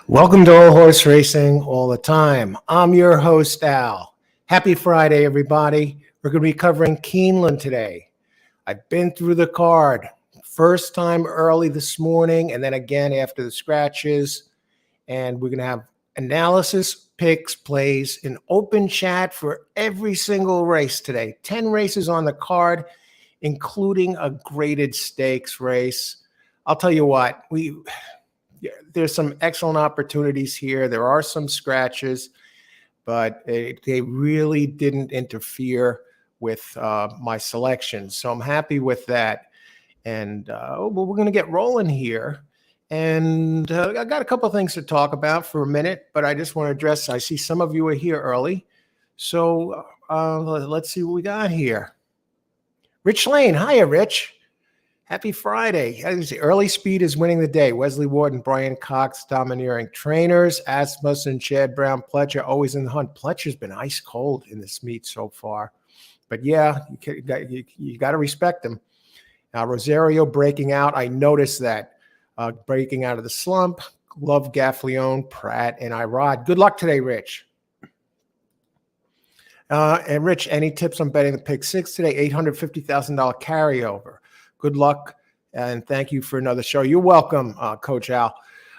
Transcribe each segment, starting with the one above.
Welcome to All Horse Racing All the Time. I'm your host, Al. Happy Friday, everybody. We're going to be covering Keeneland today. I've been through the card. First time early this morning, and then again after the scratches. And we're going to have analysis, picks, plays, an open chat for every single race today. 10 races on the card, including a graded stakes race. I'll tell you what, there's some excellent opportunities here. There are some scratches, but they really didn't interfere with my selection. So I'm happy with that. And we're going to get rolling here. And I got a couple of things to talk about for a minute, but I just want to address, I see some of you are here early. So let's see what we got here. Rich Lane. Hiya, Rich. Happy Friday. Early Speed is winning the day. Wesley Ward and Brian Cox domineering trainers. Asmus and Chad Brown Pletcher always in the hunt. Pletcher's been ice cold in this meet so far. But yeah, you got to respect him. Rosario breaking out. I noticed that. Breaking out of the slump. Love Gaffleone, Pratt, and Irod. Good luck today, Rich. And Rich, any tips on betting the pick six today? $850,000 carryover. Good luck, and thank you for another show. You're welcome, Coach Al.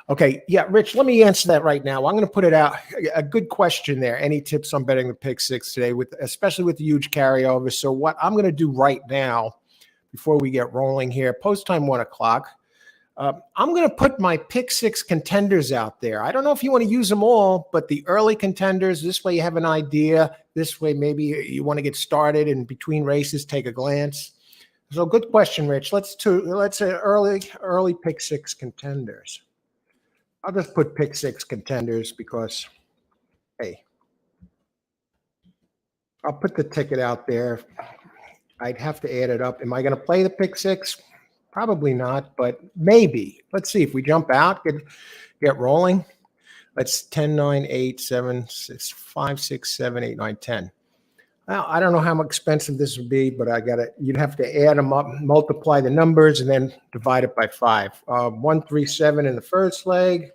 Okay, yeah, Rich, let me answer that right now. I'm going to put it out. A good question there. Any tips on betting the pick six today, especially with the huge carryover? So what I'm going to do right now, before we get rolling here, post time 1 o'clock, I'm going to put my pick six contenders out there. I don't know if you want to use them all, but the early contenders, this way you have an idea. This way maybe you want to get started and between races, take a glance. So good question, Rich. Let's say early pick six contenders. I'll just put pick six contenders because, hey, I'll put the ticket out there. I'd have to add it up. Am I going to play the pick six? Probably not, but maybe. Let's see if we jump out, get rolling. Let's 10, 9, 8, 7, 6, 5, 6, 7, 8, 9, 10. Well, I don't know how expensive this would be, but you'd have to add them up, multiply the numbers, and then divide it by 5. 1, 3, 7 in the first leg.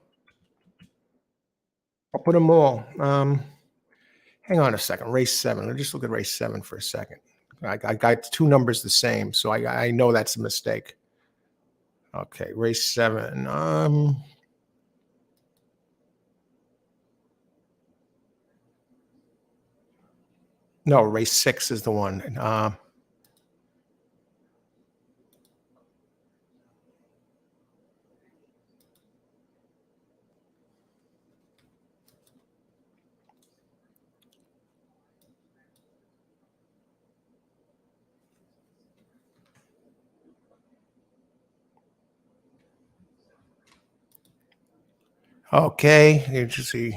I'll put them all. Hang on a second. Race 7. Let's just look at race 7 for a second. I got two numbers the same, so I know that's a mistake. Okay, race 7. No, race 6 is the one. Okay, you just see.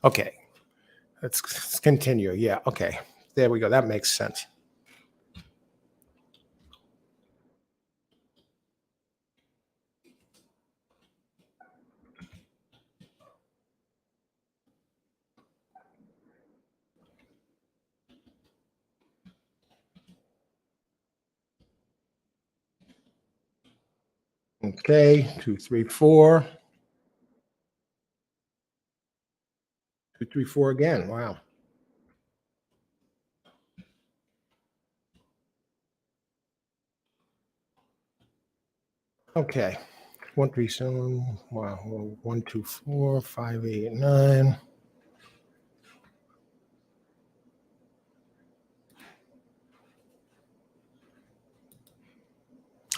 Okay, let's continue. Yeah, okay. There we go. That makes sense. Okay, 2, 3, 4. 2, 3, 4 again. Wow. Okay. 1, 3, 7. Wow. 1, 2, 4, 5, 8, 9.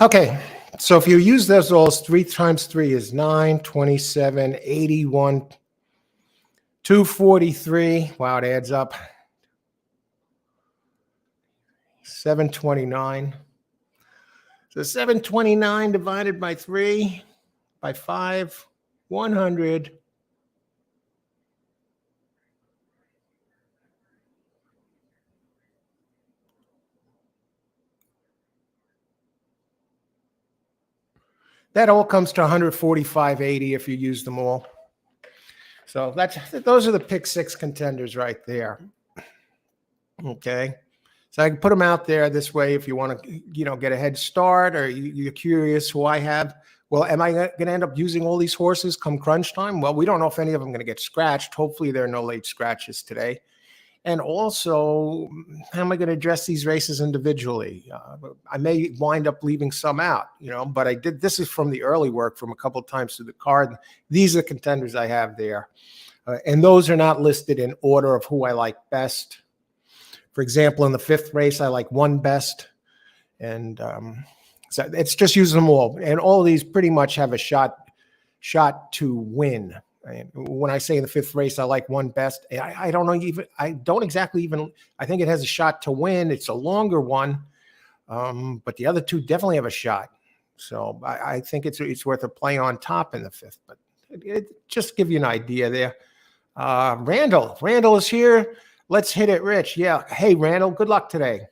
Okay. So if you use those all, 3 times 3 is 9, 27, 81, 243. Wow, it adds up. 729. So 729 divided by 3 by 5, 100. That all comes to 145.80 if you use them all. So those are the pick six contenders right there. Okay. So I can put them out there this way if you want to, get a head start, or you're curious who I have. Well, am I going to end up using all these horses come crunch time? Well, we don't know if any of them are going to get scratched. Hopefully, there are no late scratches today. And also, how am I going to address these races individually? I may wind up leaving some out, but I did. This is from the early work from a couple of times through the card. These are the contenders I have there. And those are not listed in order of who I like best. For example, in the 5th race, I like 1 best. And so it's just using them all. And all of these pretty much have a shot to win. And when I say in the 5th race, I like 1 best. I don't know even. I don't exactly even. I think it has a shot to win. It's a longer one, but the other 2 definitely have a shot. So I think it's worth a play on top in the 5th. But just to give you an idea there. Randall is here. Let's hit it, Rich. Yeah. Hey, Randall. Good luck today.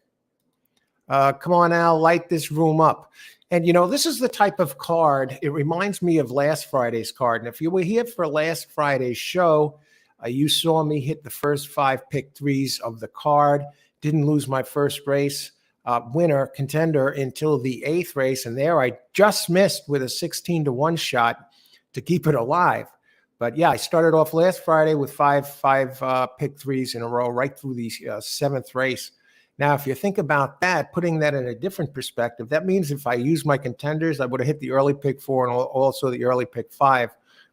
Come on, Al. Light this room up. And, this is the type of card, it reminds me of last Friday's card. And if you were here for last Friday's show, you saw me hit the first 5 pick 3s of the card. Didn't lose my first race contender until the 8th race. And there I just missed with a 16-1 shot to keep it alive. But yeah, I started off last Friday with five pick 3s in a row right through the 7th race. Now, if you think about that, putting that in a different perspective, that means if I use my contenders, I would have hit the early pick 4 and also the early pick 5.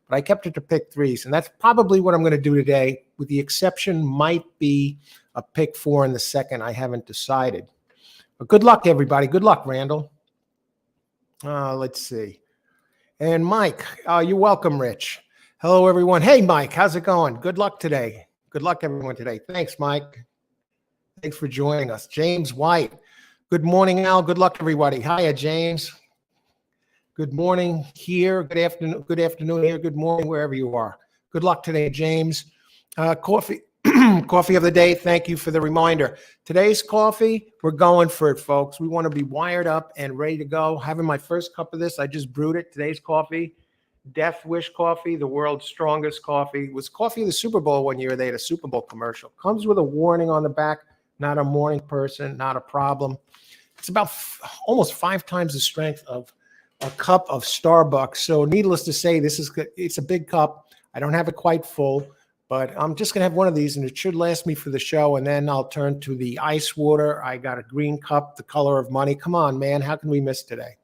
But I kept it to pick 3s, and that's probably what I'm going to do today, with the exception might be a pick 4 in the 2nd. I haven't decided. But good luck, everybody. Good luck, Randall. Let's see. And Mike, you're welcome, Rich. Hello, everyone. Hey, Mike, how's it going? Good luck today. Good luck, everyone, today. Thanks, Mike. Thanks for joining us. James White. Good morning, Al. Good luck, everybody. Hiya, James. Good morning here. Good afternoon. Good afternoon here. Good morning, wherever you are. Good luck today, James. Coffee of the day. Thank you for the reminder. Today's coffee, we're going for it, folks. We want to be wired up and ready to go. Having my first cup of this, I just brewed it. Today's coffee, Death Wish coffee, the world's strongest coffee. It was coffee of the Super Bowl one year. They had a Super Bowl commercial. Comes with a warning on the back. Not a morning person, not a problem. It's about almost 5 times the strength of a cup of Starbucks. So needless to say, it's a big cup. I don't have it quite full, but I'm just going to have one of these, and it should last me for the show, and then I'll turn to the ice water. I got a green cup, the color of money. Come on, man. How can we miss today?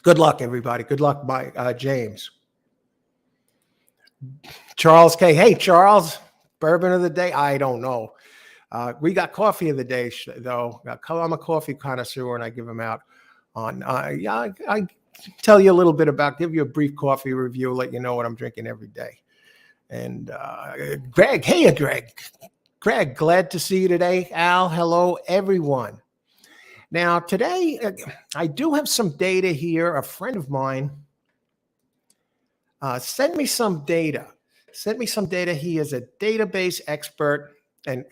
Good luck, everybody. Good luck, James. Charles K. Hey, Charles. Bourbon of the day? I don't know. We got coffee of the day, though. I'm a coffee connoisseur, and I give them out on. I tell you a little bit give you a brief coffee review, let you know what I'm drinking every day. And Greg, hey, Greg. Greg, glad to see you today. Al, hello, everyone. Now, today, I do have some data here. A friend of mine sent me some data. He is a database expert and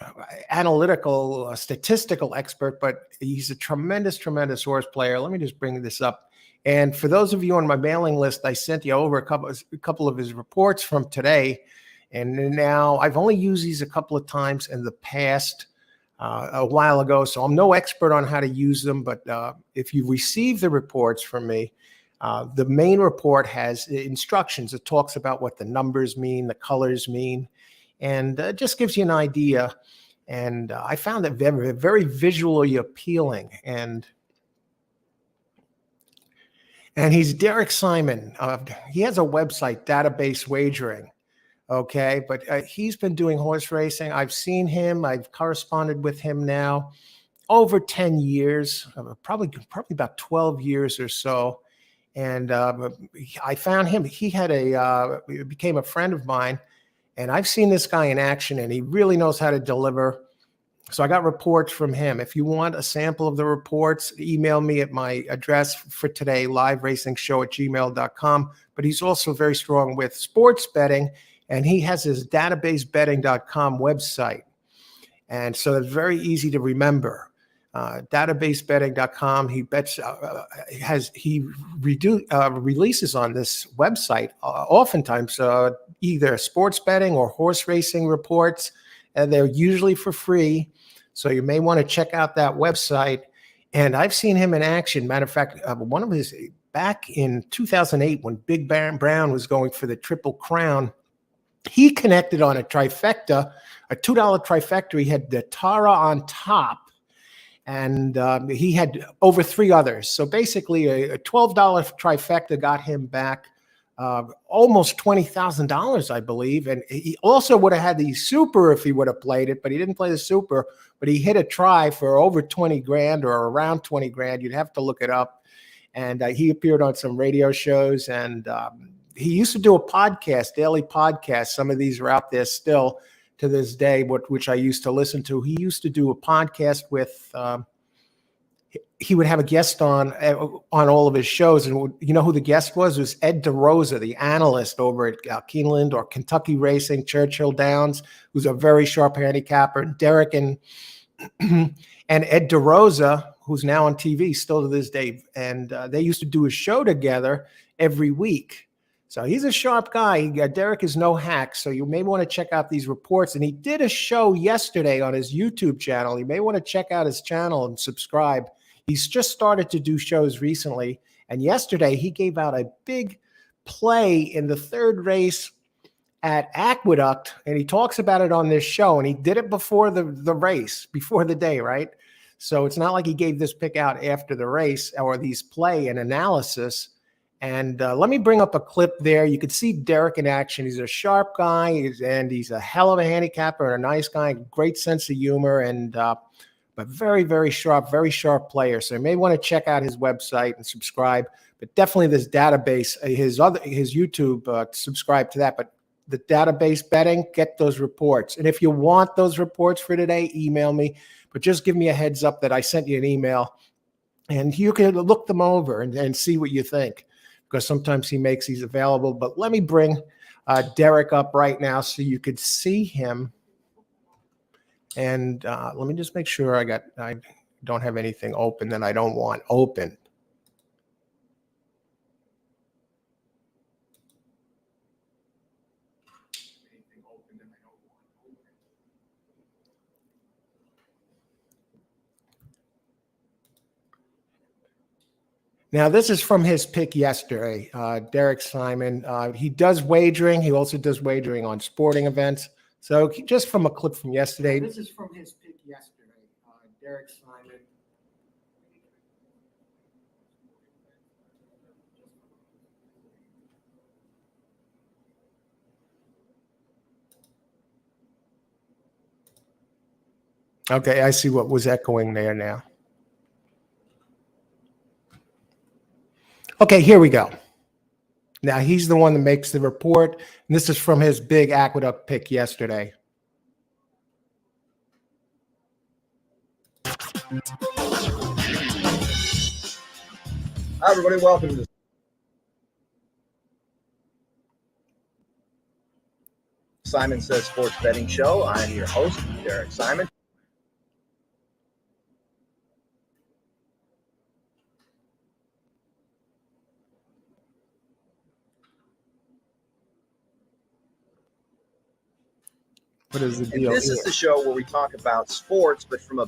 analytical, statistical expert, but he's a tremendous horse player. Let me just bring this up. And for those of you on my mailing list, I sent you over a couple of his reports from today. And now I've only used these a couple of times in the past, a while ago. So I'm no expert on how to use them. But if you receive the reports from me, the main report has instructions. It talks about what the numbers mean, the colors mean, and just gives you an idea. And I found it very, very visually appealing. And he's Derek Simon. He has a website, Database Wagering. Okay, but he's been doing horse racing. I've seen him. I've corresponded with him now over 10 years, probably about 12 years or so. And I found him. He became a friend of mine, and I've seen this guy in action, and he really knows how to deliver. So I got reports from him. If you want a sample of the reports, email me at my address for today, liveracing@gmail.com. But he's also very strong with sports betting, and he has his databasebetting.com website. And so it's very easy to remember. Databasebetting.com. He bets releases on this website oftentimes either sports betting or horse racing reports, and they're usually for free. So you may want to check out that website. And I've seen him in action. Matter of fact, one of his back in 2008 when Big Brown was going for the Triple Crown, he connected on a trifecta, a $2 trifecta. He had the Tara on top, and he had over 3 others. So basically, a $12 trifecta got him back almost $20,000, I believe. And he also would have had the super if he would have played it, but he didn't play the super. But he hit a try for over 20 grand or around 20 grand. You'd have to look it up. And he appeared on some radio shows, and he used to do a podcast, daily podcast. Some of these are out there still to this day, which I used to listen to. He used to do a podcast with, he would have a guest on all of his shows. And you know who the guest was? It was Ed DeRosa, the analyst over at Keeneland or Kentucky Racing, Churchill Downs, who's a very sharp handicapper. Derek and Ed DeRosa, who's now on TV still to this day. And they used to do a show together every week. So he's a sharp guy. Derek is no hack. So you may want to check out these reports. And he did a show yesterday on his YouTube channel. You may want to check out his channel and subscribe. He's just started to do shows recently. And yesterday he gave out a big play in the 3rd race at Aqueduct. And he talks about it on this show. And he did it before the race, before the day, right? So it's not like he gave this pick out after the race or these play and analysis. And let me bring up a clip there. You could see Derek in action. He's a sharp guy, and he's a hell of a handicapper and a nice guy, great sense of humor, and but very, very sharp player. So you may want to check out his website and subscribe. But definitely this database, his YouTube, subscribe to that. But the database betting, get those reports. And if you want those reports for today, email me. But just give me a heads up that I sent you an email, and you can look them over and see what you think, because sometimes he makes these available. But let me bring Derek up right now so you could see him. And let me just make sure I don't have anything open that I don't want open. Now, this is from his pick yesterday, Derek Simon. He does wagering. He also does wagering on sporting events. So just from a clip from yesterday. This is from his pick yesterday, Derek Simon. Okay, I see what was echoing there now. Okay, here we go. Now, he's the one that makes the report, and this is from his big Aqueduct pick yesterday. Hi, everybody. Welcome to the Simon Says Sports Betting Show. I'm your host, Derek Simon. What is the deal? And this is the show where we talk about sports, but from a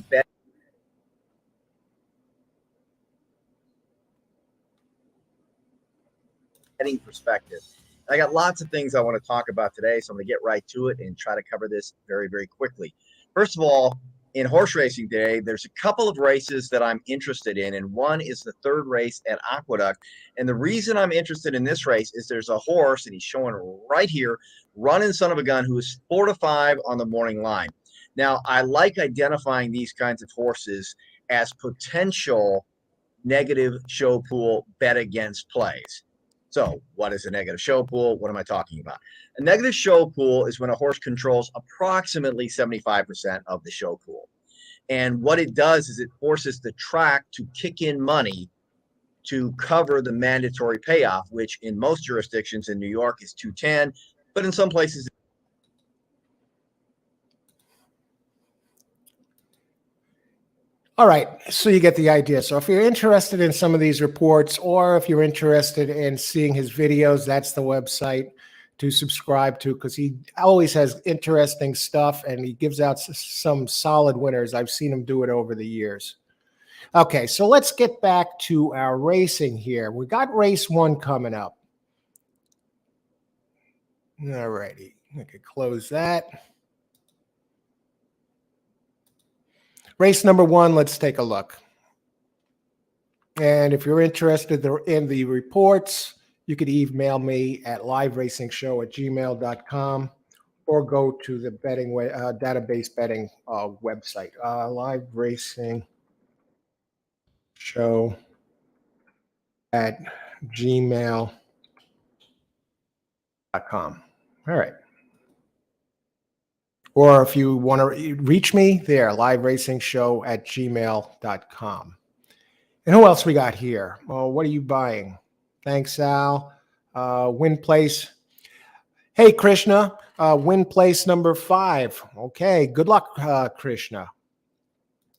betting perspective. I got lots of things I want to talk about today, so I'm going to get right to it and try to cover this very, very quickly. First of all, in horse racing today, there's a couple of races that I'm interested in, and one is the 3rd race at Aqueduct. And the reason I'm interested in this race is there's a horse, and he's showing right here, running son of a gun, who is 4 to 5 on the morning line. Now, I like identifying these kinds of horses as potential negative show pool bet against plays. So what is a negative show pool? What am I talking about? A negative show pool is when a horse controls approximately 75% of the show pool. And what it does is it forces the track to kick in money to cover the mandatory payoff, which in most jurisdictions in New York is 210, but in some places. All right, so you get the idea. So if you're interested in some of these reports, or if you're interested in seeing his videos, that's the website to subscribe to, because he always has interesting stuff and he gives out some solid winners. I've seen him do it over the years. Okay, so let's get back to our racing here. We got race 1 coming up. All righty, I could close that. Race number 1, let's take a look. And if you're interested in the reports, you could email me at liveracing@gmail.com or go to the database betting website, Live Racing Show at gmail.com. All right. Or if you want to reach me there, liveracing@gmail.com. And who else we got here? Oh, what are you buying? Thanks, Al. Win place. Hey, Krishna. Win place number 5. Okay. Good luck, Krishna.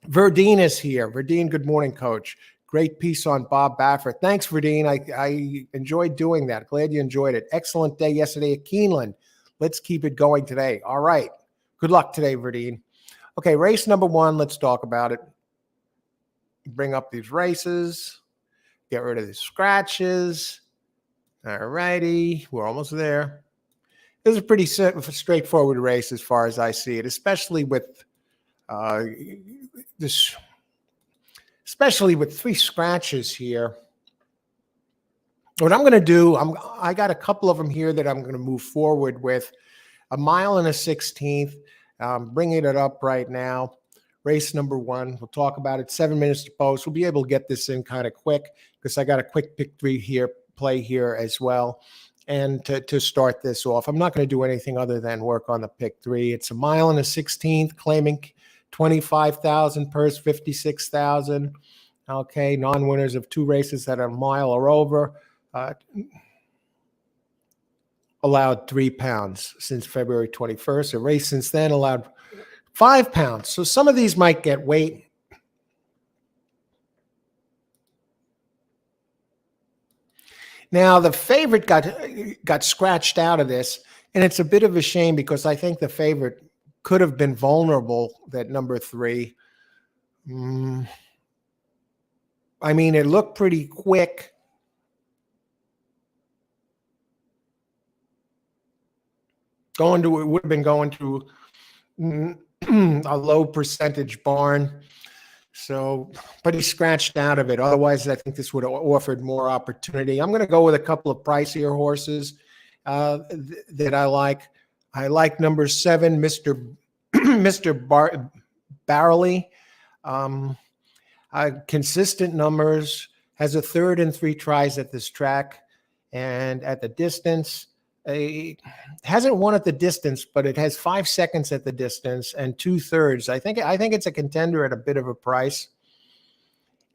Verdine is here. Verdine, good morning, Coach. Great piece on Bob Baffert. Thanks, Verdine. I enjoyed doing that. Glad you enjoyed it. Excellent day yesterday at Keeneland. Let's keep it going today. All right. Good luck today, Verdine. Okay, race number 1. Let's talk about it. Bring up these races. Get rid of the scratches. All righty. We're almost there. This is a pretty straightforward race as far as I see it, especially with especially with 3 scratches here. What I'm going to do, I got a couple of them here that I'm going to move forward with. 1 mile and a 16th. Bringing it up right now. Race number 1. We'll talk about it. 7 minutes to post. We'll be able to get this in kind of quick because I got a quick pick 3 here, play here as well. And to start this off, I'm not going to do anything other than work on the pick 3. It's 1 mile and a 16th, claiming 25,000 purse, 56,000. Okay, non-winners of 2 races that are a mile or over. Allowed 3 pounds since February 21st. A race since then allowed 5 pounds. So some of these might get weight. Now, the favorite got scratched out of this, and it's a bit of a shame because I think the favorite could have been vulnerable, that number 3. I mean, it looked pretty quick. It would have been going to a low percentage barn. So, but he scratched out of it. Otherwise, I think this would have offered more opportunity. I'm going to go with a couple of pricier horses that I like. I like number 7, Mr. Barley. Consistent numbers, has a 3rd and 3 tries at this track, and at the distance. Hasn't won at the distance, but it has 5 seconds at the distance and 2/3. I think it's a contender at a bit of a price,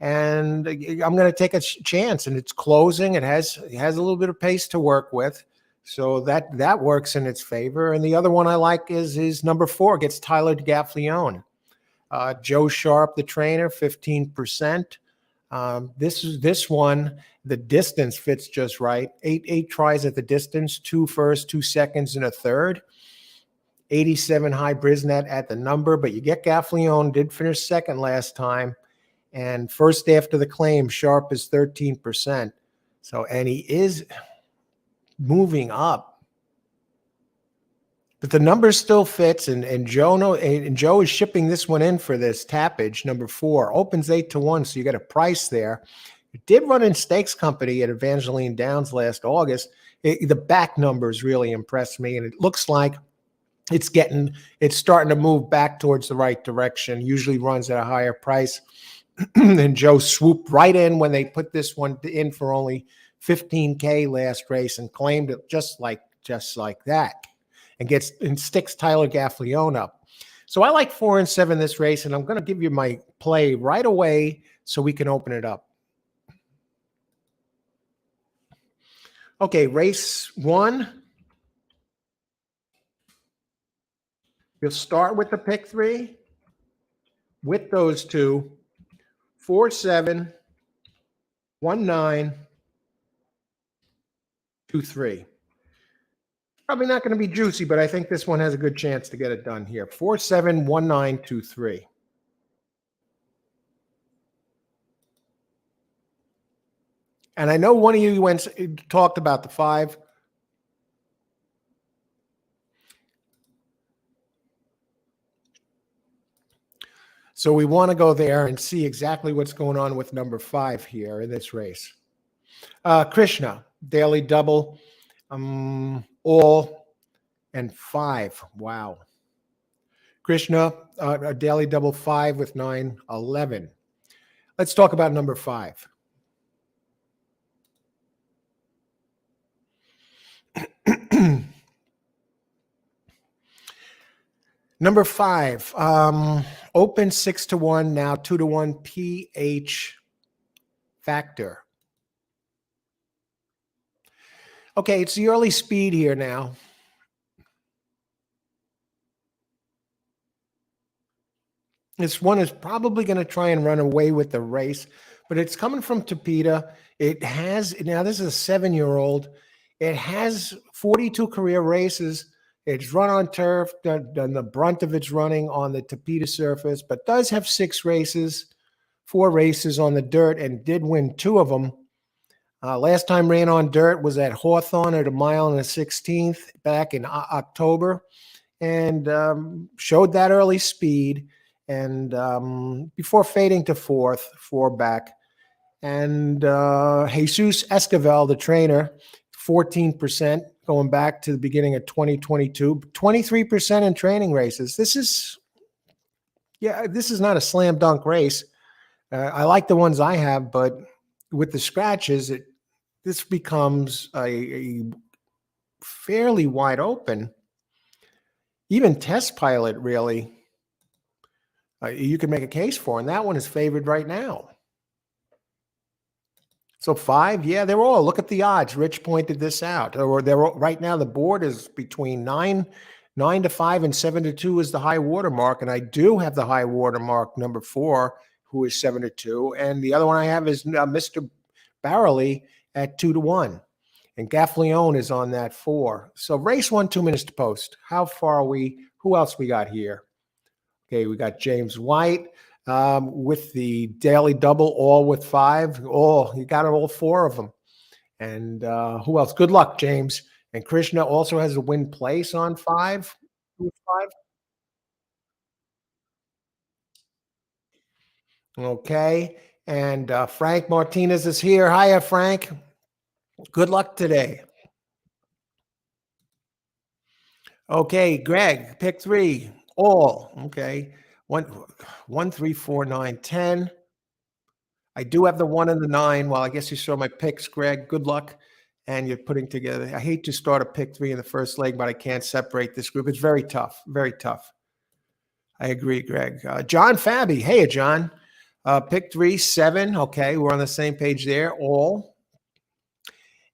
and I'm going to take a chance. And it's closing. It has a little bit of pace to work with, so that works in its favor. And the other one I like is number 4. Gets Tyler Gaffalione. Joe Sharp, the trainer, 15%. This one, the distance fits just right. 8 tries at the distance, 2 first, 2 seconds, and a 3rd. 87 high Brisnet at the number, but you get Gaffalione, did finish 2nd last time. And first after the claim, Sharp is 13%. So, and he is moving up. But the number still fits, and Joe is shipping this one in for this tappage. Number 4 opens 8-1, so you got a price there. It did run in Stakes Company at Evangeline Downs last August. The back numbers really impressed me, and it looks like it's starting to move back towards the right direction. Usually runs at a higher price. And Joe swooped right in when they put this one in for only $15K last race and claimed it just like that. And sticks Tyler Gaffalione up. So I like 4 and 7 this race, and I'm going to give you my play right away so we can open it up. Okay, race 1. You'll start with the pick 3 with those 2. 4, 7, 1, 9, 2, 3. Probably not going to be juicy, but I think this one has a good chance to get it done here. 4, 7, 1, 9, 2, 3. And I know one of you talked about the 5. So we want to go there and see exactly what's going on with number 5 here in this race. Krishna, daily double, all, and 5. Wow. Krishna, a daily double 5 with 9, 11. Let's talk about number 5. Number 5, open 6-1, now 2-1 PH factor. Okay, it's the early speed here now. This one is probably going to try and run away with the race, but it's coming from Topeka. It has, now this is a 7-year-old. It has 42 career races. It's run on turf, done the brunt of its running on the Topeka surface, but does have 6 races, 4 races on the dirt, and did win 2 of them. Last time ran on dirt was at Hawthorne at 1 mile and a 16th back in October, and showed that early speed. And before fading to 4th, 4 back. And Jesus Esquivel, the trainer, 14% going back to the beginning of 2022, 23% in training races. This is not a slam dunk race. I like the ones I have, but with the scratches, this becomes a fairly wide open. Even Test Pilot, really, you can make a case for, and that one is favored right now. So 5, yeah, they're all. Look at the odds. Rich pointed this out. Or they're all, right now the board is between 9 to 5 and 7 to 2 is the high water mark, and I do have the high water mark number 4, who is 7 to 2, and the other one I have is Mr. Barrelly at 2 to 1, and Gaffleone is on that 4. So race 1, 2 minutes to post. How far are we? Who else we got here? Okay, we got James White with the daily double, all with 5. Oh, you got all 4 of them. And who else? Good luck, James. And Krishna also has a win place on 5. Okay. And Frank Martinez is here. Hiya, Frank. Good luck today. Okay, Greg, pick 3. All. Okay. 1, 3, 4, 9, 10. I do have the 1 and the 9. Well, I guess you saw my picks, Greg. Good luck. And you're putting together. I hate to start a pick 3 in the first leg, but I can't separate this group. It's very tough. Very tough. I agree, Greg. John Fabi. Hey, John. Pick 3, 7. Okay, we're on the same page there. All.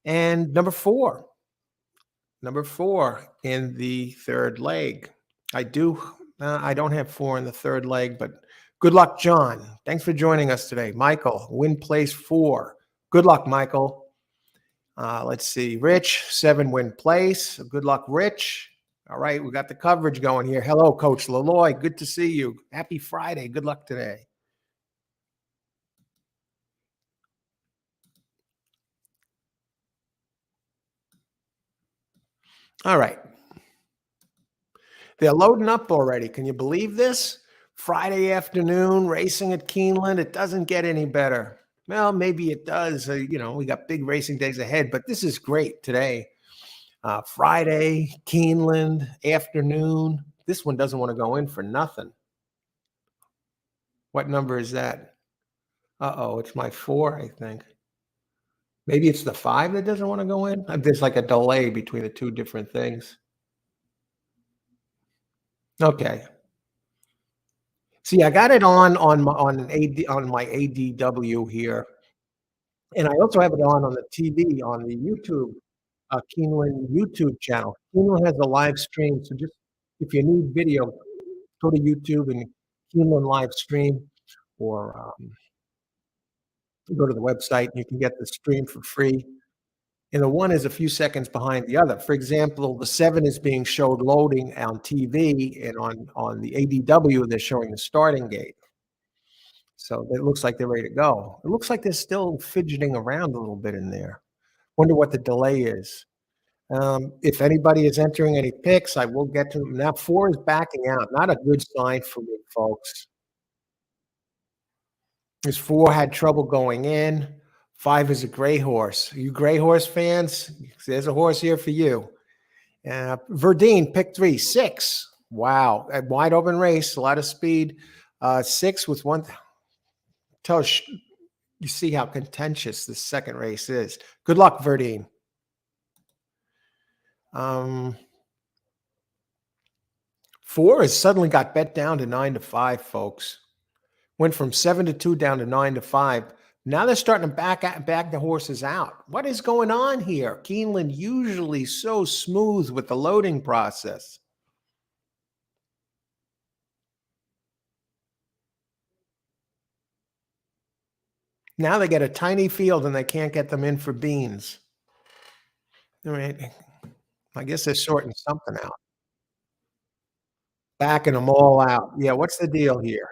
And number 4. Number 4 in the third leg. I don't have 4 in the third leg, but good luck, John. Thanks for joining us today. Michael, win place 4. Good luck, Michael. Let's see. Rich, 7 win place. Good luck, Rich. All right, we got the coverage going here. Hello, Coach Laloy. Good to see you. Happy Friday. Good luck today. All right. They're loading up already. Can you believe this? Friday afternoon, racing at Keeneland. It doesn't get any better. Well, maybe it does. We got big racing days ahead, but this is great today. Friday, Keeneland, afternoon. This one doesn't want to go in for nothing. What number is that? Uh-oh, it's my 4, I think. Maybe it's the 5 that doesn't want to go in. There's like a delay between the 2 different things. Okay. See, I got it on my ADW here, and I also have it on the TV on the YouTube Keeneland YouTube channel. Keeneland has a live stream, so just if you need video, go to YouTube and Keeneland live stream, or go to the website and you can get the stream for free. And the one is a few seconds behind the other. For example, the 7 is being showed loading on TV, and on the ADW, they're showing the starting gate. So it looks like they're ready to go. It looks like they're still fidgeting around a little bit in there. Wonder what the delay is. If anybody is entering any picks, I will get to them. Now 4 is backing out. Not a good sign for me, folks. This 4 had trouble going in. 5 is a gray horse. You gray horse fans? There's a horse here for you. Verdine, pick 3, 6. Wow, a wide open race, a lot of speed. 6 with one. Tells you see how contentious this second race is. Good luck, Verdine. 4 has suddenly got bet down to 9-5, folks. Went from 7-2 down to 9-5. Now they're starting to back the horses out. What is going on here? Keeneland usually so smooth with the loading process. Now they get a tiny field and they can't get them in for beans. All right. I guess they're sorting something out. Backing them all out. Yeah, what's the deal here?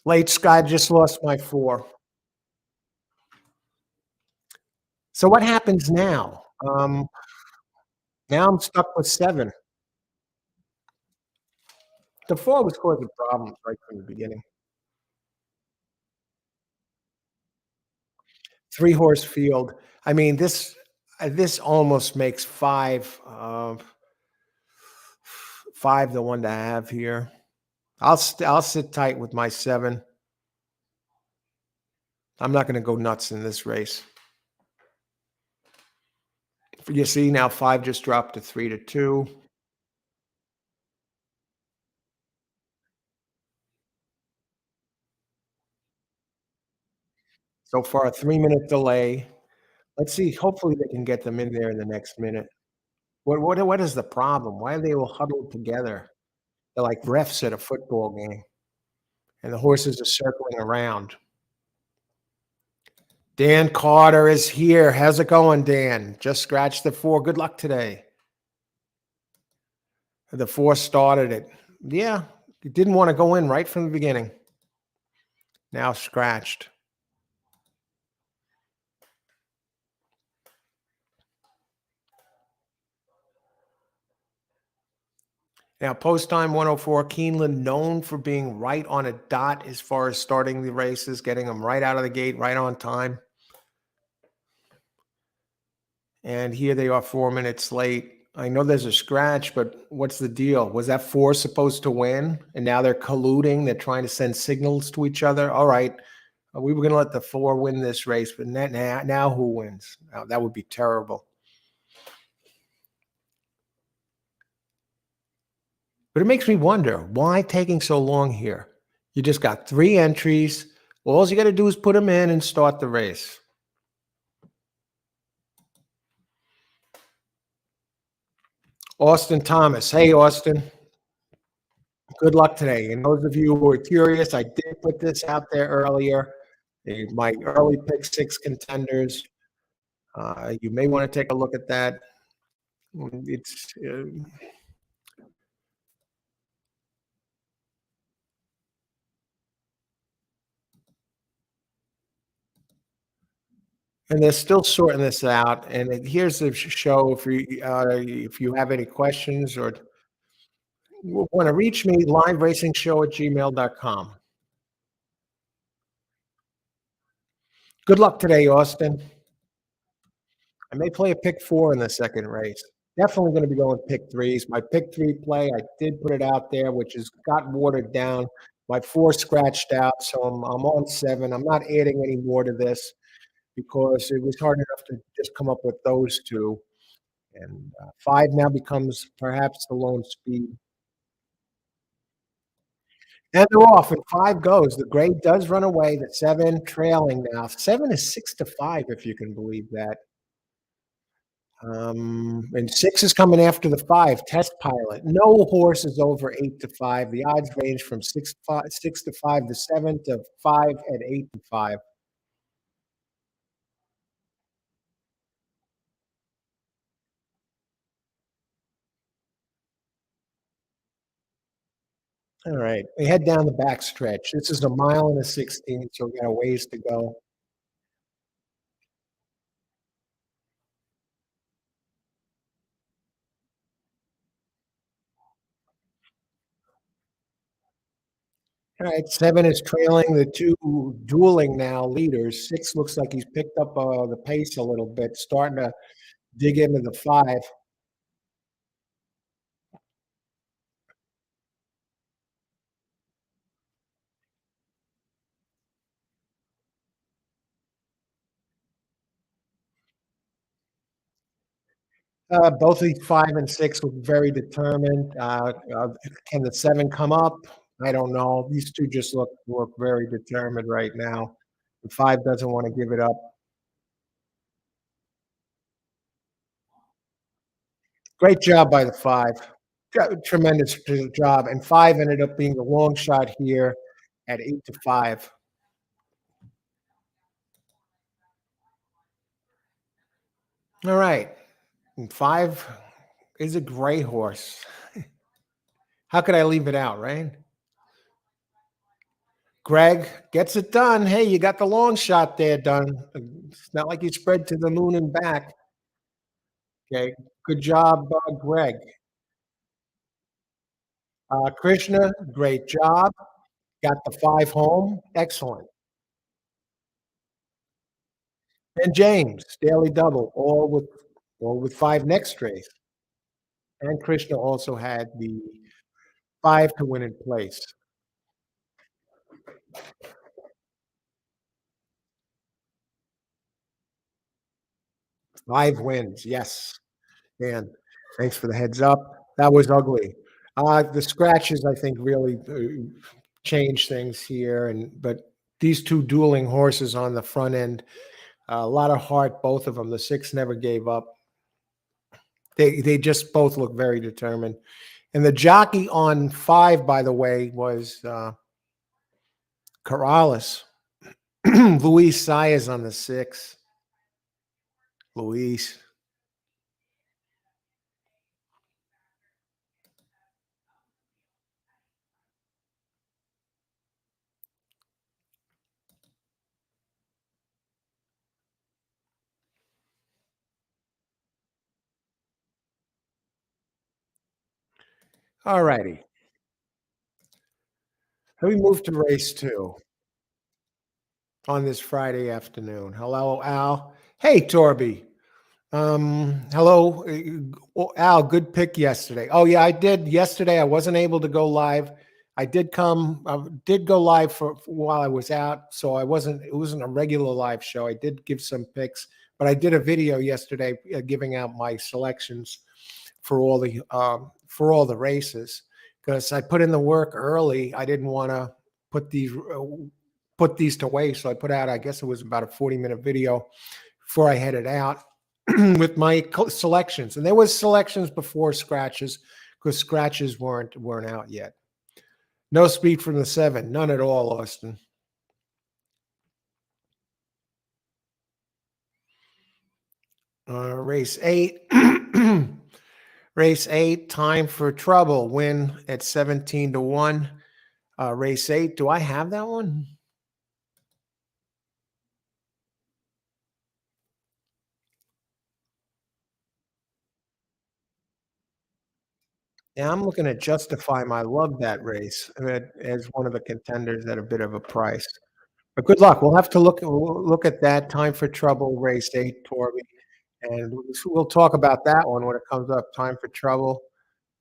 Late Sky just lost my 4. So what happens now? Now I'm stuck with 7. The 4 was causing problems right from the beginning. 3-horse field. I mean, this almost makes 5, 5 the one to have here. I'll sit tight with my 7. I'm not going to go nuts in this race. You see now 5 just dropped to 3-2. So far, a 3-minute delay. Let's see. Hopefully, they can get them in there in the next minute. What is the problem? Why are they all huddled together? They're like refs at a football game, and the horses are circling around. Dan Carter is here. How's it going, Dan? Just scratched the 4. Good luck today. The 4 started it. Yeah, he didn't want to go in right from the beginning. Now scratched. Now, post time 104, Keeneland known for being right on a dot as far as starting the races, getting them right out of the gate, right on time. And here they are 4 minutes late. I know there's a scratch, but what's the deal? Was that 4 supposed to win? And now they're colluding. They're trying to send signals to each other. All right. We were going to let the 4 win this race, but now who wins? Now, that would be terrible. But it makes me wonder, why taking so long here? You just got 3 entries. All you got to do is put them in and start the race. Austin Thomas. Hey, Austin. Good luck today. And those of you who are curious, I did put this out there earlier. My early pick 6 contenders. You may want to take a look at that. It's and they're still sorting this out. And here's the show. If you have any questions or want to reach me, liveracing@gmail.com. Good luck today, Austin. I may play a pick 4 in the second race. Definitely going to be going pick 3s. My pick 3 play, I did put it out there, which has got watered down. My 4 scratched out, so I'm on 7. I'm not adding any more to this because it was hard enough to just come up with those 2. And 5 now becomes perhaps the lone speed. And they're off, and 5 goes. The gray does run away. The 7 trailing now. 7 is 6-5, if you can believe that. And 6 is coming after the 5. Test pilot. No horse is over 8-5. The odds range from 6-5 to 7 to 5 at 8-5. All right, we head down the back stretch. This is a mile and a 16, so we got a ways to go. All right, 7 is trailing the 2 dueling now leaders. 6 looks like he's picked up, the pace a little bit, starting to dig into the 5. Both of these 5 and 6 look very determined. Can the 7 come up? I don't know. These 2 just look very determined right now. The 5 doesn't wanna give it up. Great job by the 5. Tremendous job, and 5 ended up being the long shot here at 8 to 5. All right, and 5 is a gray horse. How could I leave it out, right? Greg gets it done. Hey, you got the long shot there done. It's not like you spread to the moon and back. Okay, good job, Greg. Krishna, great job. Got the 5 home. Excellent. And James, daily double, all with 5 next race. And Krishna also had the 5 to win in place. 5 wins, yes. Dan, thanks for the heads up. That was ugly. The scratches, I think, really, changed things here, but these 2 dueling horses on the front end, a lot of heart, both of them. The 6 never gave up. They just both look very determined. And the jockey on 5, by the way, was, Corrales. Luis Saez on the 6. Luis. All righty. Let me move to race 2 on this Friday afternoon. Hello, Al. Hey, Torby. Hello, Al. Good pick yesterday. Oh yeah, I did yesterday. I wasn't able to go live. I did go live for while I was out, so I wasn't. It wasn't a regular live show. I did give some picks, but I did a video yesterday giving out my selections for all the races because I put in the work early. I didn't want to put these put these to waste, so I put out. I guess it was about a 40-minute video before I headed out with my selections, and there was selections before scratches because scratches weren't out yet. No speed from the 7, none at all, Austin. Race 8, race 8, time for trouble. Win at 17 to 1. Race 8, do I have that one? Yeah, I'm looking at Justify. I love that race as one of the contenders at a bit of a price. But good luck. We'll look at that time for trouble race 8, Torby, and we'll talk about that one when it comes up. Time for trouble.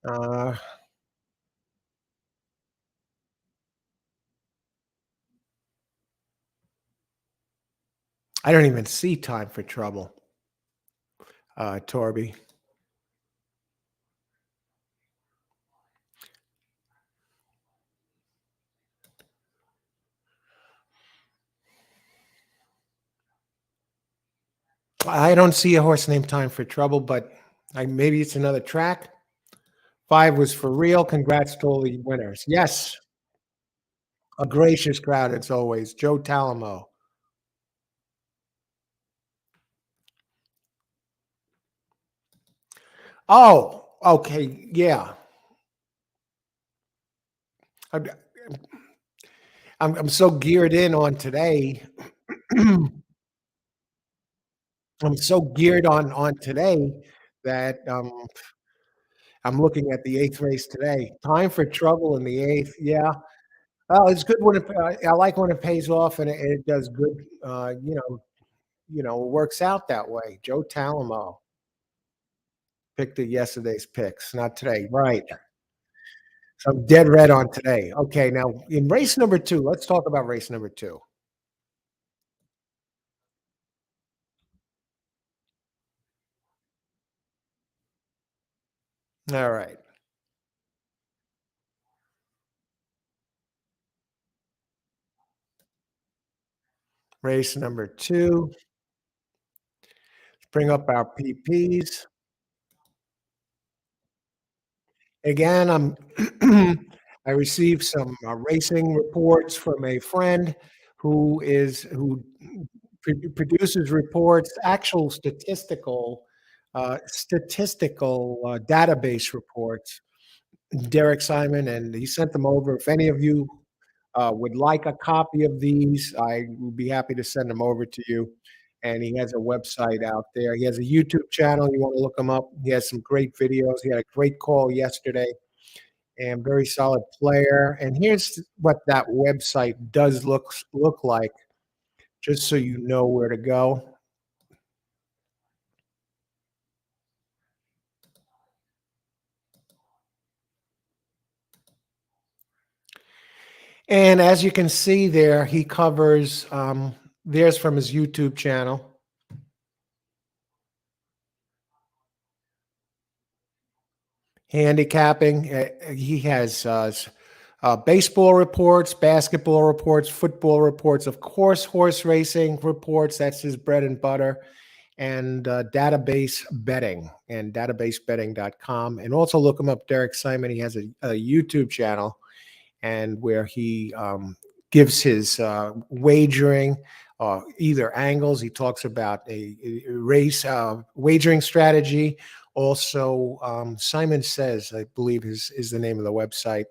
Uh, I don't even see time for trouble, Torby. I don't see a horse named Time for Trouble, but maybe it's another track. 5 was for real. Congrats to all the winners. Yes, a gracious crowd as always. Joe Talamo. Oh, okay. Yeah. I'm, I'm so geared in on today. I'm so geared on today that I'm looking at the eighth race today. Time for trouble in the eighth. Yeah. Oh, it's good when I like when it pays off and it does good. It works out that way. Joe Talamo picked the yesterday's picks, not today. Right. So I'm dead red on today. Okay, now in race number two, let's talk about race number two. All right. Race number two. Bring up our PPs. Again, I received some racing reports from a friend who produces reports, actual statistical database reports. Derek Simon, and he sent them over. If any of you would like a copy of these, I would be happy to send them over to you. And he has a website out there. He has a YouTube channel. You want to look him up. He has some great videos. He had a great call yesterday and very solid player. And here's what that website does look like, just so you know where to go. And as you can see there, he covers, there's from his YouTube channel. Handicapping. He has baseball reports, basketball reports, football reports, of course, horse racing reports. That's his bread and butter. And database betting and databasebetting.com. And also look him up, Derek Simon. He has a YouTube channel and where he gives his wagering, either angles. He talks about a race wagering strategy. Also, Simon Says, I believe is the name of the website.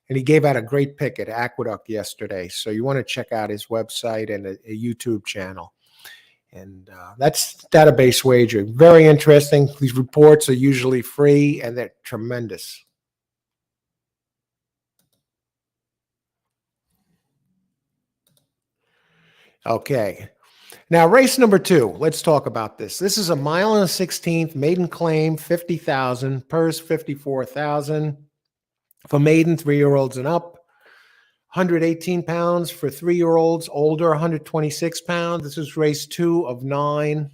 And he gave out a great pick at Aqueduct yesterday. So you want to check out his website and a YouTube channel. And that's database wagering. Very interesting. These reports are usually free and they're tremendous. Okay. Now, race number two. Let's talk about this. This is a mile and a 16th, maiden claim, 50,000, purse 54,000 for maiden 3-year-olds and up. 118 pounds for 3-year-olds, older 126 pounds. This is race 2 of 9.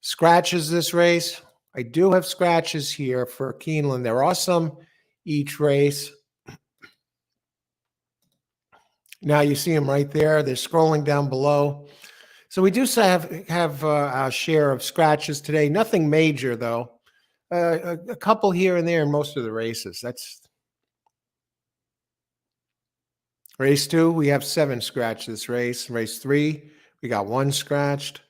Scratches this race. I do have scratches here for Keeneland. There are some each race. Now you see them right there. They're scrolling down below. So we do have our share of scratches today. Nothing major though. A couple here and there in most of the races. That's race 2. We have 7 scratched this race. Race 3, we got 1 scratched.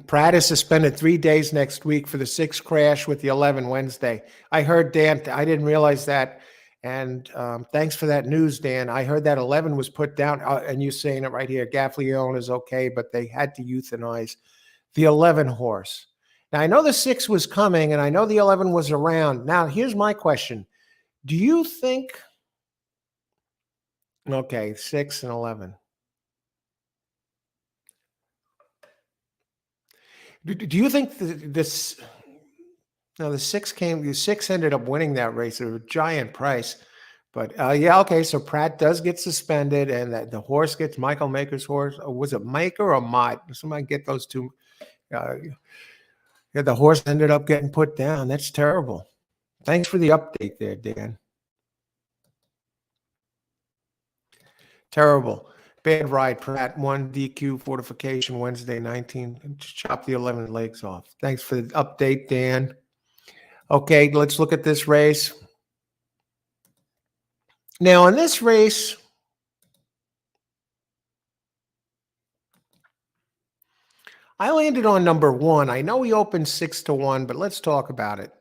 Pratt is suspended 3 days next week for the 6 crash with the 11 Wednesday. I heard, Dan. I didn't realize that. And thanks for that news, Dan. I heard that 11 was put down, and you're saying it right here. Gaffleone is okay, but they had to euthanize the 11 horse. Now, I know the 6 was coming, and I know the 11 was around. Now, here's my question. Do you think, okay, 6 and 11. Do you think this? Now the 6 ended up winning that race at a giant price. But yeah, okay. So Pratt does get suspended, and that the horse gets Michael Maker's horse. Or was it Maker or Mott? Somebody get those two. Yeah, the horse ended up getting put down. That's terrible. Thanks for the update there, Dan. Terrible. Bad ride. Pratt 1 DQ fortification Wednesday 19. Chop the 11 legs off. Thanks for the update, Dan. Okay, let's look at this race. Now, in this race, I landed on number one. I know he opened 6-1, but let's talk about it.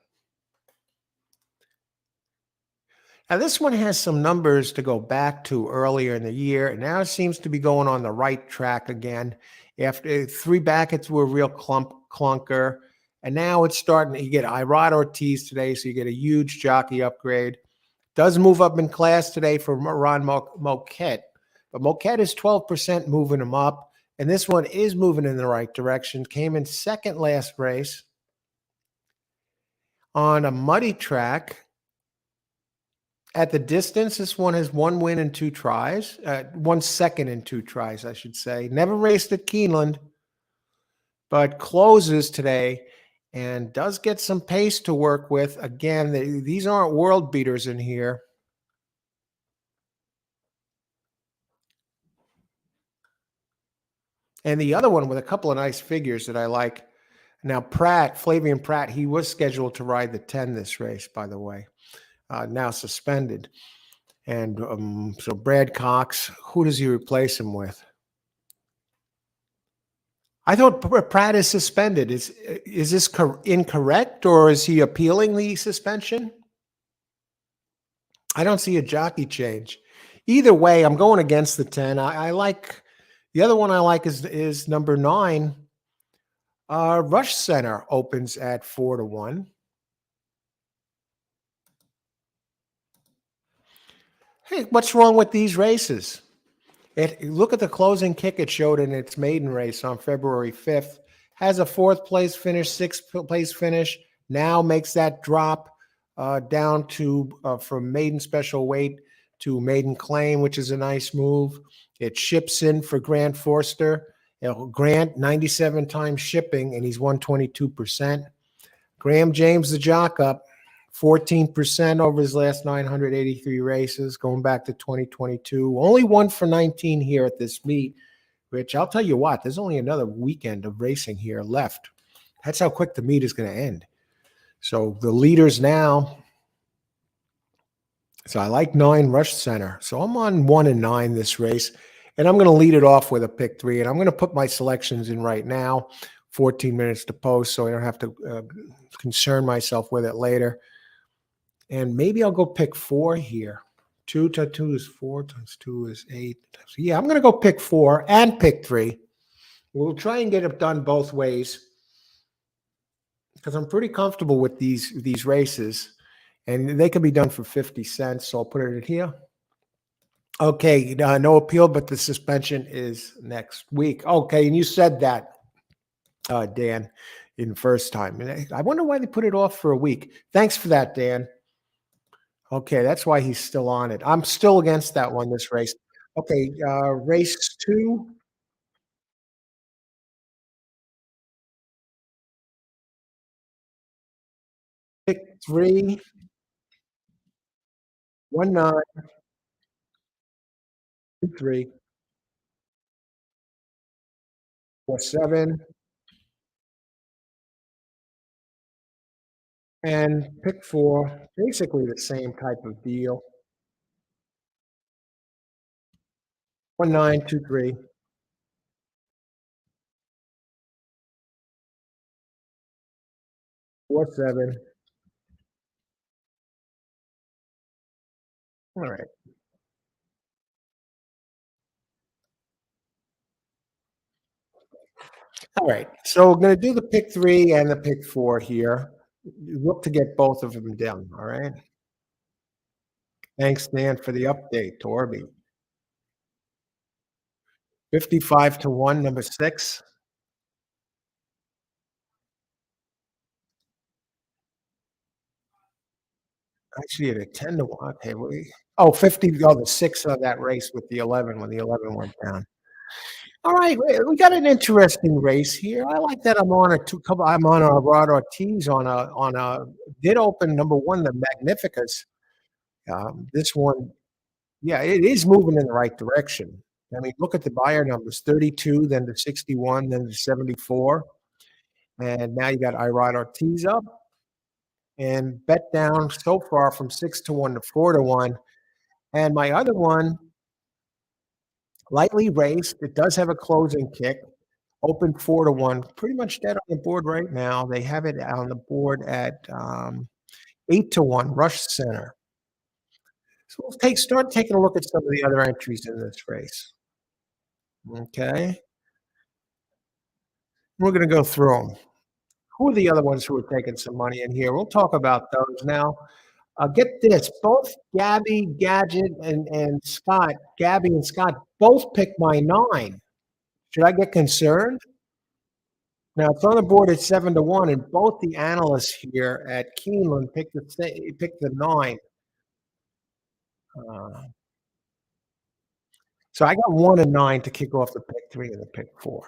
Now, this one has some numbers to go back to earlier in the year, and now it seems to be going on the right track again. After three brackets were a real clunker, and now it's starting. You get Irod Ortiz today, so you get a huge jockey upgrade. Does move up in class today for Ron Moquette, but Moquette is 12% moving him up, and this one is moving in the right direction. Came in second last race on a muddy track. At the distance, this one has 1 win and 2 tries, 1 second and 2 tries, I should say. Never raced at Keeneland, but closes today and does get some pace to work with. Again, these aren't world beaters in here. And the other one with a couple of nice figures that I like. Now, Flavian Pratt, he was scheduled to ride the 10 this race, by the way, now suspended. And so Brad Cox, who does he replace him with? I thought Pratt is suspended. Is this incorrect, or is he appealing the suspension? I don't see a jockey change. Either way, I'm going against the 10. I like the other one. I like is number 9. Rush Center opens at 4-1. Hey, what's wrong with these races? Look at the closing kick it showed in its maiden race on February 5th. Has a 4th place finish, 6th place finish. Now makes that drop down to from maiden special weight to maiden claim, which is a nice move. It ships in for Grant Forster. Grant, 97 times shipping, and he's 122%. Graham James, the jock up, 14% over his last 983 races, going back to 2022. Only 1 for 19 here at this meet, which I'll tell you what, there's only another weekend of racing here left. That's how quick the meet is going to end. So the leaders now. So I like 9 Rush Center. So I'm on 1 and 9 this race. And I'm going to lead it off with a pick 3. And I'm going to put my selections in right now. 14 minutes to post, so I don't have to concern myself with it later. And maybe I'll go pick 4 here. 2 times 2 is 4 times 2 is 8. So yeah, I'm going to go pick 4 and pick 3. We'll try and get it done both ways because I'm pretty comfortable with these races, and they can be done for 50 cents. So I'll put it in here. Okay, no appeal, but the suspension is next week. Okay, and you said that, Dan, in the first time. And I wonder why they put it off for a week. Thanks for that, Dan. Okay, that's why he's still on it. I'm still against that one, this race. Okay, race 2. Pick 3. 1, 9, 2, 3, 4, 7. And pick 4. Basically the same type of deal. 1, 9, 2, 3, 4, 7. All right. All right. So we're going to do the pick 3 and the pick 4 here. Look to get both of them done. All right. Thanks, Dan, for the update, Torby. 55-1, number 6. Actually, at a 10-1. Okay. 50. Oh, the 6 of that race with the 11 when the 11 went down. All right, we got an interesting race here. I like that. I'm on a Rod Ortiz on a did open number 1, the Magnificus. This one, yeah, it is moving in the right direction. I mean, look at the buyer numbers: 32, then to 61, then to 74, and now you got Irod Ortiz up and bet down so far from 6-1 to 4-1. And my other one, lightly raced. It does have a closing kick. Open 4-1, pretty much dead on the board right now. They have it on the board at 8-1, Rush Center. So we'll start taking a look at some of the other entries in this race. Okay, we're going to go through them. Who are the other ones who are taking some money in here? We'll talk about those now. Get this, both Gabby, Gadget, and Scott, Gabby and Scott, both picked my 9. Should I get concerned? Now it's on the board at 7-1, and both the analysts here at Keeneland picked the 9. Uh, so I got 1 and 9 to kick off the pick 3 and the pick 4.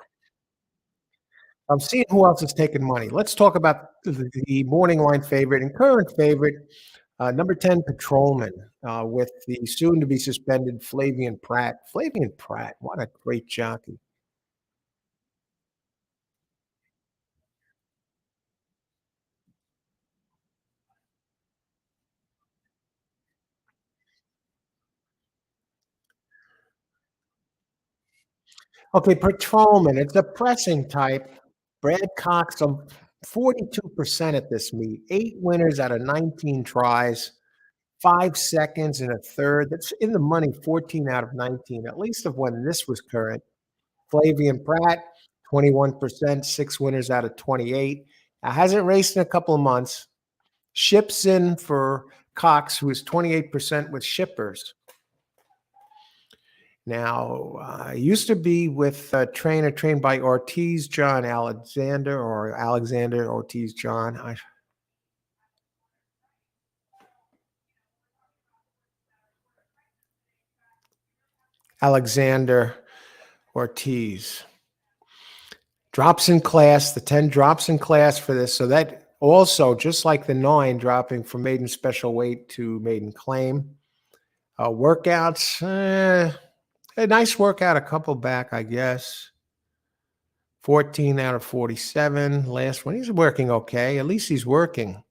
I'm seeing who else is taking money. Let's talk about the morning line favorite and current favorite, number 10 Patrolman, with the soon-to-be suspended Flavian Pratt. Flavian Pratt, what a great jockey. Okay, Patrolman, it's a pressing type. Brad Cox, 42% at this meet. 8 winners out of 19 tries, 5 seconds and a third. That's in the money, 14 out of 19, at least of when this was current. Flavian Pratt, 21%, 6 winners out of 28. Hasn't raced in a couple of months. Ships in for Cox, who is 28% with shippers. Now, used to be with a trainer trained by Ortiz John Alexander or Alexander Ortiz John. Alexander Ortiz. Drops in class. The 10 drops in class for this. So that also, just like the 9, dropping from maiden special weight to maiden claim. Workouts, a nice workout, a couple back, I guess. 14 out of 47. Last one, he's working okay. At least he's working.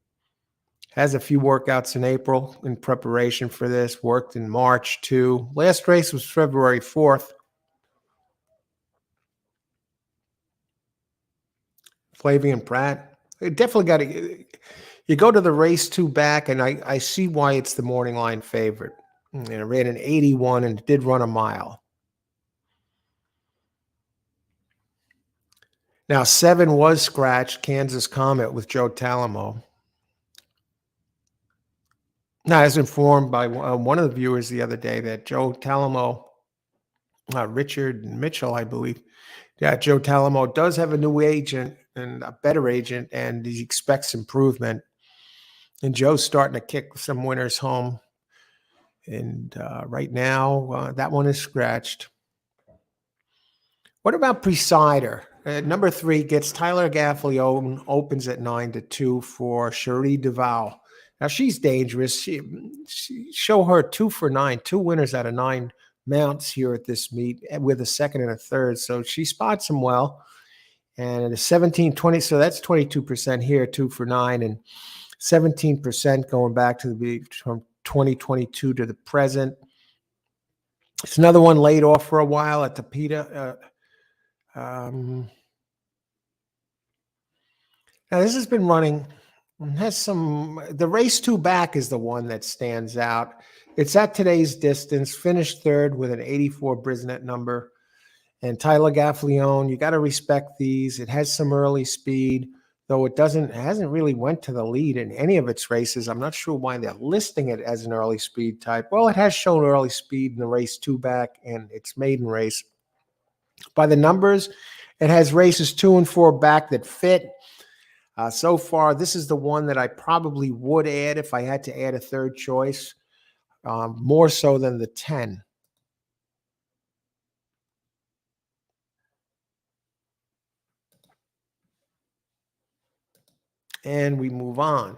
Has a few workouts in April in preparation for this. Worked in March too. Last race was February 4th. Flavian Pratt. It definitely got to. You go to the race 2 back, and I see why it's the morning line favorite. And it ran an 81 and it did run a mile. Now, 7 was scratched, Kansas Comet with Joe Talamo. Now, I was informed by one of the viewers the other day that Joe Talamo, Richard Mitchell, I believe, yeah, Joe Talamo does have a new agent and a better agent, and he expects improvement. And Joe's starting to kick some winners home. And right now, that one is scratched. What about Presider? Number 3 gets Tyler Gaffalione, opens at 9-2 for Cherie Duval. Now she's dangerous. She show her 2 for 9, 2 winners out of 9 mounts here at this meet with a second and a third. So she spots them well. And a 17-20, so that's 22% here, 2 for 9, and 17% going back to the from 2022 to the present. It's another one laid off for a while at the PETA. Now this has been running, has some, the race 2 back is the one that stands out. It's at today's distance, finished 3rd with an 84 Brisnet number. And Tyler Gaffalione, you got to respect these. It has some early speed, though it hasn't really went to the lead in any of its races. I'm not sure why they're listing it as an early speed type. Well, it has shown early speed in the race 2 back and its maiden race. By the numbers, it has races 2 and 4 back that fit. So far, this is the one that I probably would add if I had to add a third choice, more so than the 10. And we move on.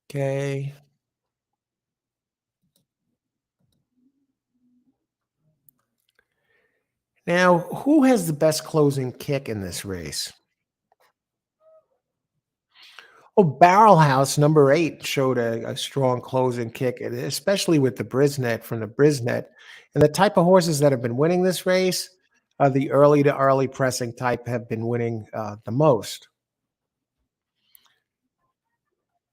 Okay. Now, who has the best closing kick in this race? Oh, Barrel House number 8 showed a strong closing kick, and especially with the Brisnet from the Brisnet. And the type of horses that have been winning this race are the early to early pressing type have been winning the most.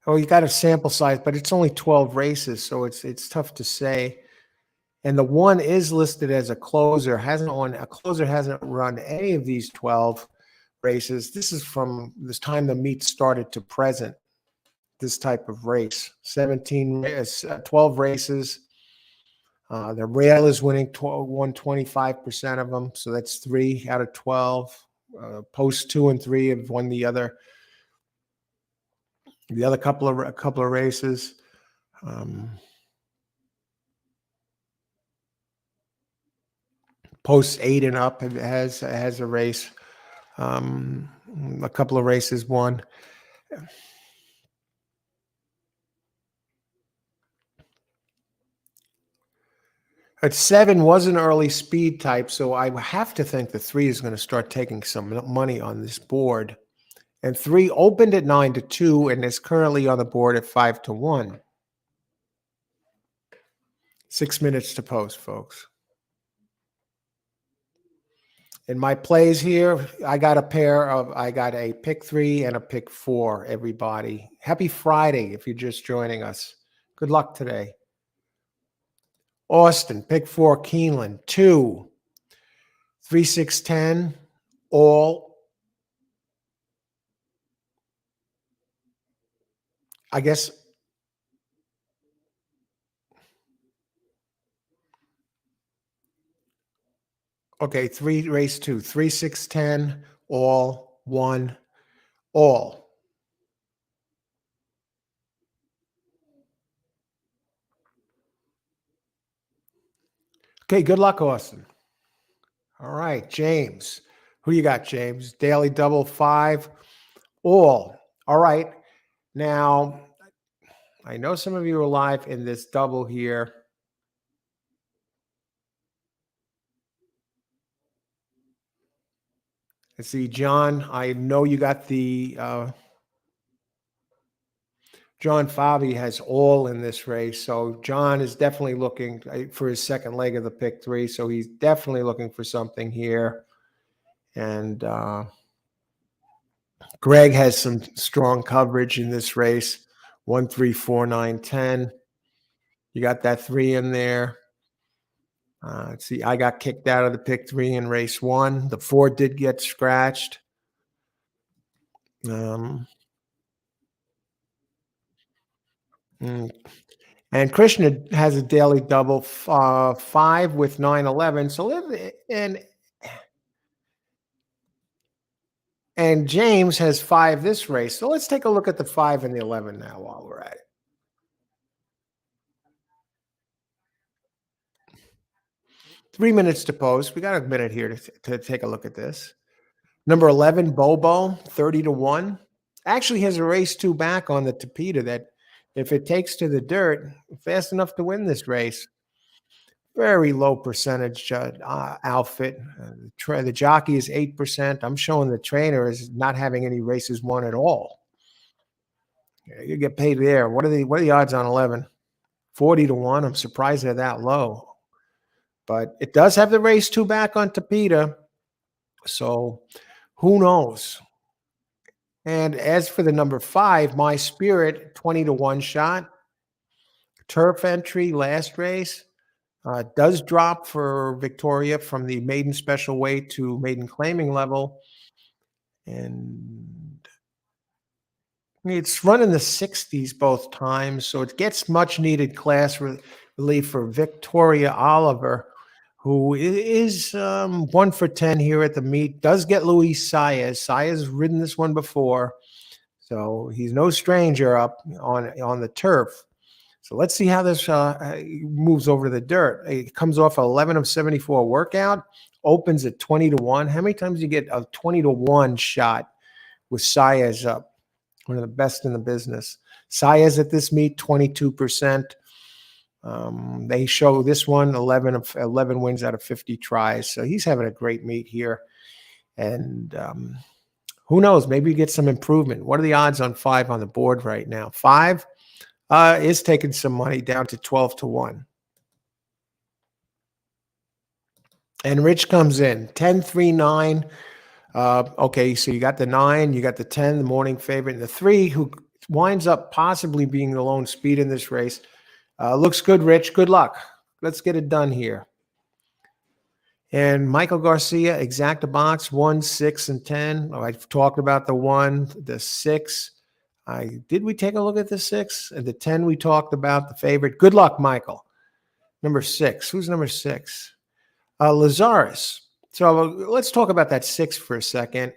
Oh, you got a sample size, but it's only 12 races, so it's tough to say. And the one is listed as a closer. A closer hasn't run any of these 12 races. This is from this time the meet started to present. This type of race, 12 races. The rail is winning 125% of them, so that's 3 out of 12. Post 2 and 3 have won the other couple of races. Post 8 and up has a race. A couple of races won. At 7 was an early speed type, so I have to think the 3 is going to start taking some money on this board. And 3 opened at 9-2 and is currently on the board at 5-1. 6 minutes to post, folks. In my plays here, I got a pick 3 and a pick 4, everybody. Happy Friday if you're just joining us. Good luck today. Austin, pick 4, Keeneland, 2, 3, 6, 10, all. I guess. Okay, 3, race 2, 3, 6, 10, all, 1, all. Okay, good luck, Austin. All right, James. Who you got, James? Daily double 5, all. All right. Now, I know some of you are live in this double here. Let's see, John, I know you got the John Fabi has all in this race. So John is definitely looking for his second leg of the pick 3. So he's definitely looking for something here. And Greg has some strong coverage in this race. 1, 3, 4, 9, 10. You got that 3 in there. Let's see, I got kicked out of the pick 3 in race 1. The 4 did get scratched. And Krishna has a daily double 5 with 9-11. So and James has 5 this race. So let's take a look at the 5 and the 11 now while we're at it. Three minutes to post. We got a minute here to take a look at this. Number 11, Bobo, 30-1. Actually has a race 2 back on the Tapeta that if it takes to the dirt, fast enough to win this race. Very low percentage outfit. The jockey is 8%. I'm showing the trainer is not having any races won at all. You get paid there. What are the odds on 11? 40-1. I'm surprised they're that low. But it does have the race 2 back on Tapeta. So who knows? And as for the number 5, My Spirit, 20-1 shot. Turf entry last race. Does drop for Victoria from the maiden special weight to maiden claiming level. And it's run in the 60s both times. So it gets much needed class relief for Victoria Oliver, who is 1 for 10 here at the meet. Does get Luis Saez. Saez has ridden this one before. So he's no stranger up on the turf. So let's see how this moves over to the dirt. It comes off 11 of 74 workout, opens at 20-1. How many times do you get a 20-1 shot with Saez up? One of the best in the business. Saez at this meet, 22%. They show this one 11 wins out of 50 tries. So he's having a great meet here. And who knows? Maybe you get some improvement. What are the odds on 5 on the board right now? 5 is taking some money down to 12 to 1. And Rich comes in 10, 3, 9. Okay, so you got the 9, you got the 10, the morning favorite, and the 3, who winds up possibly being the lone speed in this race. Looks good, Rich. Good luck. Let's get it done here. And Michael Garcia, exacta box 1, 6, and 10. Oh, I've talked about the 1, the 6. Did we take a look at the 6? And the 10 we talked about, the favorite. Good luck, Michael. Number 6. Who's number 6? Lazarus. So let's talk about that 6 for a second.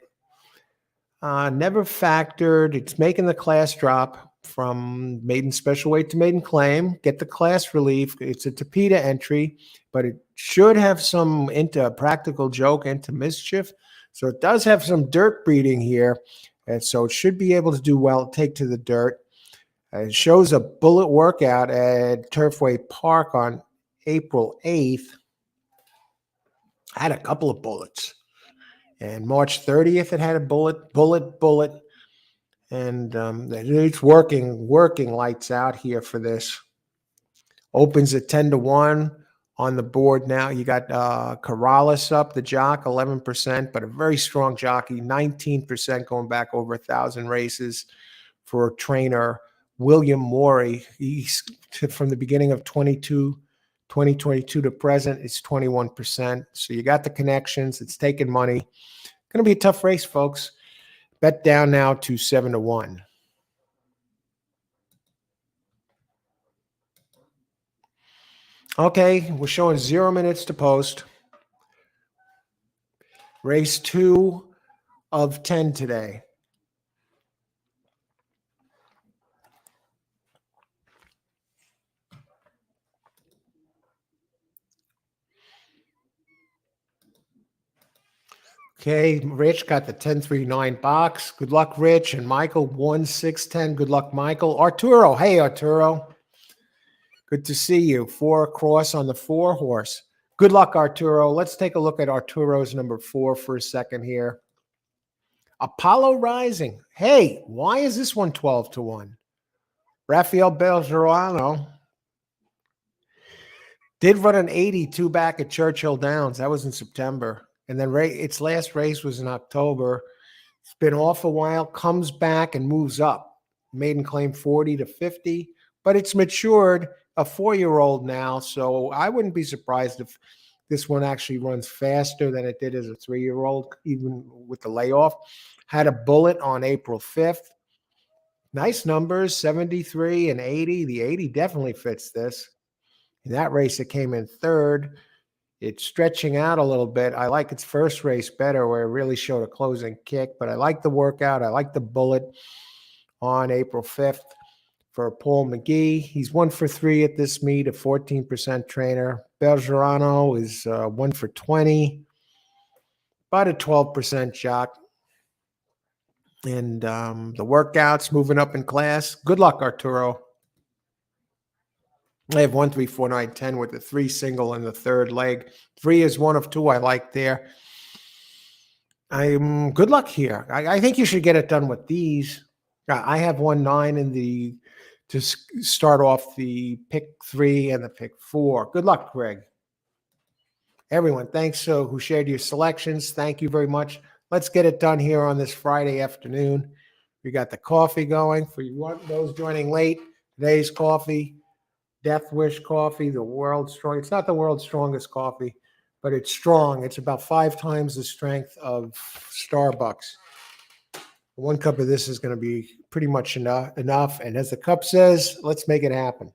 Never factored. It's making the class drop from maiden special weight to maiden claim. Get the class relief. It's a Tapeta entry, but it should have some into practical joke into mischief. So it does have some dirt breeding here. And so it should be able to do well, take to the dirt. It shows a bullet workout at Turfway Park on April 8th. I had a couple of bullets. And March 30th, it had a bullet. And it's working lights out here for this. Opens at 10 to 1 on the board now. You got Corrales up, the jock, 11%, but a very strong jockey, 19% going back over 1,000 races for trainer William Morey. He's from the beginning of 2022 to present, it's 21%. So you got the connections. It's taking money. Going to be a tough race, folks. Bet down now to 7 to 1. Okay, we're showing 0 minutes to post. Race 2 of 10 today. Okay, Rich got the 10-3-9 box. Good luck, Rich. And Michael, 1-6-10. Good luck, Michael. Arturo, hey, Arturo. Good to see you. 4 across on the 4 horse. Good luck, Arturo. Let's take a look at Arturo's number 4 for a second here. Apollo Rising. Hey, why is this one 12 to 1? Rafael Belgerano did run an 82 back at Churchill Downs. That was in September. And then its last race was in October. It's been off a while, comes back and moves up. Maiden claim 40 to 50, but it's matured, a 4-year-old now. So I wouldn't be surprised if this one actually runs faster than it did as a 3-year-old, even with the layoff. Had a bullet on April 5th. Nice numbers, 73 and 80. The 80 definitely fits this. In that race, it came in 3rd. It's stretching out a little bit. I like its first race better, where it really showed a closing kick, but I like the workout. I like the bullet on April 5th for Paul McGee. He's 1 for 3 at this meet, a 14% trainer. Belgerano is 1 for 20, about a 12% jock. And the workouts moving up in class. Good luck, Arturo. I have 1, 3, 4, 9, 10 with the 3 single in the 3rd leg. 3 is 1 of 2 I like there. Good luck here. I think you should get it done with these. I have 1, 9 in the to start off the pick 3 and the pick 4. Good luck, Greg. Everyone, thanks who shared your selections. Thank you very much. Let's get it done here on this Friday afternoon. We got the coffee going. For those joining late, today's coffee, Death Wish coffee, the world's strong. It's not the world's strongest coffee, but it's strong. It's about 5 times the strength of Starbucks. 1 cup of this is going to be pretty much enough. And as the cup says, let's make it happen.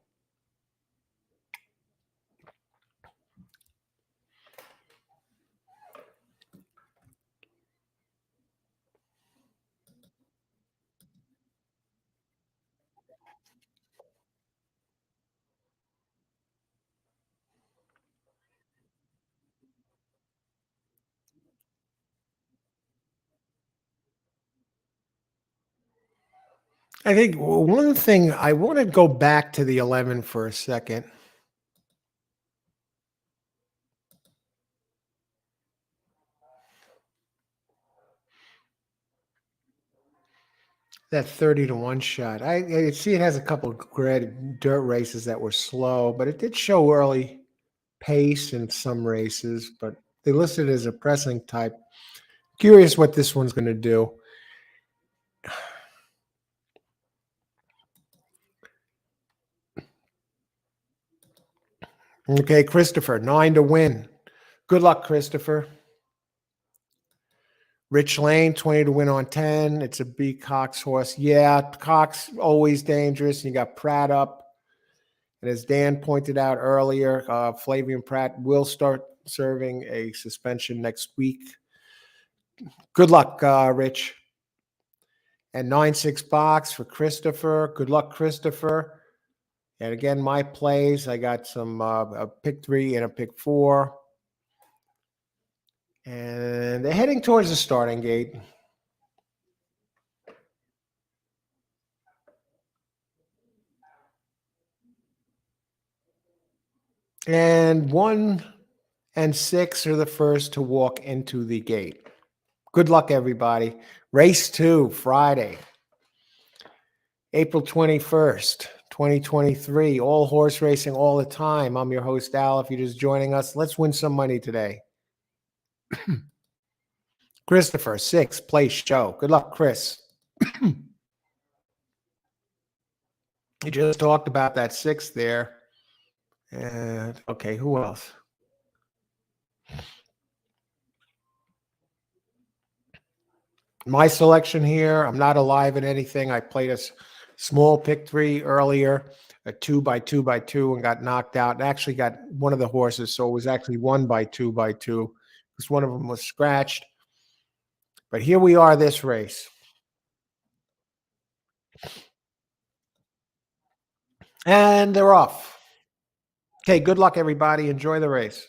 I think one thing, I want to go back to the 11 for a second. that 30-1 shot. I see it has a couple of dirt races that were slow, but it did show early pace in some races, but they listed it as a pressing type. Curious what this one's going to do. Okay, Christopher, 9 to win. Good luck, Christopher. Rich Lane, 20 to win on 10. It's a B Cox horse. Yeah, Cox always dangerous. You got Pratt up. And as Dan pointed out earlier, Flavian Pratt will start serving a suspension next week. Good luck, Rich. And 9-6 box for Christopher. Good luck, Christopher. And again, my plays, I got some a pick 3 and a pick 4. And they're heading towards the starting gate. And 1 and 6 are the first to walk into the gate. Good luck, everybody. Race 2, Friday, April 21st, 2023. All horse racing all the time. I'm your host, Al. If you're just joining us, let's win some money today. Christopher, 6, place show. Good luck, Chris. You just talked about that 6 there. And okay, who else? My selection here, I'm not alive in anything. I played a small pick 3 earlier, a 2x2x2, and got knocked out. And actually got one of the horses, so it was actually 1x2x2 because one of them was scratched. But here we are this race. And they're off. Okay, good luck, everybody. Enjoy the race.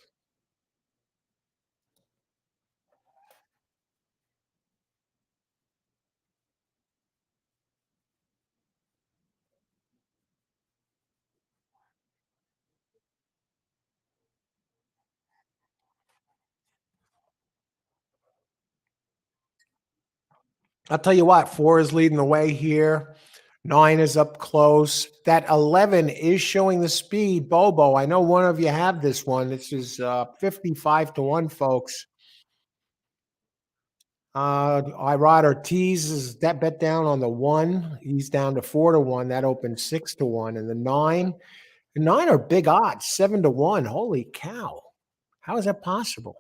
I'll tell you what, 4 is leading the way here. 9 is up close. That 11 is showing the speed. Bobo, I know one of you have this one. This is 55 to 1, folks. Irod Ortiz is that bet down on the 1. He's down to 4 to 1. That opens 6 to 1. And the 9 are big odds, 7 to 1. Holy cow. How is that possible?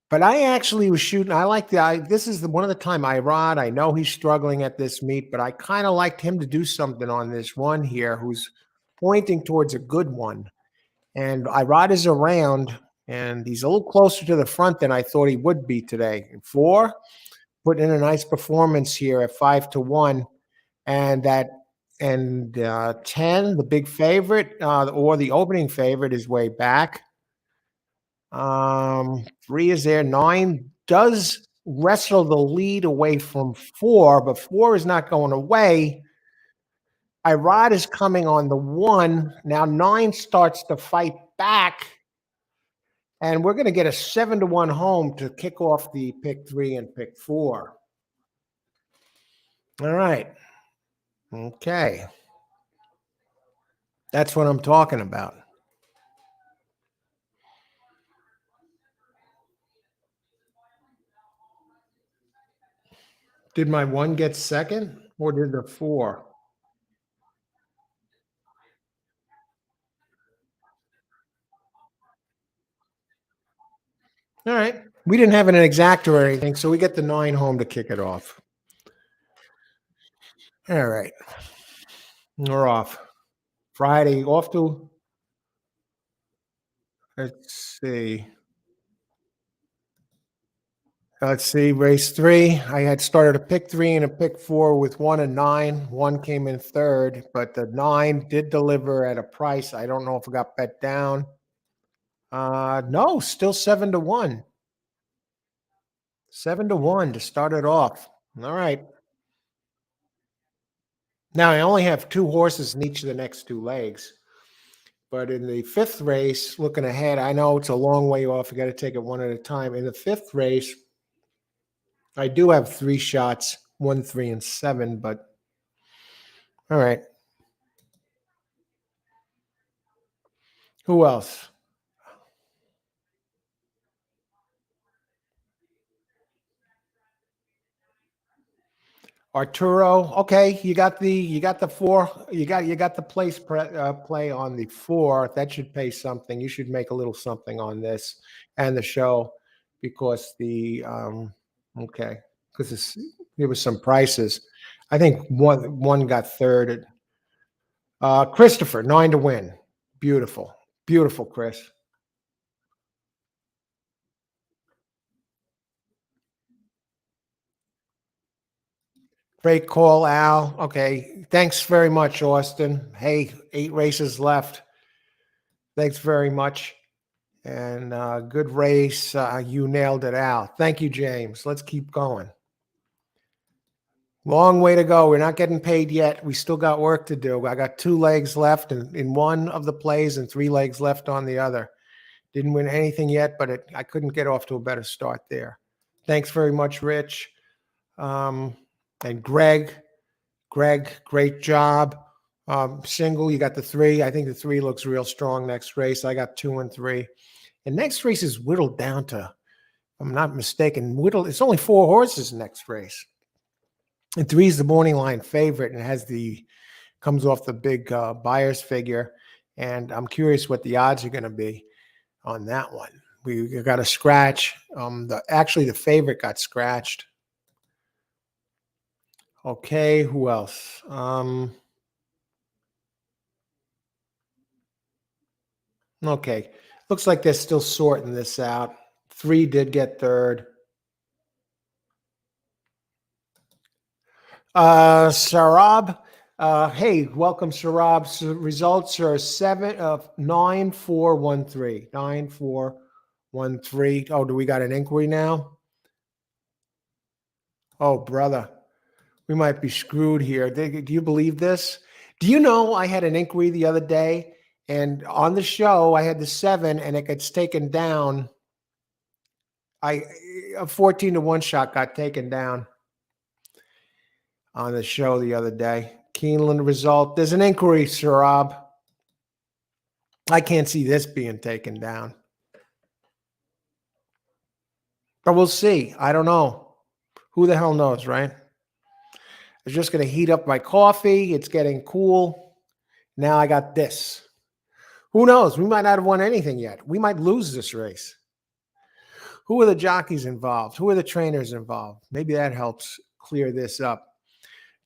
But I actually was shooting. I like this is one of the time Irod. I know he's struggling at this meet, but I kind of liked him to do something on this one here who's pointing towards a good one. And Irod is around, and he's a little closer to the front than I thought he would be today. And 4, putting in a nice performance here at 5 to 1. And 10, the big favorite, or the opening favorite is way back. 3 is there. 9 does wrestle the lead away from 4, but 4 is not going away. Irod is coming on the 1. Now 9 starts to fight back. And we're going to get a 7 to 1 home to kick off the pick 3 and pick 4. All right. Okay. That's what I'm talking about. Did my 1 get second or did the 4? All right. We didn't have an exact or anything, so we get the 9 home to kick it off. All right. We're off. Friday, off to, let's see. Race 3. I had started a pick 3 and a pick 4 with 1 and 9. 1 came in third, but the 9 did deliver at a price. I don't know if it got bet down. No, still 7 to 1. 7 to 1 to start it off. All right. Now I only have 2 horses in each of the next 2 legs. But in the 5th race, looking ahead, I know it's a long way off. You got to take it one at a time. In the 5th race, I do have 3 shots, 1, 3, and 7, but all right. Who else? Arturo. Okay, you got the 4. You got the play on the 4. That should pay something. You should make a little something on this and the show because okay, because there was some prices. I think one got third. Christopher, 9 to win. Beautiful. Beautiful, Chris. Great call, Al. Okay. Thanks very much, Austin. Hey, 8 races left. Thanks very much. And good race. You nailed it, Al. Thank you, James. Let's keep going. Long way to go. We're not getting paid yet. We still got work to do. I got 2 legs left in one of the plays and 3 legs left on the other. Didn't win anything yet, but I couldn't get off to a better start there. Thanks very much, Rich. And Greg, great job. Single, you got the 3. I think the 3 looks real strong next race. I got 2 and 3. And next race is whittled down to, if I'm not mistaken, it's only 4 horses next race. And 3 is the morning line favorite and comes off the big buyer's figure. And I'm curious what the odds are going to be on that one. We got a scratch. The favorite got scratched. Okay, who else? Okay, looks like they're still sorting this out. 3 did get third. Sarab. Hey, welcome, Sarab. So results are 9-4-1-3. 9-4-1-3. Oh, do we got an inquiry now? Oh, brother. We might be screwed here. Do you believe this? Do you know I had an inquiry the other day, and on the show I had the 7, and it gets taken down. A 14 to 1 shot got taken down on the show the other day. Keeneland result. There's an inquiry, Sarab. I can't see this being taken down. But we'll see. I don't know. Who the hell knows, right? I was just going to heat up my coffee. It's getting cool. Now I got this. Who knows? We might not have won anything yet. We might lose this race. Who are the jockeys involved? Who are the trainers involved? Maybe that helps clear this up.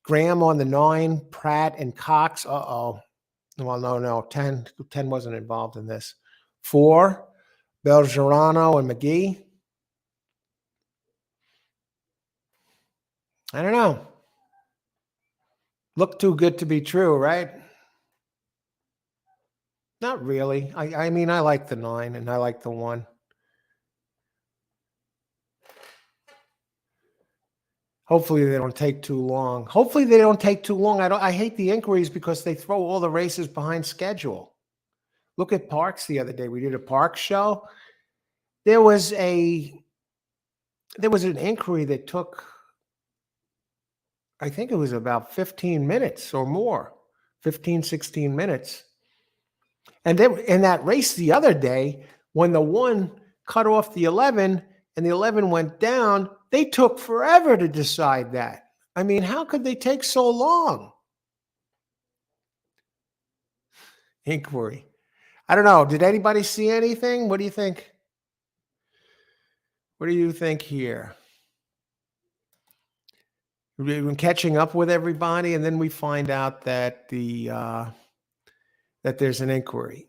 Graham on the 9, Pratt and Cox. Uh-oh. Well, no. 10 wasn't involved in this. 4, Belgerano and McGee. I don't know. Look too good to be true, right? Not really. I mean, I like the 9 and I like the 1. Hopefully they don't take too long. I hate the inquiries because they throw all the races behind schedule. Look at Parks the other day. We did a Parks show. There was an inquiry that took, I think it was about 15 minutes or more, 15, 16 minutes. And then in that race the other day, when the 1 cut off the 11 and the 11 went down, they took forever to decide that. I mean, how could they take so long? Inquiry. I don't know. Did anybody see anything? What do you think? What do you think here? We've been catching up with everybody, and then we find out that that there's an inquiry.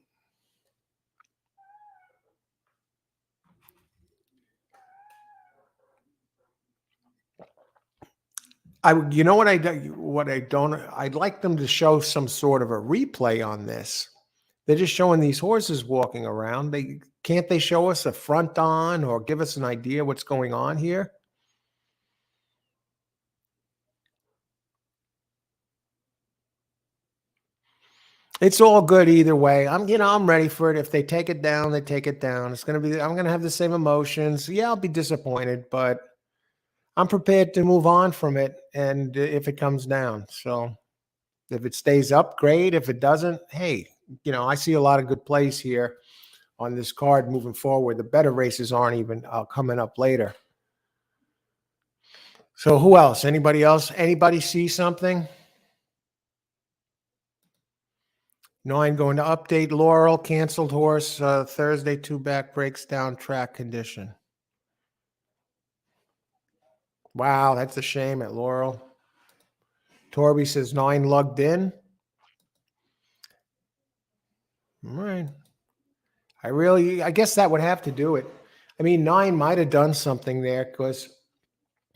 You know what I'd like them to show some sort of a replay on this. They're just showing these horses walking around. Can't they show us a front on or give us an idea what's going on here? It's all good either way. I'm ready for it. If they take it down, they take it down. I'm gonna have the same emotions. Yeah, I'll be disappointed, but I'm prepared to move on from it, and if it comes down. So if it stays up, great. If it doesn't, hey, I see a lot of good plays here on this card moving forward. The better races aren't even coming up later. So who else? Anybody else? Anybody see something? 9 going to update. Laurel, canceled horse. Thursday, 2 back, breaks down track condition. Wow, that's a shame at Laurel. Torby says 9 lugged in. All right. I guess that would have to do it. I mean, 9 might have done something there because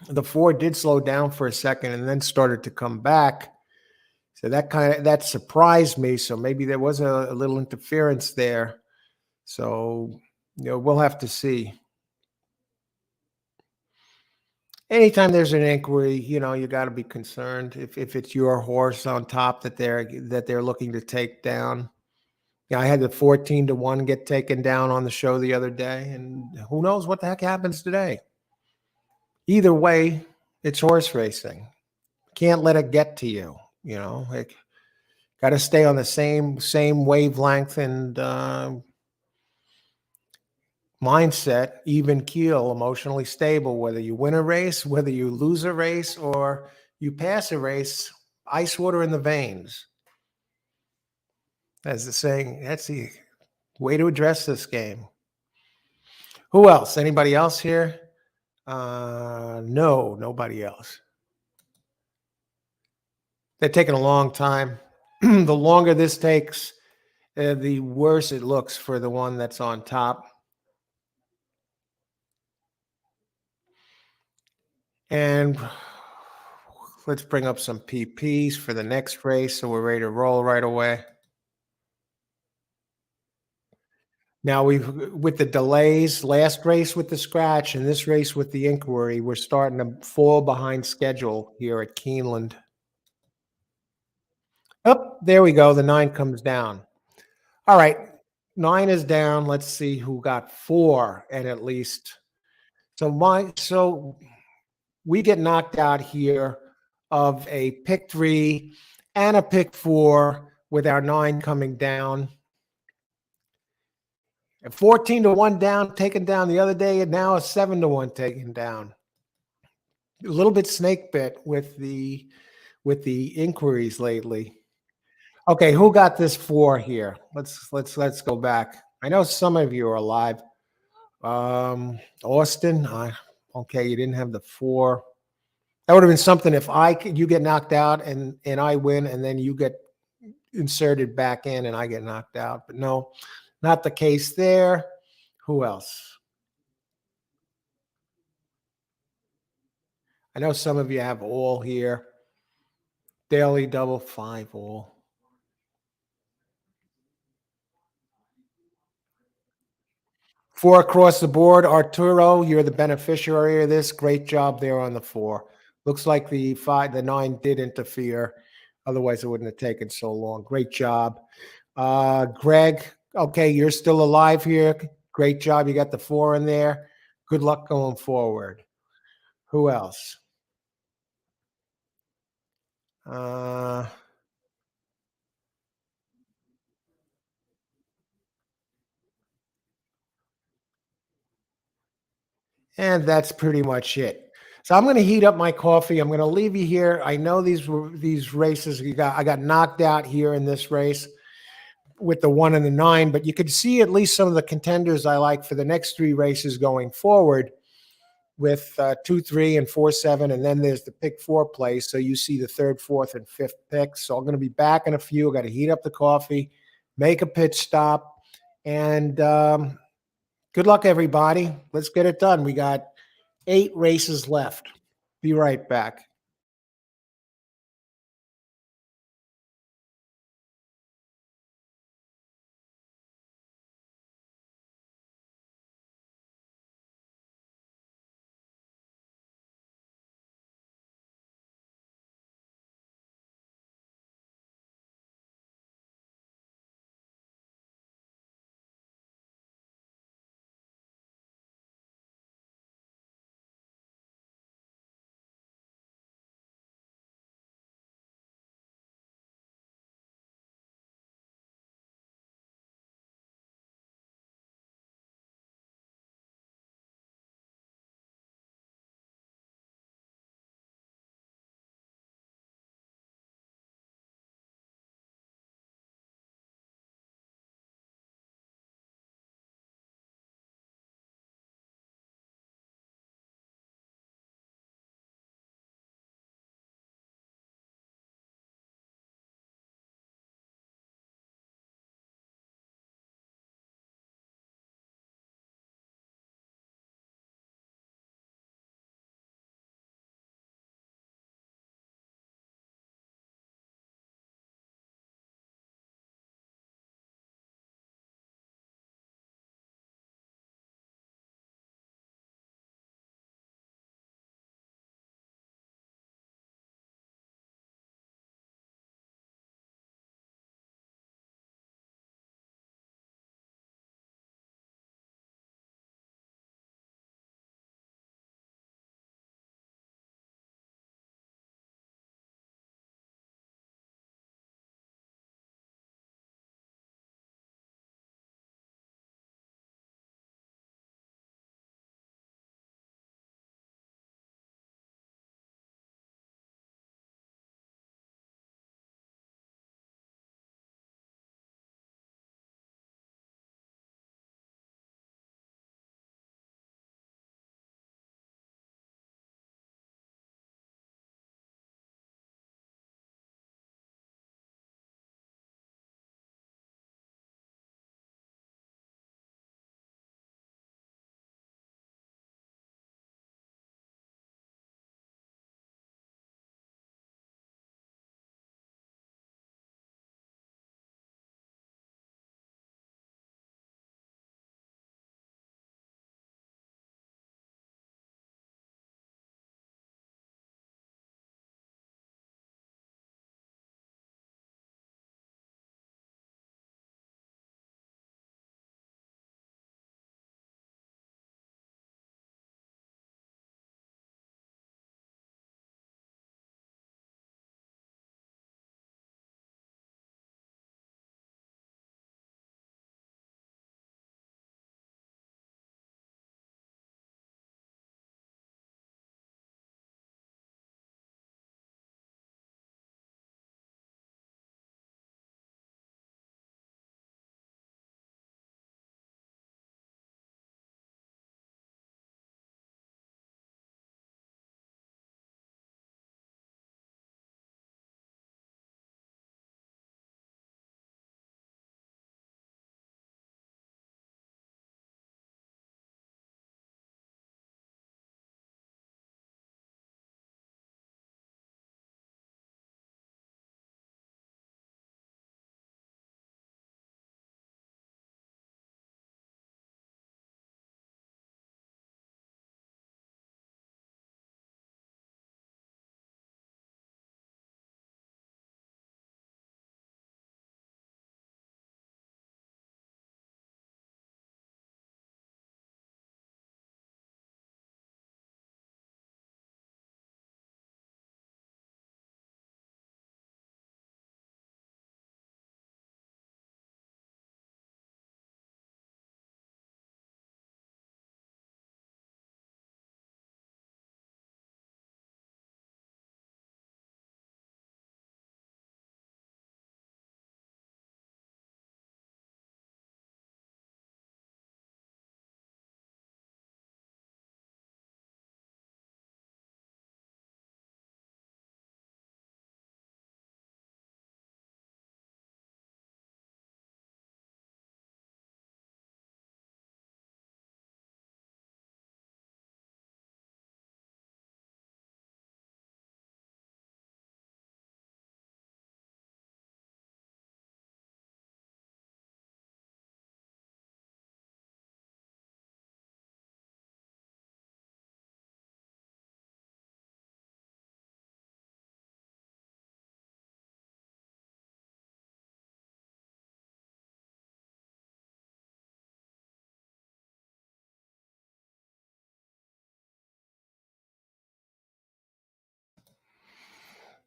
the 4 did slow down for a second and then started to come back. So that surprised me. So maybe there was a little interference there. So, we'll have to see. Anytime there's an inquiry, you got to be concerned if it's your horse on top that they're looking to take down. I had the 14-1 get taken down on the show the other day, and who knows what the heck happens today. Either way, it's horse racing. Can't let it get to you. Got to stay on the same wavelength and mindset, even keel, emotionally stable, whether you win a race, whether you lose a race, or you pass a race, ice water in the veins. As the saying, that's the way to address this game. Who else? Anybody else here? No, nobody else. They're taking a long time. The longer this takes, the worse it looks for the one that's on top. And let's bring up some PPs for the next race so we're ready to roll right away. Now with the delays, last race with the scratch and this race with the inquiry, we're starting to fall behind schedule here at Keeneland. Oh, there we go. The 9 comes down. All right. 9 is down. Let's see who got 4 and at least. So we get knocked out here of a pick 3 and a pick 4 with our 9 coming down. And 14-1 down, taken down the other day, and now a 7-1 taken down. A little bit snake bit with the inquiries lately. Okay, who got this 4 here? Let's go back. I know some of you are alive. Austin, okay, you didn't have the 4. That would have been something if you get knocked out and I win, and then you get inserted back in and I get knocked out. But no, not the case there. Who else? I know some of you have all here. Daily double 5 all. 4 across the board. Arturo, you're the beneficiary of this. Great job there on the 4. Looks like the 9 did interfere. Otherwise, it wouldn't have taken so long. Great job. Greg, okay, you're still alive here. Great job. You got the 4 in there. Good luck going forward. Who else? And that's pretty much it. So I'm going to heat up my coffee. I'm going to leave you here. I know these races I got knocked out here in this race with the 1 and the 9, but you could see at least some of the contenders I like for the next 3 races going forward with 2, 3, and 4, 7, and then there's the pick 4 place. So you see the 3rd, 4th, and 5th picks. So I'm going to be back in a few. Got to heat up the coffee, make a pit stop, and good luck, everybody. Let's get it done. We got 8 races left. Be right back.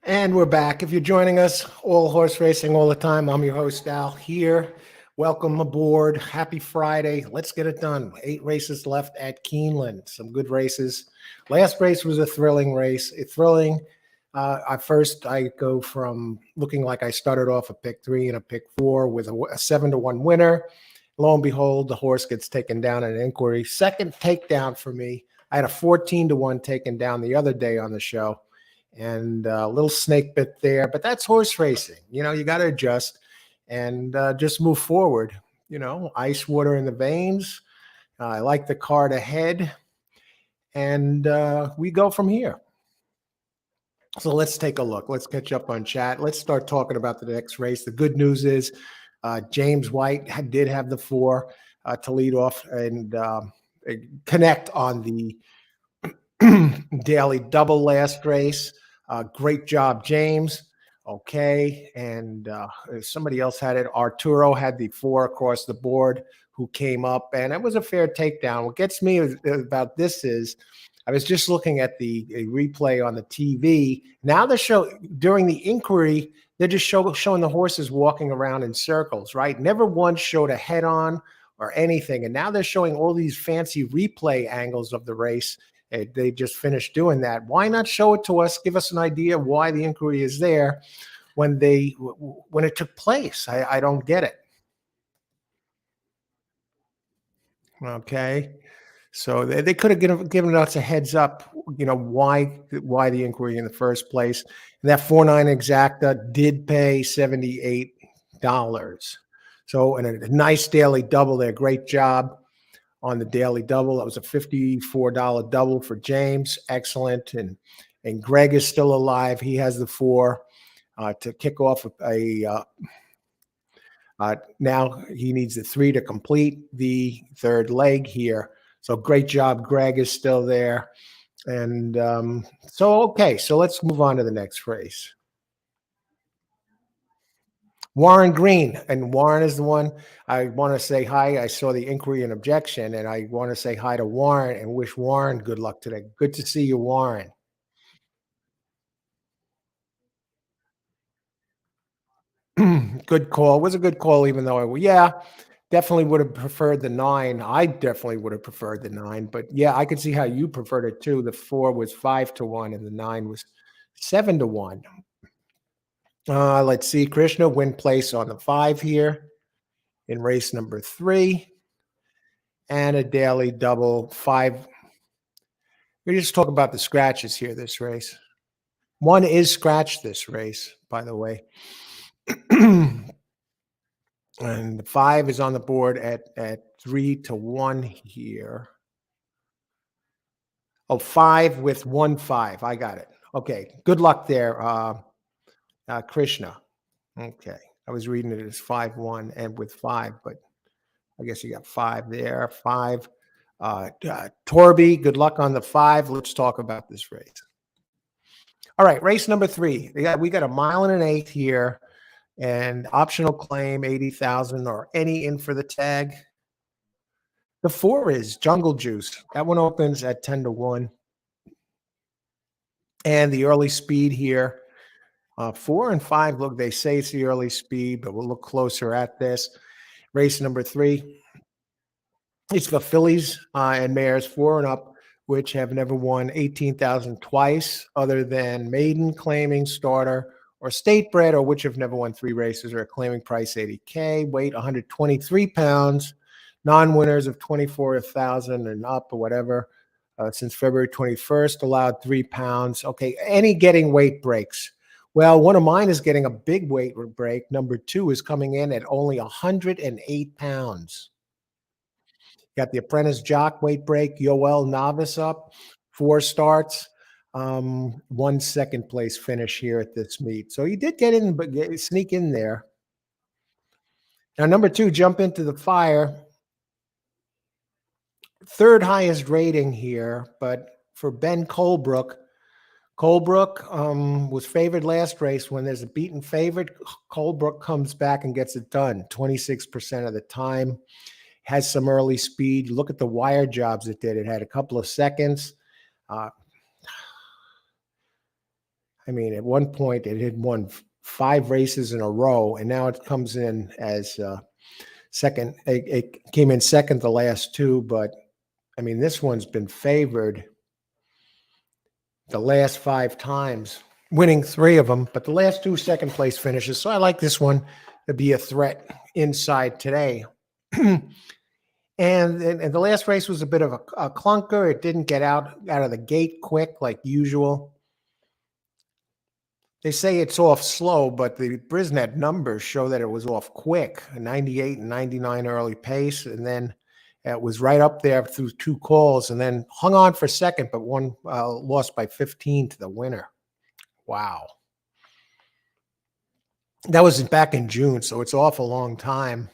And we're back. If you're joining us, all horse racing all the time, I'm your host, Al, here. Welcome aboard. Happy Friday. Let's get it done. 8 races left at Keeneland. Some good races. Last race was a thrilling race. I go from looking like I started off a pick 3 and a pick 4 with a 7-1 winner. Lo and behold, the horse gets taken down in an inquiry. Second takedown for me. I had a 14-1 taken down the other day on the show. And a little snake bit there, but that's horse racing. You got to adjust and just move forward. Ice water in the veins. I like the card ahead, and we go from here. So let's take a look. Let's catch up on chat. Let's start talking about the next race. The good news is James White did have the 4 to lead off and connect on the daily double last race. Great job, James. Okay. And somebody else had it. Arturo had the 4 across the board who came up, and it was a fair takedown. What gets me about this is I was just looking at the replay on the TV. Now the show during the inquiry, they're just showing the horses walking around in circles, right? Never once showed a head on or anything. And now they're showing all these fancy replay angles of the race. They just finished doing that. Why not show it to us? Give us an idea of why the inquiry is there when it took place. I don't get it. Okay. So they could have given us a heads up, why the inquiry in the first place. And that 4-9 exacta did pay $78. So, and a nice daily double there. Great job on the daily double. That was a $54 double for James. Excellent. And Greg is still alive. He has the 4 to kick off now he needs the 3 to complete the third leg here. So great job. Greg is still there. And okay, so let's move on to the next race. Warren Green, and Warren is the one I want to say hi. I saw the inquiry and objection, and I want to say hi to Warren and wish Warren good luck today. Good to see you, Warren. Good call. It was a good call, even though definitely would have preferred the 9. I definitely would have preferred the 9, but yeah, I could see how you preferred it too. The 4 was 5-1 and the 9 was 7-1. Let's see. Krishna win place on the 5 here in race number 3 and a daily double 5. We just talk about the scratches here this race. 1 is scratched this race, by the way. And the 5 is on the board at 3-1 here. Oh, 5 with 1-5. I got it. Okay. Good luck there, Krishna. Okay. I was reading it as 5-1 and with 5, but I guess you got 5 there. 5. Torby, good luck on the 5. Let's talk about this race. All right. Race number 3. We got a 1.125 here. And optional claim 80,000 or any in for the tag. The 4 is Jungle Juice. That one opens at 10-1. And the early speed here, 4 and 5. Look, they say it's the early speed, but we'll look closer at this. Race number 3. It's for fillies and mares 4 and up, which have never won 18,000 twice, other than maiden, claiming, starter, or state bred, or which have never won 3 races, or a claiming price $80K, weight 123 pounds, non-winners of 24,000 and up or whatever since February 21st, allowed 3 pounds. Okay, any getting weight breaks. Well, one of mine is getting a big weight break. Number 2 is coming in at only 108 pounds. Got the apprentice jock weight break. Yoel Novice up, 4 starts. 1 second place finish here at this meet. So he did get in, but sneak in there. Now, number 2, Jump Into the Fire. 3rd highest rating here, but for Ben Colebrook. Colebrook was favored last race. When there's a beaten favorite, Colebrook comes back and gets it done 26% of the time. Has some early speed. Look at the wire jobs it did. It had a couple of seconds. I mean, at one point it had won 5 races in a row, and now it comes in as second. It came in second the last 2, but I mean, this one's been favored the last 5 times, winning 3 of them, but the last 2 second place finishes. So I like this one to be a threat inside today. And the last race was a bit of a clunker. It didn't get out of the gate quick like usual. They say it's off slow, but the Brisnet numbers show that it was off quick, a 98 and 99 early pace, and then it was right up there through 2 calls, and then hung on for second, but lost by 15 to the winner. Wow. That was back in June, so it's off a long time.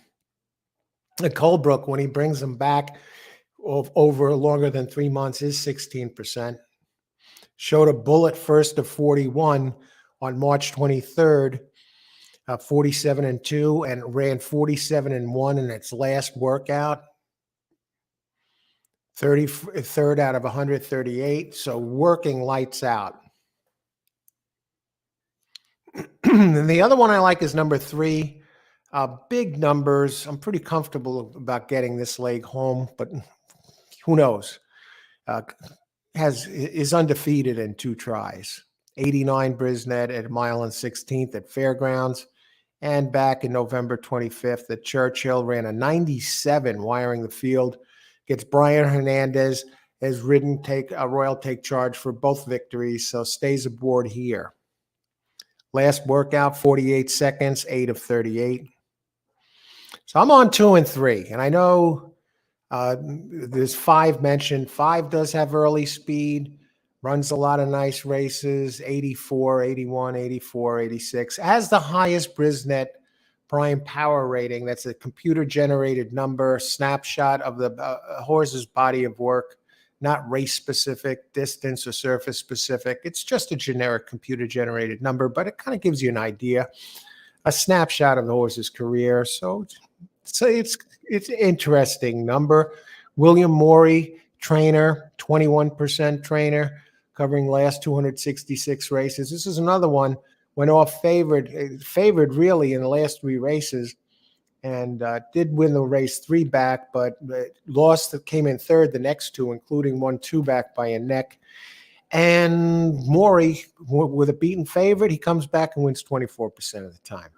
Colebrook, when he brings them back over longer than 3 months, is 16%. Showed a bullet first of 41 on March 23rd, 47-2, and ran 47-1 in its last workout. 33rd out of 138, so working lights out. And the other one I like is number 3. Big numbers. I'm pretty comfortable about getting this leg home, but who knows? Is undefeated in 2 tries. 89 Brisnet at 1.16 at Fairgrounds, and back in November 25th at Churchill ran a 97 wiring the field. Gets Brian Hernandez has ridden a Royal Take Charge for both victories, so stays aboard here. Last workout, 48 seconds, 8 of 38. So I'm on 2 and 3, and I know there's 5 mentioned. 5 does have early speed, runs a lot of nice races, 84, 81, 84, 86. Has the highest Brisnet prime power rating. That's a computer-generated number, snapshot of the horse's body of work, not race-specific, distance, or surface-specific. It's just a generic computer-generated number, but it kind of gives you an idea, a snapshot of the horse's career. So it's an interesting number. William Morey, trainer, 21% trainer, covering last 266 races. This is another one, went off favored really in the last 3 races, and did win the race 3 back, but came in 3rd the next 2, including 1-2 back by a neck. And Morey, with a beaten favorite, he comes back and wins 24% of the time.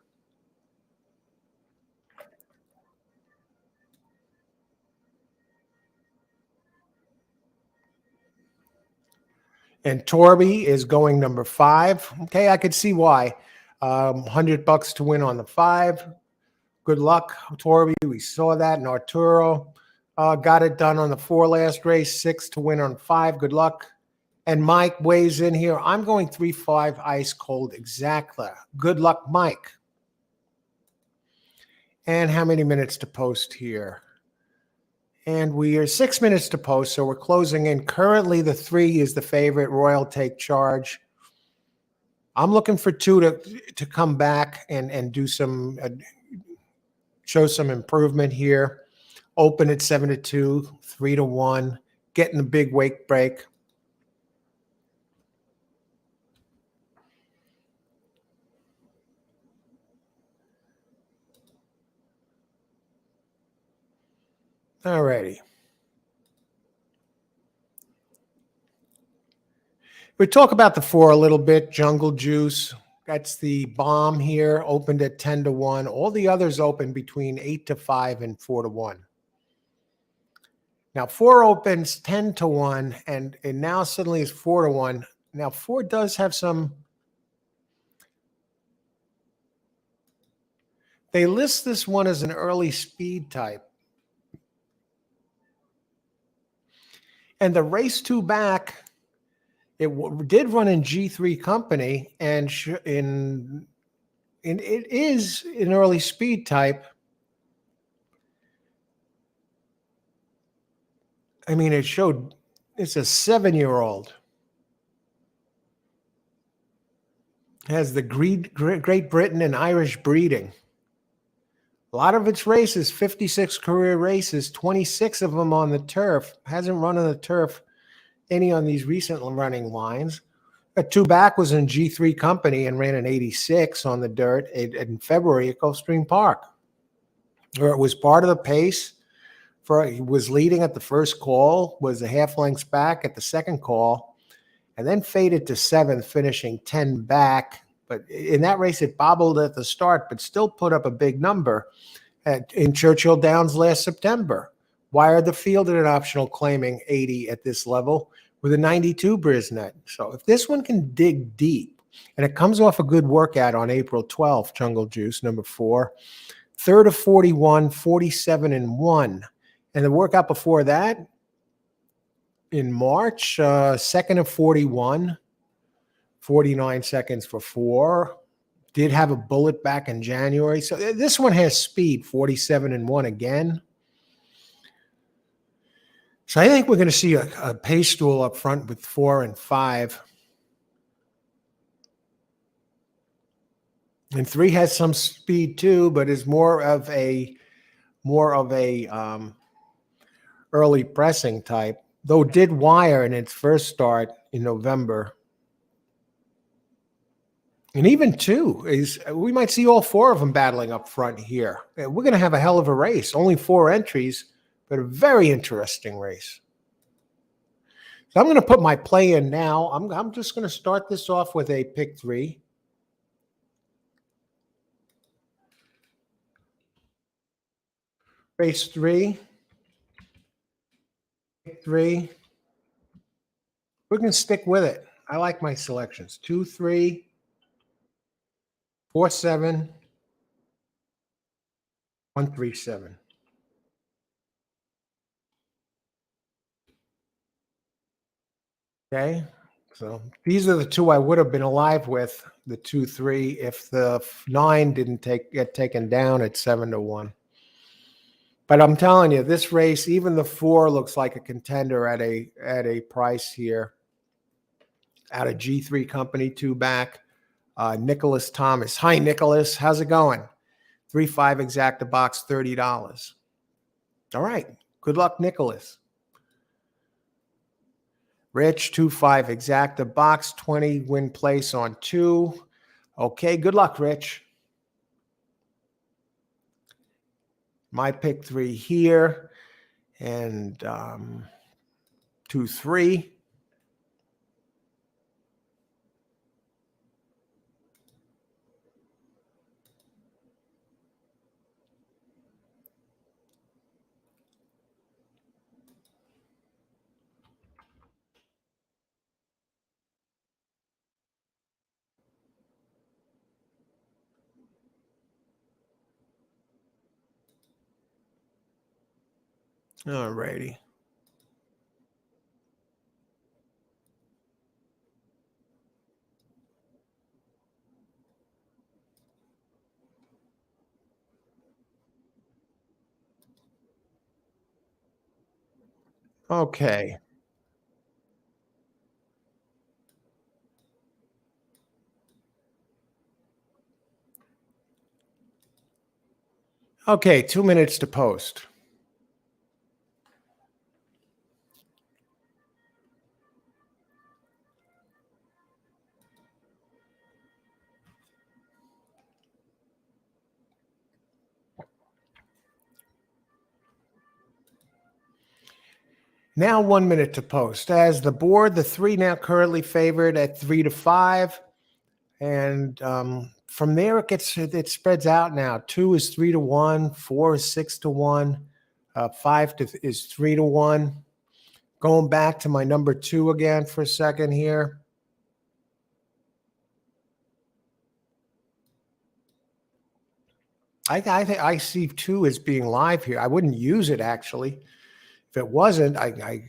And Torby is going number 5. Okay, I could see why. $100 to win on the 5. Good luck, Torby. We saw that. And Arturo got it done on the 4 last race. 6 to win on 5. Good luck. And Mike weighs in here. I'm going 3-5 ice cold exactly. Good luck, Mike. And how many minutes to post here? And we are 6 minutes to post, so we're closing in. Currently, the 3 is the favorite, Royal Take Charge. I'm looking for 2 to come back and do some show some improvement here. Open at 7-2, 3-1, getting a big wake break. All righty. We talk about the 4 a little bit. Jungle Juice, that's the bomb here, opened at 10-1. All the others open between 8-5 and 4-1. Now 4 opens 10-1, and now suddenly it's 4-1. Now 4 does have some. They list this one as an early speed type. And the race 2 back, it did run in G3 company, and it is an early speed type. I mean, it's a 7-year-old. Has the Great Britain and Irish breeding. A lot of its races, 56 career races, 26 of them on the turf. Hasn't run on the turf any on these recent running lines. A two back was in G3 company and ran an 86 on the dirt in February at Gulfstream Park, where it was part of the pace. He was leading at the first call, was a half lengths back at the second call, and then faded to seventh, finishing 10 back. But in that race, it bobbled at the start, but still put up a big number in Churchill Downs last September. Wired the field at an optional claiming 80 at this level with a 92 Brisnet. So if this one can dig deep, and it comes off a good workout on April 12th, Jungle Juice, number 4, third of 41, 47 and 1. And the workout before that, in March, second of 41, 49 seconds for 4. Did have a bullet back in January. So this one has speed, 47 and 1 again. So I think we're going to see a pace stool up front with 4 and 5. And 3 has some speed too, but is more of a early pressing type, though did wire in its first start in November. And even 2 is, we might see all 4 of them battling up front here. We're going to have a hell of a race. Only 4 entries, but a very interesting race. So I'm going to put my play in now. I'm just going to start this off with a pick 3. Race 3. Pick 3. We're going to stick with it. I like my selections. 2, 3, 4, 7, 1, 3, 7. Okay, so these are the 2 I would have been alive with, the 2, 3, if the 9 didn't get taken down at 7 to 1. But I'm telling you, this race, even the 4 looks like a contender at a price here. Out of G3 company, 2 back. Nicholas Thomas. Hi, Nicholas. How's it going? 3-5 exacta box, $30. All right. Good luck, Nicholas. Rich, 2-5 exacta box, 20 win place on 2. Okay, good luck, Rich. My pick 3 here, and 2, 3. All righty. Okay. Okay, 2 minutes to post. Now 1 minute to post. As the board, the 3 now currently favored at 3 to 5. And from there, it spreads out now. 2 is 3 to 1. 4 is 6 to 1. 5 is 3 to 1. Going back to my number 2 again for a second here. I think I see 2 as being live here. I wouldn't use it, actually. If it wasn't, I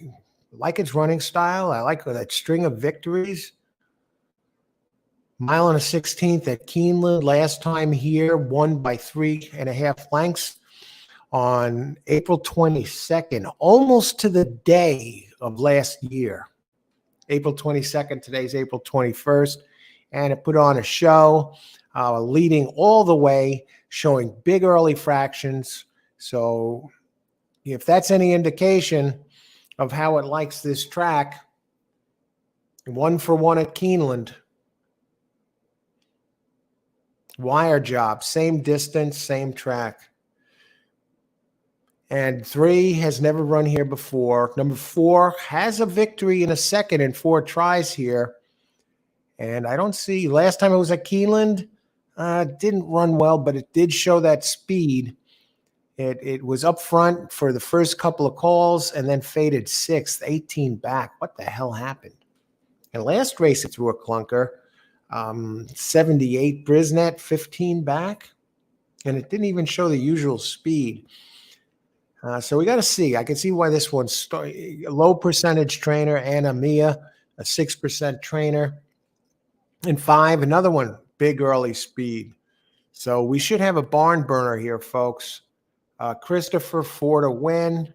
like its running style. I like that string of victories. Mile and a 16th at Keeneland. Last time here, won by 3.5 lengths on April 22nd, almost to the day of last year. April 22nd, today's April 21st. And it put on a show, leading all the way, showing big early fractions. So if that's any indication of how it likes this track, 1 for 1 at Keeneland. Wire job, same distance, same track. And 3 has never run here before. Number 4 has a victory in a second in 4 tries here. And I don't see, last time it was at Keeneland, didn't run well, but it did show that speed. It was up front for the first couple of calls and then faded 6th, 18 back. What the hell happened? And last race it threw a clunker, 78 Brisnet, 15 back. And it didn't even show the usual speed. So we got to see. I can see why this one's a low percentage trainer, Anna Mia, a 6% trainer. And 5, another one, big early speed. So we should have a barn burner here, folks. Christopher, 4 to win.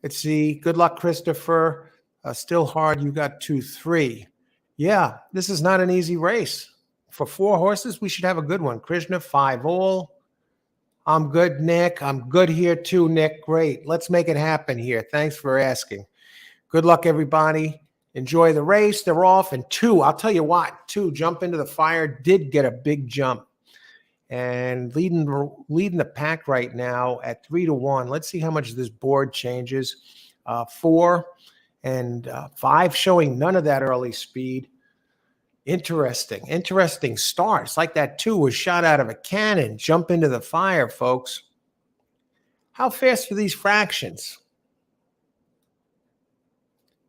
Let's see. Good luck, Christopher. Still hard. You got 2, 3. Yeah, this is not an easy race. For 4 horses, we should have a good one. Krishna, 5 all. I'm good, Nick. I'm good here too, Nick. Great. Let's make it happen here. Thanks for asking. Good luck, everybody. Enjoy the race. They're off. And 2, I'll tell you what, 2, jump into the fire, did get a big jump. And leading the pack right now at 3 to 1. Let's see how much this board changes. 4 and 5 showing none of that early speed. Interesting start. It's like that 2 was shot out of a cannon. Jump into the fire, folks. How fast are these fractions?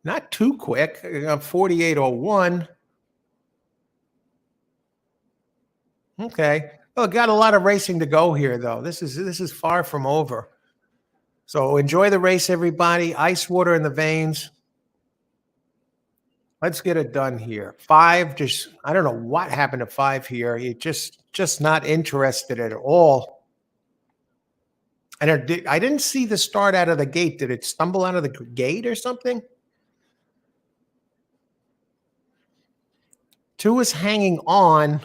Not too quick. 48.01. Okay. Well, got a lot of racing to go here, though. This is far from over. So enjoy the race, everybody. Ice water in the veins. Let's get it done here. 5, just, I don't know what happened to 5 here. He just not interested at all. And I didn't see the start out of the gate. Did it stumble out of the gate or something? 2 is hanging on.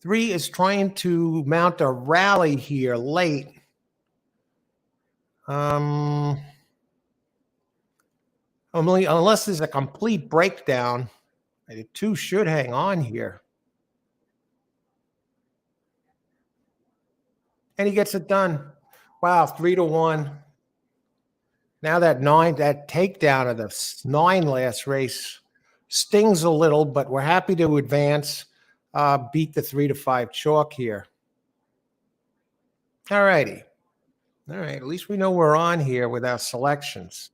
3 is trying to mount a rally here late. Unless there's a complete breakdown, the 2 should hang on here. And he gets it done. Wow, 3 to 1. Now that takedown of the 9 last race stings a little, but we're happy to advance, beat the 3 to 5 chalk here. All righty. All right, at least we know we're on here with our selections.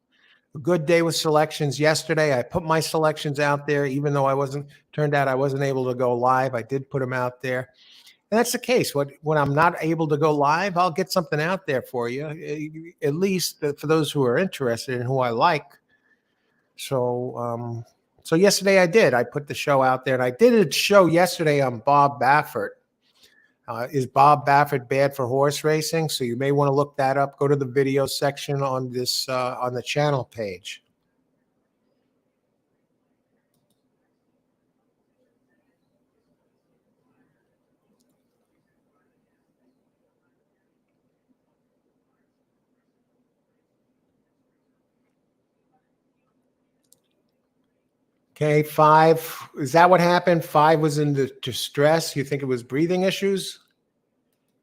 A good day with selections yesterday. I put my selections out there, even though turned out I wasn't able to go live. I did put them out there. And that's the case. When I'm not able to go live, I'll get something out there for you, at least for those who are interested and who I like. So yesterday I did. I put the show out there, and I did a show yesterday on Bob Baffert. Is Bob Baffert bad for horse racing? So you may want to look that up. Go to the video section on this on the channel page. Okay, 5. Is that what happened? 5 was in distress. You think it was breathing issues?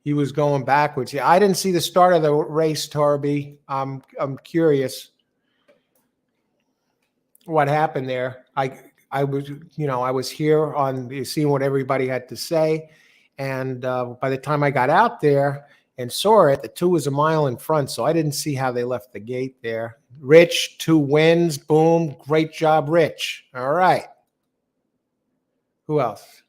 He was going backwards. Yeah, I didn't see the start of the race, Torby. I'm curious what happened there. I was here on seeing what everybody had to say, and by the time I got out there and saw it, the 2 was a mile in front, so I didn't see how they left the gate there. Rich, 2 wins. Boom. Great job, Rich. All right. Who else?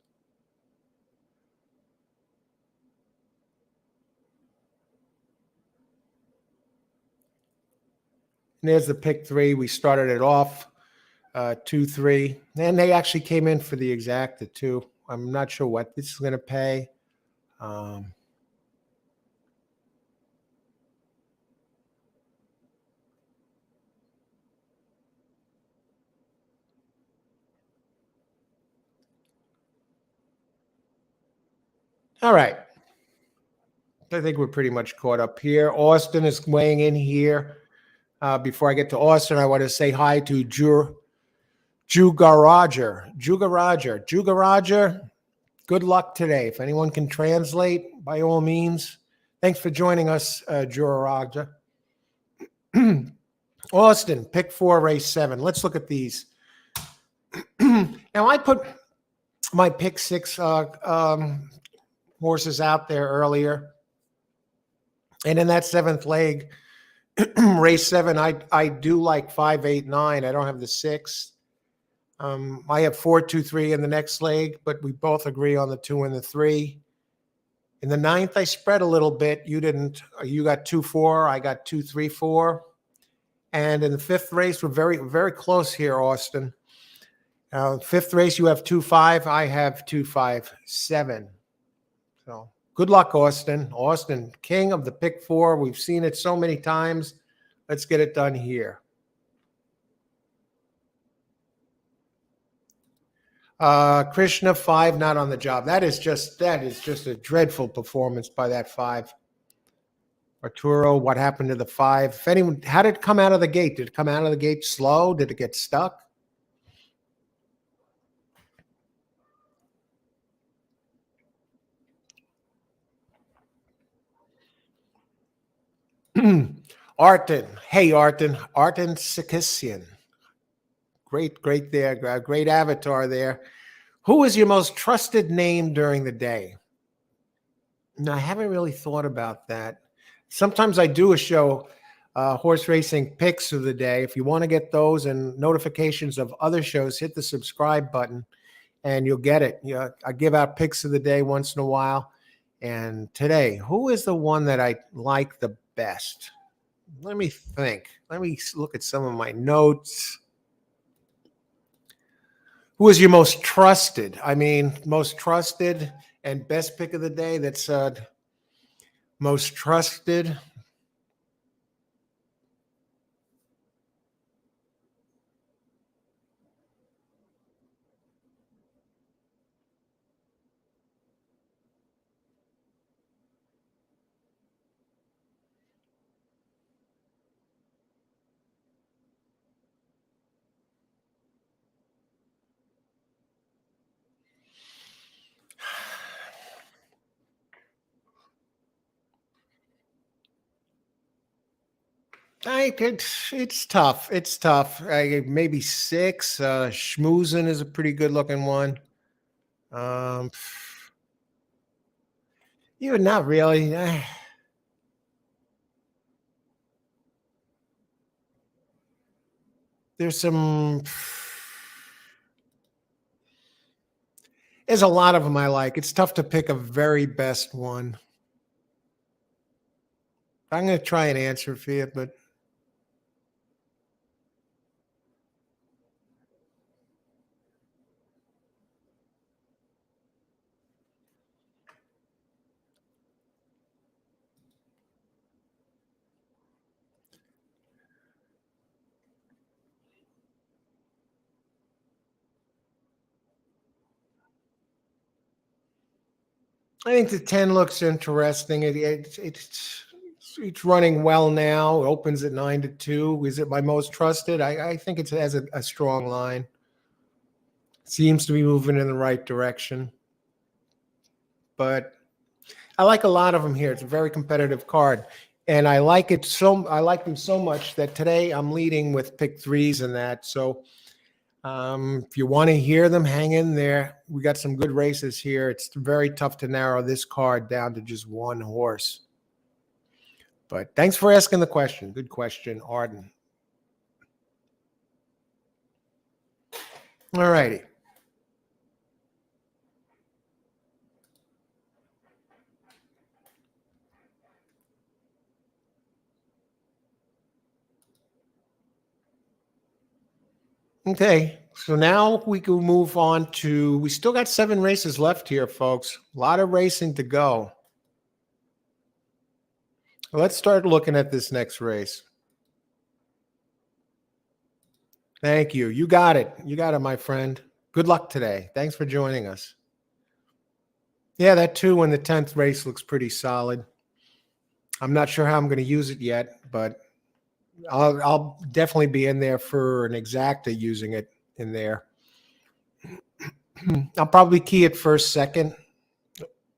And there's the pick 3. We started it off 2-3. And they actually came in for the exacta, too. I'm not sure what this is going to pay. All right. I think we're pretty much caught up here. Austin is weighing in here. Before I get to Austin, I want to say hi to Juga Roger. Good luck today. If anyone can translate, by all means. Thanks for joining us, Juga Roger. Austin, pick 4, race 7. Let's look at these. Now, I put my pick 6 horses out there earlier. And in that 7th leg, race 7, I do like 5, 8, 9. I don't have the 6. I have 4, 2, 3 in the next leg, but we both agree on the 2 and the 3. In the 9th, I spread a little bit. You didn't. You got 2, 4. I got 2, 3, 4. And in the 5th race, we're very, very close here, Austin. 5th race, you have 2, 5. I have 2, 5, 7. So good luck, Austin. Austin, king of the pick 4. We've seen it so many times. Let's get it done here. Krishna, 5, not on the job. That is just a dreadful performance by that 5. Arturo, what happened to the 5? If anyone, how did it come out of the gate? Did it come out of the gate slow? Did it get stuck? Artin. Hey, Artin. Artin Sarkisian. Great there. Great avatar there. Who is your most trusted name during the day? No, I haven't really thought about that. Sometimes I do a show, horse racing picks of the day. If you want to get those and notifications of other shows, hit the subscribe button and you'll get it. I give out picks of the day once in a while. And today, who is the one that I like the best? Let me think. Let me look at some of my notes. Who is your most trusted? I mean, most trusted and best pick of the day. That's most trusted. It's tough. It's tough. Maybe 6. Schmoozen is a pretty good looking one. You're not really. There's some. There's a lot of them I like. It's tough to pick a very best one. I'm going to try and answer for you, but. I think the 10 looks interesting. It's running well now. It opens at 9-2. Is it my most trusted? I think it has a strong line. Seems to be moving in the right direction. But I like a lot of them here. It's a very competitive card. And I like them so much that today I'm leading with pick 3s and that. So if you want to hear them, hang in there. We got some good races here. It's very tough to narrow this card down to just one horse. But thanks for asking the question. Good question, Arden. All righty. Okay, so now we can move on to, we still got 7 races left here, folks. A lot of racing to go. Let's start looking at this next race. Thank you. You got it. You got it, my friend. Good luck today. Thanks for joining us. Yeah, that 2 in the 10th race looks pretty solid. I'm not sure how I'm going to use it yet, but I'll definitely be in there for an exacta using it in there. I'll probably key it first, second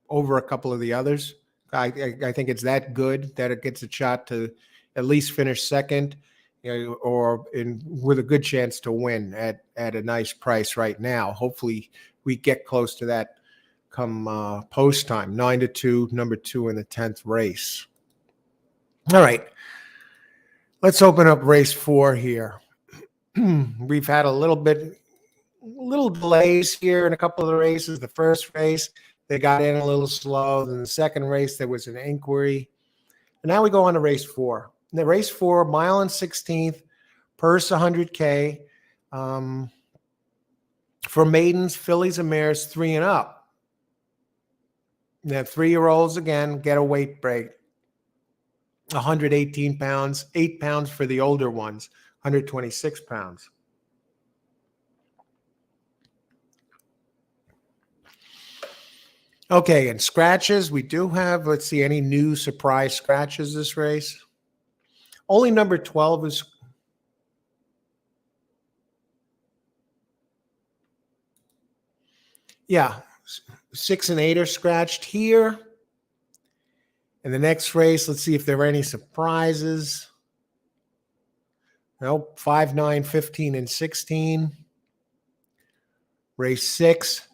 over a couple of the others. I think it's that good that it gets a shot to at least finish second, or with a good chance to win at a nice price right now. Hopefully, we get close to that come post time. 9-2, number 2 in the 10th race. All right, let's open up race 4 here. We've had a little delays here in a couple of the races. The first race, they got in a little slow. Then the second race, there was an inquiry. And now we go on to race 4. The race 4, mile and 16th, purse 100K. For maidens, fillies, and mares 3 and up. Now 3-year-olds again get a weight break. 118 pounds, 8 pounds for the older ones, 126 pounds. Okay, and scratches, we do have, let's see, any new surprise scratches this race? Only number 12 is... Yeah, 6 and 8 are scratched here. In the next race, let's see if there are any surprises. Nope, 5, 9, 15, and 16. Race 6,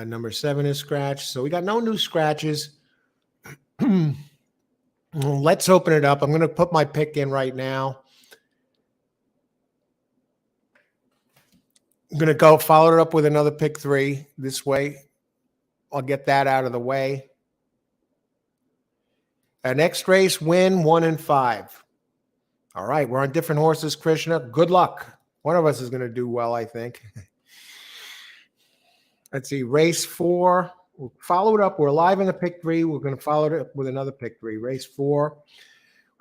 number 7 is scratched. So we got no new scratches. Let's open it up. I'm going to put my pick in right now. I'm going to go follow it up with another pick 3 this way. I'll get that out of the way. Our next race, win 1 and 5. All right, we're on different horses, Krishna. Good luck. One of us is going to do well, I think. Let's see, race 4. We'll follow it up. We're live in the pick 3. We're going to follow it up with another pick 3. Race 4.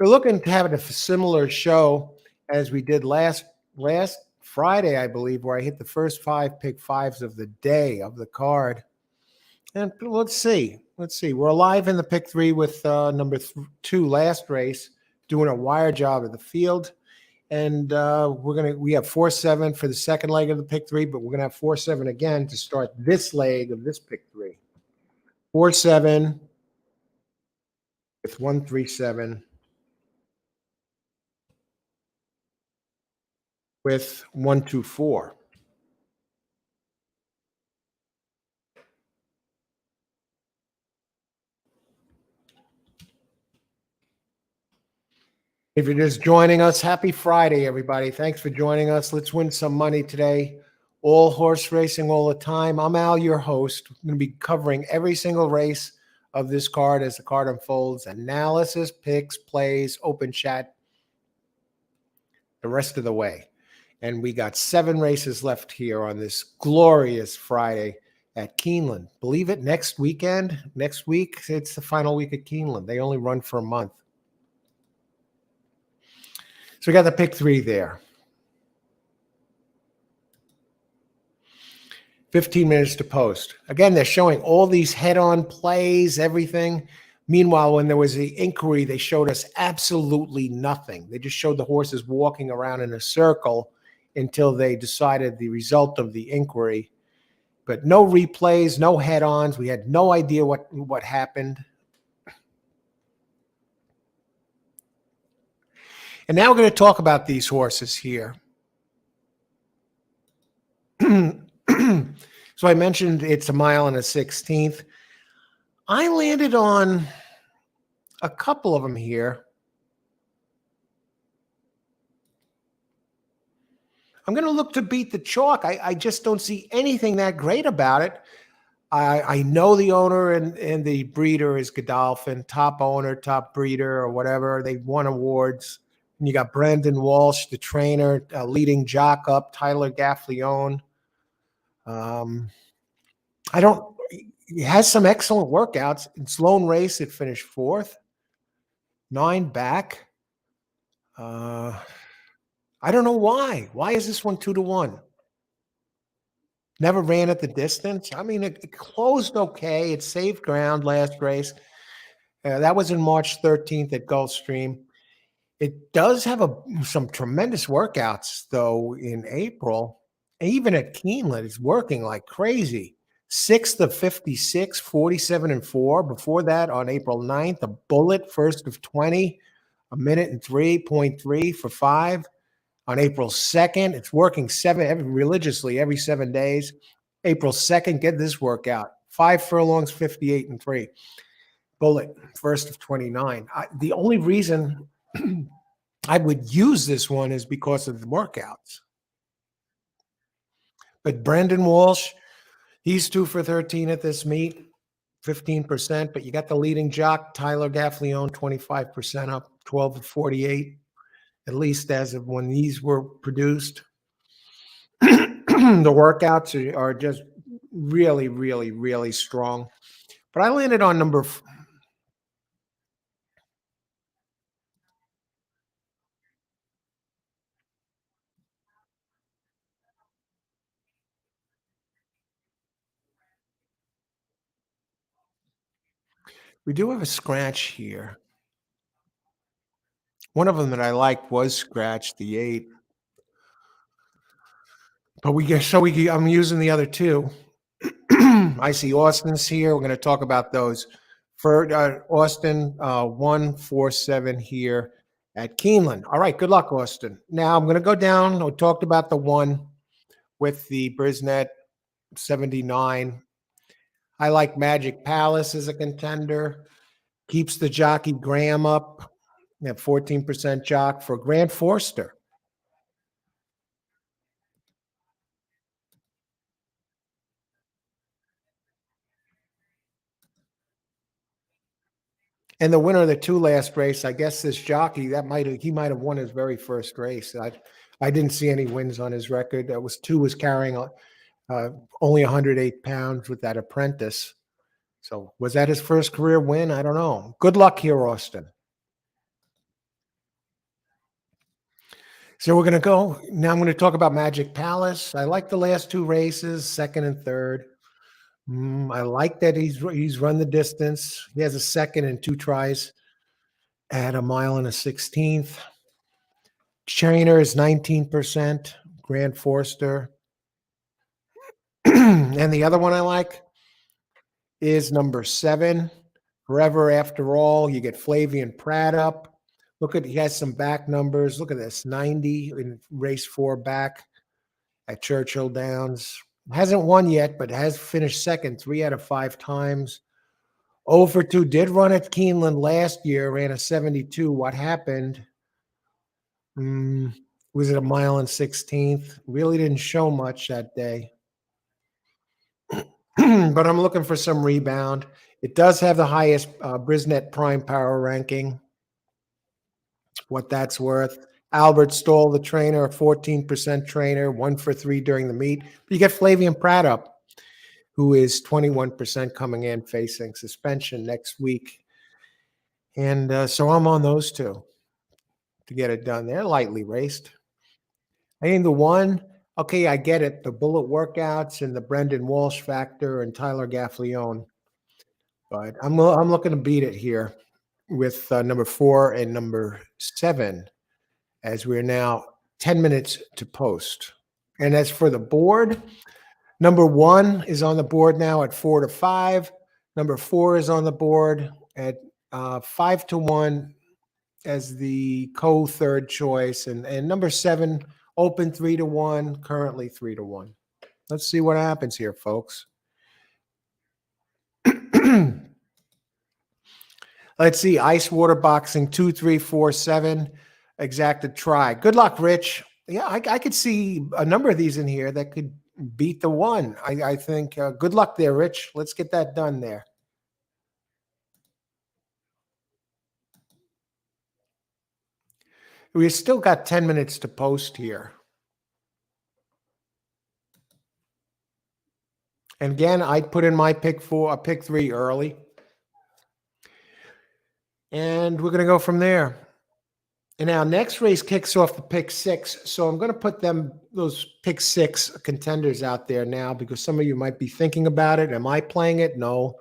We're looking to have a similar show as we did last Friday, I believe, where I hit the first 5 pick 5s of the day of the card. And let's see. We're alive in the pick 3 with number 2 last race, doing a wire job of the field. And we have 4-7 for the second leg of the pick 3, but we're going to have 4-7 again to start this leg of this pick 3. 4-7 with 1-3-7 with 1-2-4. If you're just joining us, happy Friday, everybody. Thanks for joining us. Let's win some money today. All horse racing all the time. I'm Al, your host. I'm going to be covering every single race of this card as the card unfolds. Analysis, picks, plays, open chat, the rest of the way. And we got 7 races left here on this glorious Friday at Keeneland. Believe it, next week, it's the final week at Keeneland. They only run for a month. So we got the pick 3 there. 15 minutes to post. Again, they're showing all these head-on plays, everything. Meanwhile, when there was the inquiry, they showed us absolutely nothing. They just showed the horses walking around in a circle until they decided the result of the inquiry. But no replays, no head-ons. We had no idea what happened. And now we're going to talk about these horses here. So I mentioned it's a mile and a 16th. I landed on a couple of them here. I'm going to look to beat the chalk. I just don't see anything that great about it. I know the owner and the breeder is Godolphin, top owner, top breeder, or whatever. They won awards. And you got Brandon Walsh, the trainer, leading jock up, Tyler Gaffleone. He has some excellent workouts. In Sloan Race, it finished 4th. 9 back. I don't know why. Why is this one 2-1? Never ran at the distance. I mean, it closed okay. It saved ground last race. That was in March 13th at Gulfstream. It does have some tremendous workouts, though, in April. even at Keeneland, it's working like crazy. 6th of 56, 47-4. Before that, on April 9th, a bullet, 1st of 20, a minute and 3.3 for 5. On April 2nd, it's working religiously every 7 days. April 2nd, get this workout. 5 furlongs, 58-3. Bullet, 1st of 29. The only reason I would use this one is because of the workouts. But Brandon Walsh, he's 2 for 13 at this meet, 15%. But you got the leading jock, Tyler Gaffleone, 25% up, 12 of 48, at least as of when these were produced. The workouts are just really, really, really strong. But I landed on number. We do have a scratch here. One of them that I liked was scratch, the 8. But I'm using the other 2. I see Austin's here. We're going to talk about those. For Austin, 147 here at Keeneland. All right, good luck, Austin. Now I'm going to go down. We talked about the 1 with the Brisnet 79. I like Magic Palace as a contender. Keeps the jockey Graham up. At 14% jock for Grant Forster. And the winner of the 2 last race, I guess this jockey, he might have won his very first race. I didn't see any wins on his record. That was 2 was carrying only 108 pounds with that apprentice. So was that his first career win? I don't know. Good luck here, Austin. So we're going to go. Now I'm going to talk about Magic Palace. I like the last 2 races, 2nd and 3rd. I like that he's run the distance. He has a 2nd and 2 tries at 1 mile and a 16th. Trainer is 19%. Grant Forster. And the other one I like is number 7. Forever After All. You get Flavian Pratt up. He has some back numbers. Look at this, 90 in race 4 back at Churchill Downs. Hasn't won yet, but has finished 2nd 3 out of 5 times. 0 for 2. Did run at Keeneland last year, ran a 72. What happened? Was it 1 mile and 16th? Really didn't show much that day. But I'm looking for some rebound. It does have the highest Brisnet Prime Power ranking. What that's worth. Albert Stoll, the trainer, a 14% trainer, 1 for 3 during the meet. But you get Flavian Pratt up, who is 21% coming in, facing suspension next week. And so I'm on those 2 to get it done. They're lightly raced. I think the 1, okay, I get it. The bullet workouts and the Brendan Walsh factor and Tyler Gaffleone. But I'm looking to beat it here with number 4 and number 7, as we're now 10 minutes to post. And as for the board, number 1 is on the board now at 4 to 5. Number 4 is on the board at 5 to 1 as the co-third choice. And number 7, open 3 to 1, currently 3 to 1. Let's see what happens here, folks. Let's see. Ice water boxing 2, 3, 4, 7. Exacted try. Good luck, Rich. Yeah, I could see a number of these in here that could beat the 1. I think. Good luck there, Rich. Let's get that done there. We've still got 10 minutes to post here. And again, I put in my pick 3 early. And we're going to go from there. And our next race kicks off the pick 6. So I'm going to put those pick 6 contenders out there now, because some of you might be thinking about it. Am I playing it? No.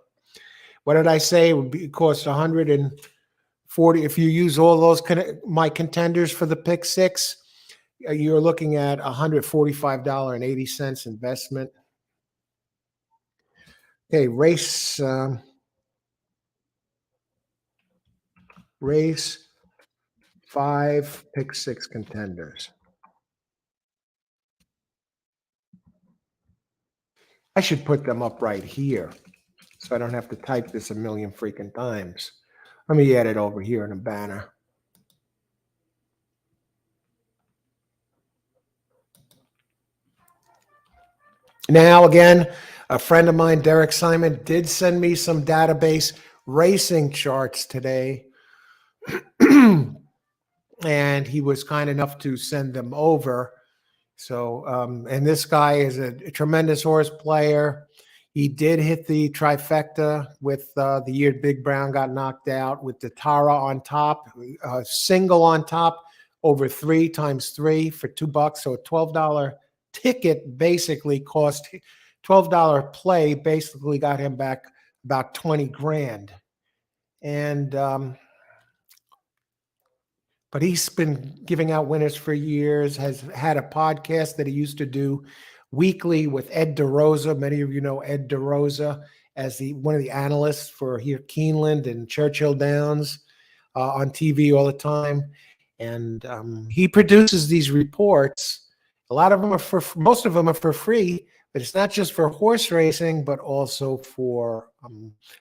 What did I say? It would cost 140 if you use all those my contenders for the pick 6. you're looking at $145.80 investment. Okay, race 5, pick 6 contenders. I should put them up right here so I don't have to type this a million freaking times. Let me add it over here in a banner. Now, again, a friend of mine, Derek Simon, did send me some database racing charts today. And he was kind enough to send them over. So, and this guy is a tremendous horse player. He did hit the trifecta with the year Big Brown got knocked out with the Tara on top, single on top, over 3 times 3 for $2. So a $12 ticket basically cost $12 play, basically got him back about 20 grand. And, but he's been giving out winners for years, has had a podcast that he used to do weekly with Ed DeRosa. Many of you know Ed DeRosa as one of the analysts for here Keeneland and Churchill Downs on TV all the time. And he produces these reports. A lot of them are most of them are for free, but it's not just for horse racing, but also for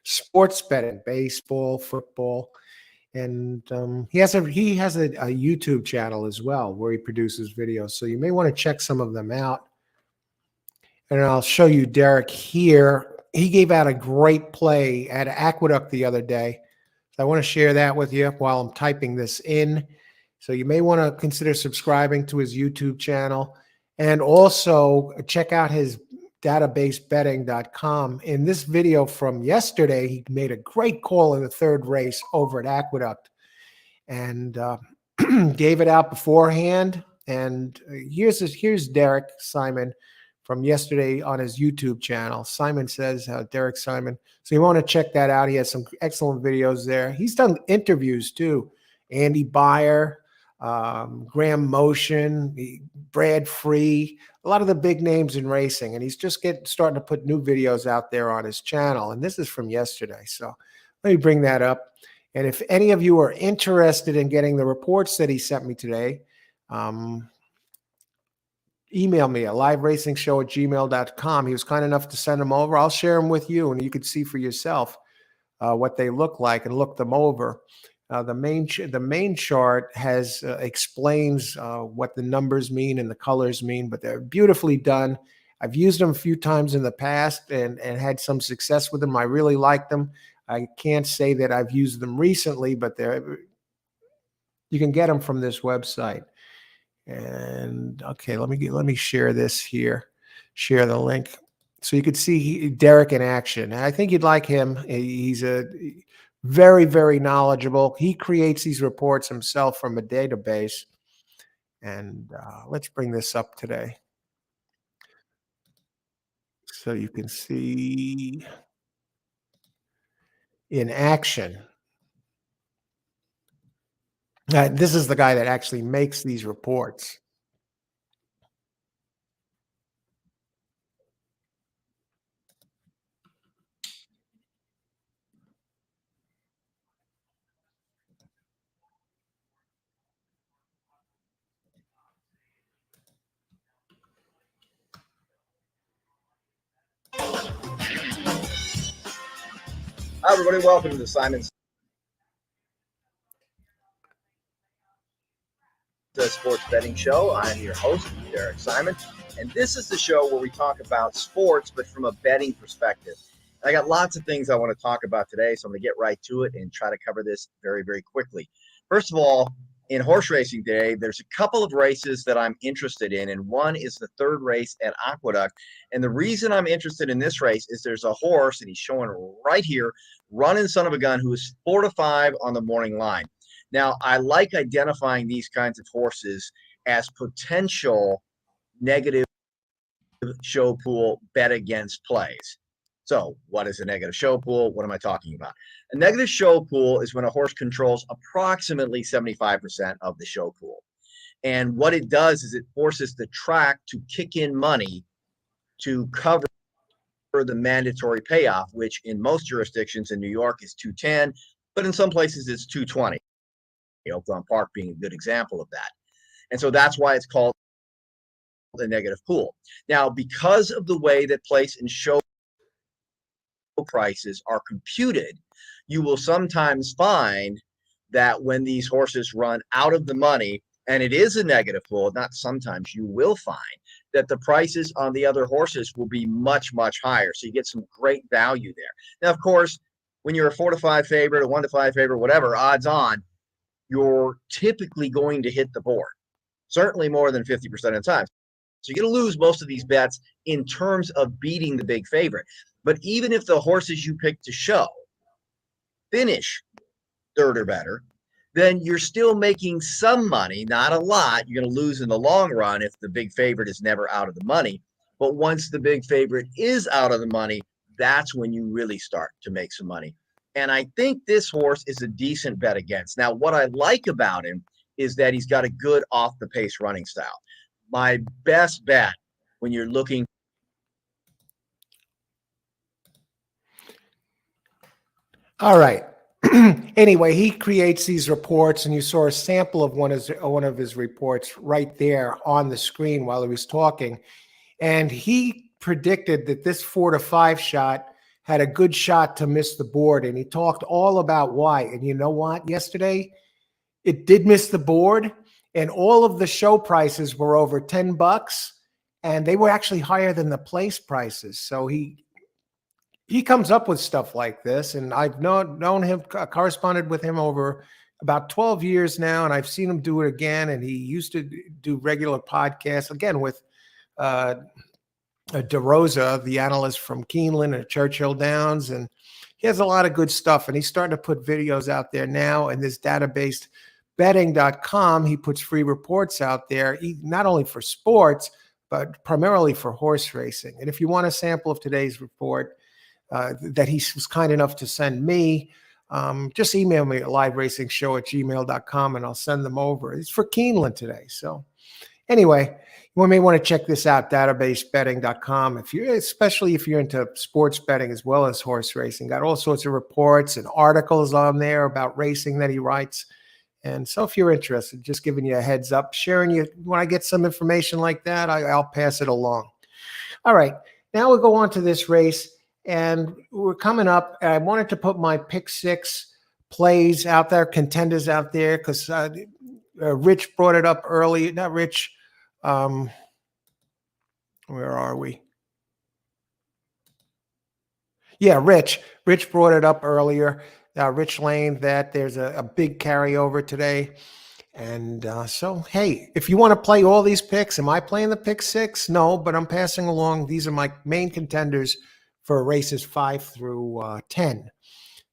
sports betting, baseball, football. And he has a YouTube channel as well where he produces videos. So you may want to check some of them out. And I'll show you Derek here. He gave out a great play at Aqueduct the other day. So I want to share that with you while I'm typing this in. So you may want to consider subscribing to his YouTube channel and also check out his databasebetting.com. In this video from yesterday, he made a great call in the 3rd race over at Aqueduct and gave it out beforehand. And here's Derek Simon from yesterday on his YouTube channel. Simon says, Derek Simon. So you want to check that out. He has some excellent videos there. He's done interviews too. Andy Beyer, Graham Motion, Brad Free, a lot of the big names in racing. And he's just starting to put new videos out there on his channel. And this is from yesterday. So let me bring that up. And if any of you are interested in getting the reports that he sent me today, email me at liveracing@gmail.com. He was kind enough to send them over. I'll share them with you, and you can see for yourself what they look like and look them over. The main chart has explains what the numbers mean and the colors mean, but they're beautifully done. I've used them a few times in the past and had some success with them. I really like them. I can't say that I've used them recently, but you can get them from this website. And okay, let me share this here. Share the link so you could see Derek in action. And I think you'd like him. He's a very, very knowledgeable. He creates these reports himself from a database. And let's bring this up today so you can see in action. This is the guy that actually makes these reports. Hi, everybody. Welcome to the Simon's Sports Betting Show. I'm your host, Derek Simon, and this is the show where we talk about sports, but from a betting perspective. I got lots of things I want to talk about today, so I'm going to get right to it and try to cover this very, very quickly. First of all, in horse racing today, there's a couple of races that I'm interested in, and one is the 3rd race at Aqueduct. And the reason I'm interested in this race is there's a horse, and he's showing right here, running son of a gun, who is 4 to 5 on the morning line. Now, I like identifying these kinds of horses as potential negative show pool bet against plays. So what is a negative show pool? What am I talking about? A negative show pool is when a horse controls approximately 75% of the show pool. And what it does is it forces the track to kick in money to cover the mandatory payoff, which in most jurisdictions in New York is 210, but in some places it's 220. Oakland Park being a good example of that. And so that's why it's called the negative pool. Now, because of the way that place and show prices are computed, you will sometimes find that when these horses run out of the money, and it is a negative pool, not sometimes, you will find that the prices on the other horses will be much, much higher. So you get some great value there. Now, of course, when you're a 4-5 favorite, a 1-5 favorite, whatever, odds on, you're typically going to hit the board, certainly more than 50% of the time. So you're going to lose most of these bets in terms of beating the big favorite. But even if the horses you pick to show finish third or better, then you're still making some money, not a lot. You're going to lose in the long run if the big favorite is never out of the money. But once the big favorite is out of the money, that's when you really start to make some money. And I think this horse is a decent bet against. Now, what I like about him is that he's got a good off-the-pace running style. My best bet when you're looking. All right. Anyway, he creates these reports, and you saw a sample of one of his reports right there on the screen while he was talking. And he predicted that this 4-5 shot had a good shot to miss the board, and he talked all about why. And you know what? Yesterday, it did miss the board, and all of the show prices were over $10, and they were actually higher than the place prices. So he comes up with stuff like this, and I've known him, corresponded with him over about 12 years now, and I've seen him do it again. And he used to do regular podcasts again with DeRosa, the analyst from Keeneland and Churchill Downs, and he has a lot of good stuff. And he's starting to put videos out there now. And this database betting.com, he puts free reports out there, not only for sports, but primarily for horse racing. And if you want a sample of today's report, that he was kind enough to send me, just email me at liveracing@gmail.com and I'll send them over. It's for Keeneland today. So anyway, you may want to check this out, databasebetting.com, especially if you're into sports betting as well as horse racing. Got all sorts of reports and articles on there about racing that he writes. And so if you're interested, just giving you a heads up, sharing you, when I get some information like that, I'll pass it along. All right, now we'll go on to this race. And we're coming up. I wanted to put my pick six plays out there, contenders out there, because Rich brought it up early. Not Rich. Where are we? Yeah, Rich. Rich brought it up earlier. Rich Lane, that there's a big carryover today. And so, hey, if you want to play all these picks, am I playing the pick six? No, but I'm passing along. These are my main contenders for races 5 through 10.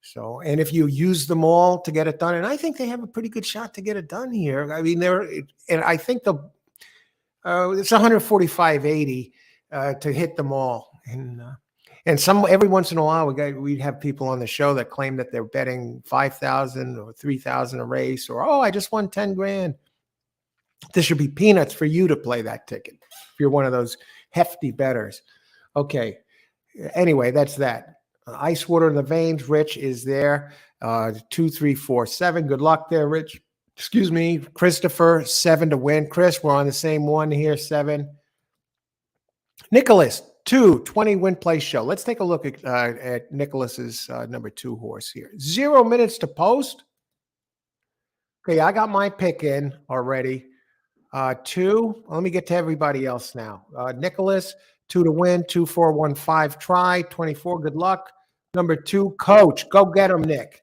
So, and if you use them all to get it done, and I think they have a pretty good shot to get it done here. I mean, and I think it's 145.80 to hit them all. And every once in a while, we'd have people on the show that claim that they're betting 5,000 or 3,000 a race, or, oh, I just won 10 grand. This should be peanuts for you to play that ticket if you're one of those hefty bettors. Okay. Anyway, that's that. Ice water in the veins. Rich is there. 2, 3, 4, 7. Good luck there, Rich. Excuse me, Christopher. 7 to win. Chris, we're on the same one here. 7. Nicholas, 2, 20 win place show. Let's take a look at Nicholas's number 2 horse here. 0 minutes to post. Okay, I got my pick in already. 2. Let me get to everybody else now. Nicholas. 2 to win, 2, 4, 1, 5, try, 24, good luck. Number 2, coach, go get him, Nick.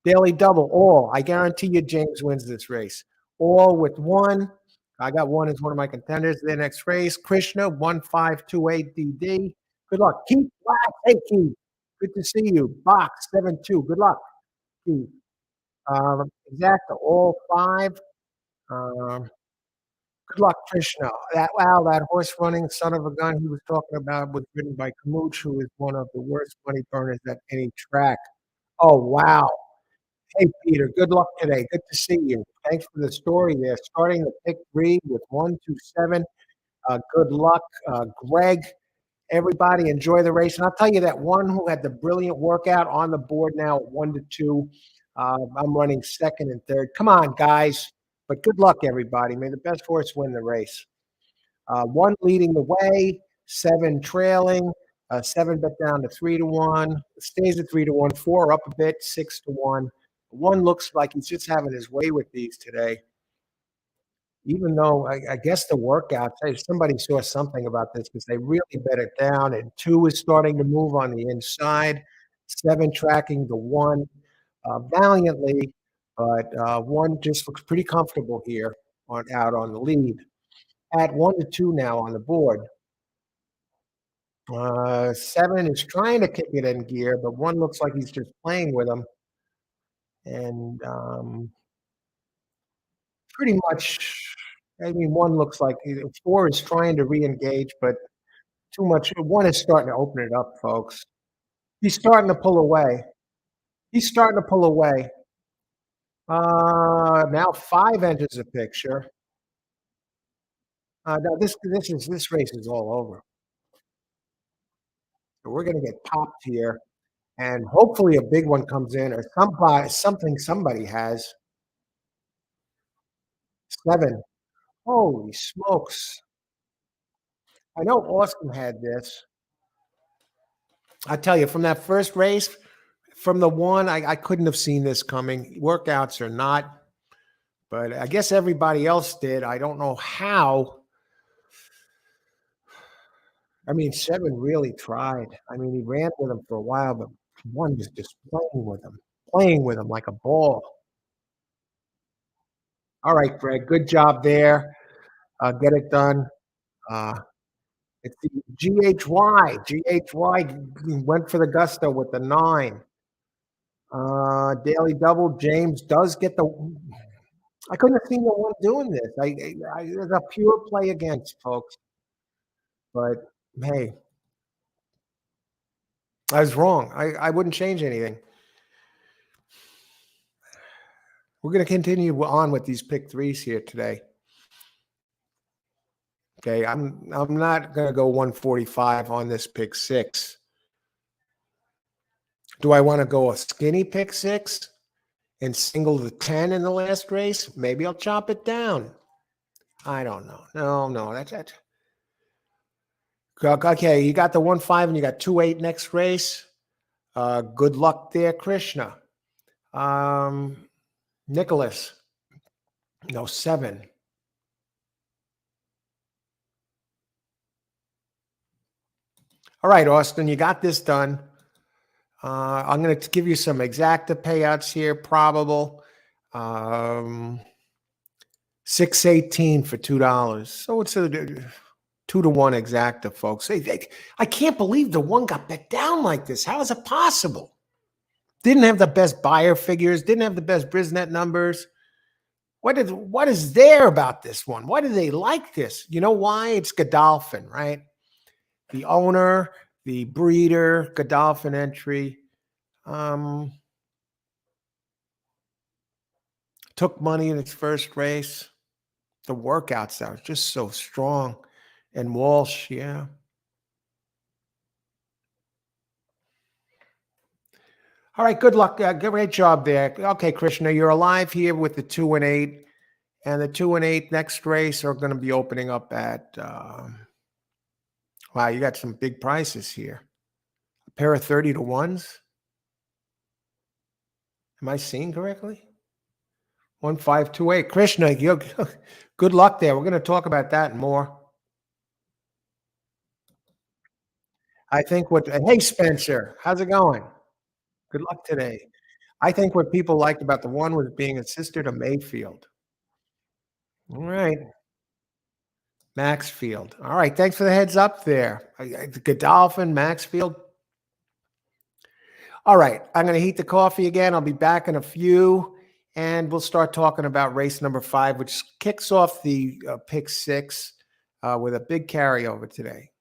Daily double, all. I guarantee you James wins this race. All with 1. I got 1 as one of my contenders. The next race, Krishna, 1528 DD. Good luck. Keith Black, hey, Keith. Good to see you. Box, 7-2. Good luck, Keith. Exacta, all 5. Good luck, Krishna. That horse running son of a gun he was talking about was ridden by Kamooch, who is one of the worst money burners at any track. Oh, wow. Hey, Peter, good luck today. Good to see you. Thanks for the story there. Starting the pick three with 127. Good luck, Greg. Everybody enjoy the race. And I'll tell you that one who had the brilliant workout on the board now at 1-2. I'm running second and third. Come on, guys. But good luck, everybody. May the best horse win the race. One leading the way, seven trailing, seven bet down to 3-1, stays at 3-1, four up a bit, 6-1. One looks like he's just having his way with these today. Even though I guess the workouts, hey, somebody saw something about this because they really bet it down. And two is starting to move on the inside, seven tracking the one valiantly, but one just looks pretty comfortable here out on the lead. At 1-2 now on the board. Seven is trying to kick it in gear, but one looks like he's just playing with him. And pretty much, I mean, one looks like four is trying to re-engage, but too much. One is starting to open it up, folks. He's starting to pull away. He's starting to pull away. Now five enters the picture. No, this race is all over. So we're going to get popped here. And hopefully a big one comes in or somebody has. Seven. Holy smokes. I know Austin had this. I tell you, from that first race, from the one, I couldn't have seen this coming. Workouts or not, but I guess everybody else did. I don't know how. I mean, seven really tried. I mean, he ran with him for a while, but one was just playing with him like a ball. All right, Greg, good job there. Get it done. It's the GHY. GHY went for the gusto with the 9. Daily double. James does get the. I couldn't have seen the one doing this. It's a pure play against, folks. But hey, I was wrong. I wouldn't change anything. We're going to continue on with these pick threes here today. Okay, I'm not going to go 145 on this pick 6. Do I want to go a skinny pick 6 and single the 10 in the last race? Maybe I'll chop it down. I don't know. No, that's it. Okay, you got the 1-5 and you got 2-8 next race. Good luck there, Krishna. Nicholas. No, 7. All right, Austin, you got this done. I'm going to give you some exacta payouts here, probable. 618 for $2. So it's a 2-1 exacta, folks. I can't believe the one got bet down like this. How is it possible? Didn't have the best buyer figures, didn't have the best Brisnet numbers. What is there about this one? Why do they like this? You know why? It's Godolphin, right? The owner, the breeder, Godolphin entry. Took money in its first race. The workouts there are just so strong. And Walsh, yeah. All right, good luck. Great job there. Okay, Krishna, you're alive here with the 2-8. And the 2-8 next race are going to be opening up at, wow, you got some big prices here. A pair of 30-1s. Am I seeing correctly? 1528. Krishna, good luck there. We're going to talk about that and more. I think hey, Spencer, how's it going? Good luck today. I think what people liked about the one was being a sister to Mayfield. All right. Maxfield. All right. Thanks for the heads up there. Godolphin, Maxfield. All right. I'm going to heat the coffee again. I'll be back in a few, and we'll start talking about race number 5, which kicks off the pick 6 with a big carryover today.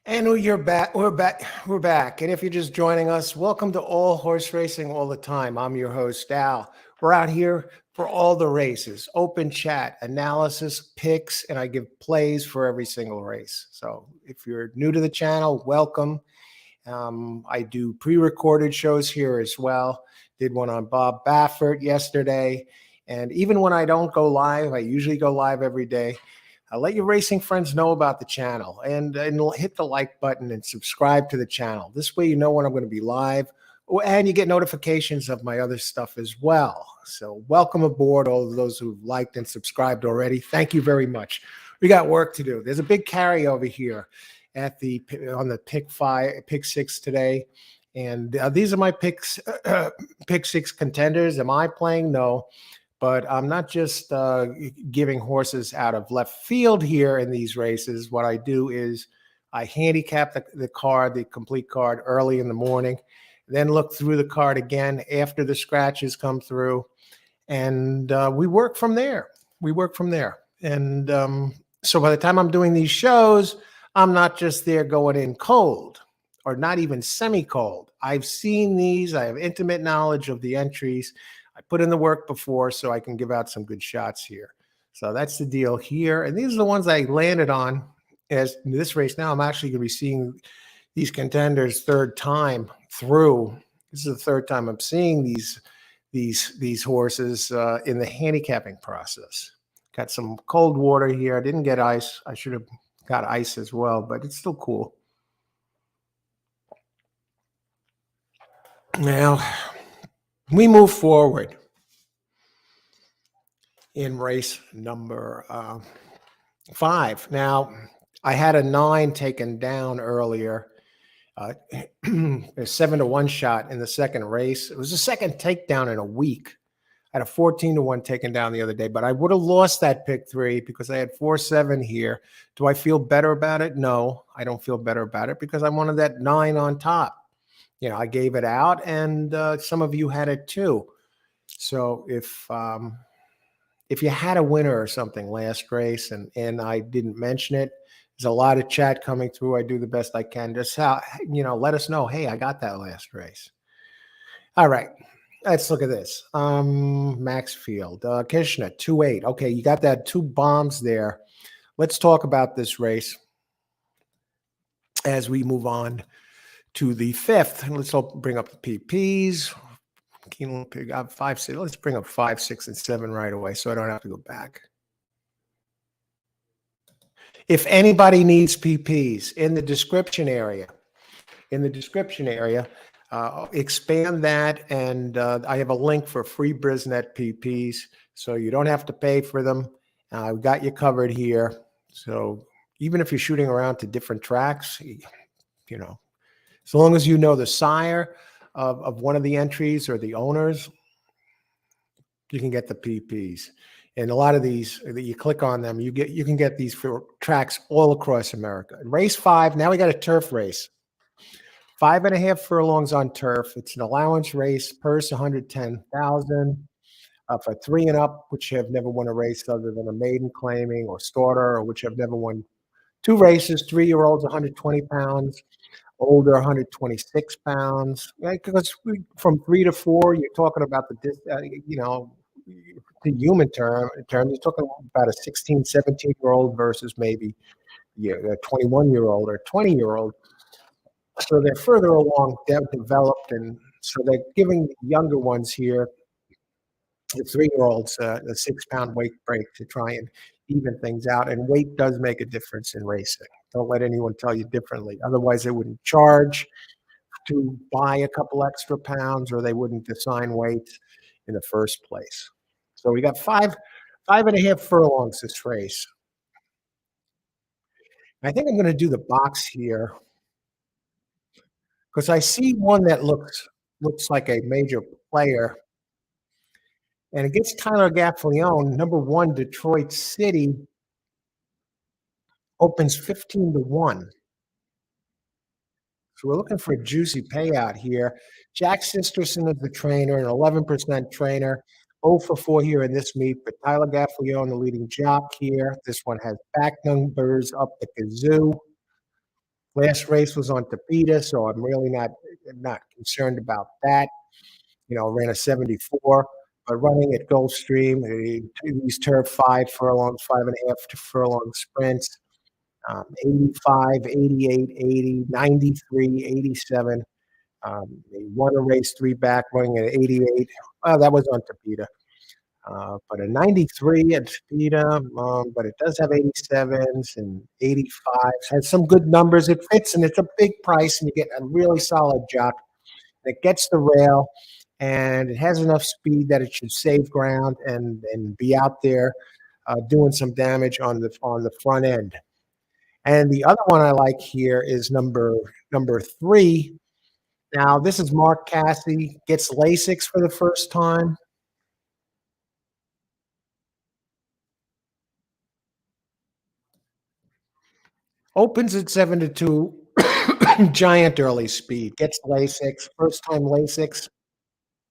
And you're back. We're back. We're back. And if you're just joining us, welcome to All Horse Racing All the Time. I'm your host, Al. We're out here for all the races, open chat, analysis, picks, and I give plays for every single race. So if you're new to the channel, welcome. I do pre-recorded shows here as well. Did one on Bob Baffert yesterday. And even when I don't go live, I usually go live every day. I'll let your racing friends know about the channel and hit the like button and subscribe to the channel. This way you know when I'm going to be live, and you get notifications of my other stuff as well. So welcome aboard, all of those who've liked and subscribed already. Thank you very much. We got work to do. There's a big carryover here at on the pick six today. And these are my picks, pick six contenders. Am I playing? No. But I'm not just giving horses out of left field here in these races. What I do is I handicap the card, the complete card, early in the morning, then look through the card again after the scratches come through, and we work from there. And so by the time I'm doing these shows, I'm not just there going in cold or not even semi-cold. I've seen these. I have intimate knowledge of the entries. I put in the work before so I can give out some good shots here. So that's the deal here. And these are the ones I landed on as this race. Now I'm actually going to be seeing these contenders third time through. This is the third time I'm seeing these horses in the handicapping process. Got some cold water here. I didn't get ice. I should have got ice as well, but it's still cool. Now, we move forward in race number 5. Now, I had a 9 taken down earlier. A 7-1 shot in the second race. It was the second takedown in a week. I had a 14-1 taken down the other day, but I would have lost that pick 3 because I had 4-7 here. Do I feel better about it? No, I don't feel better about it because I wanted that 9 on top. You know, I gave it out, and some of you had it too. So if you had a winner or something last race and I didn't mention it, there's a lot of chat coming through. I do the best I can. Just let us know, hey, I got that last race. All right, let's look at this. Maxfield, Kishna, 2-8. Okay, you got that 2 bombs there. Let's talk about this race as we move on to the 5th. Let's bring up the PPs. Keeneland pick up 5, 6. Let's bring up 5, 6, and 7 right away, so I don't have to go back. If anybody needs PPs in the description area, expand that, and I have a link for free Brisnet PPs, so you don't have to pay for them. I've got you covered here. So even if you're shooting around to different tracks, you know, as long as you know the sire of one of the entries or the owners, you can get the PPs. And a lot of these that you click on them, you can get these for tracks all across America. Race 5, now we got a turf race. 5.5 furlongs on turf. It's an allowance race, purse 110,000 for 3 and up, which have never won a race other than a maiden claiming or starter, or which have never won 2 races. 3-year-olds 120 pounds. Older 126 pounds. Because from 3 to 4, you're talking about the human term, you're talking about a 16, 17-year-old versus maybe a 21-year-old or 20-year-old. So they're further along, developed, and so they're giving the younger ones here, the 3-year-olds, a 6-pound weight break to try and even things out. And weight does make a difference in racing. Don't let anyone tell you differently. Otherwise, they wouldn't charge to buy a couple extra pounds, or they wouldn't assign weights in the first place. So we got 5.5 furlongs this race. I think I'm going to do the box here because I see one that looks like a major player, and it gets Tyler Gaffalione, number 1, Detroit City, opens 15-1. So we're looking for a juicy payout here. Jack Sisterson is the trainer, an 11% trainer. 0 for 4 here in this meet, but Tyler Gaffalione, the leading jock here. This one has back numbers up the kazoo. Last race was on Tapeta, so I'm really not concerned about that. Ran a 74, but running at Gulfstream, these turf 5 furlongs, 5.5 furlong sprints, 85, 88, 80, 93, 87. They won a race 3 back, running at 88. Well, that was on Tapeta. But a 93 at Speeda, but it does have 87s and 85s. Has some good numbers. It fits, and it's a big price, and you get a really solid jock. It gets the rail, and it has enough speed that it should save ground and be out there doing some damage on the front end. And the other one I like here is number 3. Now this is Mark Casse, gets Lasix for the first time. Opens at 7-2, giant early speed. Gets Lasix, first time Lasix.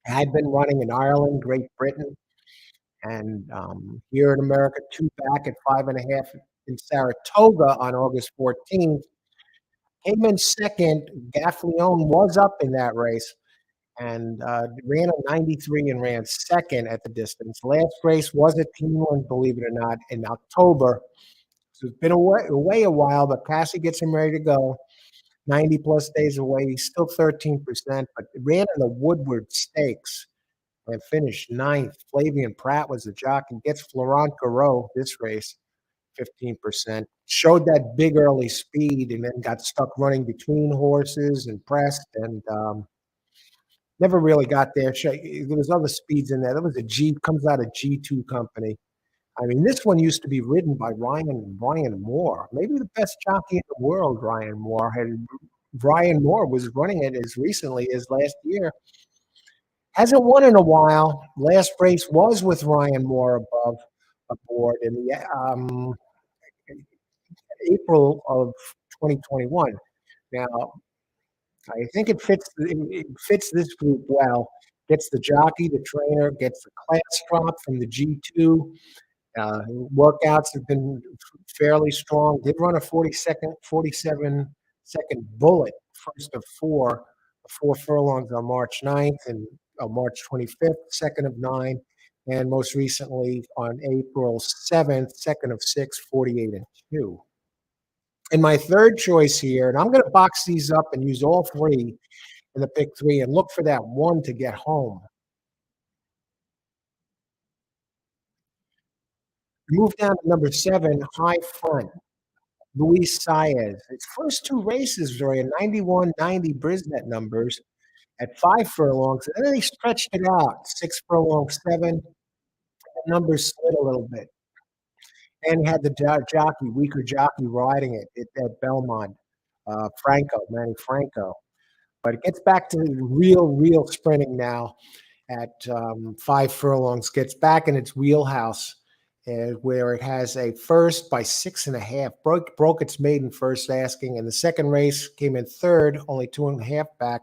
Had been running in Ireland, Great Britain, and here in America, 2 back at 5.5 in Saratoga on August 14th. Came in second. Gaffleone was up in that race and ran a 93 and ran second at the distance. Last race was at Keeneland, believe it or not, in October. So it's been away a while, but Casse gets him ready to go. 90 plus days away. He's still 13%, but ran in the Woodward Stakes and finished 9th. Flavian Pratt was the jock and gets Florent Garreau this race, 15%. Showed that big early speed and then got stuck running between horses and pressed and never really got there. There was other speeds in there. There was comes out of G2 company. I mean, this one used to be ridden by Ryan Moore, maybe the best jockey in the world. Ryan Moore was running it as recently as last year. Hasn't won in a while. Last race was with Ryan Moore aboard in the April of 2021. Now, I think it fits this group well. Gets the jockey, the trainer, gets the class drop from the G2. Workouts have been fairly strong. Did run a 47-second bullet, first of 4 furlongs on March 9th and March 25th, second of 9, and most recently on April 7th, second of 6, 48-2. And my third choice here, and I'm going to box these up and use all 3 in the pick 3 and look for that 1 to get home. Move down to number 7, High Front. Luis Saez. His first 2 races were in 91, 90 Brisnet numbers at 5 furlongs, and then they stretched it out, 6 furlongs, 7. The numbers slid a little bit. And he had the weaker jockey riding it at Belmont, Manny Franco. But it gets back to real sprinting now at 5 furlongs, gets back in its wheelhouse where it has a first by 6.5, broke its maiden first asking, and the second race came in third, only 2.5 back,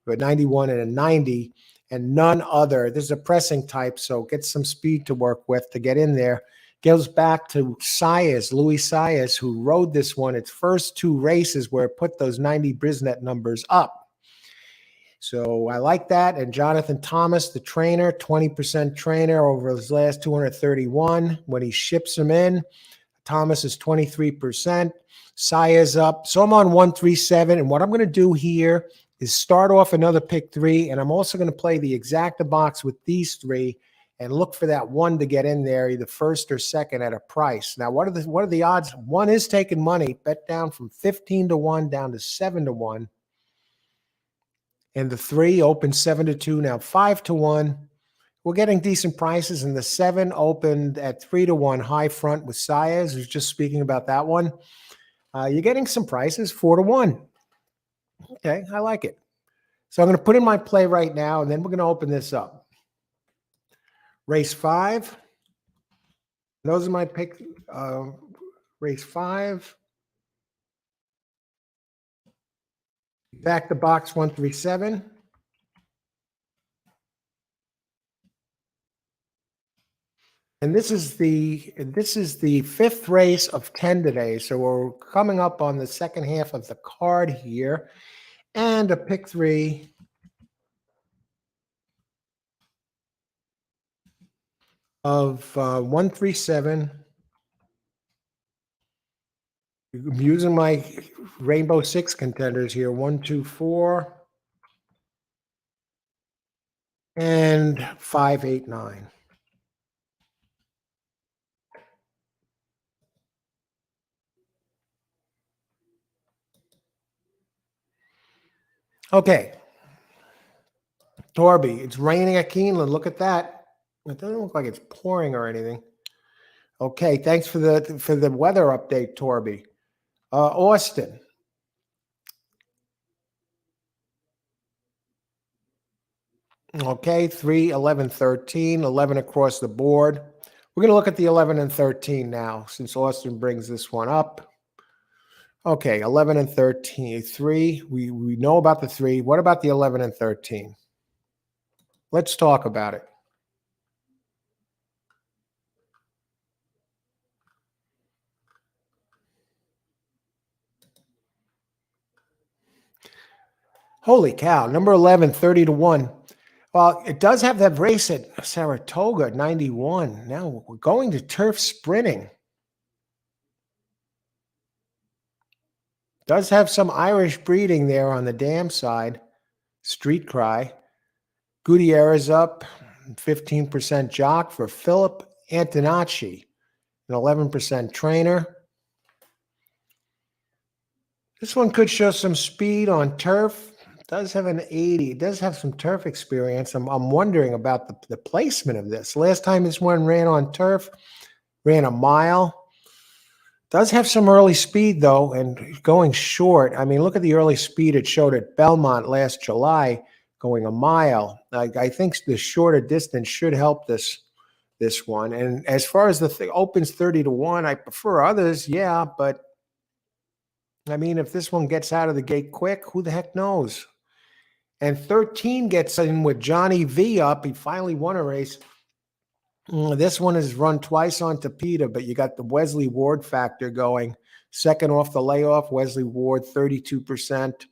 but 91 and a 90, and none other. This is a pressing type, so gets some speed to work with to get in there. Goes back to Luis Saez, who rode this one its first 2 races where it put those 90 Brisnet numbers up. So I like that. And Jonathan Thomas, the trainer, 20% trainer over his last 231. When he ships them in, Thomas is 23%. Saez up. So I'm on 137. And what I'm going to do here is start off another pick 3. And I'm also going to play the exacta box with these 3 and look for that 1 to get in there, either first or second at a price. Now, what are the odds? 1 is taking money, bet down from 15-1 down to 7-1. And the 3 opened 7-2, now 5-1. We're getting decent prices, and the 7 opened at 3-1. High Front with Saez, who's just speaking about that one. You're getting some prices, 4-1. Okay, I like it. So I'm going to put in my play right now, and then we're going to open this up. Race 5. Those are my pick. Race 5. Back to box 137. And this is the fifth race of 10 today. So we're coming up on the second half of the card here. And a pick three of 137. I'm using my Rainbow Six contenders here. 1, 2, 4, and 5, 8, 9. Okay. Torby, it's raining at Keeneland. Look at that. It doesn't look like it's pouring or anything. Okay, thanks for the weather update, Torby. Austin. Okay, 3, 11, 13, 11 across the board. We're going to look at the 11 and 13 now, since Austin brings this one up. Okay, 11 and 13, 3. We know about the 3. What about the 11 and 13? Let's talk about it. Holy cow, number 11, 30-1. Well, it does have that race at Saratoga, 91. Now we're going to turf sprinting. Does have some Irish breeding there on the dam side. Street Cry. Gutierrez up, 15% jock for Philip Antonacci, an 11% trainer. This one could show some speed on turf. Does have an 80. It does have some turf experience. I'm wondering about the placement of this. Last time this one ran on turf, ran a mile. Does have some early speed, though, and going short. I mean, look at the early speed it showed at Belmont last July, going a mile. I think the shorter distance should help this one. And as far as the opens 30-1, I prefer others, yeah, but I mean, if this one gets out of the gate quick, who the heck knows? And 13 gets in with Johnny V up. He finally won a race. This one is run twice on Tapeta, but you got the Wesley Ward factor going. Second off the layoff, Wesley Ward, 32%.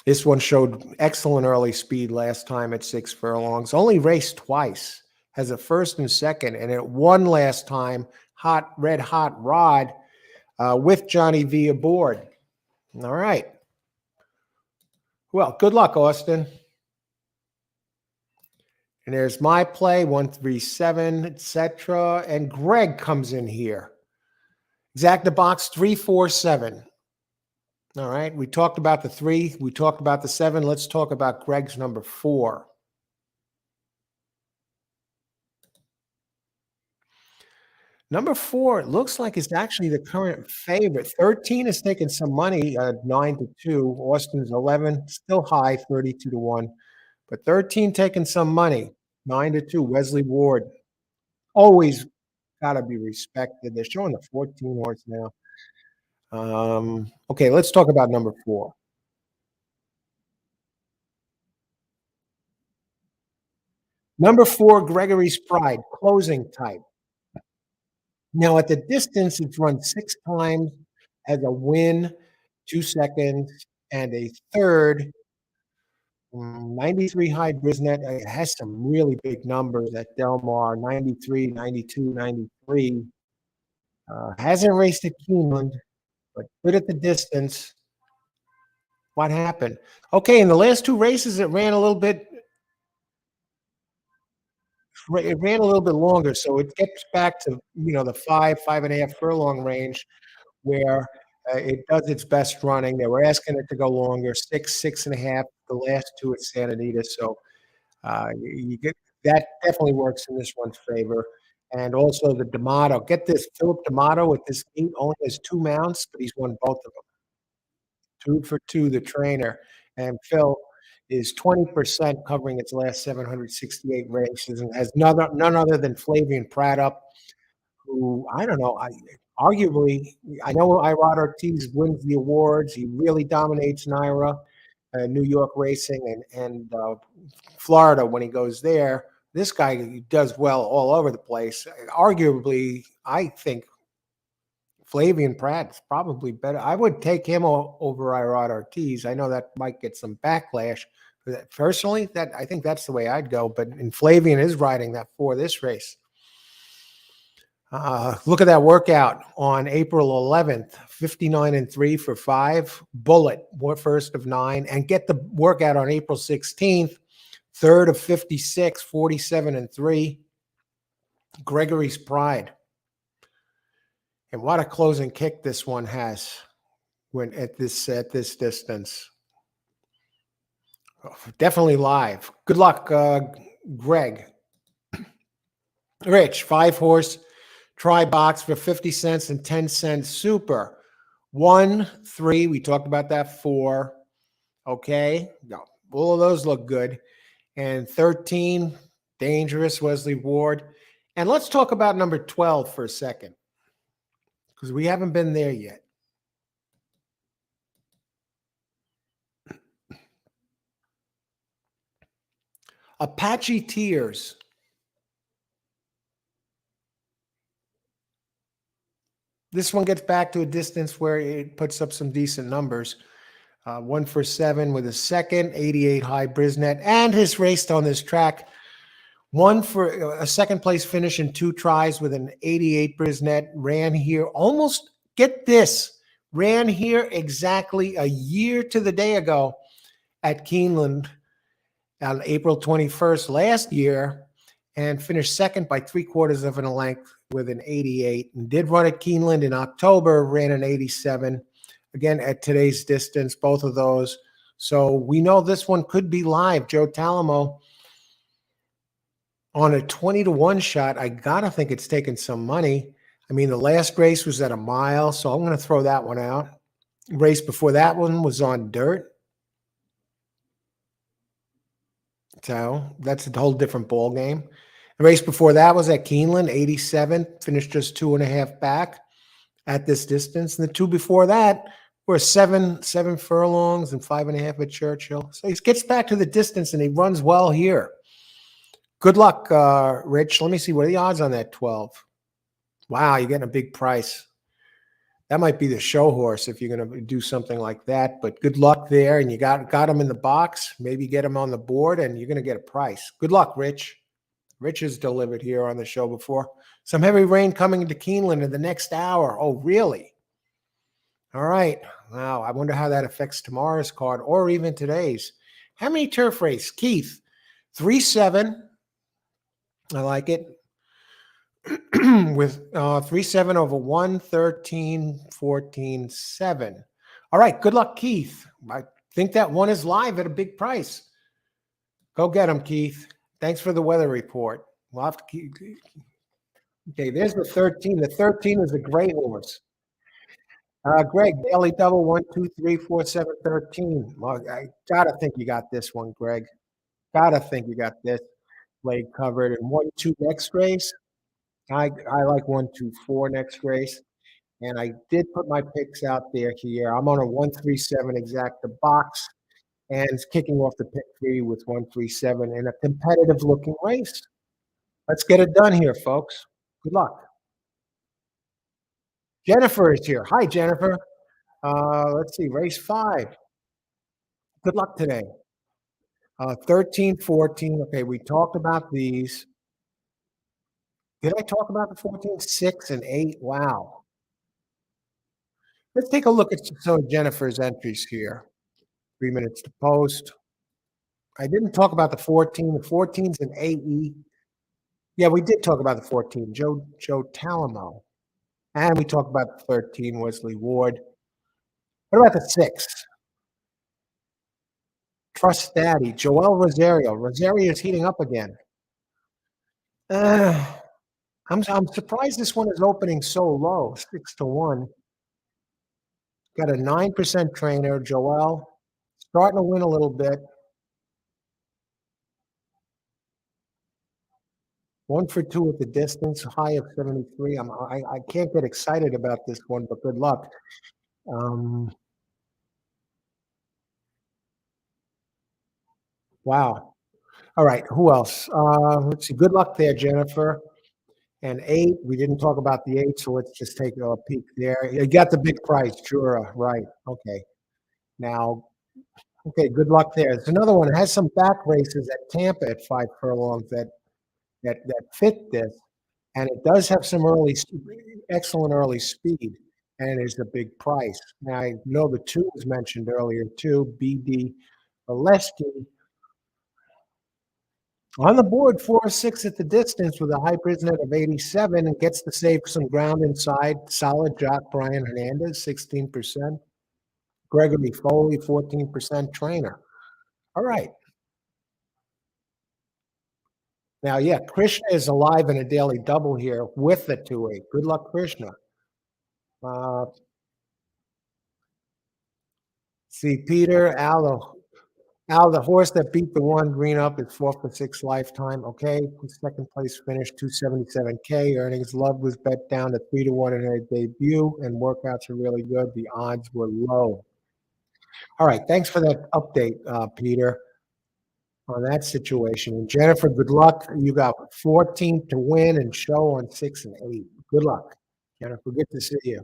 This one showed excellent early speed last time at 6 furlongs. Only raced twice. Has a first and second, and it won last time. Red hot rod with Johnny V aboard. All right. Well, good luck, Austin. And there's my play, 137, etc. And Greg comes in here. Exacta box 347. All right. We talked about the 3. We talked about the 7. Let's talk about Greg's number 4. Number 4 looks like it's actually the current favorite. 13 is taking some money, 9-2. Austin's 11, still high, 32-1. But 13 taking some money, 9-2. Wesley Ward, always got to be respected. They're showing the 14 horse now. Okay, let's talk about number 4. Number 4, Gregory's Pride, closing type. Now, at the distance, it's run 6 times, as a win, 2 seconds, and a third. 93 high Brisnet. It has some really big numbers at Del Mar, 93, 92, 93. Hasn't raced at Keeneland, but good at the distance. What happened? Okay, in the last 2 races, it ran a little bit. It ran a little bit longer, so it gets back to the 5.5 furlong range, where it does its best running. They were asking it to go longer, 6, 6.5. The last 2 at Santa Anita, so you get that definitely works in this one's favor. And also the D'Amato. Get this, Philip D'Amato with this meet only has 2 mounts, but he's won both of them. 2 for 2, the trainer. And Phil is 20% covering its last 768 races and has none other than Flavian Pratt up, who, I don't know, arguably, I know Irad Ortiz wins the awards. He really dominates Naira. New York racing and Florida when he goes there. This guy does well all over the place. Arguably, I think Flavian Pratt's probably better. I would take him over Irad Ortiz. I know that might get some backlash. But personally, that I think that's the way I'd go. But Flavian is riding that for this race. Look at that workout on April 11th, 59-3 for 5. Bullet, first of 9. And get the workout on April 16th, third of 56, 47-3. Gregory's Pride. And what a closing kick this one has when at this distance. Definitely live. Good luck, Greg. Rich, 5-horse try box for 50 cents and 10 cents super. 1, 3, we talked about that. 4, okay. No, all of those look good. And 13, dangerous, Wesley Ward. And let's talk about number 12 for a second, because we haven't been there yet. Apache Tears. This one gets back to a distance where it puts up some decent numbers. 1 for 7 with a second, 88 high Brisnet, and has raced on this track. 1 for a second place finish in 2 tries with an 88 Brisnet. Ran here almost, get this, ran here exactly a year to the day ago at Keeneland on April 21st last year, and finished second by 3/4 of a length with an 88. And did run at Keeneland in October, ran an 87. Again, at today's distance, both of those. So we know this one could be live. Joe Talamo on a 20-1 shot. I got to think it's taken some money. I mean, the last race was at a mile, so I'm going to throw that one out. Race before that one was on dirt. So that's a whole different ball game. The race before that was at Keeneland, 87, finished just 2.5 back at this distance. And the 2 before that were 7 furlongs and 5.5 at Churchill. So he gets back to the distance and he runs well here. Good luck, Rich. Let me see. What are the odds on that 12? Wow, you're getting a big price. That might be the show horse if you're going to do something like that. But good luck there. And you got him in the box. Maybe get him on the board and you're going to get a price. Good luck, Rich. Rich has delivered here on the show before. Some heavy rain coming into Keeneland in the next hour. Oh, really? All right. Wow. I wonder how that affects tomorrow's card or even today's. How many turf race? Keith, 3-7. I like it. With 3-7 over 1, 13, 14, 7. All right. Good luck, Keith. I think that one is live at a big price. Go get him, Keith. Thanks for the weather report. We'll have to keep. Okay, there's the 13. The 13 is a great horse. Greg, daily double 1, 2, 3, 4, 7, 13. Well, I gotta think you got this one, Greg. Gotta think you got this leg covered. And 1, 2 next race. I like 1, 2, 4 next race. And I did put my picks out there here. I'm on a 137 exacta box. And it's kicking off the pick 3 with 137 in a competitive looking race. Let's get it done here, folks. Good luck. Jennifer is here. Hi, Jennifer. Let's see, race 5. Good luck today. 13, 14. Okay, we talked about these. Did I talk about the 14, 6, and 8? Wow. Let's take a look at some of Jennifer's entries here. 3 minutes to post. I didn't talk about the 14. The 14's an AE. Yeah, we did talk about the 14, Joe Talamo. And we talked about the 13, Wesley Ward. What about the 6? Trust Daddy, Joel Rosario. Rosario is heating up again. I'm surprised this one is opening so low, 6-1. Got a 9% trainer, Joel. Starting to win a little bit. 1 for 2 at the distance, high of 73. I can't get excited about this one, but good luck. Wow. All right. Who else? Let's see. Good luck there, Jennifer. And eight, we didn't talk about the eight, so let's just take a peek there. You got the big price, Jura, right? Okay. Now, okay, good luck there. There's another one. It has some back races at Tampa at 5 furlongs that fit this, and it does have some excellent early speed, and is a big price. Now I know the two was mentioned earlier too. BD Valesky on the board, 4-6 at the distance with a high net of 87, and gets to save some ground inside. Solid jock Brian Hernandez, 16%. Gregory Foley, 14% trainer. All right. Now, yeah, Krishna is alive in a daily double here with the 2-8. Good luck, Krishna. See, Peter, Al, the horse that beat the one green up is 4-6 lifetime. Okay, second place finish, 277K. Earnings Love was bet down to 3-1 in her debut, and workouts are really good. The odds were low. All right, thanks for that update, Peter, on that situation. And Jennifer, good luck. You got 14 to win and show on 6 and 8. Good luck, Jennifer. Good to see you.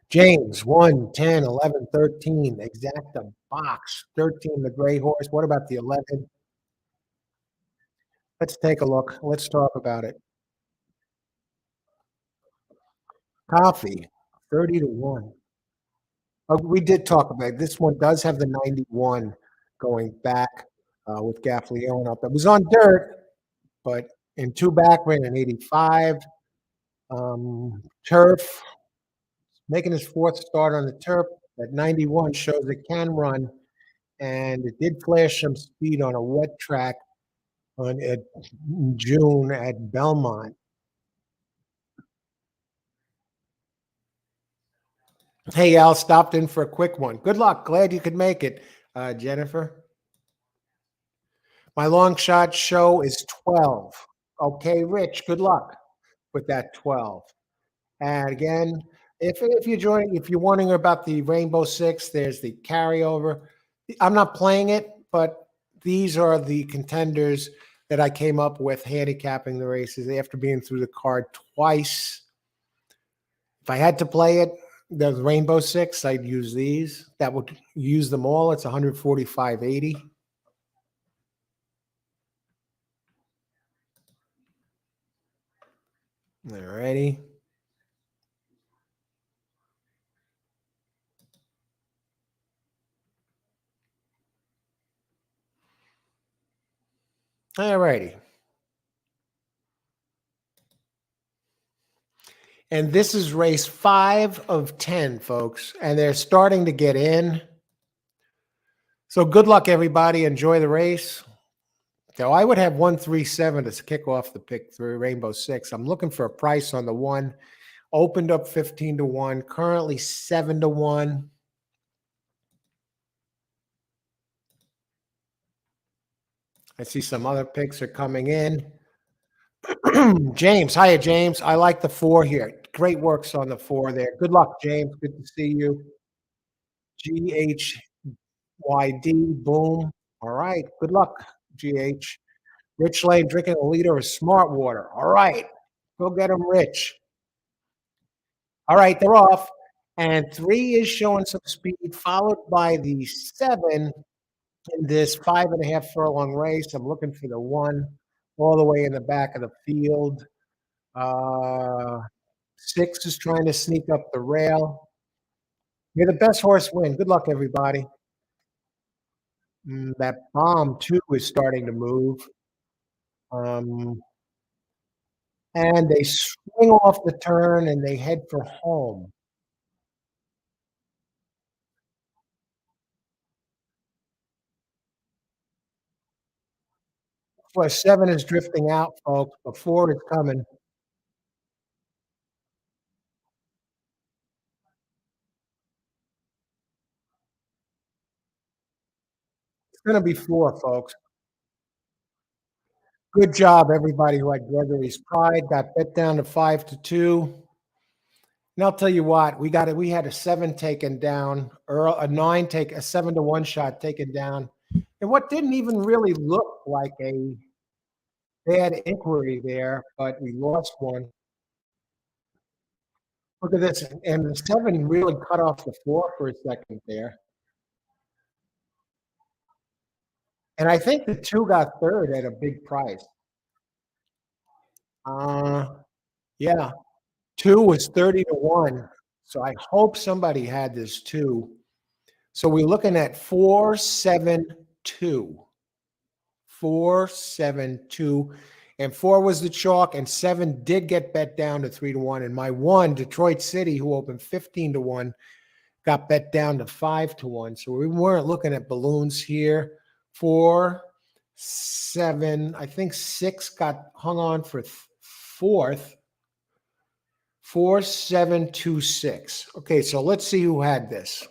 James, 1, 10, 11, 13. Exacta box. 13, the gray horse. What about the 11? Let's take a look. Let's talk about it. Coffee, 30-1. Oh, we did talk about it. This one does have the 91 going back with Gaffleone up. It was on dirt, but in two back ran an 85. Turf, making his fourth start on the turf at 91 shows it can run, and it did flash some speed on a wet track at June at Belmont. Hey, Al, stopped in for a quick one. Good luck. Glad you could make it, Jennifer. My long shot show is 12. Okay, Rich, good luck with that 12. And again, if you're wondering about the Rainbow Six, there's the carryover. I'm not playing it, but these are the contenders that I came up with handicapping the races after being through the card twice. If I had to play it, the Rainbow Six, I'd use these. That would use them all. It's 145.80. All righty. All righty. And this is race 5 of 10, folks. And they're starting to get in. So good luck, everybody. Enjoy the race. So I would have 137 to kick off the pick through Rainbow Six. I'm looking for a price on the one. Opened up 15-1, currently 7-1. I see some other picks are coming in. James, hiya, James. I like the 4 here. Great works on the 4 there. Good luck, James. Good to see you. GHYD, boom. All right. Good luck, GH. Rich Lane drinking a liter of smart water. All right. Go get him, Rich. All right, they're off. And 3 is showing some speed, followed by the 7 in this 5.5 furlong race. I'm looking for the 1 all the way in the back of the field. 6 is trying to sneak up the rail. May the best horse win. Good luck, everybody. That bomb, too, is starting to move. And they swing off the turn and they head for home. Well, 7 is drifting out, folks, but 4 is coming. It's going to be 4, folks. Good job, everybody who had Gregory's Pride. Got bet down to 5-2. And I'll tell you what, we got it. We had a 7 taken down, or a 9 take a 7-1 shot taken down And what didn't even really look like a bad inquiry there, but we lost one. Look at this, and the 7 really cut off the 4 for a second there. And I think the 2 got third at a big price. Uh, yeah, 2 was 30 to 1. So I hope somebody had this too. So we're looking at 472. 472. And 4 was the chalk, and 7 did get bet down to 3 to 1. And my 1, Detroit City, who opened 15 to 1, got bet down to 5 to 1. So we weren't looking at balloons here. 4, 7, I think 6 got hung on for fourth. 4726. Okay, so let's see who had this.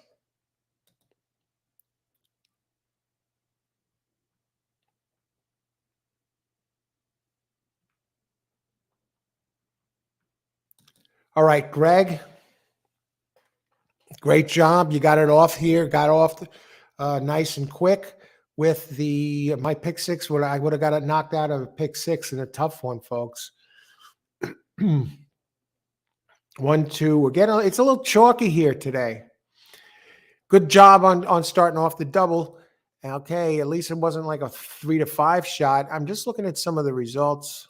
All right, Greg, great job. You got it off here, got off nice and quick with my pick 6. I would have got it knocked out of a pick 6 in a tough one, folks. 1, 2. We're getting it's a little chalky here today. Good job on starting off the double. Okay, at least it wasn't like a 3 to 5 shot. I'm just looking at some of the results.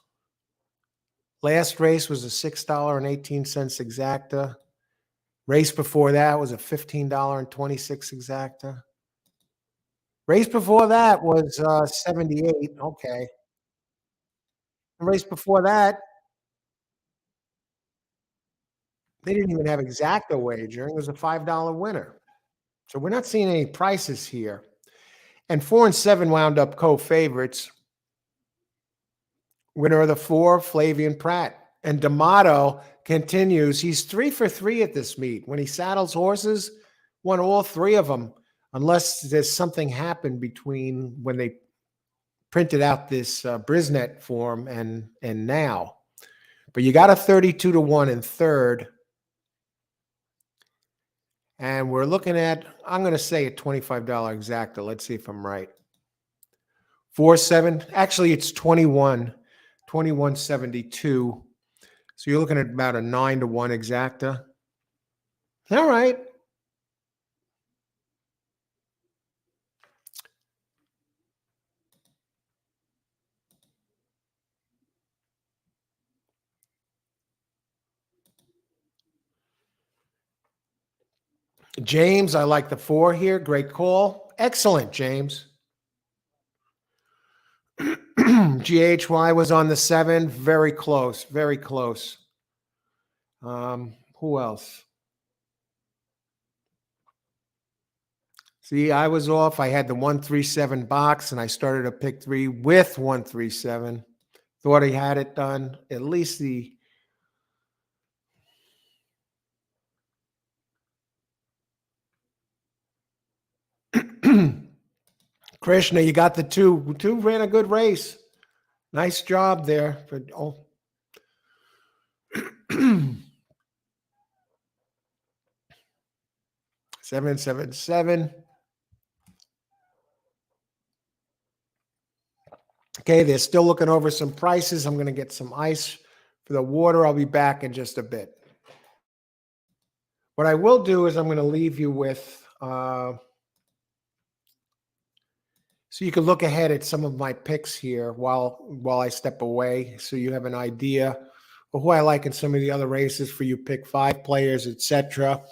Last race was a $6.18 exacta. Race before that was a $15.26 exacta. Race before that was 78. Okay. The race before that, they didn't even have exacta wagering. It was a $5 winner. So we're not seeing any prices here. And 4 and 7 wound up co-favorites. Winner of the 4, Flavian Pratt. And D'Amato continues. He's 3 for 3 at this meet. When he saddles horses, won all 3 of them, unless there's something happened between when they printed out this Brisnet form and now. But you got a 32 to 1 in third. And we're looking at, I'm going to say a $25 exacta. Let's see if I'm right. 4-7. Actually, it's 21.72. So you're looking at about a 9 to 1 exacta. All right. James, I like the 4 here. Great call. Excellent, James. GHY was on the 7. Very close. Very close. Who else? See, I was off. I had the 137 box, and I started a pick 3 with 137. Thought he had it done. At least the Krishna, you got the 2. 2 ran a good race. Nice job there. 777. Okay, they're still looking over some prices. I'm going to get some ice for the water. I'll be back in just a bit. What I will do is I'm going to leave you with, so you can look ahead at some of my picks here while I step away, so you have an idea of who I like in some of the other races for you pick 5 players, etc.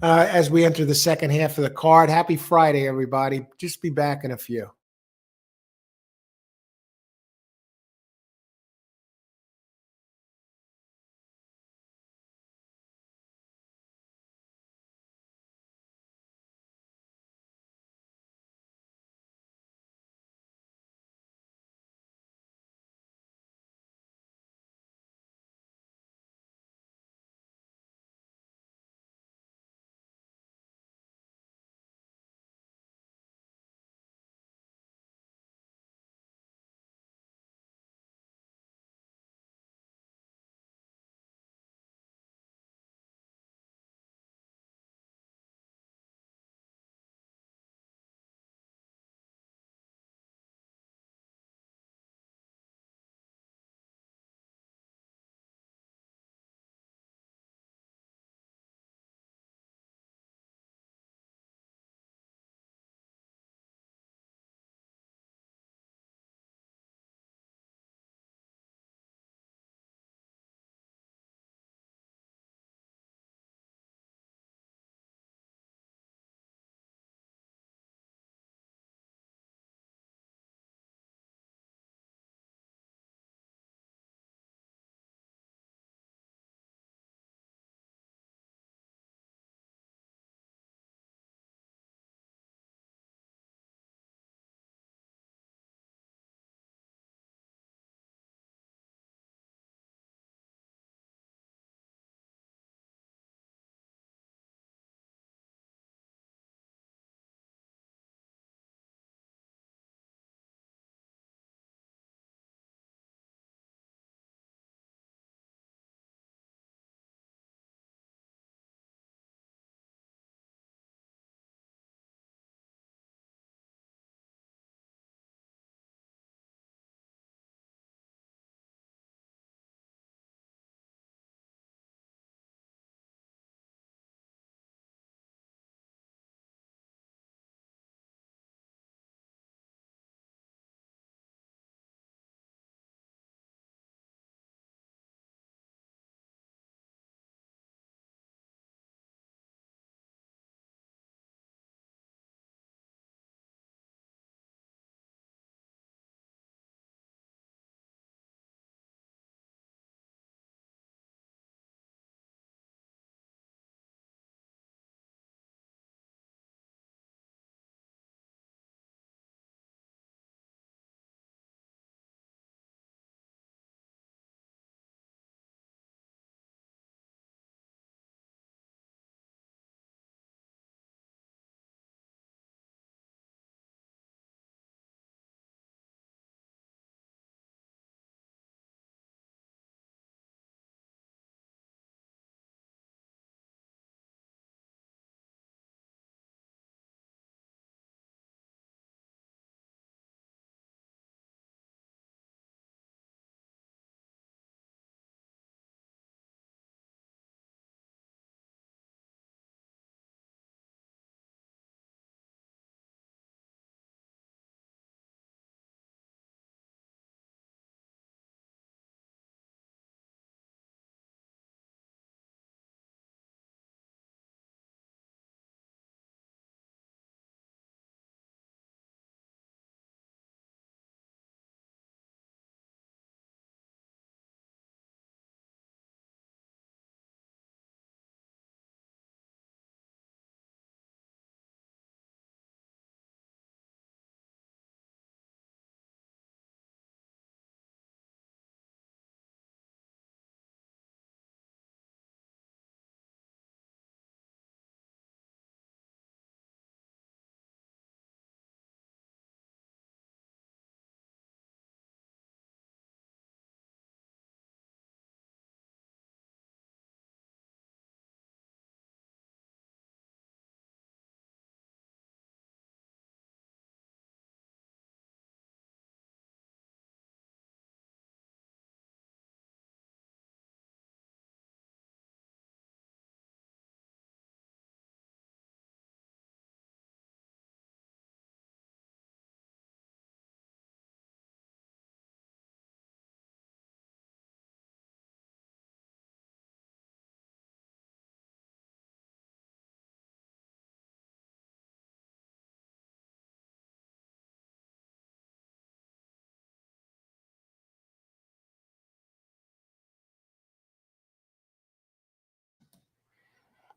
As we enter the second half of the card. Happy Friday, everybody. Just be back in a few.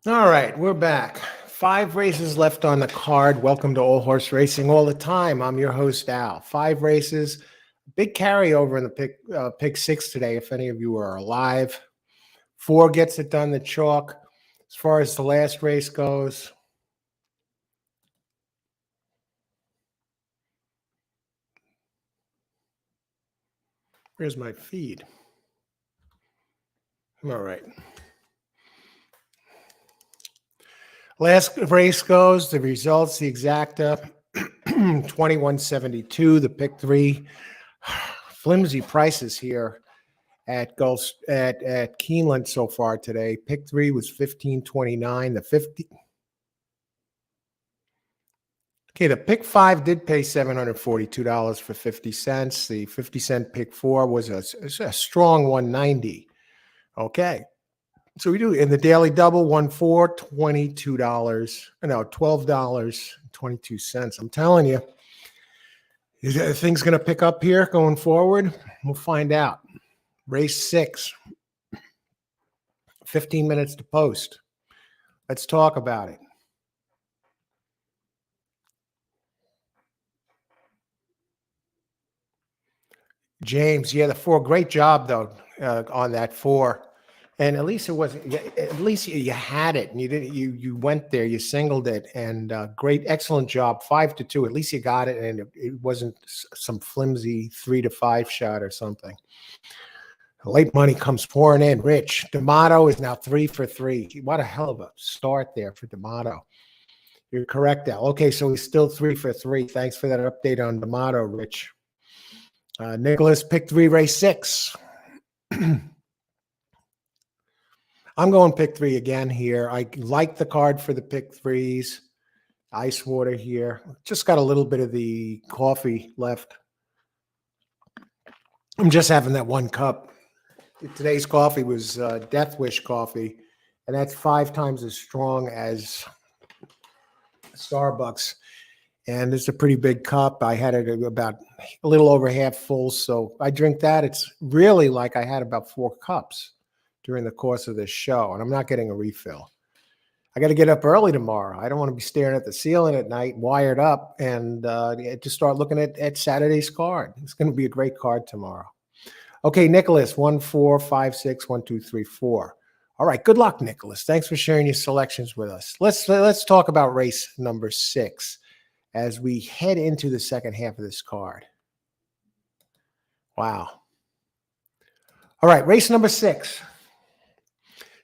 All right, we're back. 5 races left on the card. Welcome to All Horse Racing all the time. I'm your host, Al. 5 races, big carryover in the pick six today, if any of you are alive. 4 gets it done, the chalk. As far as the last race goes, here's my feed. All right. Last race goes, the results, the exacta, 2172, the pick 3. Flimsy prices here at Keeneland so far today. Pick 3 was 1529. The 50. Okay, the pick 5 did pay $742 for 50 cents. The 50-cent pick 4 was a strong 190. Okay. So we do in the daily double, 1-4, $22. No, $12.22. I'm telling you, is things going to pick up here going forward? We'll find out. Race 6, 15 minutes to post. Let's talk about it. James, yeah, the 4, great job though on that 4. And at least it wasn't. At least you had it, and you didn't. You went there. You singled it, and great, excellent job. 5-2. At least you got it, and it wasn't some flimsy 3-5 shot or something. Late money comes pouring in. Rich D'Amato is now 3 for 3. What a hell of a start there for D'Amato. You're correct, Al. Okay, so he's still 3 for 3. Thanks for that update on D'Amato, Rich. Nicholas pick 3, race 6. I'm going pick 3 again here. I like the card for the pick 3s. Ice water here. Just got a little bit of the coffee left. I'm just having that 1 cup. Today's coffee was Death Wish coffee, and that's 5 times as strong as Starbucks. And it's a pretty big cup. I had it about a little over half full, so I drink that. It's really like I had about 4 cups during the course of this show, and I'm not getting a refill. I got to get up early tomorrow. I don't want to be staring at the ceiling at night, wired up, and to start looking at Saturday's card. It's going to be a great card tomorrow. Okay, Nicholas, 1, 4, 5, 6, 1, 2, 3, 4. All right, good luck, Nicholas. Thanks for sharing your selections with us. Let's talk about race number 6 as we head into the second half of this card. Wow. All right, race number 6.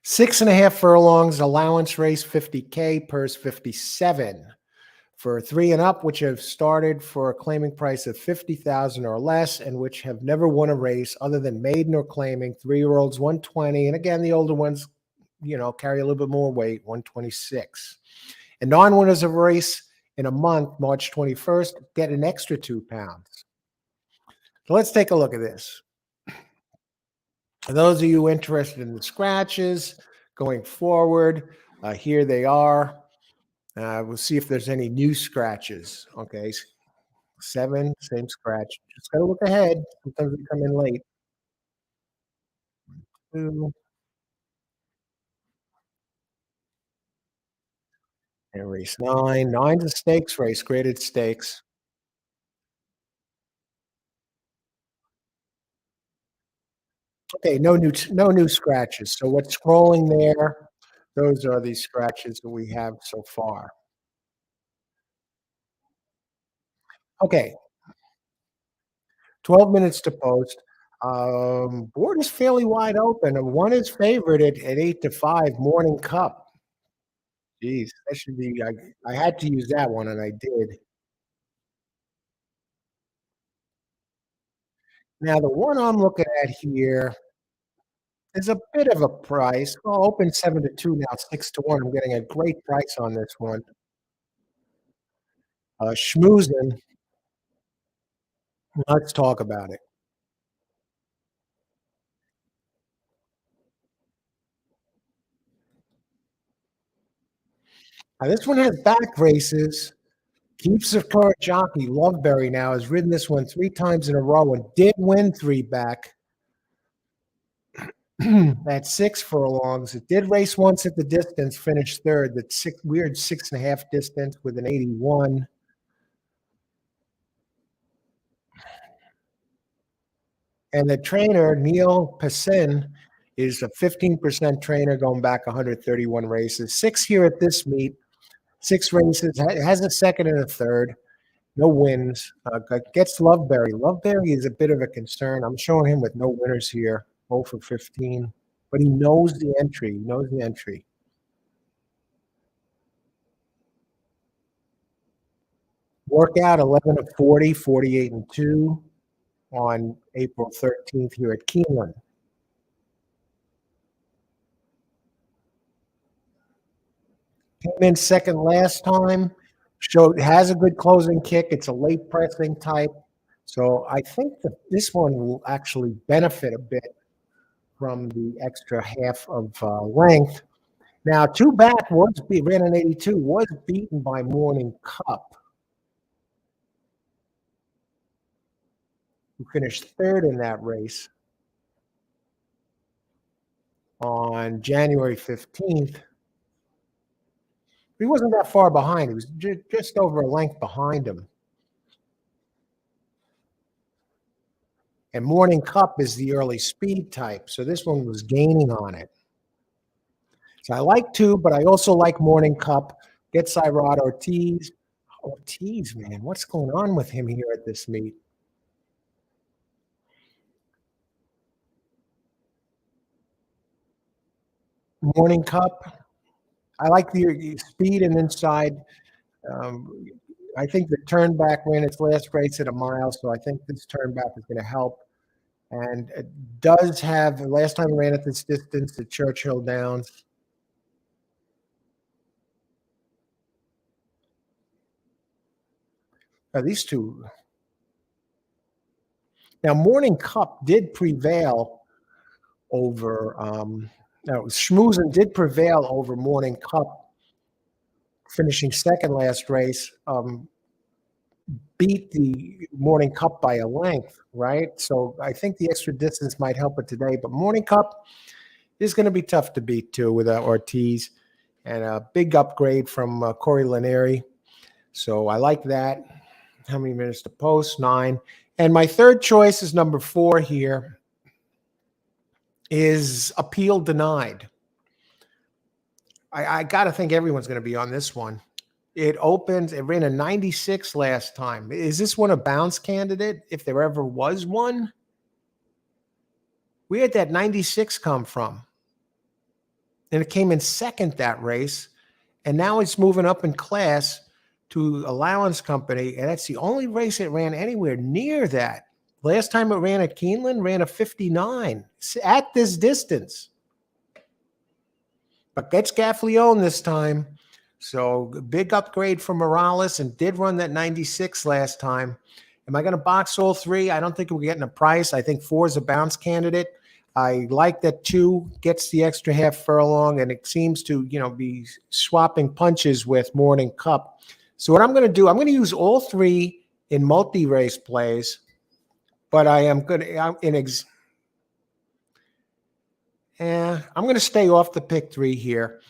6.5 furlongs, allowance race 50K, purse 57. For 3 and up, which have started for a claiming price of $50,000 or less, and which have never won a race other than maiden or claiming. 3-year-olds 120, and again, the older ones, carry a little bit more weight, 126. And non-winners of a race in a month, March 21st, get an extra 2 pounds. So let's take a look at this. For those of you interested in the scratches going forward, here they are. We'll see if there's any new scratches. Okay, 7, same scratch. Just got to look ahead. Sometimes we come in late. 2, and race 9. 9's a stakes race, graded stakes. Okay, no new scratches. So what's scrolling there? Those are the scratches that we have so far. Okay, 12 minutes to post. Board is fairly wide open, and 1 is favored at 8-5. Morning Cup. Jeez, that should be. I had to use that one, and I did. Now the one I'm looking at here is a bit of a price. Well, open 7-2 now, 6-1. I'm getting a great price on this one. Schmoozin'. Let's talk about it. Now this one has back races. Keeps the current jockey. Loveberry now has ridden this one 3 times in a row and did win 3 back. at 6 furlongs. It did race once at the distance, finished third. That weird 6.5 distance with an 81. And the trainer, Neil Passin, is a 15% trainer going back 131 races. 6 here at this meet, 6 races, has a second and a third. No wins. Gets Loveberry. Loveberry is a bit of a concern. I'm showing him with no winners here, 0 for 15. But he knows the entry. He knows the entry. Workout 11 of 40, 48 and 2 on April 13th here at Keeneland. Came in second last time. Has a good closing kick. It's a late pressing type. So I think that this one will actually benefit a bit from the extra half of length. Now, two back ran an 82, was beaten by Morning Cup, who finished third in that race on January 15th. He wasn't that far behind. He was just over a length behind him. And Morning Cup is the early speed type, so this one was gaining on it. So I like 2, but I also like Morning Cup. Get Cyrod Ortiz. Ortiz, man, what's going on with him here at this meet? Morning Cup. I like the speed and inside. I think the turnback ran its last race at a mile, so I think this turnback is going to help. And it does have, last time it ran at this distance at Churchill Downs. These two. Now, Morning Cup did prevail over, Schmoozen did prevail over Morning Cup, finishing second last race. Beat the Morning Cup by a length, right? So I think the extra distance might help it today. But Morning Cup is going to be tough to beat too with Ortiz, and a big upgrade from Corey Laneri. So I like that. How many minutes to post? 9. And my third choice is number 4 here. Is Appeal Denied. I got to think everyone's going to be on this one. It ran a 96 last time. Is this one a bounce candidate, if there ever was one? Where did that 96 come from? And it came in second that race, and now it's moving up in class to Allowance Company, and that's the only race it ran anywhere near that. Last time it ran at Keeneland, ran a 59 at this distance. But gets Gaffleone this time. So big upgrade from Morales, and did run that 96 last time. Am I going to box all 3? I don't think we're getting a price. I think 4 is a bounce candidate. I like that 2 gets the extra half furlong, and it seems to, be swapping punches with Morning Cup. So what I'm going to do, I'm going to use all 3 in multi-race plays, but I'm going to stay off the pick 3 here.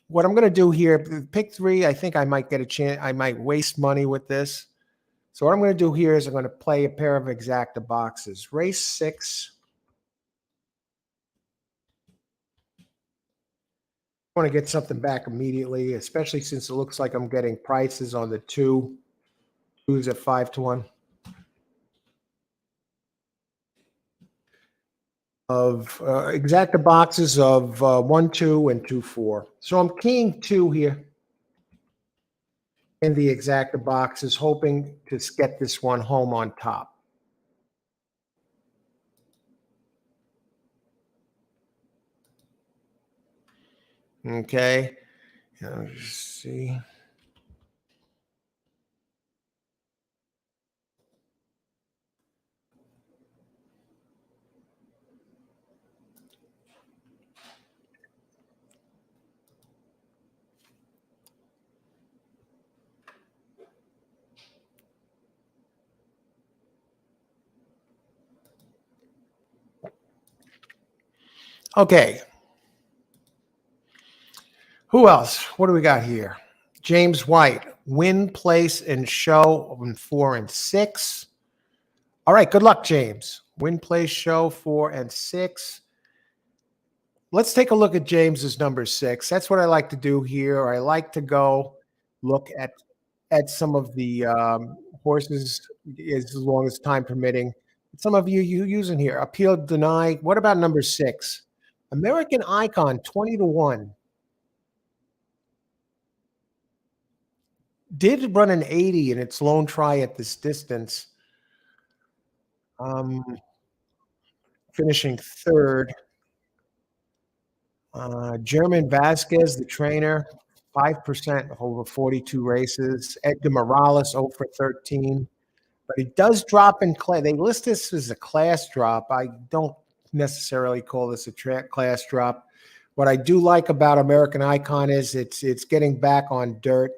What I'm going to do here, pick 3, I think I might get a chance. I might waste money with this. So what I'm going to do here is I'm going to play a pair of exacta boxes. Race 6. I want to get something back immediately, especially since it looks like I'm getting prices on the 2. 2's at 5 to 1. Of exacta boxes of 1, 2, and 2, 4. So I'm keying 2 here in the exacta boxes, hoping to get this one home on top. Okay, let's see. Okay. Who else? What do we got here? James White, win, place, and show on 4 and 6. All right, good luck, James. Win, place, show 4 and 6. Let's take a look at James's number 6. That's what I like to do here. I like to go look at some of the horses as long as time permitting. Some of you using here. Appeal denied. What about number 6? American Icon, 20-1. Did run an 80 in its lone try at this distance, finishing third. German Vasquez, the trainer, 5% over 42 races. Edgar Morales, 0 for 13. But it does drop in class. They list this as a class drop. I don't necessarily call this a class drop. What I do like about American Icon is it's getting back on dirt.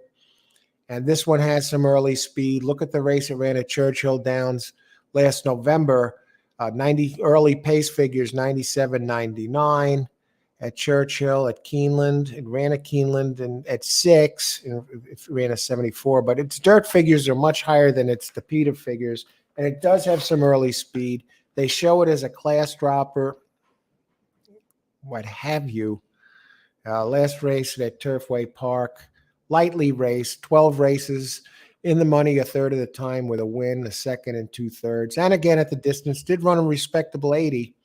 And this one has some early speed. Look at the race it ran at Churchill Downs last November. 90 early pace figures, 97.99 at Churchill, at Keeneland. It ran at Keeneland and at 6. It ran a 74, but its dirt figures are much higher than its Tapeta figures, and it does have some early speed. They show it as a class dropper, what have you. Last race at Turfway Park, lightly raced, 12 races in the money a third of the time with a win, a second and 2/3. And again, at the distance, did run a respectable 80.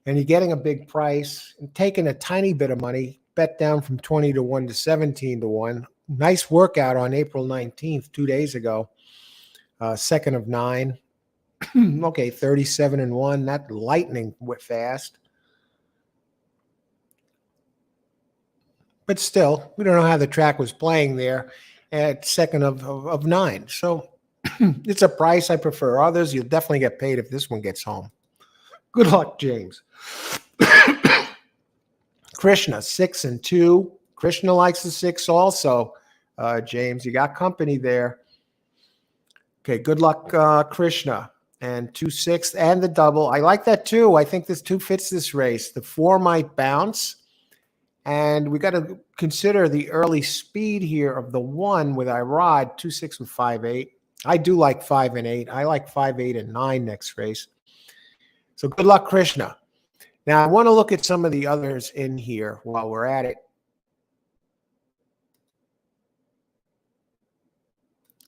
And you're getting a big price and taking a tiny bit of money, bet down from 20-1 to 17-1. Nice workout on April 19th, 2 days ago. Second of 9. Okay, 37-1. That lightning went fast. But still, we don't know how the track was playing there at second of 9. So it's a price I prefer. Others, you'll definitely get paid if this one gets home. Good luck, James. Krishna, 6 and 2. Krishna likes the 6 also. James, you got company there. Okay, good luck, Krishna. And 2-6 and the double. I like that too. I think this 2 fits this race. The 4 might bounce. And we got to consider the early speed here of the 1 with Irod, 2-6 and 5-8. I do like 5 and 8. I like 5, 8, and 9 next race. So good luck, Krishna. Now, I want to look at some of the others in here while we're at it.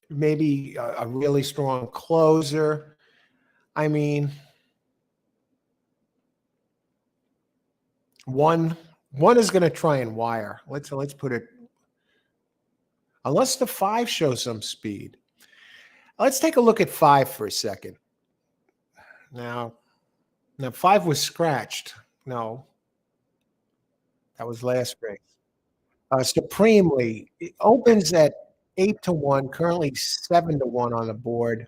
Maybe a really strong closer. I mean, one is going to try and wire. Let's put it, unless the 5 shows some speed. Let's take a look at 5 for a second. Now 5 was scratched. No, that was last race. Supremely, it opens at 8-1, currently 7-1 on the board.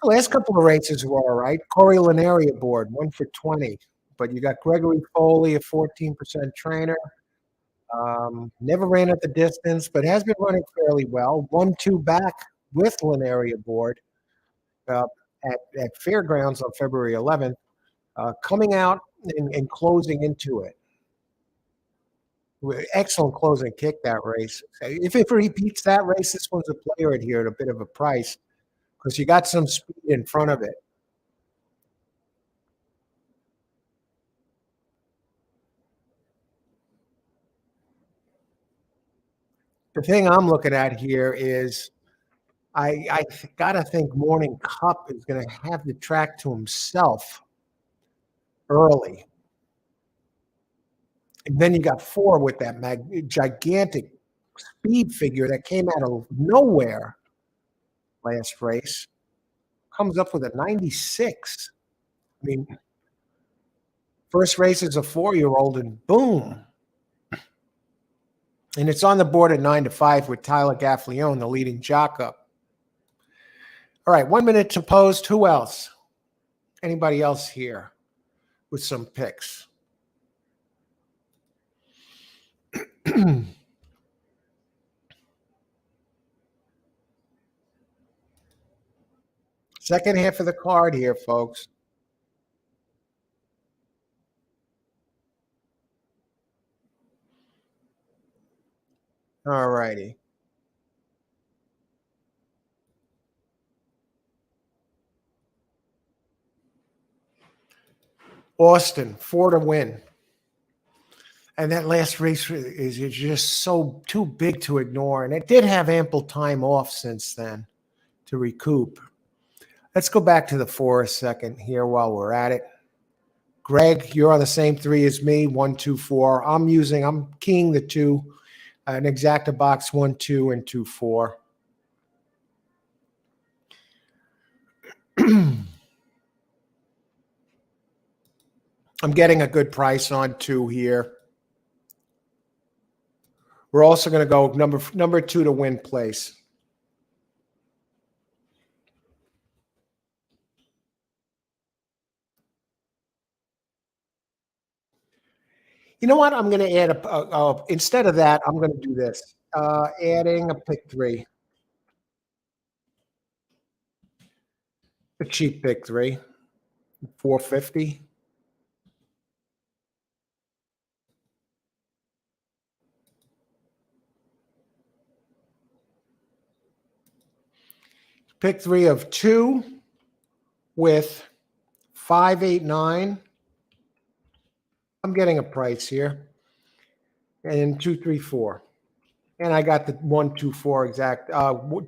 The last couple of races were all right. Corey Linaria board, 1 for 20. But you got Gregory Foley, a 14% trainer. Never ran at the distance, but has been running fairly well. 1-2 back with Linaria board at Fairgrounds on February 11th. Coming out and closing into it. Excellent closing kick that race. If it repeats that race, this one's a player in here at a bit of a price because you got some speed in front of it. The thing I'm looking at here is I got to think Morning Cup is going to have the track to himself early. And then you got 4 with that gigantic speed figure that came out of nowhere last race. Comes up with a 96. I mean, first race is a 4-year-old, and boom. And it's on the board at 9-5 with Tyler Gaffalione, the leading jock up. All right, 1 minute to post. Who else? Anybody else here with some picks? Second half of the card here, folks. All righty. Austin, 4 to win. And that last race is just so too big to ignore. And it did have ample time off since then to recoup. Let's go back to the 4 a second here while we're at it. Greg, you're on the same 3 as me, 1, 2, 4. I'm keying the 2, an exacta box 1, 2, and 2, 4. I'm getting a good price on 2 here. We're also going to go number 2 to win place. You know what? I'm going to add instead of that, I'm going to do this. Adding a pick 3. A cheap pick 3. 450. Pick 3 of 2 with 5, 8, 9. I'm getting a price here. And 2, 3, 4. And I got the 1, 2, 4 exact.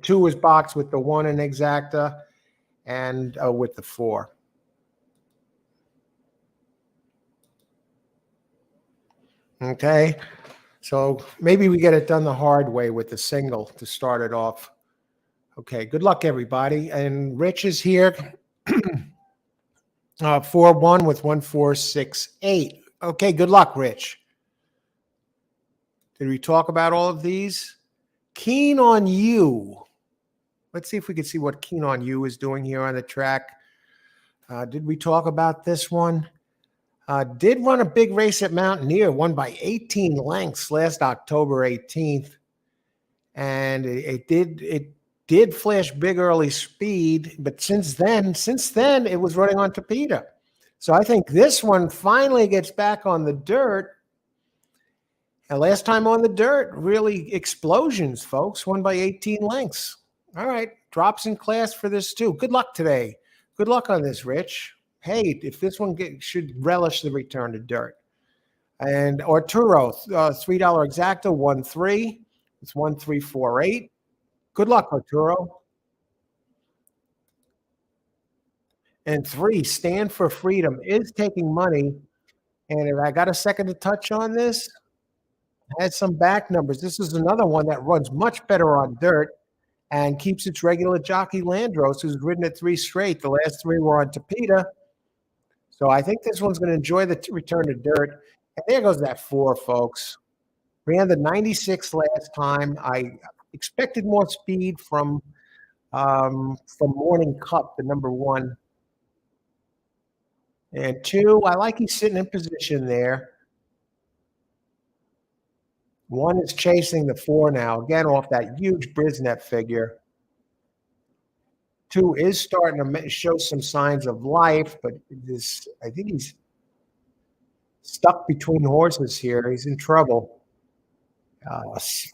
2 is boxed with the 1 in exacta and with the 4. Okay. So maybe we get it done the hard way with the single to start it off. Okay. Good luck, everybody. And Rich is here. 4-1 with 1, 4, 6, 8. Okay. Good luck, Rich. Did we talk about all of these? Keen on You. Let's see if we can see what Keen on You is doing here on the track. Did we talk about this one? Did run a big race at Mountaineer, won by 18 lengths last October 18th. And it did flash big early speed, but since then it was running on Tapeta. So I think this one finally gets back on the dirt. And last time on the dirt, really explosions, folks. Won by 18 lengths. All right, drops in class for this too. Good luck today. Good luck on this, Rich. Hey, if this one should relish the return to dirt. And Arturo, $3 exacta, 1, 3. It's 1, 3, 4, 8. Good luck, Arturo. And 3, Stand for Freedom is taking money. And if I got a second to touch on this, has some back numbers. This is another one that runs much better on dirt and keeps its regular jockey Landros, who's ridden it 3 straight. The last 3 were on Tapeta. So I think this one's going to enjoy the return to dirt. And there goes that 4, folks. Ran the 96 last time. I expected more speed from Morning Cup, the number 1. And 2, I like he's sitting in position there. 1 is chasing the 4 now, again off that huge Brisnet figure. 2 is starting to show some signs of life, but I think he's stuck between horses here. He's in trouble.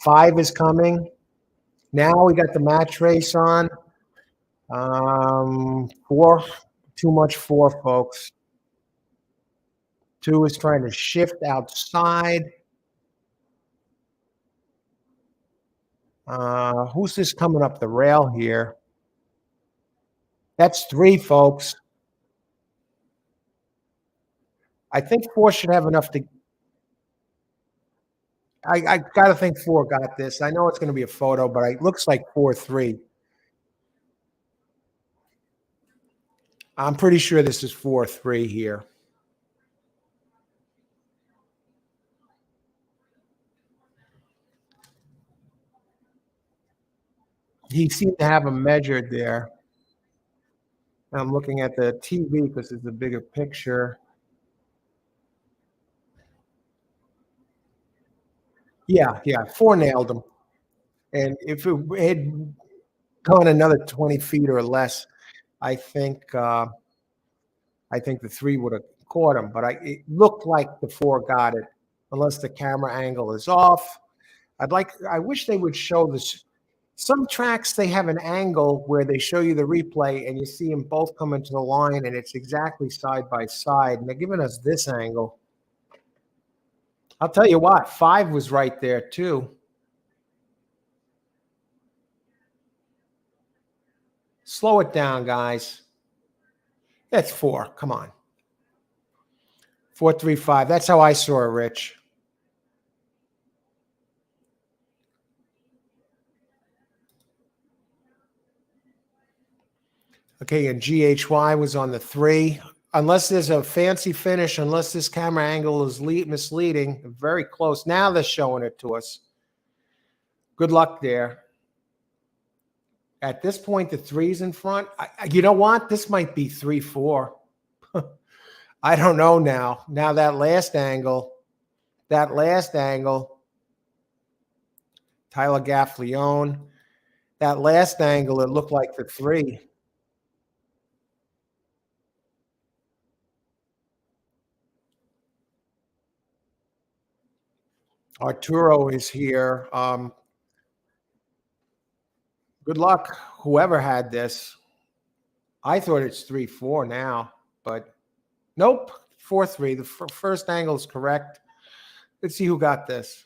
5 is coming. Now we got the match race on. 4, too much 4, folks. 2 is trying to shift outside. Who's this coming up the rail here? That's 3, folks. I think 4 should have enough to. I got to think 4 got this. I know it's going to be a photo, but it looks like 4-3. I'm pretty sure this is 4-3 here. He seemed to have them measured there. I'm looking at the TV because it's a bigger picture. Yeah, 4 nailed him. And if it had gone another 20 feet or less, I think the 3 would have caught him. But it looked like the 4 got it, unless the camera angle is off. I wish they would show this. Some tracks, they have an angle where they show you the replay and you see them both come into the line and it's exactly side by side. And they're giving us this angle. I'll tell you what, 5 was right there too. Slow it down, guys. That's 4. Come on. 4-3-5. That's how I saw it, Rich. Okay, and GHY was on the 3. Unless there's a fancy finish, unless this camera angle is misleading, very close. Now they're showing it to us. Good luck there. At this point, the 3's in front. You know what? This might be 3-4. I don't know now. Now that last angle, Tyler Gaffleone, that last angle, it looked like the 3. Arturo is here. Good luck, whoever had this. I thought it's 3-4 now, but nope, 4-3. The first angle is correct. Let's see who got this.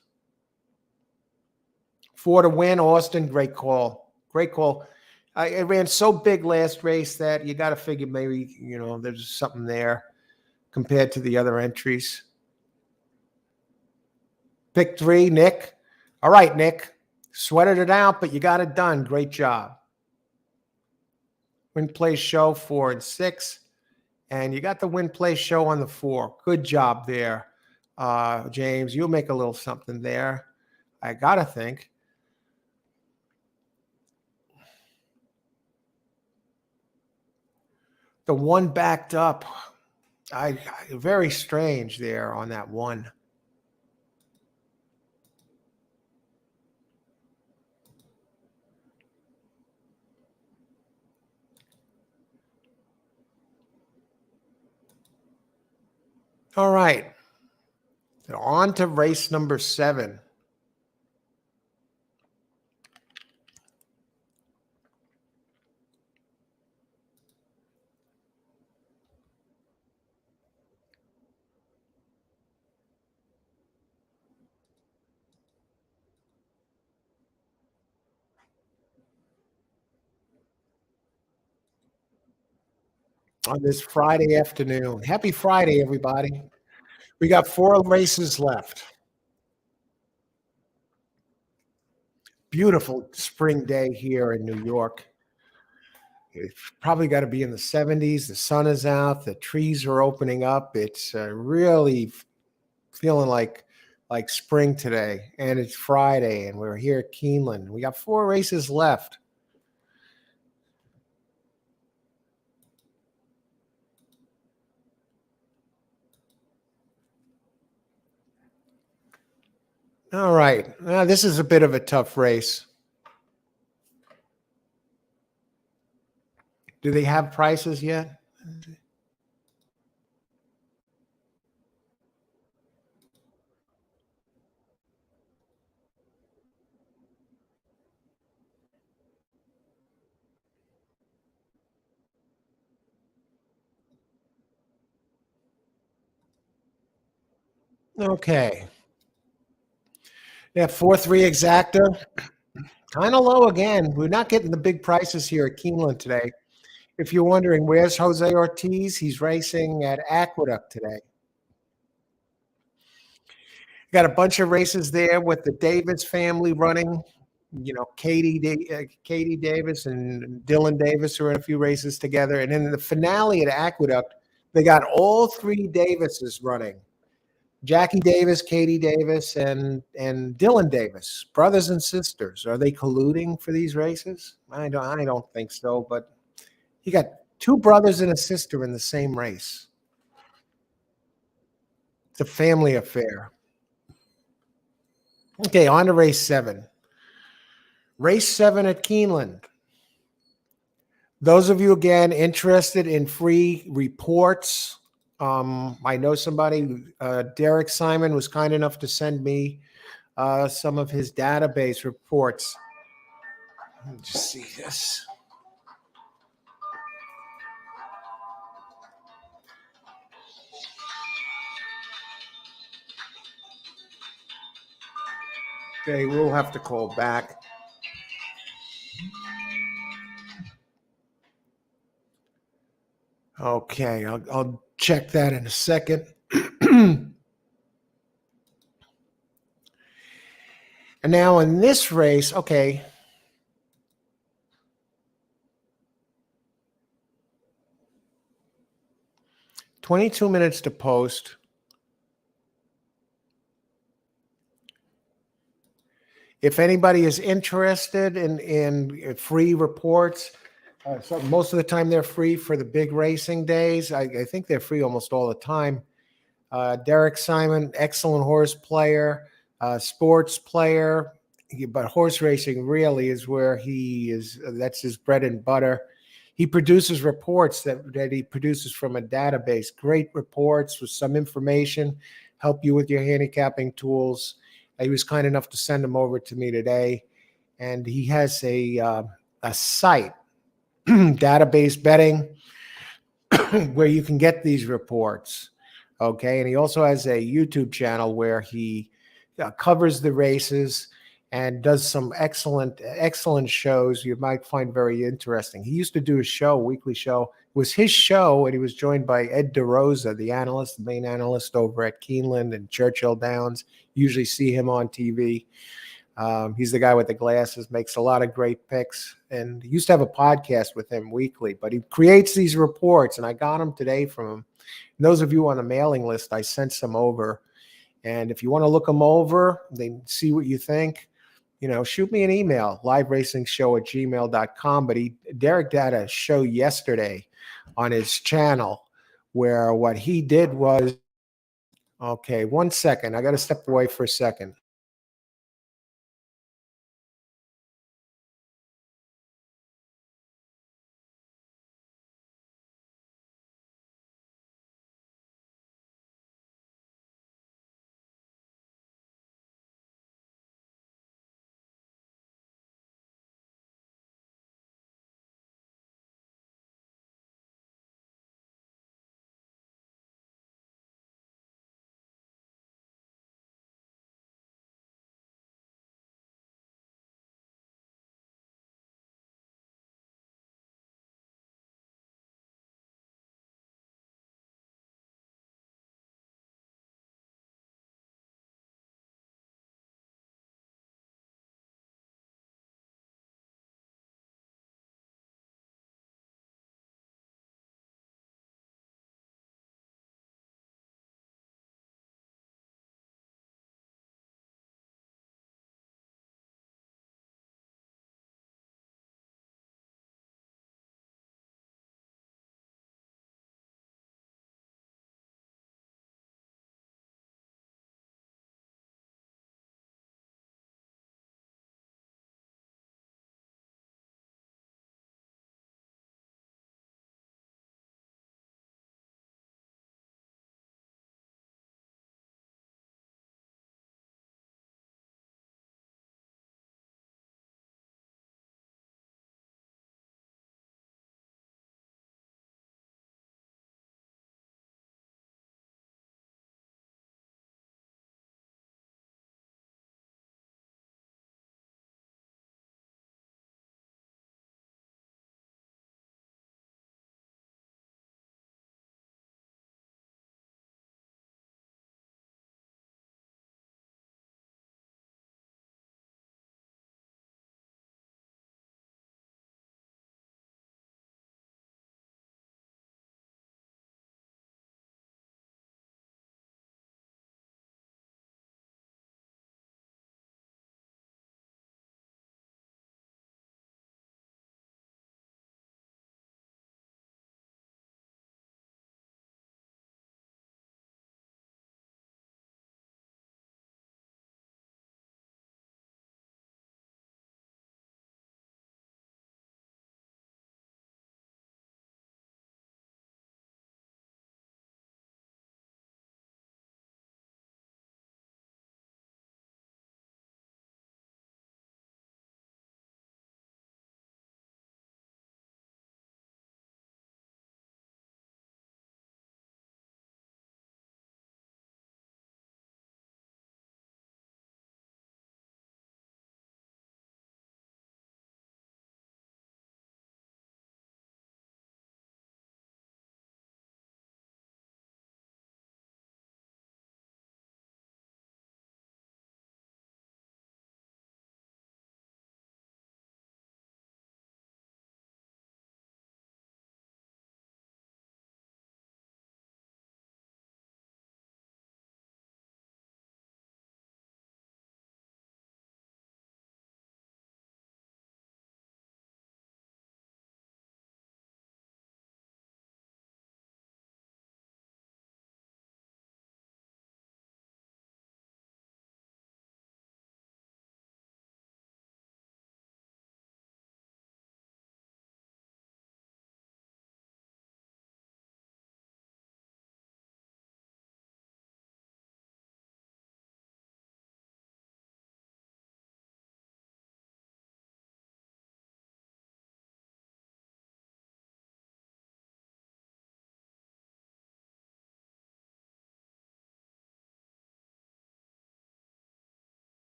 4 to win, Austin. Great call. Great call. It ran so big last race that you got to figure maybe, there's something there compared to the other entries. Pick 3, Nick. All right, Nick. Sweated it out, but you got it done. Great job. Win, play, show 4 and 6. And you got the win, play, show on the 4. Good job there, James. You'll make a little something there. I got to think. The 1 backed up. Very strange there on that 1. All right. So on to race number 7. On this Friday afternoon. Happy Friday, everybody. We got 4 races left. Beautiful spring day here in New York. It's probably got to be in the 70s. The sun is out. The trees are opening up. It's really feeling like spring today. And it's Friday, and we're here at Keeneland. We got 4 races left. All right. Now, this is a bit of a tough race. Do they have prices yet? Okay. Yeah, 4-3 exacta. Kind of low again. We're not getting the big prices here at Keeneland today. If you're wondering, where's Jose Ortiz? He's racing at Aqueduct today. Got a bunch of races there with the Davis family running. Katie Davis and Dylan Davis are in a few races together. And in the finale at Aqueduct, they got all 3 Davises running. Jackie Davis, Katie Davis, and Dylan Davis, brothers and sisters. Are they colluding for these races? I don't think so, but you got 2 brothers and a sister in the same race. It's a family affair. Okay, on to race 7. Race 7 at Keeneland. Those of you, again, interested in free reports, I know somebody, Derek Simon, was kind enough to send me some of his database reports. Let me just see this. Okay, we'll have to call back. Okay, I'll check that in a second. And now in this race, okay. "22 minutes to post. If anybody is interested in free reports, so most of the time they're free for the big racing days. I think they're free almost all the time. Derek Simon, excellent horse player, sports player, but horse racing really is where he is. That's his bread and butter. He produces reports that he produces from a database. Great reports with some information, help you with your handicapping tools. He was kind enough to send them over to me today, and he has a site, database betting, where you can get these reports. Okay. And he also has a YouTube channel where he covers the races and does some excellent shows you might find very interesting. He used to do a weekly show. It was his show, and he was joined by Ed DeRosa, the main analyst over at Keeneland and Churchill Downs. You usually see him on TV. He's the guy with the glasses, makes a lot of great picks, and he used to have a podcast with him weekly, but he creates these reports, and I got them today from him. And those of you on the mailing list, I sent some over. And if you want to look them over, then see what you think, shoot me an email, liveracing@gmail.com. But Derek had a show yesterday on his channel where what he did was, okay, 1 second. I got to step away for a second.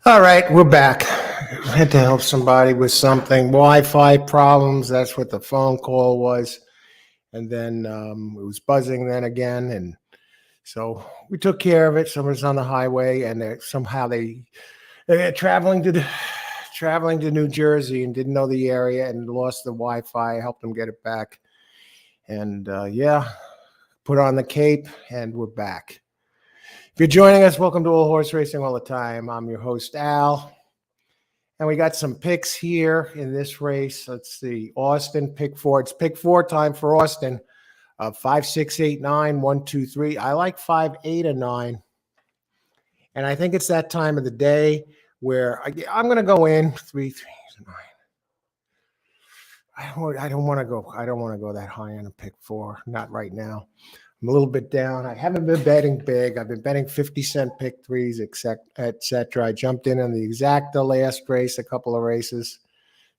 All right, we're back. Had to help somebody with something. Wi-Fi problems. That's what the phone call was. And then it was buzzing then again. And so we took care of it. Someone's on the highway, and somehow they're traveling to New Jersey and didn't know the area and lost the Wi-Fi. I helped them get it back. And yeah, put on the cape, and we're back. If you're joining us, welcome to All Horse Racing All the Time. I'm your host, Al. And we got some picks here in this race. Let's see. Austin, pick four. It's pick four time for Austin. 5, 6, 8, 9, 1, 2, 3. I like 5, 8, and 9. And I think it's that time of the day where I'm going to go in 3, 3, 9. I don't want to go that high on a pick four. Not right now. I'm a little bit down. I haven't been betting big. I've been betting 50-cent pick threes, et cetera. I jumped in on the exacta last race, a couple of races.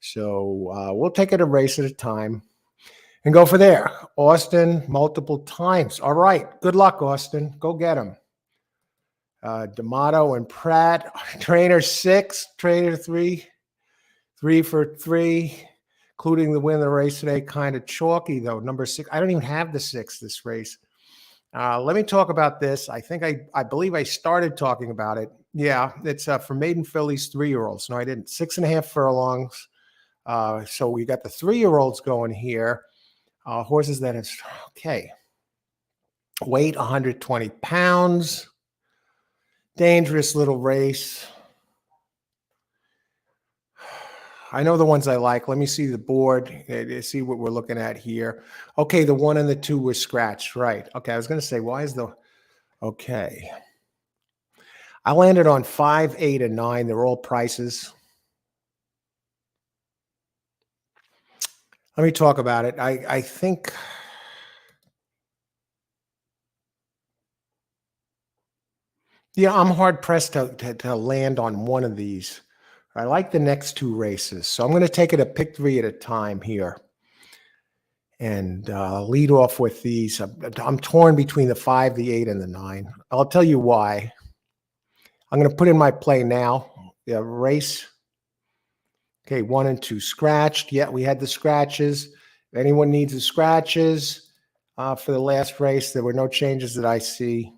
So we'll take it a race at a time and go for there. Austin, multiple times. All right. Good luck, Austin. Go get him. D'Amato and Pratt. Trainer 6, trainer 3. 3 for 3, including the win of the race today. Kind of chalky, though. Number 6. I don't even have the 6 this race. Let me talk about this. I believe I started talking about it. Yeah, it's for maiden fillies 3-year-olds. No, I didn't. 6.5 furlongs. So we got the 3-year-olds going here. Horses that is okay. Weight 120 pounds. Dangerous little race. I know the ones I like. Let me see the board. See what we're looking at here. Okay, the 1 and the 2 were scratched. Right. Okay, I was going to say, why is the... Okay. I landed on 5, 8, and 9. They're all prices. Let me talk about it. I think... Yeah, I'm hard-pressed to land on one of these. I like the next 2 races. So I'm going to take it a pick 3 at a time here. And lead off with these. I'm torn between the 5, the 8, and the 9. I'll tell you why. I'm going to put in my play now. Yeah, race. Okay, 1 and 2 scratched. Yeah, we had the scratches. If anyone needs the scratches for the last race, there were no changes that I see.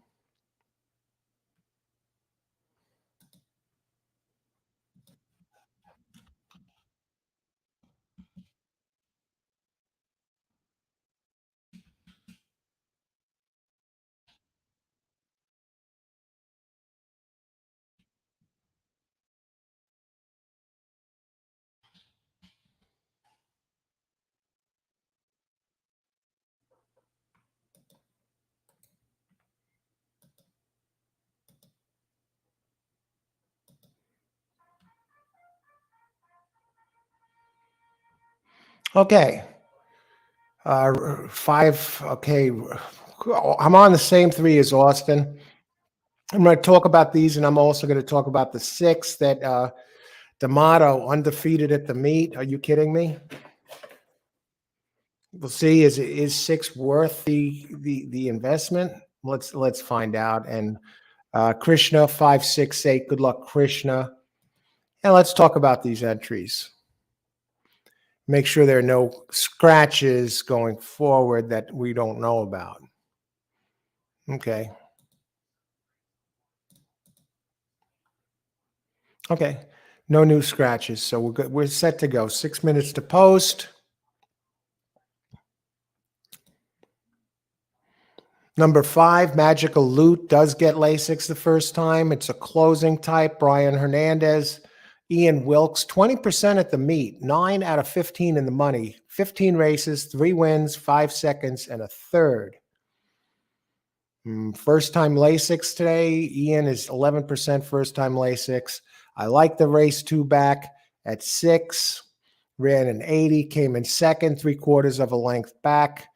Okay. 5, okay. I'm on the same 3 as Austin. I'm going to talk about these, and I'm also going to talk about the 6 that D'Amato undefeated at the meet. Are you kidding me? We'll see. Is 6 worth the investment? Let's find out. And Krishna 5, 6, 8. Good luck, Krishna. And let's talk about these entries. Make sure there are no scratches going forward that we don't know about. Okay. Okay. No new scratches. So we're good. We're set to go. 6 minutes to post. Number 5, Magical Loot does get Lasix the first time. It's a closing type. Brian Hernandez, Ian Wilkes, 20% at the meet, 9 out of 15 in the money, 15 races, 3 wins, 5 seconds, and a third. First time Lasix today. Ian is 11% first time Lasix. I like the race 2 back at 6. Ran an 80, came in second, 3/4 of a length back.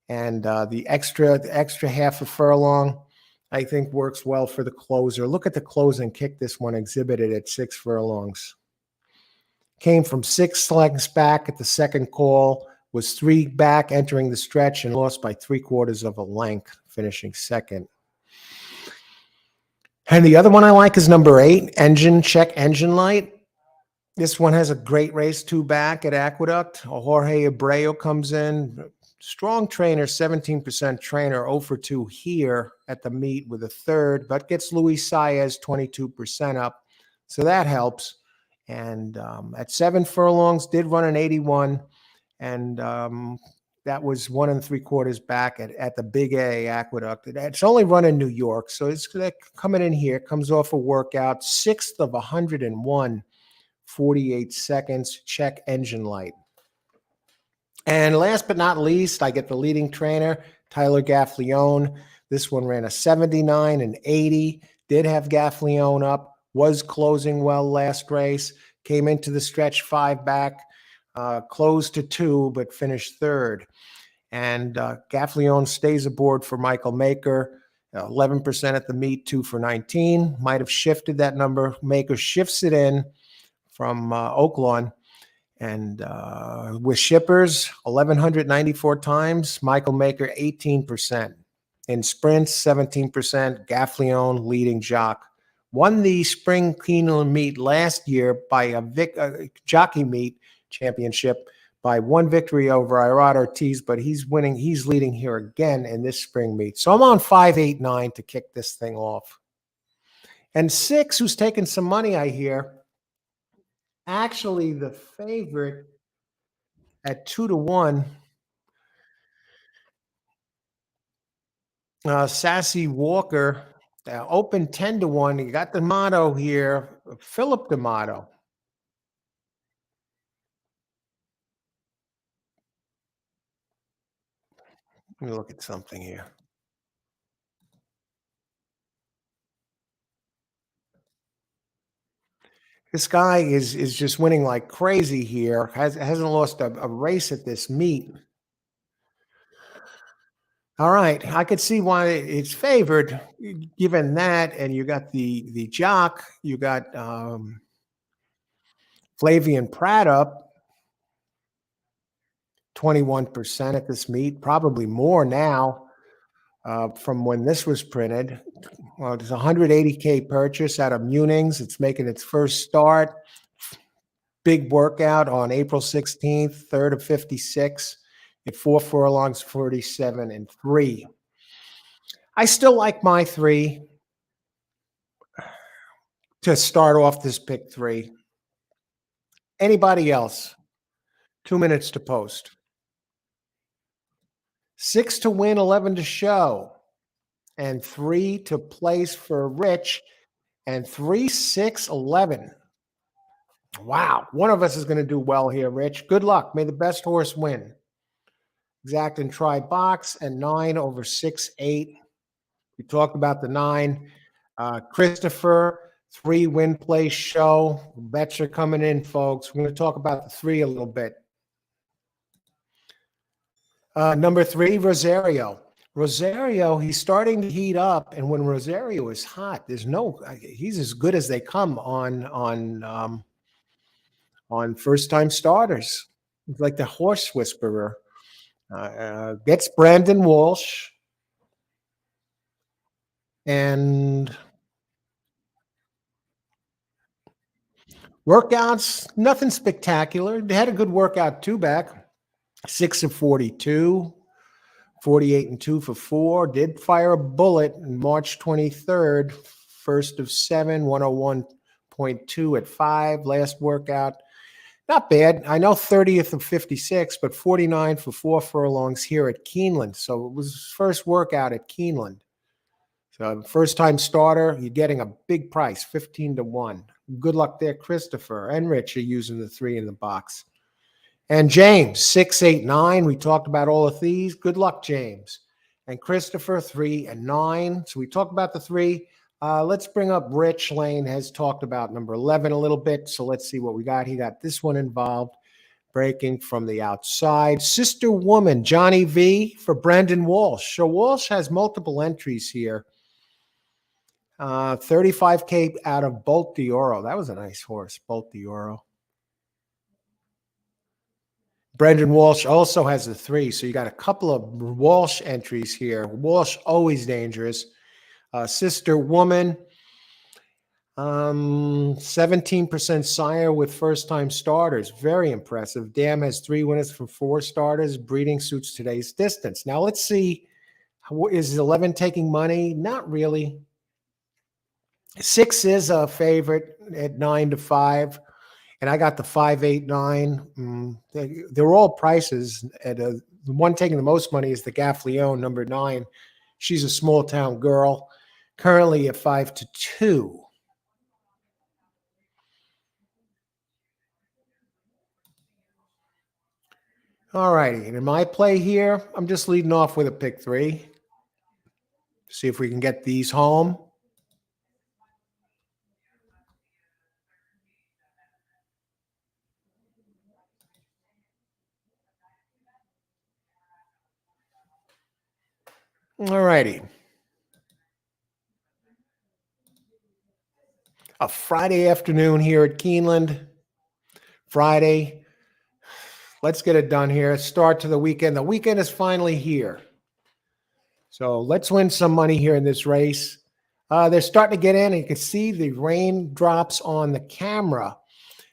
And the extra half a furlong, I think, works well for the closer. Look at the closing kick this one exhibited at 6 furlongs. Came from 6 lengths back at the second call, was 3 back entering the stretch, and lost by 3/4 of a length, finishing second. And the other one I like is number 8, Engine Check Engine Light. This one has a great race 2 back at Aqueduct. Jorge Abreu comes in. Strong trainer, 17% trainer, 0 for 2 here at the meet with a third, but gets Luis Saez 22% up. So that helps. And at 7 furlongs, did run an 81. And that was 1 3/4 back at the Big A Aqueduct. It's only run in New York. So it's coming in here, comes off a workout, 6th of 101. 48 seconds, check engine light. And last but not least, I get the leading trainer, Tyler Gaffalione. This one ran a 79 and 80, did have Gaffalione up, was closing well last race, came into the stretch 5 back, closed to 2, but finished 3rd. And Gaffalione stays aboard for Michael Maker, 11% at the meet, 2 for 19. Might have shifted that number. Maker shifts it in from Oaklawn. And with shippers, 1,194 times. Michael Maker, 18%. In sprints, 17%. Gaffalione, leading jock. Won the spring Keeneland meet last year by a jockey meet championship by 1 victory over Irad Ortiz, but he's winning. He's leading here again in this spring meet. So I'm on 5, 8, 9 to kick this thing off. And 6, who's taking some money, I hear. Actually, the favorite at 2 to 1, Sassy Walker, open 10 to 1. You got the motto here, Philip D'Amato. Let me look at something here. This guy is just winning like crazy here. Hasn't lost a race at this meet. All right, I could see why it's favored, given that, and you got the jock, you got Flavian Pratt up 21% at this meet, probably more now from when this was printed. Well, it's a 180K purchase out of Munings. It's making its first start. Big workout on April 16th, 3rd of 56 at 4 furlongs, 47 and 3. I still like my 3 to start off this pick 3. Anybody else? 2 minutes to post. 6 to win, 11 to show, and 3 to place for Rich, and 3, 6, 11. Wow. One of us is going to do well here, Rich. Good luck. May the best horse win. Exact and try box, and 9 over 6, 8. We talked about the 9. Christopher, 3 win place show. Bets are coming in, folks. We're going to talk about the 3 a little bit. Number 3, Rosario. Rosario, he's starting to heat up, and when Rosario is hot, he's as good as they come on first-time starters. He's like the horse whisperer. Gets Brandon Walsh, and workouts, nothing spectacular. They had a good workout 2 back, 6 of 42. 48 and 2 for 4. Did fire a bullet on March 23rd, 1st of 7, 101.2 at 5. Last workout, not bad. I know 30th of 56, but 49 for 4 furlongs here at Keeneland. So it was his first workout at Keeneland. So first time starter, you're getting a big price, 15 to 1. Good luck there, Christopher and Rich are using the 3 in the box. And James, 6, 8, 9. We talked about all of these. Good luck, James. And Christopher, 3 and 9. So we talked about the 3. Let's bring up Rich. Lane has talked about number 11 a little bit. So let's see what we got. He got this one involved. Breaking from the outside. Sister Woman, Johnny V for Brandon Walsh. So Walsh has multiple entries here. 35K out of Bolt d'Oro. That was a nice horse, Bolt d'Oro. Brendan Walsh also has the 3, so you got a couple of Walsh entries here. Walsh always dangerous. Sister Woman, 17% sire with first-time starters. Very impressive. Dam has 3 winners from 4 starters. Breeding suits today's distance. Now let's see. Is 11 taking money? Not really. 6 is a favorite at 9-5. And I got the 589. They're all prices. The one taking the most money is the Gaffleone, number 9. She's a small town girl, currently at 5-2. All righty. And in my play here, I'm just leading off with a pick 3. See if we can get these home. All righty. A Friday afternoon here at Keeneland. Friday. Let's get it done here. Start to the weekend. The weekend is finally here. So let's win some money here in this race. They're starting to get in. And you can see the raindrops on the camera.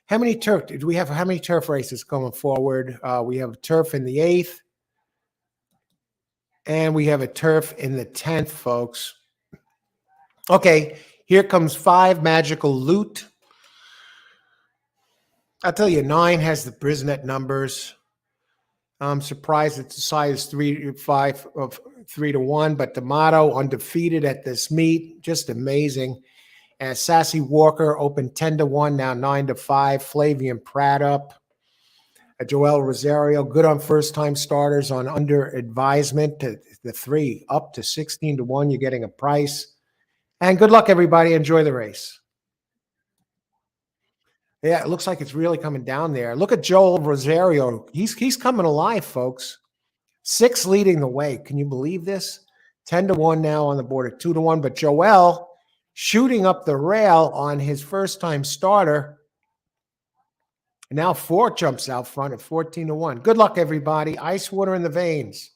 How many turf do we have? How many turf races going forward? We have turf in the 8th. And we have a turf in the 10th, folks. Okay, here comes 5 magical loot. I'll tell you, 9 has the Brisnet numbers. I'm surprised it's a size 3-5 of 3-1, but D'Amato undefeated at this meet, just amazing. And Sassy Walker opened 10-1, now 9-5. Flavian Pratt up. Joel Rosario, good on first-time starters on under advisement. The 3 up to 16-1. You're getting a price. And good luck, everybody. Enjoy the race. Yeah, it looks like it's really coming down there. Look at Joel Rosario. He's coming alive, folks. 6 leading the way. Can you believe this? 10-1 now on the board at 2-1. But Joel shooting up the rail on his first-time starter. Now 4 jumps out front at 14-1. Good luck, everybody. Ice water in the veins.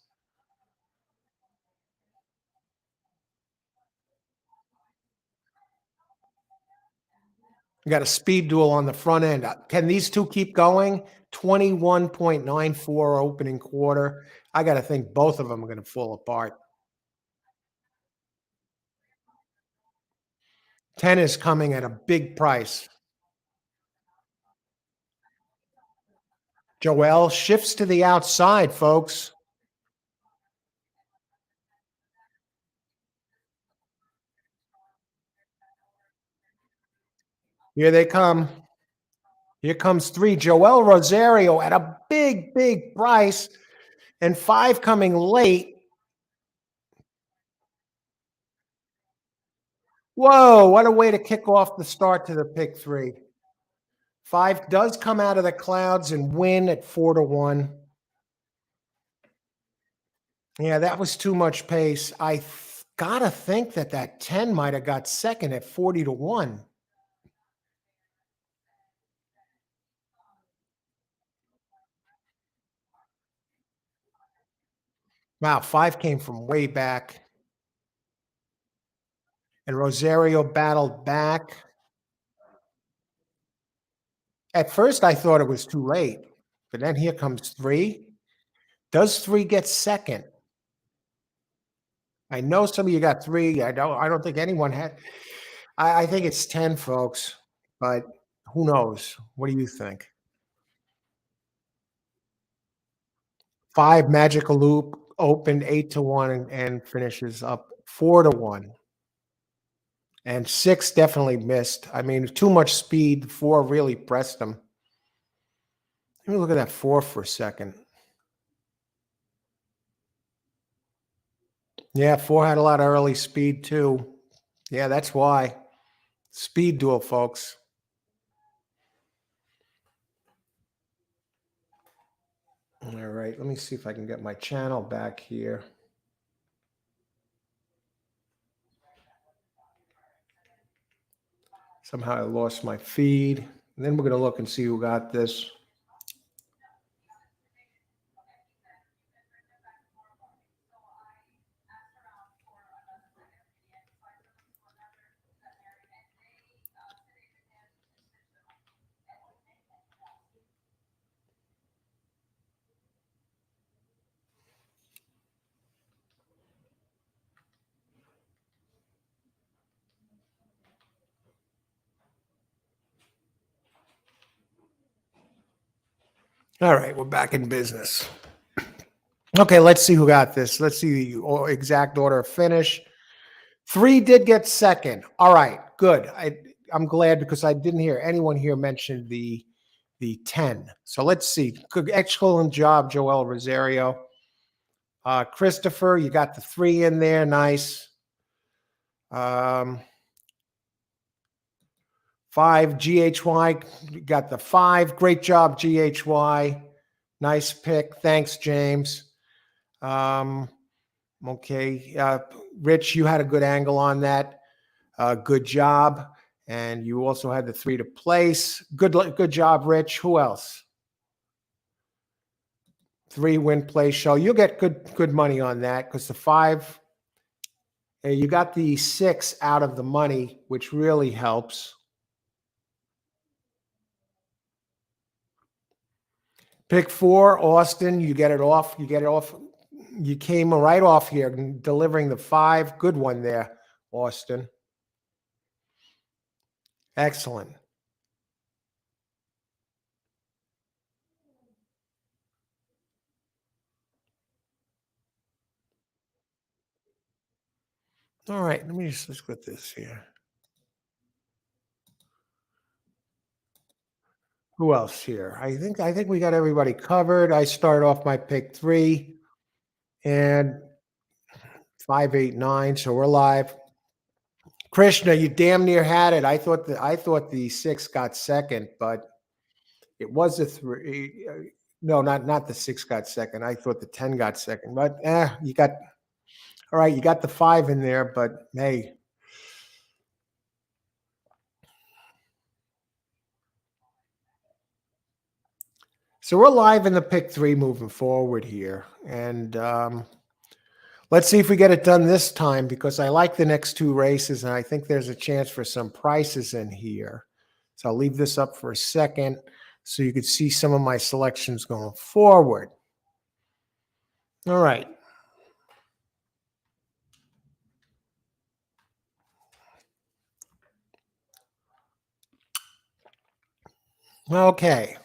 You got a speed duel on the front end. Can these two keep going? 21.94 opening quarter. I got to think both of them are going to fall apart. 10 is coming at a big price. Joel shifts to the outside, folks. Here they come. Here comes 3. Joel Rosario at a big, big price. And 5 coming late. Whoa, what a way to kick off the start to the pick 3. 5 does come out of the clouds and win at 4-1. Yeah, that was too much pace. I gotta think that 10 might have got second at 40-1. Wow, 5 came from way back. And Rosario battled back. At first, I thought it was too late. But then here comes 3. Does 3 get second? I know some of you got 3. I don't think anyone had. I think it's 10, folks. But who knows? What do you think? 5 Magical Loop opened 8-1 and finishes up 4-1. And 6 definitely missed. I mean, too much speed. 4 really pressed them. Let me look at that 4 for a second. Yeah, 4 had a lot of early speed too. Yeah, that's why. Speed duel, folks. All right, let me see if I can get my channel back here. Somehow I lost my feed. And then we're going to look and see who got this. All right, we're back in business. Okay, let's see who got this. Let's see the exact order of finish. 3 did get second. All right, good. I'm glad because I didn't hear anyone here mention the 10. So let's see. Good, excellent job, Joel Rosario. Christopher, you got the 3 in there. Nice. 5 GHY, you got the 5. Great job, GHY. Nice pick. Thanks, James. Okay. Rich, you had a good angle on that. Good job. And you also had the 3 to place. Good job, Rich. Who else? 3 win play show. You'll get good money on that because the 5, you got the 6 out of the money, which really helps. Pick 4, Austin. You get it off. You get it off. You came right off here, delivering the 5. Good one there, Austin. Excellent. All right, let's get this here. Who else here? I think we got everybody covered. I started off my pick 3 and 5, 8, 9. So we're live. Krishna, you damn near had it. I thought the 6 got second, but it was a 3. No, not the 6 got second. I thought the 10 got second. But you got all right. You got the 5 in there, but hey. So we're live in the pick 3 moving forward here, and let's see if we get it done this time because I like the next 2 races, and I think there's a chance for some prices in here. So I'll leave this up for a second so you could see some of my selections going forward. All right. Okay.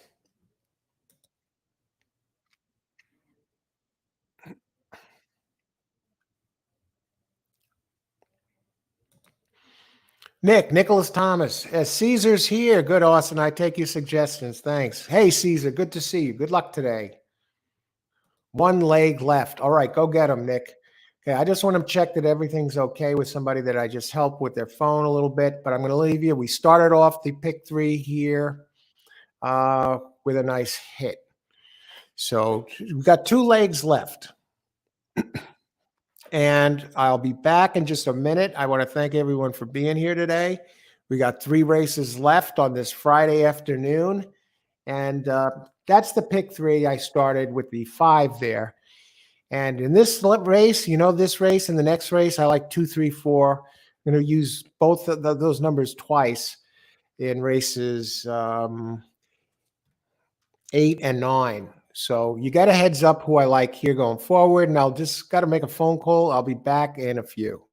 Nicholas Thomas, Caesar's here. Good, Austin. I take your suggestions. Thanks. Hey, Caesar, good to see you. Good luck today. 1 leg left. All right, go get him, Nick. Okay, I just want to check that everything's okay with somebody that I just helped with their phone a little bit, but I'm going to leave you. We started off the pick 3 here with a nice hit. So we've got 2 legs left. And I'll be back in just a minute. I want to thank everyone for being here today. We got 3 races left on this Friday afternoon. And that's the pick 3. I started with the 5 there. And in this race, this race and the next race, I like 2, 3, 4. I'm going to use both of those numbers twice in races 8 and 9. So you got a heads up who I like here going forward, and I'll just got to make a phone call. I'll be back in a few.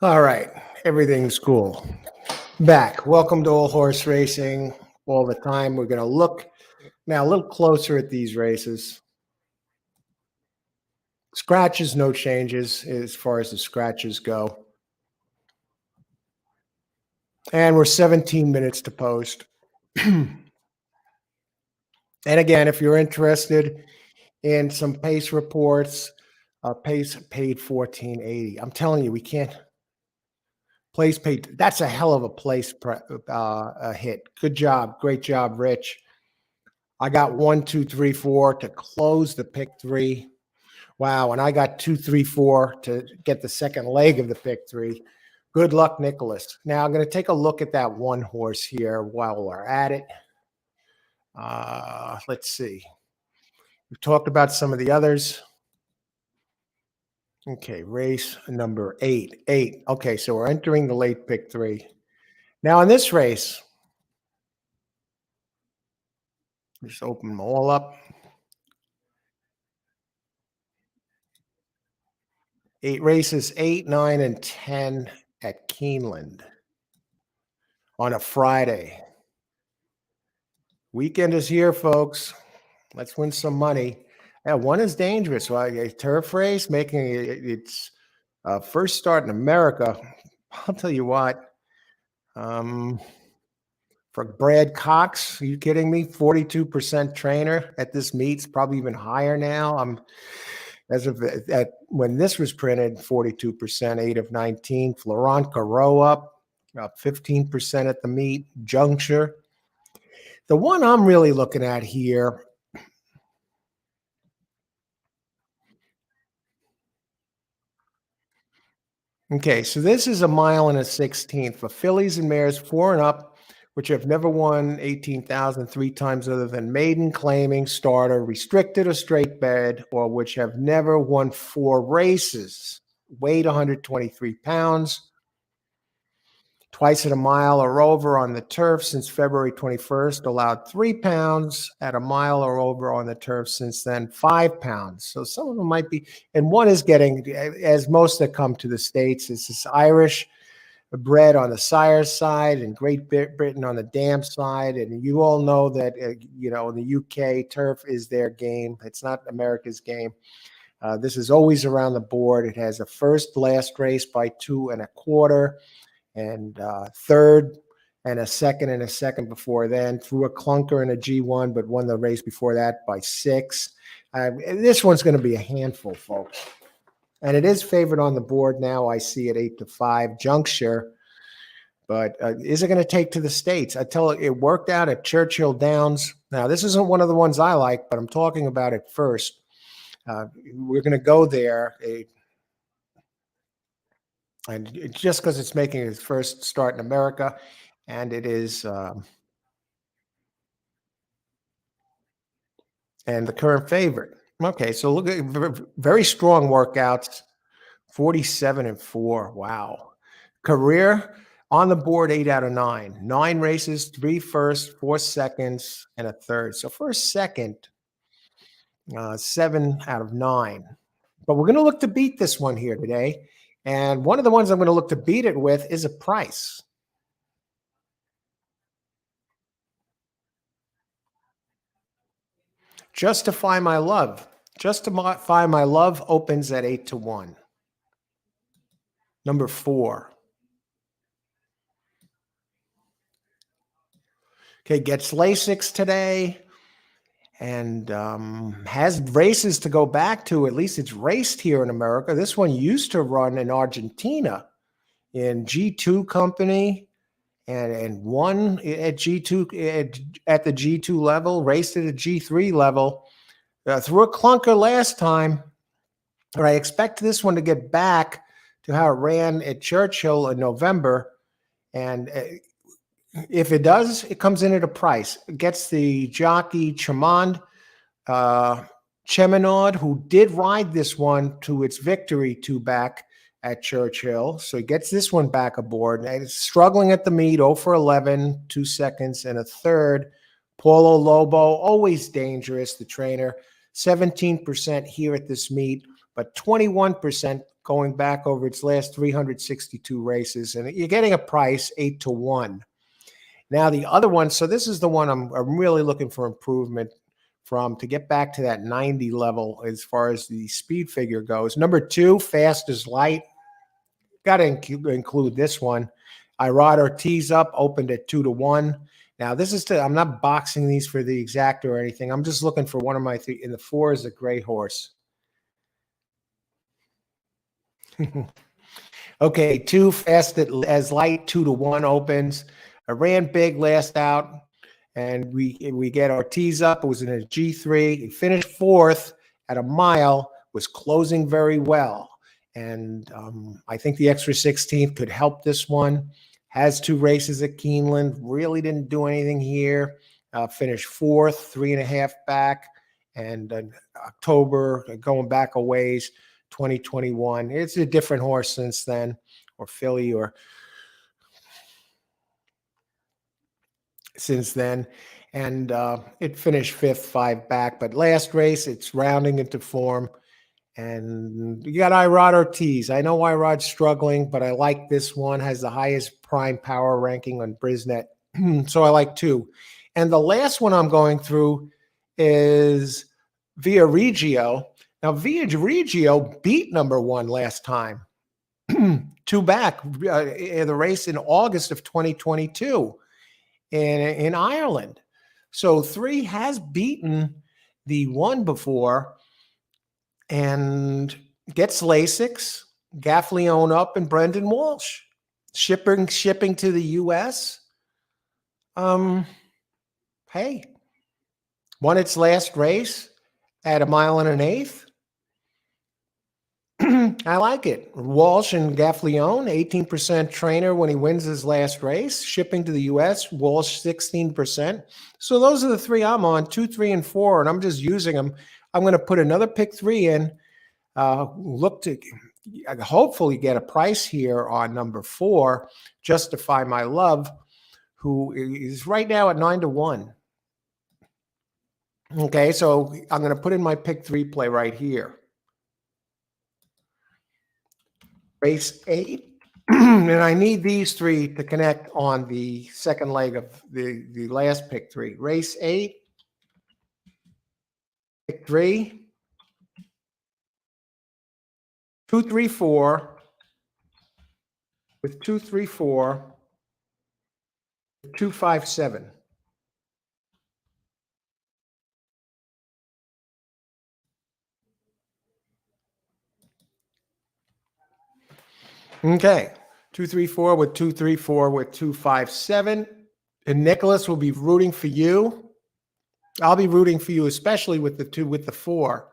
All right, everything's cool. Back. Welcome to All Horse Racing all the time. We're going to look now a little closer at these races. Scratches, no changes as far as the scratches go. And we're 17 minutes to post. And again, if you're interested in some pace reports, pace paid 1480. I'm telling you, we can't. Place paid. That's a hell of a place a hit. Good job. Great job, Rich. I got 1, 2, 3, 4 to close the pick three. Wow. And I got 2, 3, 4 to get the second leg of the pick three. Good luck, Nicholas. Now I'm going to take a look at that one horse here while we're at it. Let's see. We've talked about some of the others. Okay, race number 8. 8. Okay, so we're entering the late pick three. Now in this race, just open them all up. 8 races, 8, 9, and 10 at Keeneland on a Friday. Weekend is here, folks. Let's win some money. Yeah, one is dangerous. Well, a turf race making its first start in America. I'll tell you what. For Brad Cox, are you kidding me? 42% trainer at this meet. It's probably even higher now. As of when this was printed, 42%, 8 of 19. Florent Caro up 15% at the meet. Juncture. The one I'm really looking at here. Okay, so this is a mile and a 16th for fillies and mares 4 and up, which have never won 18,000 3 times other than maiden, claiming, starter, restricted or straight bed, or which have never won 4 races. Weighed 123 pounds. Twice at a mile or over on the turf since February 21st, allowed 3 pounds at a mile or over on the turf since then, 5 pounds. So some of them might be, and one is getting, as most that come to the States, it's this Irish bred on the sire side and Great Britain on the dam side. And you all know that, in the UK, turf is their game. It's not America's game. This is always around the board. It has a first, last race by 2 1/4. And third and a second before then, threw a clunker in a G1, but won the race before that by 6. This one's going to be a handful, folks. And it is favored on the board now. I see it 8-5 Juncture. But is it going to take to the States? I tell you, it worked out at Churchill Downs. Now, this isn't one of the ones I like, but I'm talking about it first. We're going to go there. And just because it's making its first start in America, and it is, and the current favorite. Okay, so look at very strong workouts, 47-4. Wow. Career on the board, 8 out of 9. 9 races, 3 firsts, 4 seconds, and a third. So first, second, 7 out of 9. But we're going to look to beat this one here today. And one of the ones I'm going to look to beat it with is a price. Justify My Love. Justify My Love opens at 8-1. Number 4. Okay, gets Lasix today and has races to go back to. At least it's raced here in America. This one used to run in Argentina in G2 company and won at G2 at the G2 level, raced at a G3 level. Threw a clunker last time. But I expect this one to get back to how it ran at Churchill in November. And if it does, it comes in at a price. It gets the jockey Cheminaud, who did ride this one to its victory 2 back at Churchill. So he gets this one back aboard. And it's struggling at the meet, 0 for 11, 2 seconds and a third. Paulo Lobo, always dangerous, the trainer, 17% here at this meet. but 21% going back over its last 362 races. And you're getting a price 8-1. Now, the other one, so this is the one I'm really looking for improvement from to get back to that 90 level as far as the speed figure goes. Number 2, Fast as Light. Got to include this one. Irad Ortiz up, opened at 2-1. Now, this is I'm not boxing these for the exact or anything. I'm just looking for one of my three. In the 4 is a gray horse. Okay, 2, Fast as Light, 2-1 opens. I ran big last out, and we get Ortiz up. It was in a G3. He finished 4th at a mile, was closing very well. And I think the extra 16th could help this one. Has 2 races at Keeneland. Really didn't do anything here. Finished 4th, 3.5 back. And October, going back a ways, 2021. It's a different horse since then, or filly, or since then. And it finished 5th, 5 back. But last race, it's rounding into form. And you got Irad Ortiz. I know Irad's struggling, but I like this one. Has the highest prime power ranking on Brisnet. So I like 2. And the last one I'm going through is Via Regio. Now, Via Regio beat number 1 last time. 2 back in the race in August of 2022 in Ireland. So 3 has beaten the 1 before, and gets Lasix, Gaffleone up, and Brendan Walsh. Shipping to the U.S. Hey, won its last race at 1.125 miles. I like it. Walsh and Gaffleone, 18% trainer when he wins his last race. Shipping to the U.S., Walsh 16%. So those are the 3 I'm on, 2, 3, and 4, and I'm just using them. I'm going to put another pick 3 in. Look to hopefully get a price here on number 4, Justify My Love, who is right now at 9-1. Okay, so I'm going to put in my pick 3 play right here. Race 8, and I need these 3 to connect on the second leg of the last pick 3. Race 8, pick 3. 2, 3, 4 with 2, 3, 4, 2, 5, 7. Okay, 2, 3, 4 with 2, 3, 4 with 2, 5, 7. And Nicholas will be rooting for you. I'll be rooting for you, especially with the 2 with the 4.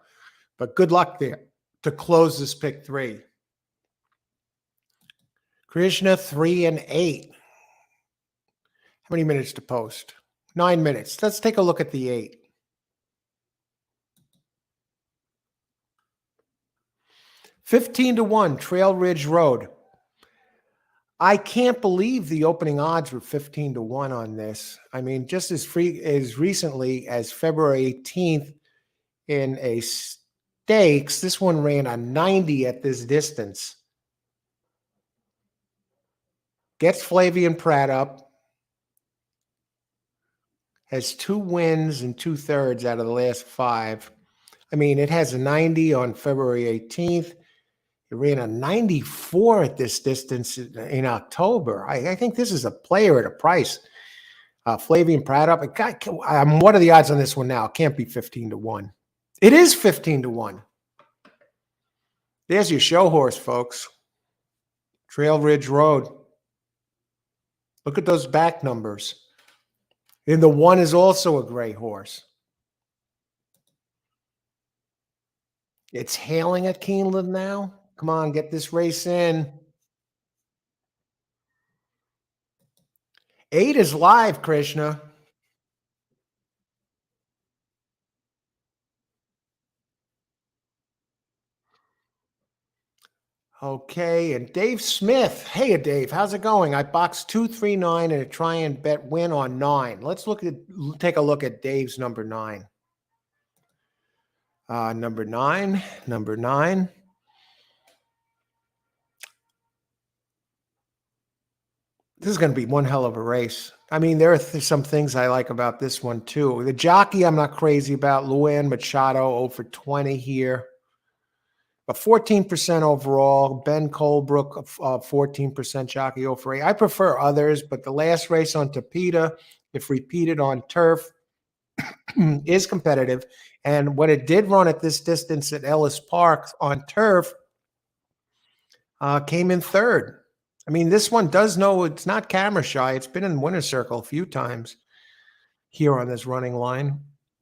But good luck there to close this pick 3. Krishna 3 and 8. How many minutes to post? 9 minutes. Let's take a look at the 8. $15-1, Trail Ridge Road. I can't believe the opening odds were 15-1 on this. I mean, just as recently as February 18th in a stakes, this one ran a 90 at this distance. Gets Flavian Pratt up. Has 2 wins and 2/3 out of the last 5. I mean, it has a 90 on February 18th. It ran a 94 at this distance in October. I think this is a player at a price. Flavian Pratt up. What are the odds on this one now? It can't be 15-1. It is 15-1. There's your show horse, folks. Trail Ridge Road. Look at those back numbers. And the 1 is also a gray horse. It's hailing at Keeneland now. Come on, get this race in. 8 is live, Krishna. Okay, and Dave Smith. Hey, Dave, how's it going? I boxed 2, 3, 9 and a try and bet win on 9. Let's take a look at Dave's number 9. Number 9. This is going to be one hell of a race. I mean, there are some things I like about this one too. The jockey I'm not crazy about. Luan Machado 0 for 20 here. But 14% overall. Ben Colebrook, 14% jockey 0 for 8. I prefer others, but the last race on Tapeta, if repeated on turf, is competitive. And when it did run at this distance at Ellis Park on turf, came in third. I mean, this one does know it's not camera shy. It's been in winner's circle a few times here on this running line.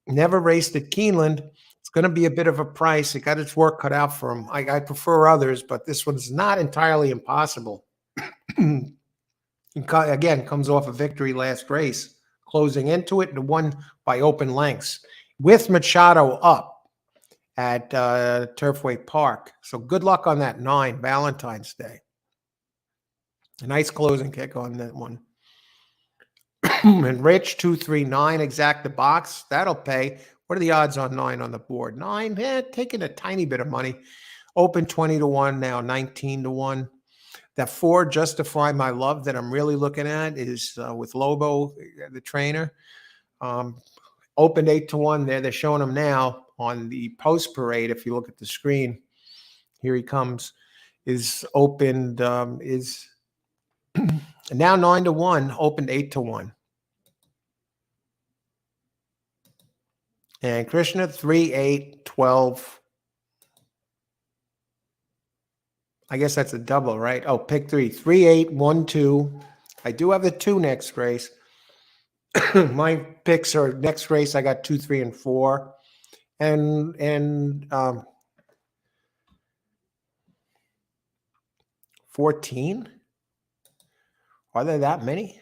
Never raced at Keeneland. It's going to be a bit of a price. It got its work cut out for him. I prefer others, but this one's not entirely impossible. Again, comes off a victory last race, closing into it and won by open lengths with Machado up at Turfway Park. So good luck on that 9, Valentine's Day. A nice closing kick on that one. And Rich 239 exact the box. That'll pay. What are the odds on 9 on the board? 9, taking a tiny bit of money. Open 20 to 1 now, 19 to 1. That 4, Justify My Love, that I'm really looking at is with Lobo, the trainer. Opened 8 to 1 there. They're showing him now on the post parade. If you look at the screen, here he comes. Is opened, is now 9 to 1, opened 8 to 1. And Krishna 3, 8, 12. I guess that's a double, right? Oh, pick 3. 3, 8, 1, 2. I do have the 2 next race. My picks are next race. I got 2, 3, and 4. And 14. Are there that many?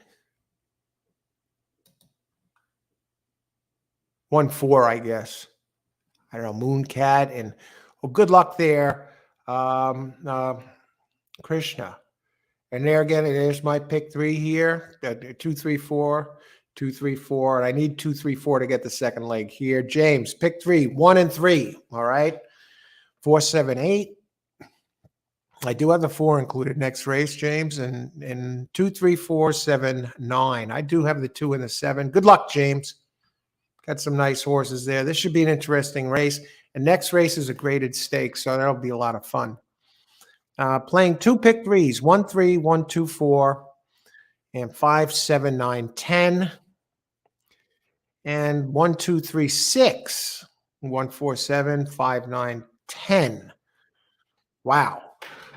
1, 4, I guess. I don't know, Mooncat. And well, good luck there, Krishna. And there again, there's my pick 3 here. 2, 3, 4, 2, 3, 4. And I need 2, 3, 4 to get the second leg here. James, pick 3, 1 and 3. All right. 4, 7, 8. I do have the 4 included next race, James. And 2, 3, 4, 7, 9. I do have the 2 and the 7. Good luck, James. Got some nice horses there. This should be an interesting race. And next race is a graded stake, so that'll be a lot of fun. Playing 2 pick 3s, 1, 3, 1, 2, 4, and 5, 7, 9, 10. And 1, 2, 3, 6, 1, 4, 7, 5, 9, 10. Wow.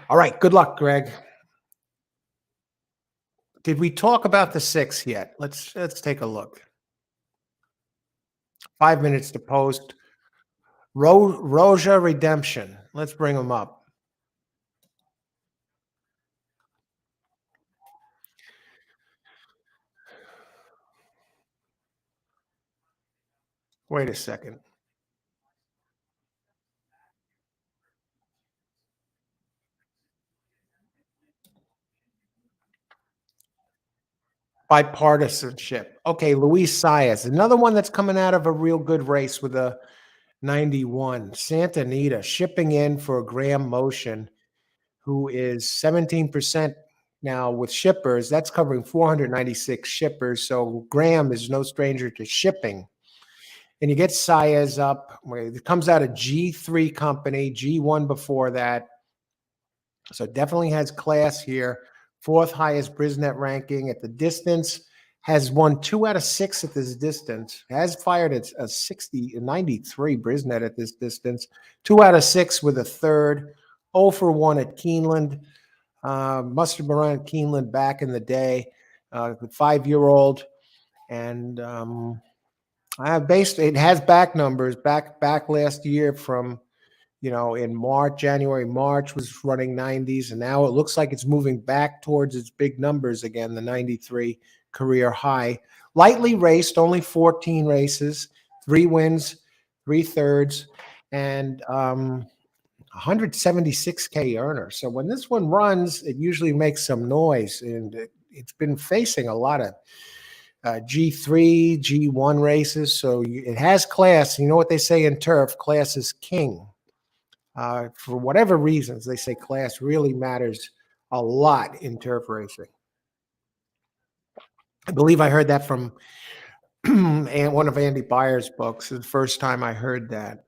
All right. Good luck, Greg. Did we talk about the 6 yet? Let's take a look. 5 minutes to post. Roja Redemption. Let's bring them up. Wait a second. Bipartisanship. Okay, Luis Saez, another one that's coming out of a real good race with a 91. Santa Anita shipping in for Graham Motion, who is 17% now with shippers. That's covering 496 shippers. So Graham is no stranger to shipping. And you get Saez up. It comes out of G3 company, G1 before that. So definitely has class here. 4th highest Brisnet ranking at the distance. Has won 2 out of 6 at this distance. Has fired at a 93 Brisnet at this distance. 2 out of 6 with a 3rd. 0 for 1 at Keeneland. Must have been around Keeneland back in the day. 5-year-old. And it has back numbers. Back last year from in January, March was running 90s, and now it looks like it's moving back towards its big numbers again, the 93 career high. Lightly raced, only 14 races, 3 wins, 3 thirds, and 176K earner. So when this one runs, it usually makes some noise, and it's been facing a lot of G3, G1 races, so it has class. You know what they say in turf, class is king. For whatever reasons, they say class really matters a lot in turf racing. I believe I heard that from and one of Andy Byers' books. It's the first time I heard that.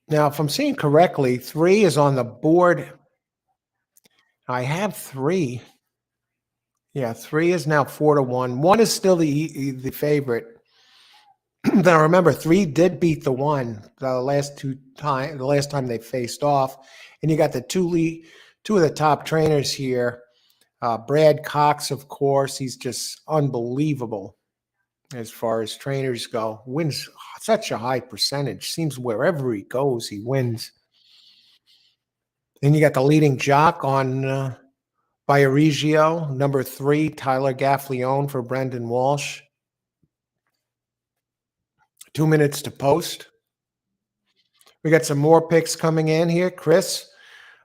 Now, if I'm seeing correctly, 3 is on the board. I have 3. Yeah, 3 is now 4-1. 1 is still the favorite. Now remember, 3 did beat the 1 the last time they faced off, and you got the two of the top trainers here. Brad Cox, of course, he's just unbelievable as far as trainers go. Wins such a high percentage. Seems wherever he goes, he wins. Then you got the leading jock on Biorigio, number 3, Tyler Gaffleone for Brendan Walsh. 2 minutes to post. We got some more picks coming in here. Chris,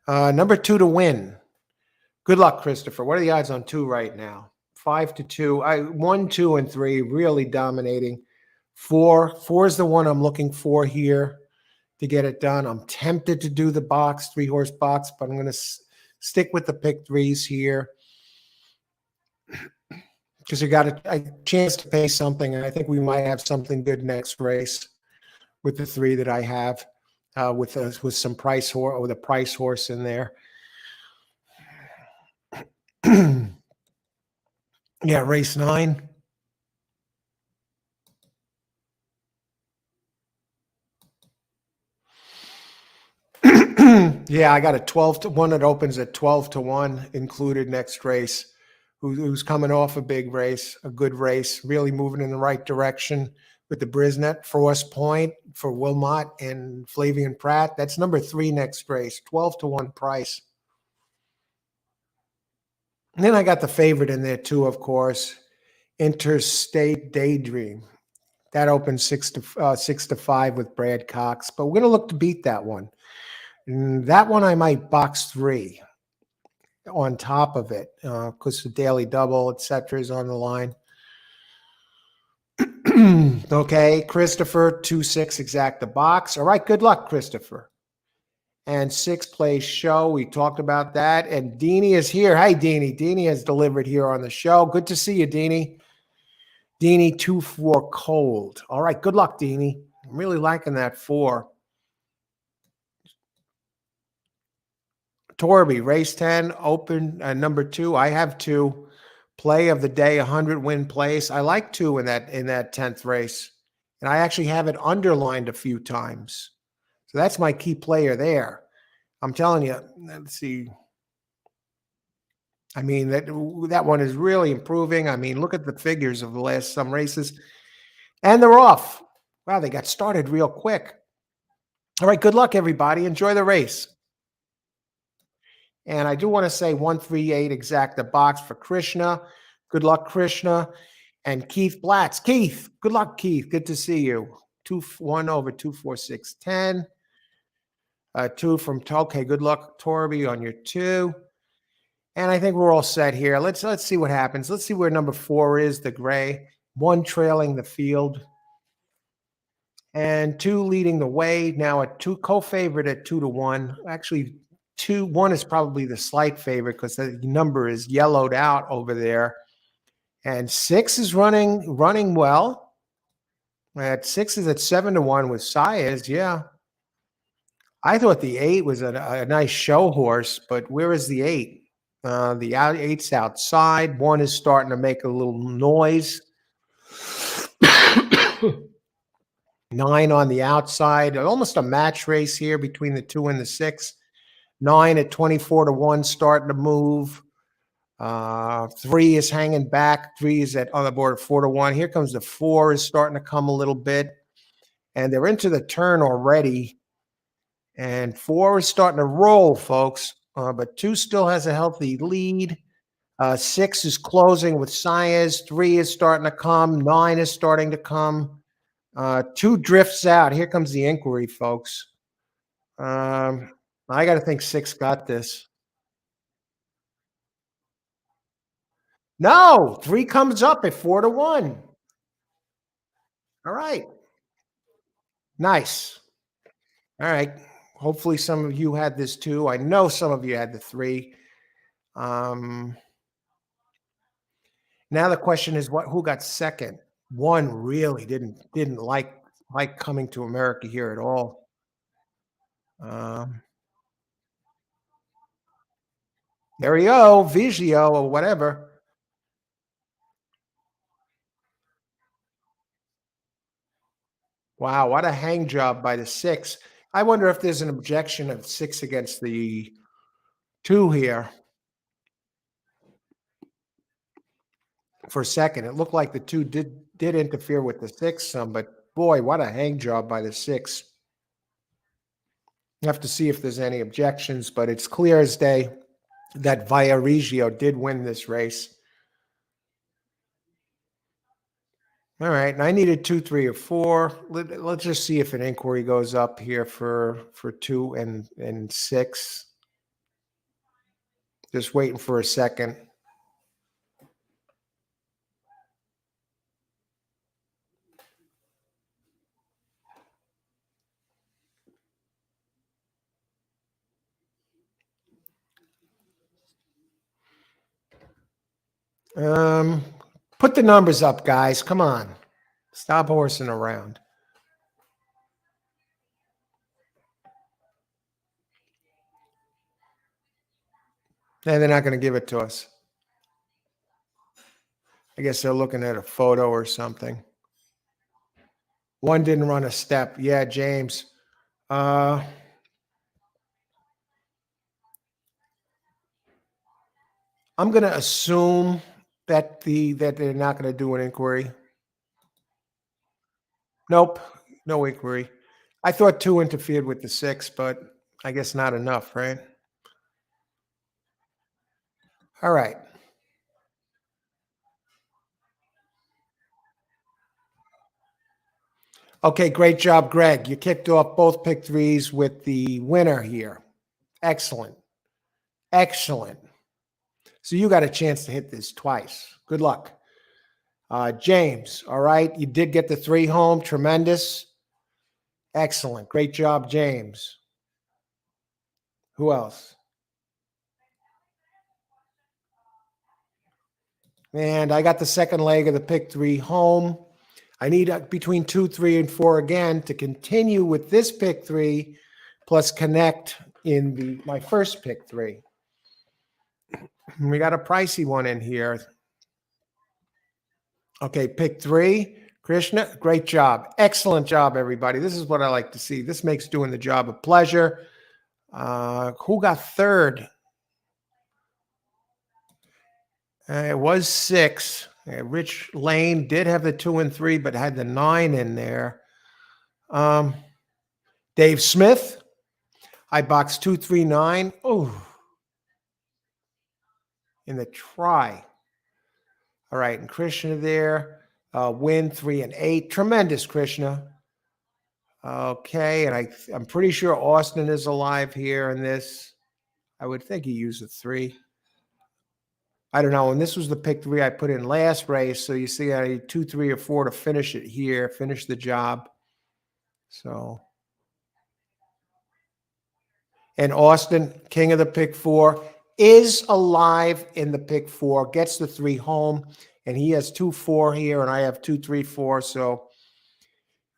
number 2 to win. Good luck, Christopher. What are the odds on 2 right now? 5-2. 1, 2, and 3 really dominating. 4 is the one I'm looking for here to get it done. I'm tempted to do the box, 3-horse box, but I'm going to stick with the pick 3s here because you got a chance to pay something, and I think we might have something good next race with the 3 that I have with some price horse or the price horse in there. Yeah, race 9. Yeah, I got a 12-1 that opens at 12-1 included next race. Who's coming off a big race, a good race, really moving in the right direction with the Brisnet, Frost Point for Wilmot and Flavian Pratt. That's number 3 next race, 12-1 price. And then I got the favorite in there too, of course, Interstate Daydream. That opens 6-5 with Brad Cox, but we're going to look to beat that one. And that one I might box 3 on top of it because the daily double, etc., is on the line. Okay, Christopher, 2-6 exact the box. All right, good luck, Christopher. And 6 play show. We talked about that. And Deanie is here. Hi, Deanie. Deanie has delivered here on the show. Good to see you, Deanie. Deanie 2-4 cold. All right, good luck, Deanie. I'm really liking that 4. Torby, race 10, open number 2. I have 2. Play of the day, 100 win place. I like 2 in that 10th race. And I actually have it underlined a few times. So that's my key player there. I'm telling you, let's see. I mean, that one is really improving. I mean, look at the figures of the last some races. And they're off. Wow, they got started real quick. All right, good luck, everybody. Enjoy the race. And I do want to say 138 exact the box for Krishna. Good luck, Krishna. And Keith Blatz. Keith, good luck, Keith. Good to see you. 2-1 over 24610. 2 from okay. Good luck, Torby, on your 2. And I think we're all set here. Let's see what happens. Let's see where number 4 is, the gray. 1 trailing the field. And 2 leading the way. Now a 2 co-favorite at 2-1. Actually, 1 is probably the slight favorite because the number is yellowed out over there. And 6 is running well. At 6 is at 7-1 with Saez. Yeah. I thought the 8 was a nice show horse, but where is the 8? The 8's outside. 1 is starting to make a little noise. 9 on the outside. Almost a match race here between the 2 and the 6. 9 at 24-1 starting to move. 3 is hanging back. 3 is on the board at 4-1. Here comes the 4 is starting to come a little bit. And they're into the turn already. And 4 is starting to roll, folks. But 2 still has a healthy lead. 6 is closing with Saez. 3 is starting to come. 9 is starting to come. 2 drifts out. Here comes the inquiry, folks. I got to think 6 got this. No, 3 comes up at 4-1. All right. Nice. All right. Hopefully some of you had this too. I know some of you had the 3. Um, Now the question is who got second? One really didn't like coming to America here at all. Um, there we go, Vigio or whatever. Wow, what a hang job by the 6. I wonder if there's an objection of 6 against the 2 here for second. It looked like the 2 did interfere with the 6 some, but boy, what a hang job by the 6. You have to see if there's any objections, but it's clear as day that Viareggio did win this race. All right, and I needed 2, 3, or 4. Let's just see if an inquiry goes up here for 2 and 6. Just waiting for a second. Put the numbers up, guys. Come on, stop horsing around. And they're not going to give it to us. I guess they're looking at a photo or something. One didn't run a step. Yeah, James. I'm going to assume that they're not going to do an inquiry. Nope, no inquiry. I thought 2 interfered with the 6, but I guess not enough, right? All right. Okay, great job, Greg. You kicked off both pick 3s with the winner here. Excellent. Excellent. So you got a chance to hit this twice. Good luck. James, all right. You did get the 3 home. Tremendous. Excellent. Great job, James. Who else? And I got the second leg of the pick 3 home. I need between 2, 3, and 4 again to continue with this pick 3 plus connect in my first pick 3. We got a pricey one in here. Okay, pick 3. Krishna, great job. Excellent job, everybody. This is what I like to see. This makes doing the job a pleasure. Who got third? It was 6. Rich Lane did have the 2 and 3, but had the 9 in there. Dave Smith, I boxed 239. Oh, in the try. All right, and Krishna there, win 3 and 8. Tremendous, Krishna. Okay, and I'm pretty sure Austin is alive here in this. I would think he used a 3. I don't know. And this was the pick 3 I put in last race. So you see, I need 2, 3, or 4 to finish it here, finish the job. So, and Austin, king of the pick 4, is alive in the pick 4, gets the 3 home, and he has 2, 4 here, and I have 2, 3, 4. So,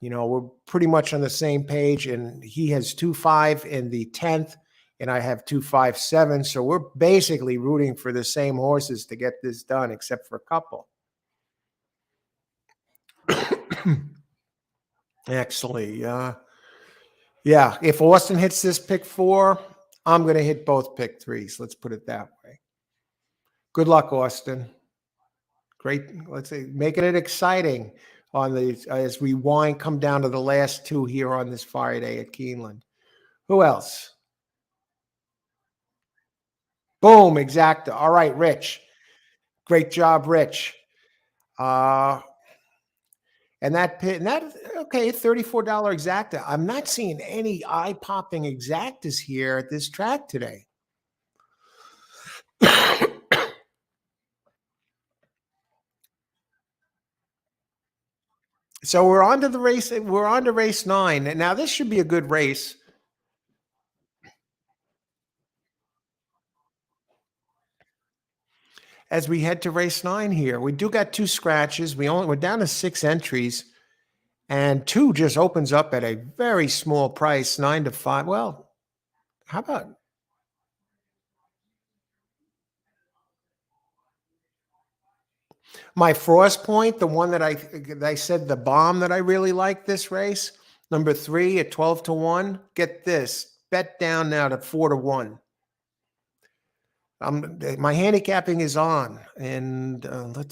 we're pretty much on the same page, and he has 2, 5 in the 10th. And I have 2, 5, 7. So we're basically rooting for the same horses to get this done, except for a couple. Actually, yeah. If Austin hits this pick 4, I'm going to hit both pick 3s. Let's put it that way. Good luck, Austin. Great. Let's say making it exciting on as we come down to the last 2 here on this Friday at Keeneland. Who else? Boom, exacta. All right, Rich. Great job, Rich. And okay, $34 exacta. I'm not seeing any eye-popping exactas here at this track today. So we're on to the race. We're on to race 9. And now this should be a good race. as we head to race 9 here. We do got 2 scratches. We're down to 6 entries, and 2 just opens up at a very small price, 9 to 5. Well, how about my Frost Point, the one that I said the bomb that I really like this race, number 3 at 12 to 1. Get this, bet down now to 4 to 1. My handicapping is on, and the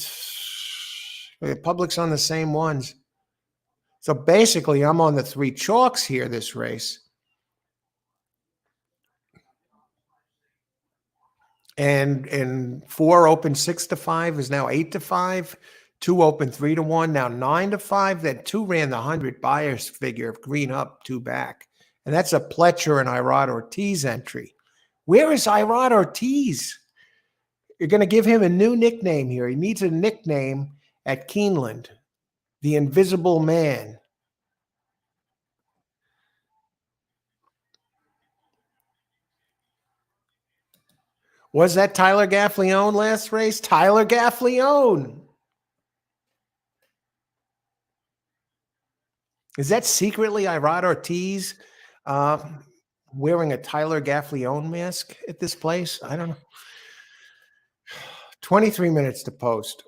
public's on the same ones. So basically, I'm on the 3 chalks here this race. And 4 open 6 to 5 is now 8 to 5. 2 open 3 to 1, now 9 to 5. Then 2 ran the 100 buyers figure of green up, 2 back. And that's a Pletcher and Irad Ortiz entry. Where is Irad Ortiz? You're going to give him a new nickname here. He needs a nickname at Keeneland, the Invisible Man. Was that Tyler Gaffleone last race? Tyler Gaffleone. Is that secretly Irad Ortiz wearing a Tyler Gaffleone mask at this place? I don't know. 23 minutes to post.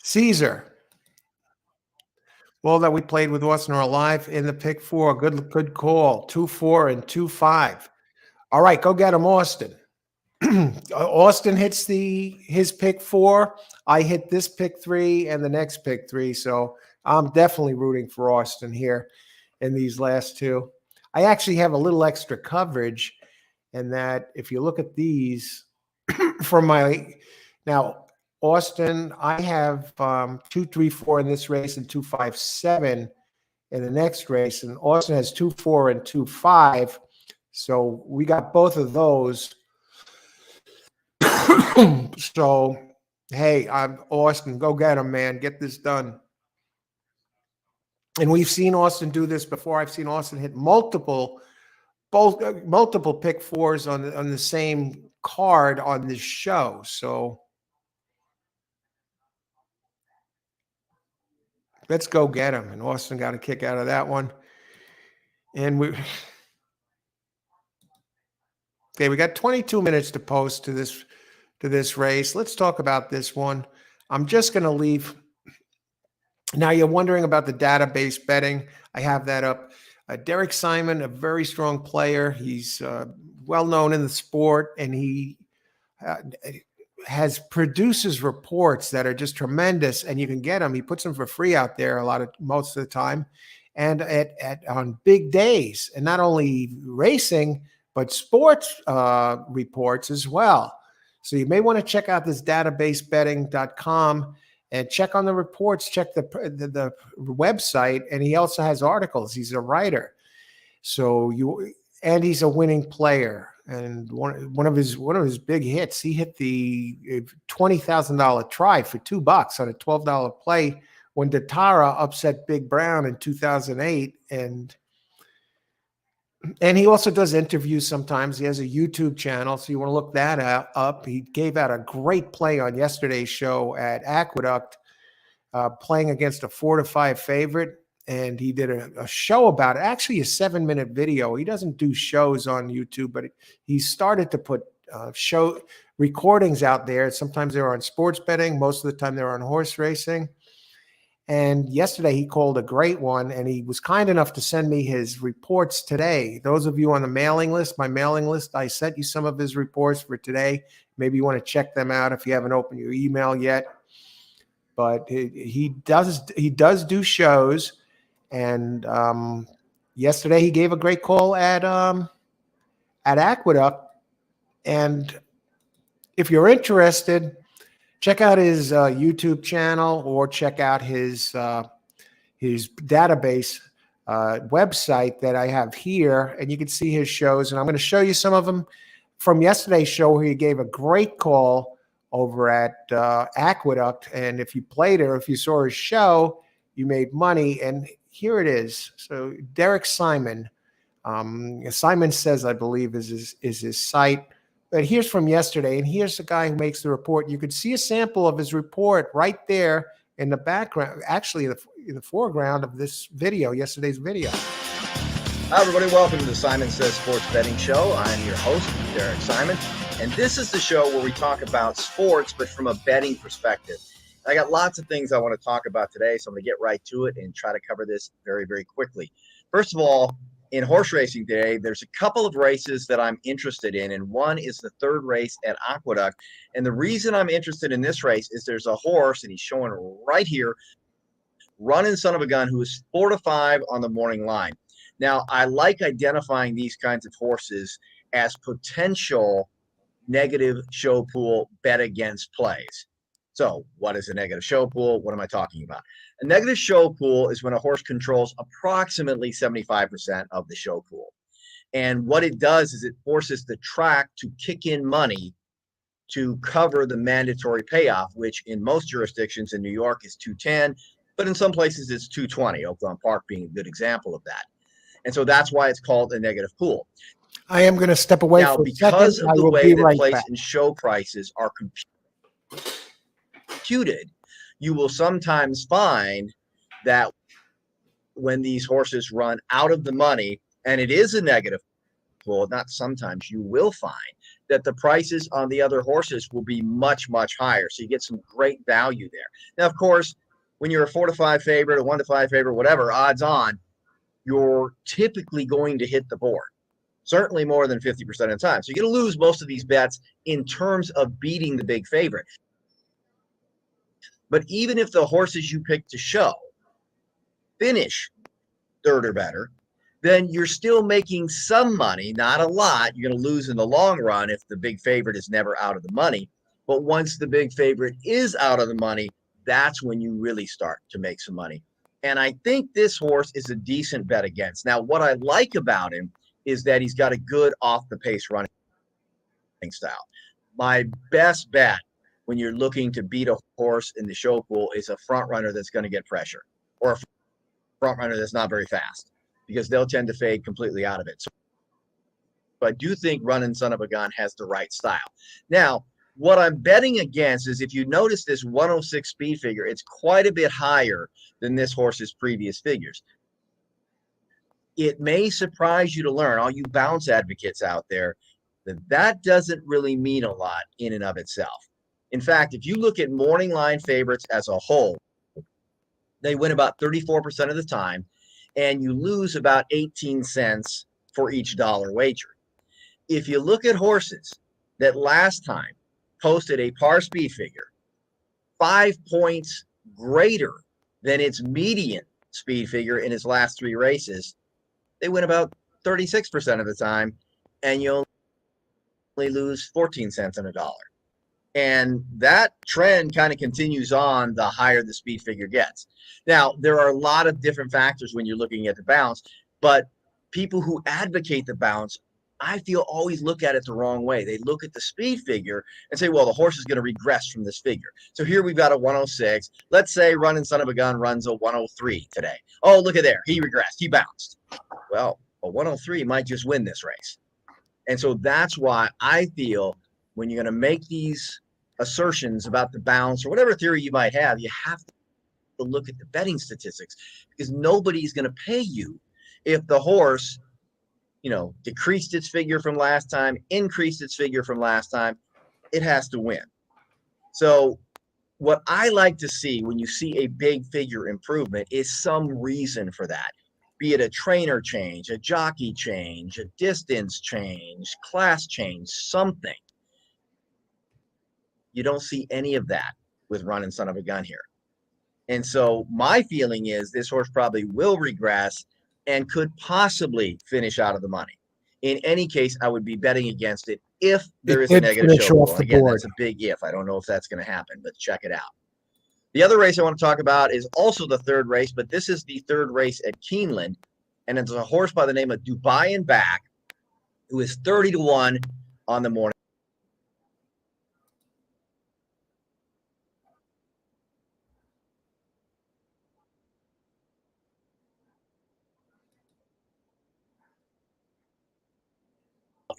Caesar. Well, that we played with Austin are live in the pick 4. Good call. 2-4 and 2-5. All right, go get him, Austin. Austin hits his pick 4. I hit this pick 3 and the next pick 3. So I'm definitely rooting for Austin here in these last 2. I actually have a little extra coverage in that if you look at these from now, Austin, I have 2, 3, 4 in this race and 2, 5, 7 in the next race. And Austin has 2, 4 and 2, 5. So we got both of those. So, hey, I'm Austin. Go get him, man. Get this done. And we've seen Austin do this before. I've seen Austin hit multiple pick 4s on the same card on this show. So let's go get him. And Austin got a kick out of that one. And we got 22 minutes to post to this race. Let's talk about this one. I'm just going to leave. Now you're wondering about the database betting. I have that up. Derek Simon, a very strong player. He's well known in the sport, and he produces reports that are just tremendous, and you can get them. He puts them for free out there most of the time, and on big days, and not only racing but sports reports as well. So you may want to check out this databasebetting.com and check on the reports. Check the website, and he also has articles. He's a writer, and he's a winning player. And one of his big hits, he hit the $20,000 try for $2 on a $12 play when Datara upset Big Brown in 2008. And he also does interviews sometimes. He has a YouTube channel, so you want to look that up. He gave out a great play on yesterday's show at Aqueduct, playing against a 4 to 5 favorite. And he did a show about it, actually a 7-minute video. He doesn't do shows on YouTube, but he started to put show recordings out there. Sometimes they're on sports betting. Most of the time they're on horse racing. And yesterday he called a great one, and he was kind enough to send me his reports today. Those of you on the mailing list, my mailing list, I sent you some of his reports for today. Maybe you want to check them out if you haven't opened your email yet. But he does do shows. And yesterday he gave a great call at Aqueduct. And if you're interested, check out his YouTube channel or check out his database website that I have here, and you can see his shows. And I'm going to show you some of them from yesterday's show where he gave a great call over at Aqueduct. And if you played or if you saw his show, you made money. And here it is. So Derek Simon, Simon Says, I believe, is his site. But here's from yesterday, and here's the guy who makes the report. You could see a sample of his report right there in the background, actually in the foreground of this video, yesterday's video. Hi, everybody. Welcome to the Simon Says Sports Betting Show. I'm your host, Derek Simon, and this is the show where we talk about sports, but from a betting perspective. I got lots of things I want to talk about today, so I'm going to get right to it and try to cover this very, very quickly. First of all, in horse racing today, there's a couple of races that I'm interested in, and one is the third race at Aqueduct. And the reason I'm interested in this race is there's a horse, and he's showing right here, Running Son of a Gun, who is 4-5 on the morning line. Now, I like identifying these kinds of horses as potential negative show pool bet against plays. So what is a negative show pool? What am I talking about? A negative show pool is when a horse controls approximately 75% of the show pool. And what it does is it forces the track to kick in money to cover the mandatory payoff, which in most jurisdictions in New York is 210, but in some places it's 220, Oakland Park being a good example of that. And so that's why it's called a negative pool. I am going to step away now, for a because second. of the will way be that right place back. and show prices are computed, you will sometimes find that when these horses run out of the money, and it is a negative pool, not sometimes, you will find that the prices on the other horses will be much, much higher. So you get some great value there. Now, of course, when you're a 4-5 favorite, a 1-5 favorite, whatever, odds on, you're typically going to hit the board, certainly more than 50% of the time. So you're going to lose most of these bets in terms of beating the big favorite. But even if the horses you pick to show finish third or better, then you're still making some money, not a lot. You're going to lose in the long run if the big favorite is never out of the money. But once the big favorite is out of the money, that's when you really start to make some money. And I think this horse is a decent bet against. Now, what I like about him is that he's got a good off-the-pace running style. My best bet when you're looking to beat a horse in the show pool is a front runner that's going to get pressure, or a front runner that's not very fast, because they'll tend to fade completely out of it. So I do think Running Son of a Gun has the right style. Now, what I'm betting against is, if you notice this 106 speed figure, it's quite a bit higher than this horse's previous figures. It may surprise you to learn, all you bounce advocates out there, that doesn't really mean a lot in and of itself. In fact, if you look at morning line favorites as a whole, they win about 34% of the time, and you lose about 18 cents for each dollar wager. If you look at horses that last time posted a par speed figure 5 points greater than its median speed figure in its last 3 races, they win about 36% of the time, and you only lose 14 cents on a dollar. And that trend kind of continues on the higher the speed figure gets. Now, there are a lot of different factors when you're looking at the bounce, but people who advocate the bounce, I feel, always look at it the wrong way. They look at the speed figure and say, well, the horse is going to regress from this figure. So here we've got a 106. Let's say Running Son of a Gun runs a 103 today. Oh, look at there. He regressed. He bounced. Well, a 103 might just win this race. And so that's why I feel when you're going to make these assertions about the bounce or whatever theory you might have, you have to look at the betting statistics, because nobody's going to pay you if the horse, decreased its figure from last time, increased its figure from last time. It has to win. So what I like to see when you see a big figure improvement is some reason for that, be it a trainer change, a jockey change, a distance change, class change, something. You don't see any of that with Running Son of a Gun here. And so my feeling is this horse probably will regress and could possibly finish out of the money. In any case, I would be betting against it if there is a negative show pool. Again, that's a big if. I don't know if that's going to happen, but check it out. The other race I want to talk about is also the third race, but this is the third race at Keeneland, and it's a horse by the name of Dubai and Back, who is 30-1 on the morning.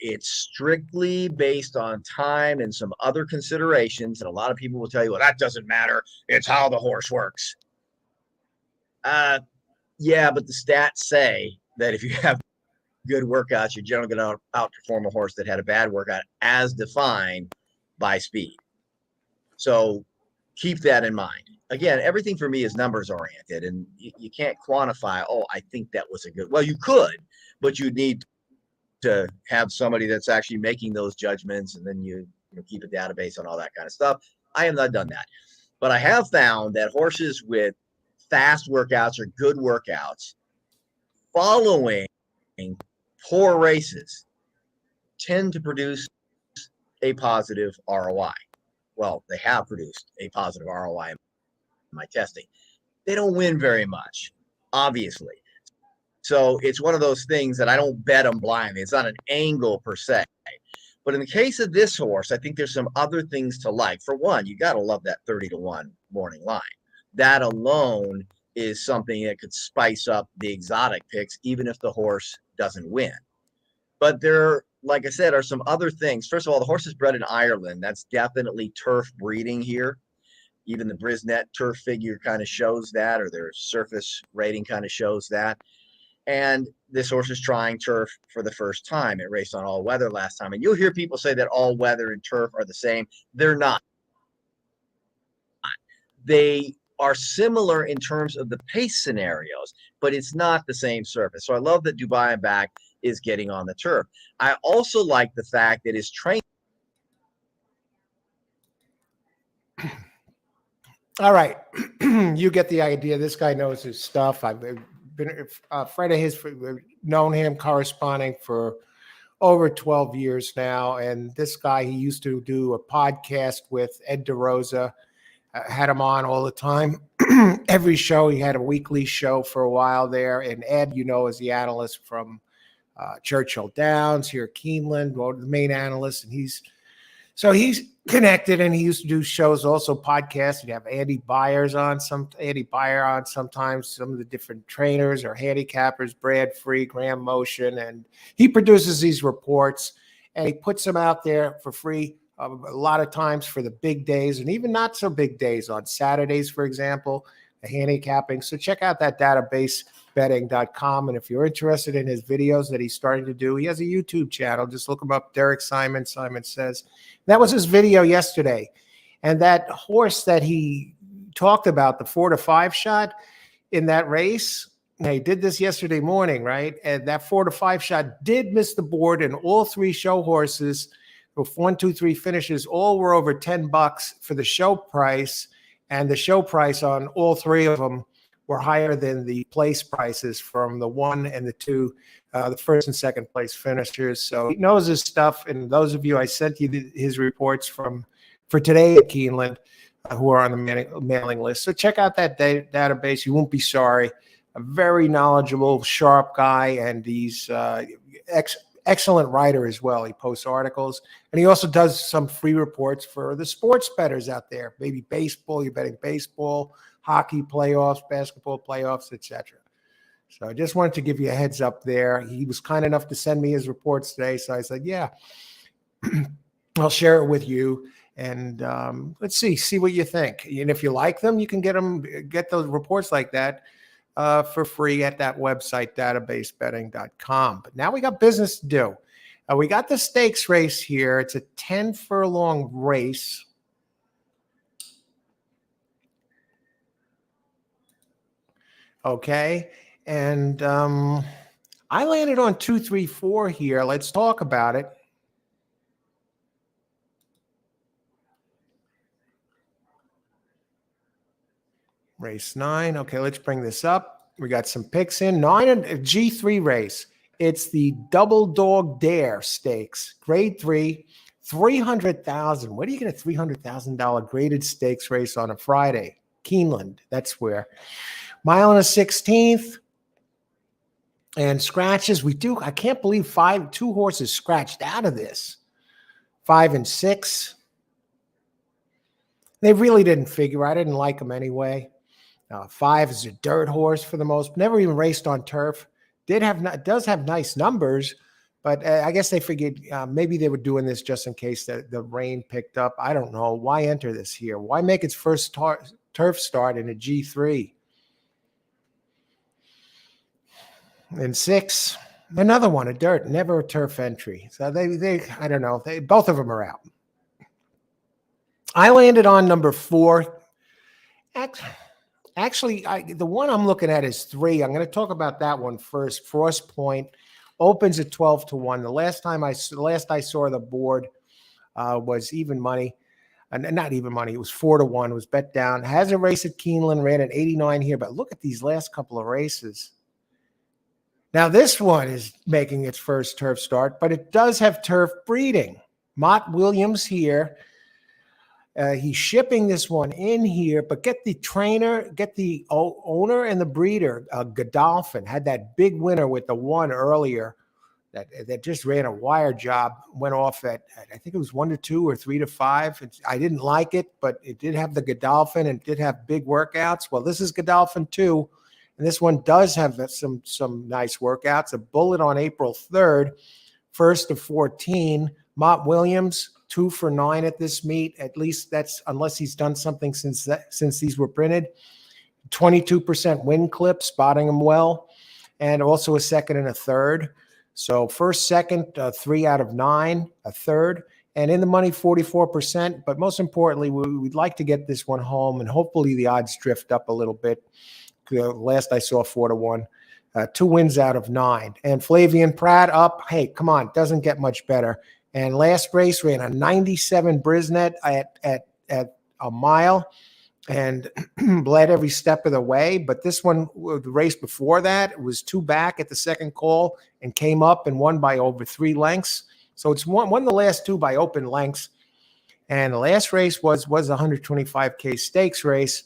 It's strictly based on time and some other considerations. And a lot of people will tell you, well, that doesn't matter. It's how the horse works. Yeah, but the stats say that if you have good workouts, you're generally going to outperform a horse that had a bad workout as defined by speed. So keep that in mind. Again, everything for me is numbers oriented, and you can't quantify, oh, I think that was a good, well, you could, but you need to have somebody that's actually making those judgments, and then you keep a database on all that kind of stuff. I have not done that, but I have found that horses with fast workouts or good workouts following poor races tend to produce a positive ROI. Well, they have produced a positive ROI in my testing. They don't win very much, obviously. So it's one of those things that I don't bet them blindly. It's not an angle per se. But in the case of this horse, I think there's some other things to like. For one, you got to love that 30-1 morning line. That alone is something that could spice up the exotic picks, even if the horse doesn't win. But there, like I said, are some other things. First of all, the horse is bred in Ireland. That's definitely turf breeding here. Even the Brisnet turf figure kind of shows that, or their surface rating kind of shows that. And this horse is trying turf for the first time. It raced on all weather last time. And you'll hear people say that all weather and turf are the same. They're not. They are similar in terms of the pace scenarios, but it's not the same surface. So I love that Dubai and Back is getting on the turf. I also like the fact that his training. All right. You get the idea. This guy knows his stuff. I've been a friend of his, known him, corresponding for over 12 years now. And this guy, he used to do a podcast with Ed DeRosa, had him on all the time. Every show, he had a weekly show for a while there. And Ed, is the analyst from Churchill Downs here at Keeneland, one of the main analysts. And he's connected, and he used to do shows, also podcasts. He'd have Andy Beyer on sometimes, some of the different trainers or handicappers, Brad Free, Graham Motion, and he produces these reports and he puts them out there for free a lot of times for the big days and even not so big days on Saturdays, for example, the handicapping. So check out that databasebetting.com. And if you're interested in his videos that he's starting to do, he has a YouTube channel. Just look him up, Derek Simon. Simon Says. That was his video yesterday. And that horse that he talked about, the 4-5 shot in that race, he did this yesterday morning, right? And that 4-5 shot did miss the board, and all three show horses with 1, 2, 3 finishes, all were over $10 for the show price. And the show price on all three of them were higher than the place prices from the 1 and the 2, the first and second place finishers. So he knows his stuff. And those of you, I sent you his reports for today at Keeneland, who are on the mailing list. So check out that database. You won't be sorry. A very knowledgeable, sharp guy, and he's excellent writer as well. He posts articles, and he also does some free reports for the sports bettors out there. Maybe baseball, you're betting baseball, hockey playoffs, basketball playoffs, etc. So I just wanted to give you a heads up there. He was kind enough to send me his reports today, so I said, yeah, I'll share it with you. And let's see what you think. And if you like them, you can get those reports like that for free at that website, databasebetting.com. But now we got business to do. We got the stakes race here. It's a 10 furlong race. Okay. And I landed on 2, 3, 4 here. Let's talk about it. Race 9. Okay, let's bring this up. We got some picks in. 9 and G3 race. It's the Double Dog Dare Stakes, Grade 3, $300,000. Where do you get a $300,000 graded stakes race on a Friday? Keeneland, that's where. Mile and a 16th. And scratches. I can't believe 2 horses scratched out of this. 5 and 6. They really didn't figure. I didn't like them anyway. 5 is a dirt horse for the most. Never even raced on turf. Does have nice numbers, But I guess they figured maybe they were doing this just in case the rain picked up. I don't know. Why enter this here? Why make its first turf start in a G3? And 6, another one, a dirt, never a turf entry. So they I don't know. Both of them are out. I landed on number 4. Actually, the one I'm looking at is 3. I'm going to talk about that one first. Frost Point opens at 12-1. The last I saw the board was even money. Not even money. It was 4-1. It was bet down. Has a race at Keeneland, ran at 89 here. But look at these last couple of races. Now, this one is making its first turf start, but it does have turf breeding. Mott Williams here. He's shipping this one in here, but get the trainer, get the owner and the breeder. Godolphin had that big winner with the one earlier that just ran a wire job, went off at, I think it was 1-2 or 3-5. I didn't like it, but it did have the Godolphin and did have big workouts. Well, this is Godolphin too. And this one does have some nice workouts. A bullet on April 3rd, 1st of 14. Mott Williams, 2 for 9 at this meet. At least that's unless he's done something since these were printed. 22% win clip, spotting him well, and also a second and a third. So first, second, 3 out of 9, a third, and in the money 44%. But most importantly, we'd like to get this one home, and hopefully the odds drift up a little bit. Last I saw 4-1, 2 wins out of 9. And Flavian Pratt up. Hey, come on, doesn't get much better. And last race ran a 97 Brisnet at a mile and bled every step of the way. But this one, the race before that, it was 2 back at the second call and came up and won by over 3 lengths. So it's won the last 2 by open lengths. And the last race was a 125K stakes race.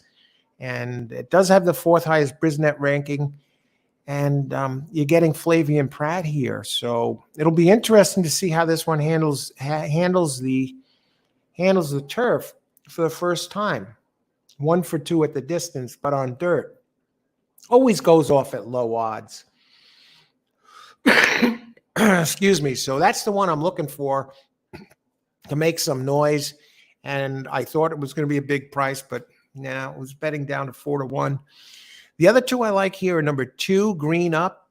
And it does have the 4th highest Brisnet ranking. And you're getting Flavian Pratt here. So it'll be interesting to see how this one handles the turf for the first time. 1 for 2 at the distance, but on dirt. Always goes off at low odds. Excuse me. So that's the one I'm looking for to make some noise. And I thought it was going to be a big price, but now it was betting down to 4-1. The other 2 I like here are number 2, Green Up.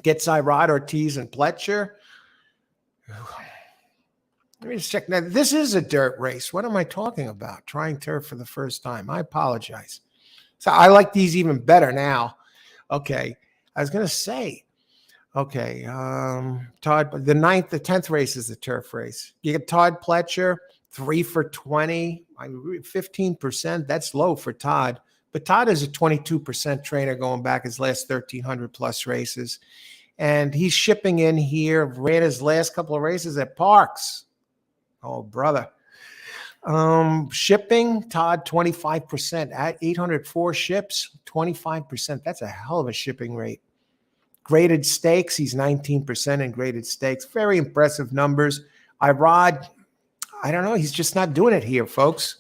Gets Irod, Ortiz, and Pletcher. Let me just check. Now, this is a dirt race. What am I talking about? Trying turf for the first time. I apologize. So I like these even better now. Okay. I was going to say, okay, Todd, the 9th, the 10th race is the turf race. You get Todd Pletcher, 3 for 20, 15%. That's low for Todd. But Todd is a 22% trainer going back his last 1,300 plus races. And he's shipping in here, ran his last couple of races at Parks. Oh, brother. Shipping, Todd, 25%. At 804 ships, 25%. That's a hell of a shipping rate. Graded stakes, he's 19% in graded stakes. Very impressive numbers. Irod, I don't know. He's just not doing it here, folks.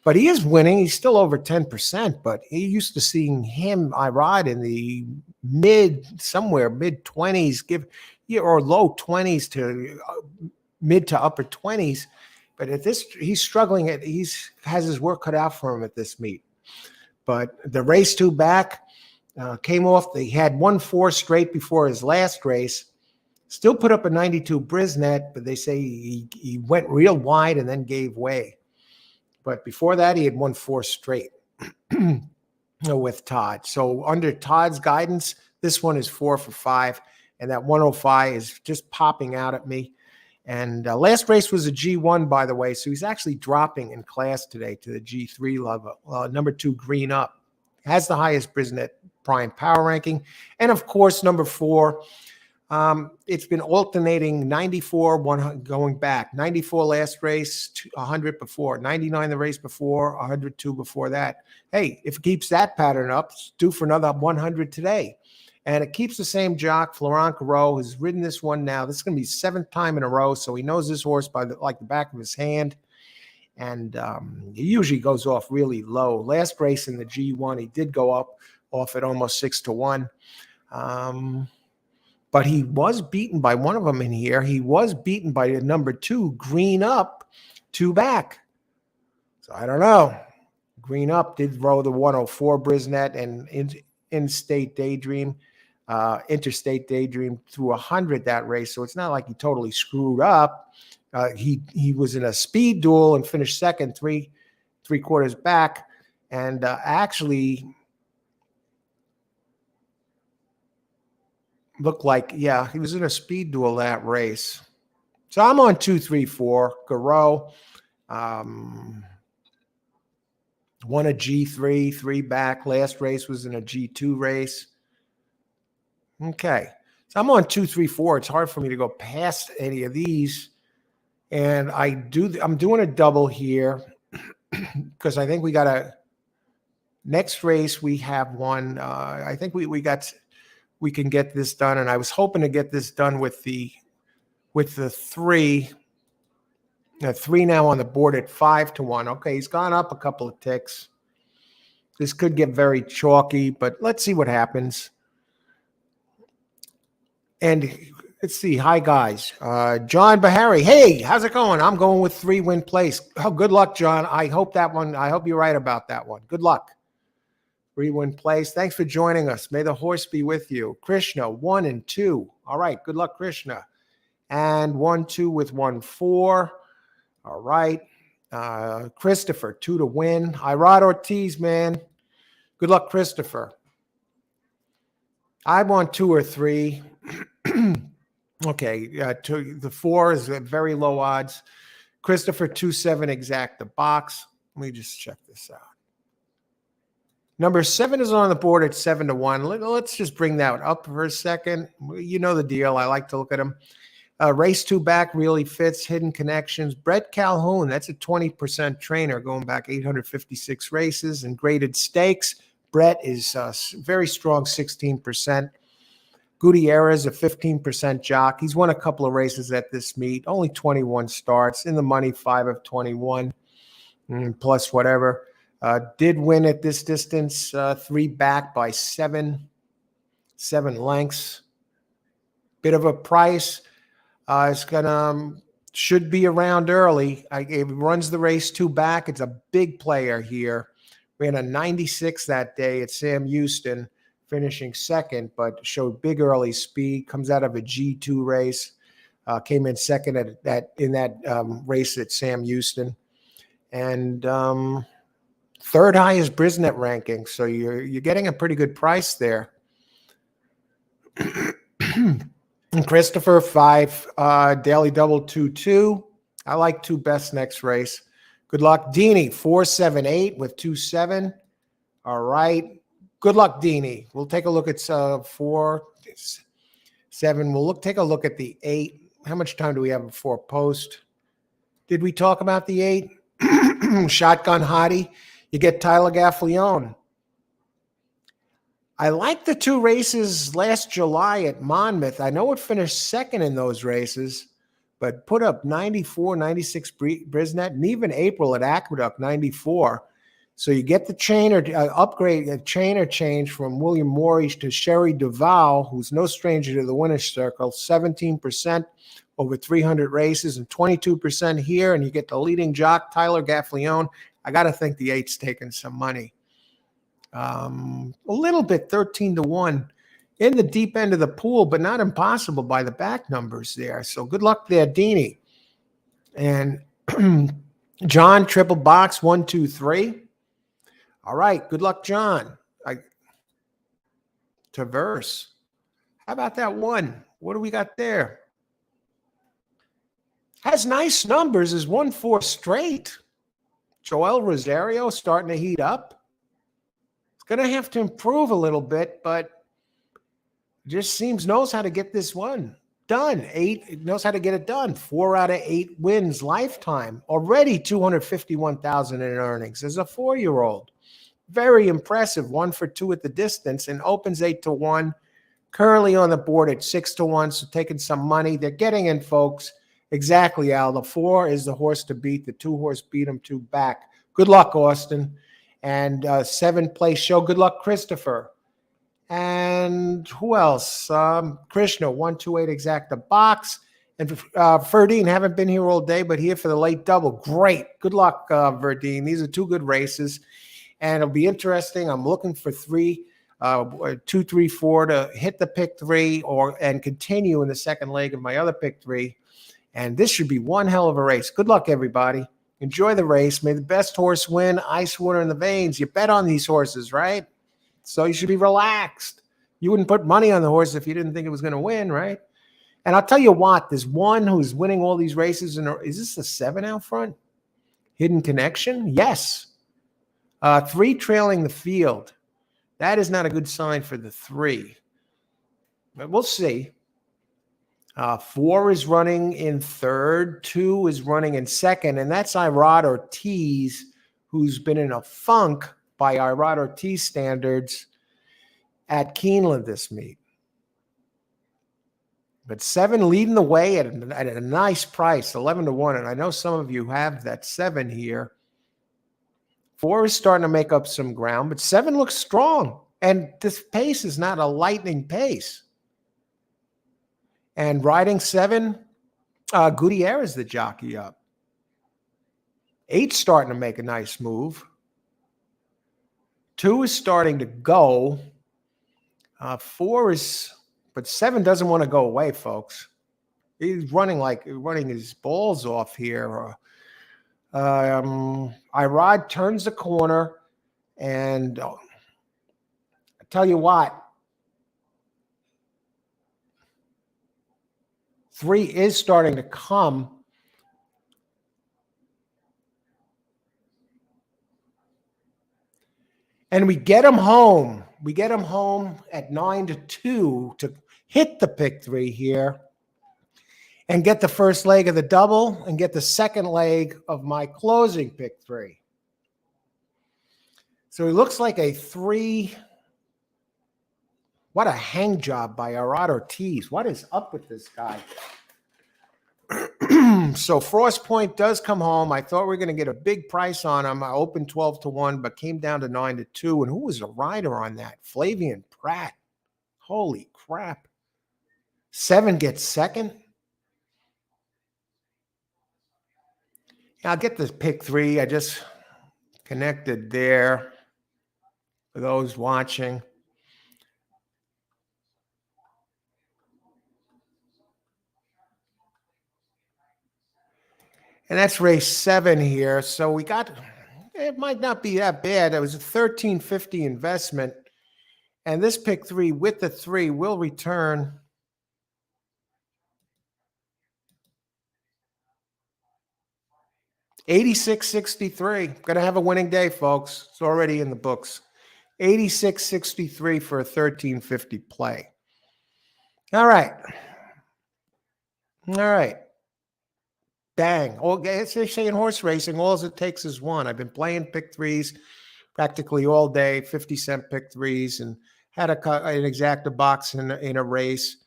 But he is winning. He's still over 10%, but he used to seeing him, Irod, in the mid-20s, or low 20s to mid to upper 20s. But at this, he's struggling. Has his work cut out for him at this meet. But the race 2 back came off. He had 1-4 straight before his last race. Still put up a 92 Brisnet, but they say he went real wide and then gave way. But before that, he had 1-4 straight with Todd. So under Todd's guidance, this one is 4 for 5. And that 105 is just popping out at me. And last race was a G1, by the way. So he's actually dropping in class today to the G3 level. Number 2, Green Up. Has the highest Brisnet Prime Power ranking. And, of course, number 4, it's been alternating 94, 100 going back. 94 last race, 100 before. 99 the race before, 102 before that. Hey, if it keeps that pattern up, it's due for another 100 today. And it keeps the same jock, Florent Garreau, who's ridden this one now. This is going to be 7th time in a row, so he knows this horse by the back of his hand. And he usually goes off really low. Last race in the G1, he did go off at almost 6-1. but he was beaten by one of them in here. He was beaten by the number 2, Green Up, 2 back. So I don't know. Green Up did row the 104 Brisnet and Interstate Daydream through 100 that race. So it's not like he totally screwed up. He was in a speed duel and finished second, three quarters back, and actually looked like, yeah, he was in a speed duel that race. So I'm on 2, 3, 4. Garreau won a G3, 3 back. Last race was in a G2 race. Okay. So I'm on 2, 3, 4. It's hard for me to go past any of these. And I'm doing a double here because I think we got a next race. We have one. I think we can get this done. And I was hoping to get this done with the 3. 3 now on the board at 5-1. Okay, he's gone up a couple of ticks. This could get very chalky, but let's see what happens. And let's see. Hi, guys. John Bahari. Hey, how's it going? I'm going with 3-win place. Oh, good luck, John. I hope you're right about that one. Good luck. 3-win place. Thanks for joining us. May the horse be with you. Krishna, 1 and 2. All right. Good luck, Krishna. And 1-2 with 1-4. All right. Christopher, 2 to win. Irod Ortiz, man. Good luck, Christopher. I want 2 or 3. Okay. The 4 is at very low odds. Christopher, 2-7 exact the box. Let me just check this out. Number 7 is on the board at 7-1. Let's just bring that up for a second. You know the deal. I like to look at them. Race 2 back really fits. Hidden Connections. Brett Calhoun, that's a 20% trainer going back 856 races and graded stakes. Brett is very strong, 16%. Gutierrez, a 15% jock. He's won a couple of races at this meet. Only 21 starts. In the money, 5 of 21. Plus whatever. Did win at this distance. 3 back by 7 lengths. Bit of a price. It's should be around early. It runs the race 2 back. It's a big player here. Ran a 96 that day at Sam Houston, finishing second, but showed big early speed. Comes out of a G2 race. Came in second in that race at Sam Houston, and third highest Brisnet ranking. So you're getting a pretty good price there. And Christopher, 5, daily double 2-2. I like 2 best next race. Good luck. Deanie, 4-7-8 with 2-7. All right. Good luck, Deanie. We'll take a look at 4, 7. Take a look at the 8. How much time do we have before post? Did we talk about the 8? Shotgun Hottie. You get Tyler Gaffalione. I like the 2 races last July at Monmouth. I know it finished second in those races, but put up 94, 96 Brisnet, and even April at Aqueduct, 94. So you get the chainer upgrade, a chainer change from William Morris to Sherry Duval, who's no stranger to the winner's circle, 17% over 300 races and 22% here, and you get the leading jock, Tyler Gaffalione. I got to think the 8's taking some money. A little bit, 13-1 in the deep end of the pool, but not impossible by the back numbers there. So good luck there, Deanie. And John, triple box, 1, 2, 3. All right, good luck, John. Traverse. How about that 1? What do we got there? Has nice numbers, is 1-4 straight. Joel Rosario starting to heat up. Going to have to improve a little bit, but just knows how to get this one done. 8 knows how to get it done. 4 out of 8 wins lifetime. Already $251,000 in earnings as a 4-year-old. Very impressive. 1 for 2 at the distance and opens 8-1. Currently on the board at 6-1, so taking some money. They're getting in, folks. Exactly, Al. The 4 is the horse to beat. The 2 horse beat him 2 back. Good luck, Austin. And 7th place show. Good luck, Christopher. And who else? Krishna, 128 exacta box. And Verdine, haven't been here all day, but here for the late double. Great. Good luck, Verdine. These are two good races. And it'll be interesting. I'm looking for 2, 3, 4 to hit the pick 3 and continue in the second leg of my other pick 3. And this should be one hell of a race. Good luck, everybody. Enjoy the race. May the best horse win. Ice water in the veins. You bet on these horses, right? So you should be relaxed. You wouldn't put money on the horse if you didn't think it was going to win, right? And I'll tell you what, there's one who's winning all these races. Is this the 7 out front? Hidden Connection? Yes. 3 trailing the field. That is not a good sign for the 3. But we'll see. 4 is running in third. 2 is running in second. And that's Irad Ortiz, who's been in a funk by Irad Ortiz standards at Keeneland this meet. But 7 leading the way at a nice price, 11-1. And I know some of you have that 7 here. 4 is starting to make up some ground, but 7 looks strong. And this pace is not a lightning pace. And riding 7, Gutierrez the jockey up. 8's starting to make a nice move. 2 is starting to go. 4 is, but 7 doesn't want to go away, folks. He's running his balls off here. Irad turns the corner, and I tell you what, 3 is starting to come. And we get him home. We get him home at 9-2 to hit the pick 3 here and get the first leg of the double and get the second leg of my closing pick 3. So he looks like a 3. What a hang job by Irad Ortiz. What is up with this guy? So Frost Point does come home. I thought we were going to get a big price on him. I opened 12-1, but came down to 9-2. And who was the rider on that? Flavian Pratt. Holy crap. 7 gets second. I'll get this pick 3. I just connected there for those watching. And that's race 7 here. So we got, it might not be that bad. It was a $13.50 investment. And this pick 3 with the 3 will return $86.63. Going to have a winning day, folks. It's already in the books. $86.63 for a $13.50 play. All right. Bang. As they say in horse racing, all it takes is one. I've been playing pick 3s practically all day, 50-cent pick 3s, and had an exacta box in a race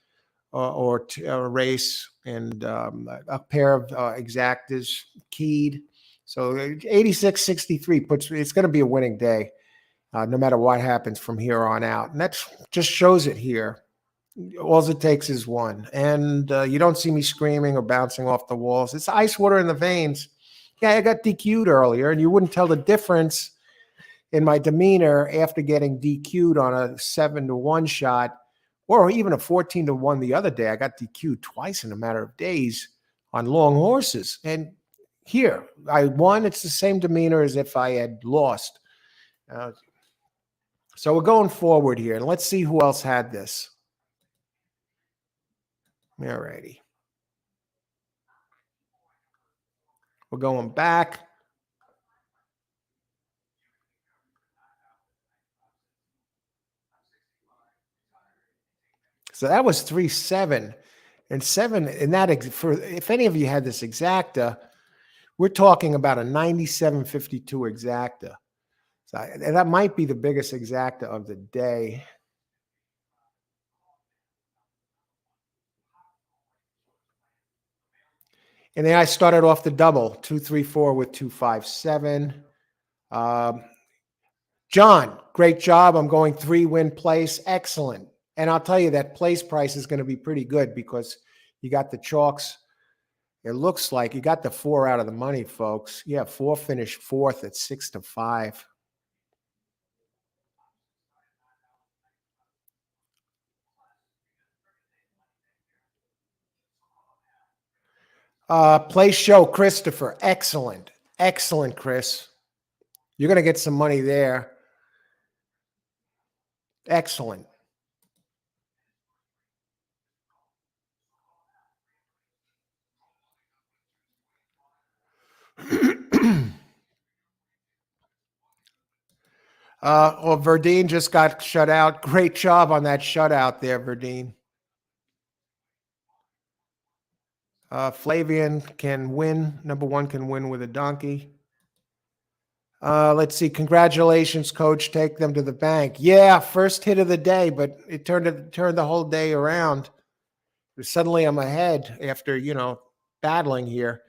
or a race, and a pair of exactas keyed. So 86.63 it's going to be a winning day, no matter what happens from here on out. And that just shows it here. All it takes is one. And you don't see me screaming or bouncing off the walls. It's ice water in the veins. Yeah, I got DQ'd earlier, and you wouldn't tell the difference in my demeanor after getting DQ'd on a 7-1 shot, or even a 14-1 the other day. I got DQ'd twice in a matter of days on long horses. And here, I won. It's the same demeanor as if I had lost. So we're going forward here. And let's see who else had this. All righty. We're going back. So that was 3-7. And 7, and that, for if any of you had this exacta, we're talking about a 97.52 exacta. So and that might be the biggest exacta of the day. And then I started off the double, 2-3-4 with 2-5-7. John, great job. I'm going 3-win place. Excellent. And I'll tell you that place price is going to be pretty good because you got the chalks. It looks like you got the 4 out of the money, folks. Yeah, 4 finished 4th at 6-5. Place show, Christopher. Excellent. Excellent, Chris. You're going to get some money there. Excellent. Well, Verdine just got shut out. Great job on that shutout there, Verdine. Flavian can win. Number 1 can win with a donkey. Let's see. Congratulations, coach. Take them to the bank. Yeah, first hit of the day, but it turned the whole day around. Suddenly I'm ahead after, battling here.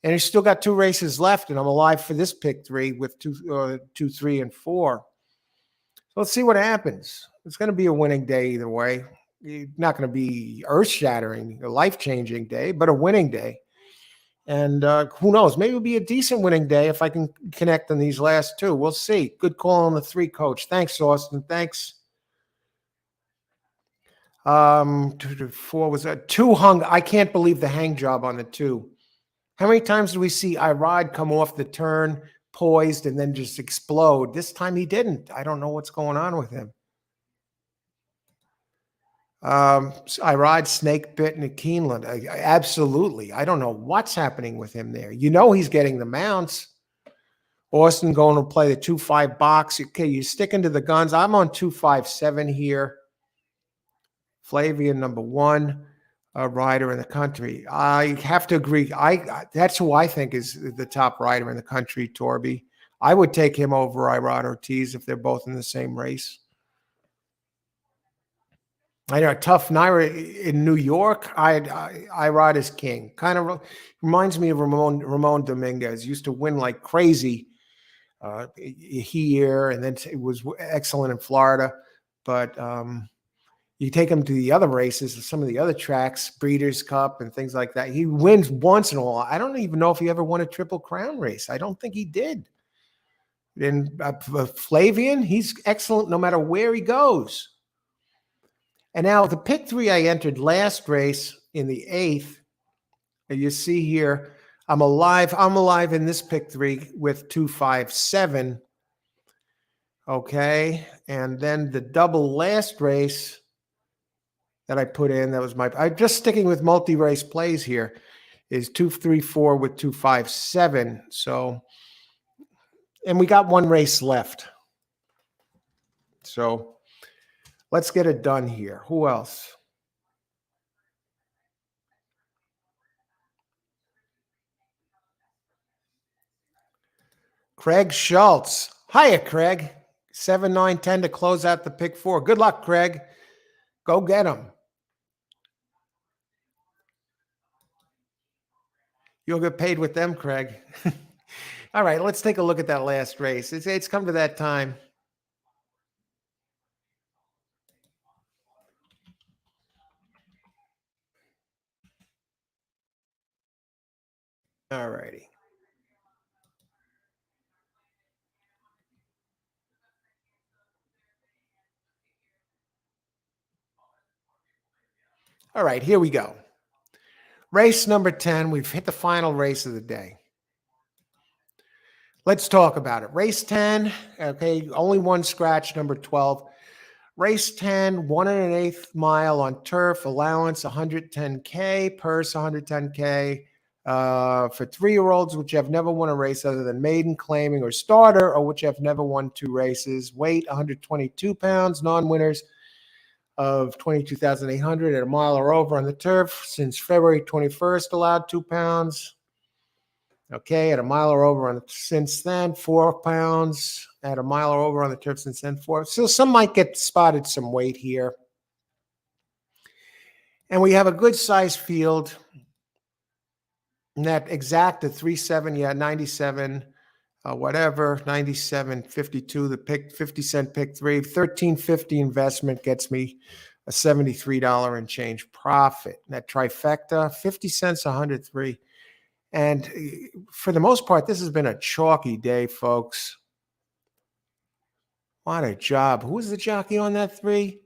And he's still got 2 races left, and I'm alive for this pick 3 with 2, 3, and 4. So let's see what happens. It's going to be a winning day either way. It's not going to be earth-shattering, a life-changing day, but a winning day. And who knows? Maybe it'll be a decent winning day if I can connect on these last 2. We'll see. Good call on the 3, coach. Thanks, Austin. Thanks. 2 to 4 was a 2 hung. I can't believe the hang job on the 2. How many times do we see Irod come off the turn, poised, and then just explode? This time he didn't. I don't know what's going on with him. Irod snake bitten at Keeneland. Absolutely. I don't know what's happening with him there. He's getting the mounts. Austin going to play the 2-5 box. Okay, you're sticking to the guns. I'm on 2-5-7 here. Flavian, number 1. Rider in the country. I have to agree. That's who I think is the top rider in the country, Torby. I would take him over Irod Ortiz if they're both in the same race. I know, Tough Naira in New York. Irod is king. Kind of reminds me of Ramon Dominguez. Used to win like crazy here, and then it was excellent in Florida. But you take him to the other races, some of the other tracks, Breeders' Cup and things like that. He wins once in a while. I don't even know if he ever won a Triple Crown race. I don't think he did. And Flavian, he's excellent no matter where he goes. And now the pick 3 I entered last race in the 8th. And you see here, I'm alive. I'm alive in this pick 3 with 2-5-7. Okay. And then the double last race that I put in, that was I'm just sticking with multi-race plays here, is 2-3-4 with 2-5-7. So, and we got 1 race left. So let's get it done here. Who else? Craig Schultz. Hiya, Craig. 7, 9, 10 to close out the pick 4. Good luck, Craig. Go get him. You'll get paid with them, Craig. All right, let's take a look at that last race. It's come to that time. All righty. All right, here we go. Race number 10. We've hit the final race of the day. Let's talk about it. Race 10, okay, only 1 scratch, number 12. Race 10, 1 1/8 mile on turf, allowance $110K, purse $110K. For 3-year-olds, which have never won a race other than maiden, claiming, or starter, or which have never won 2 races. Weight 122 pounds, non-winners of 22,800 at a mile or over on the turf. Since February 21st, allowed 2 pounds. Okay, at a mile or over on since then, 4 pounds at a mile or over on the turf since then, 4. So some might get spotted some weight here. And we have a good size field. And that exact, the 3.7, 97 whatever, 97.52, the pick, 50-cent pick three, 13.50 investment gets me a $73 and change profit. That trifecta, 50 cents, 103. And for the most part, this has been a chalky day, folks. What a job. Who was the jockey on that three?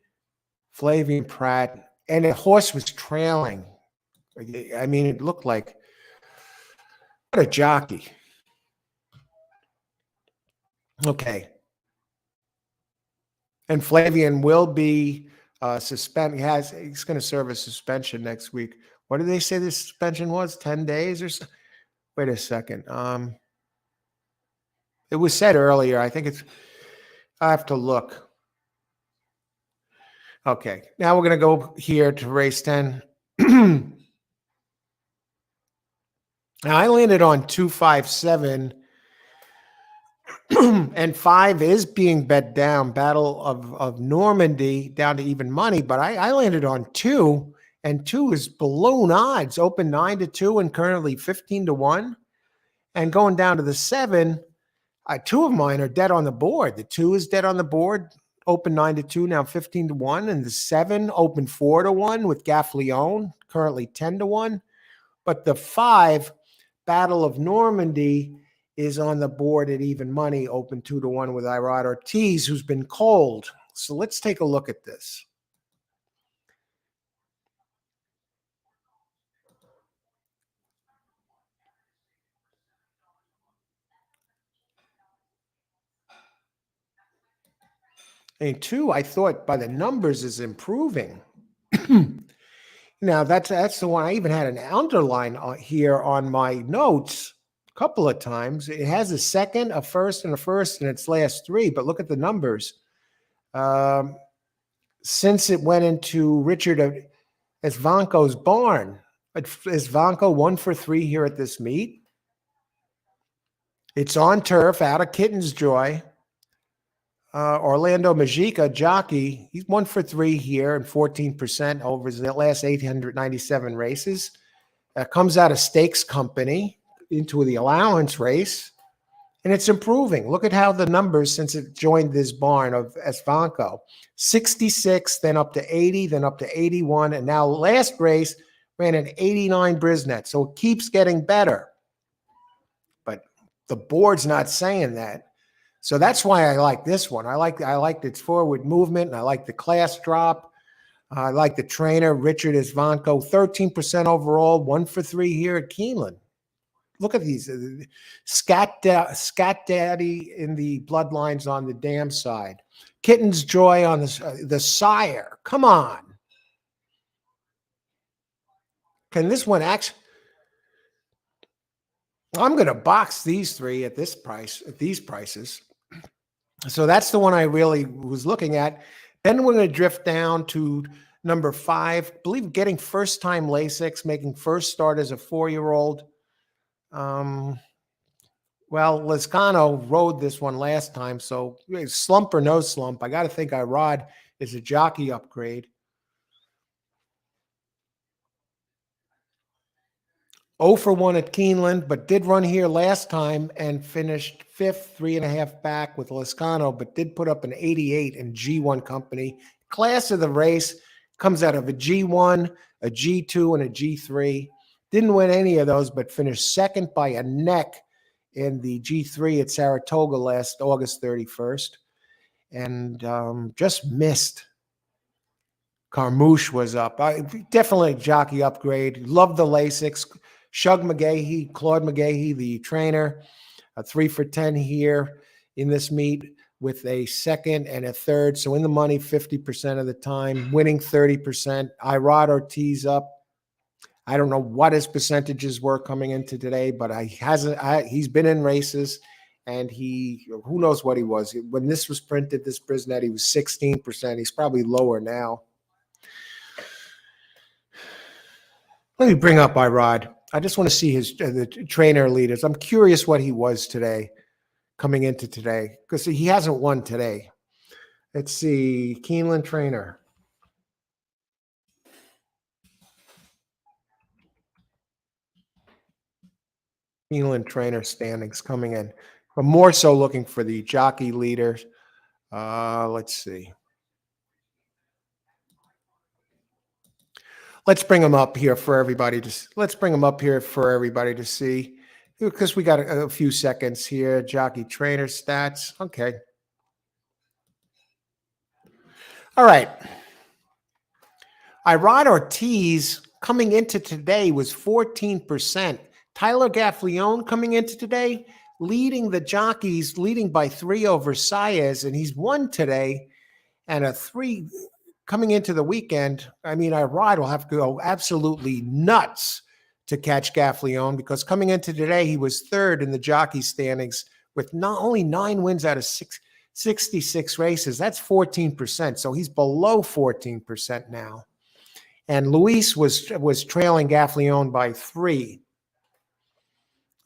Flavian Pratt. And the horse was trailing. I mean, it looked like, what a jockey. Okay. And Flavian will be suspended. He's going to serve a suspension next week. What did they say the suspension was? 10 days or so? Wait a second. It was said earlier. I think I have to look. Okay. Now we're going to go here to race 10. Now I landed on 257. And 5 is being bet down. Battle of Normandy down to even money, but I landed on 2, and 2 is balloon odds. Open 9-2 and currently 15-1. And going down to the 7, 2 of mine are dead on the board. The 2 is dead on the board. Open 9-2, now 15-1, and the 7 open 4-1 with Gaffleone, currently 10-1. But the 5, Battle of Normandy, is on the board at even money, open 2-1 with Irad Ortiz, who's been cold. So let's take a look at this. And 2, I thought by the numbers is improving. Now that's the one I even had an underline here on my notes a couple of times. It has a second, a first, and a first in its last 3. But look at the numbers. Since it went into Richard Esvanco's barn, Esvanco 1 for 3 here at this meet. It's on turf, out of Kitten's Joy. Orlando Majica, jockey, he's 1 for 3 here and 14% over his last 897 races. Comes out of Stakes Company into the allowance race, and it's improving. Look at how the numbers since it joined this barn of Esvanco. 66, then up to 80, then up to 81, and now last race ran an 89 Brisnet, so it keeps getting better. But the board's not saying that. So that's why I like this one. I like its forward movement, and I like the class drop. I like the trainer, Richard Esvanco, 13% overall, 1 for 3 here at Keeneland. Look at these. Scat Daddy in the bloodlines on the dam side. Kitten's Joy on the sire. Come on. Can this one actually? I'm going to box these 3 at this price, at these prices. So that's the one I really was looking at. Then we're going to drift down to number 5. I believe getting first-time Lasix, making first start as a 4-year-old. Well, Lizcano rode this one last time, so slump or no slump, I got to think Irad is a jockey upgrade. 0 for 1 at Keeneland, but did run here last time and finished 5th, 3.5 back with Lizcano, but did put up an 88 in G1 company. Class of the race comes out of a G1, a G2, and a G3. Didn't win any of those, but finished second by a neck in the G3 at Saratoga last August 31st. And just missed. Carmouche was up. Definitely a jockey upgrade. Love the Lasix. Shug McGahee, Claude McGahee, the trainer, a 3 for 10 here in this meet with a second and a third. So in the money 50% of the time, winning 30%. Irad Ortiz up. I don't know what his percentages were coming into today, but he's been in races, and who knows what he was. When this was printed, this Brisnet, he was 16%. He's probably lower now. Let me bring up Irad. I just want to see the trainer leaders. I'm curious what he was today, coming into today, because he hasn't won today. Let's see, Keeneland trainer. Keeneland trainer standings coming in. but more so looking for the jockey leaders. Let's see. Let's bring them up here for everybody to see, because we got a few seconds here. Jockey trainer stats. Okay. All right. Irod Ortiz coming into today was 14%. Tyler Gaffleone coming into today, leading the jockeys, leading by 3 over Saez, and he's won today, and a 3 coming into the weekend. I mean, Irod will have to go absolutely nuts to catch Gaffleone, because coming into today, he was 3rd in the jockey standings with not only 9 wins out of 66 races. That's 14%. So he's below 14% now. And Luis was trailing Gaffleone by 3.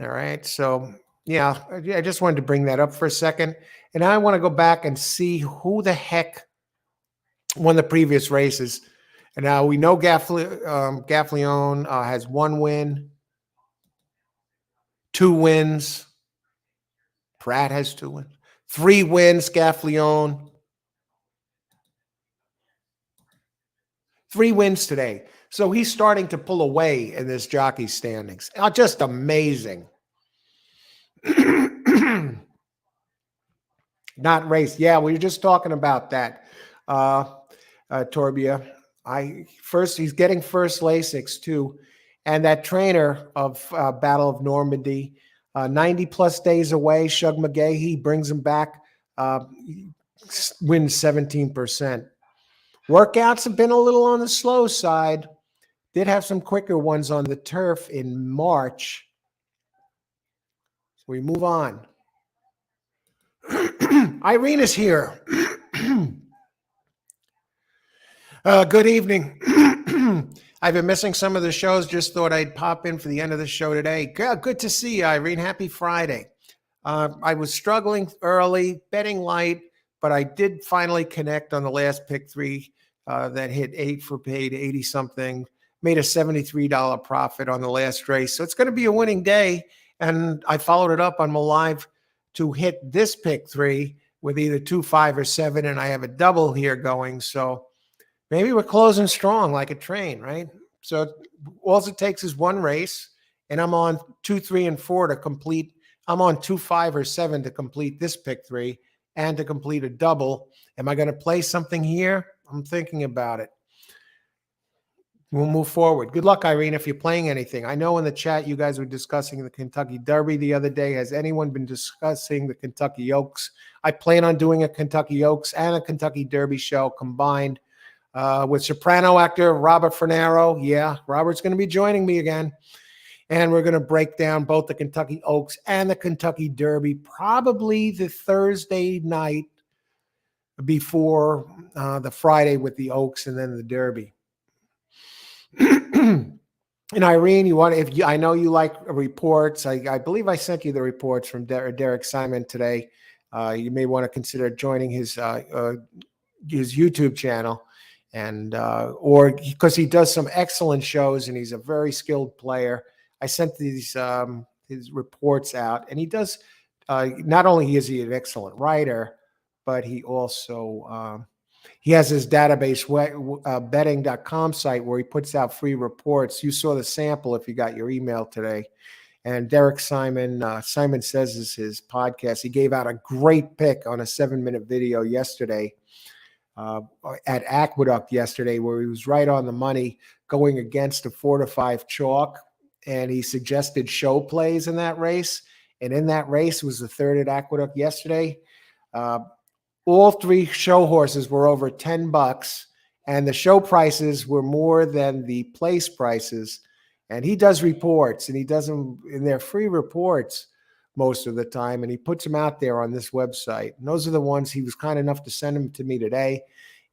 All right. So, yeah, I just wanted to bring that up for a second. And I want to go back and see who the heck won the previous races. And now we know Gaffleone has 1 win, 2 wins. Pratt has 2 wins. 3 wins, Gaffleone. 3 wins today. So he's starting to pull away in this jockey standings. Just amazing. Not raced. Yeah, we were just talking about that, Torbia. He's getting first Lasix too. And that trainer of Battle of Normandy, 90 plus days away, Shug McGahee brings him back, wins 17%. Workouts have been a little on the slow side. Did have some quicker ones on the turf in March. So we move on. Irene is here. Good evening. I've been missing some of the shows. Just thought I'd pop in for the end of the show today. Good to see you, Irene. Happy Friday. I was struggling early, betting light, but I did finally connect on the last pick 3 that hit 8 for paid, 80 something. Made a $73 profit on the last race. So it's going to be a winning day. And I followed it up on my live to hit this pick 3 with either 2, 5, or 7. And I have a double here going. So maybe we're closing strong like a train, right? So all it takes is 1 race. And I'm on 2, 3, and 4 to complete. I'm on 2, 5, or 7 to complete this pick 3 and to complete a double. Am I going to play something here? I'm thinking about it. We'll move forward. Good luck, Irene, if you're playing anything. I know in the chat you guys were discussing the Kentucky Derby the other day. Has anyone been discussing the Kentucky Oaks? I plan on doing a Kentucky Oaks and a Kentucky Derby show combined with soprano actor Robert Fornaro. Yeah, Robert's going to be joining me again. And we're going to break down both the Kentucky Oaks and the Kentucky Derby, probably the Thursday night before the Friday with the Oaks and then the Derby. And Irene, I know you like reports. I believe I sent you the reports from Derek Simon today. You may want to consider joining his YouTube channel, and or because he does some excellent shows and he's a very skilled player. I sent these his reports out, and he does. Not only is he an excellent writer, but he also he has his database, betting.com site, where he puts out free reports. You saw the sample if you got your email today. And Derek Simon, Simon Says is his podcast. He gave out a great pick on a 7-minute video yesterday at Aqueduct yesterday, where he was right on the money going against a 4-5 chalk. And he suggested show plays in that race. And in that race was the 3rd at Aqueduct yesterday. All 3 show horses were over $10, and the show prices were more than the place prices. And he does reports, and he does them in their free reports most of the time, and he puts them out there on this website. And those are the ones he was kind enough to send them to me today.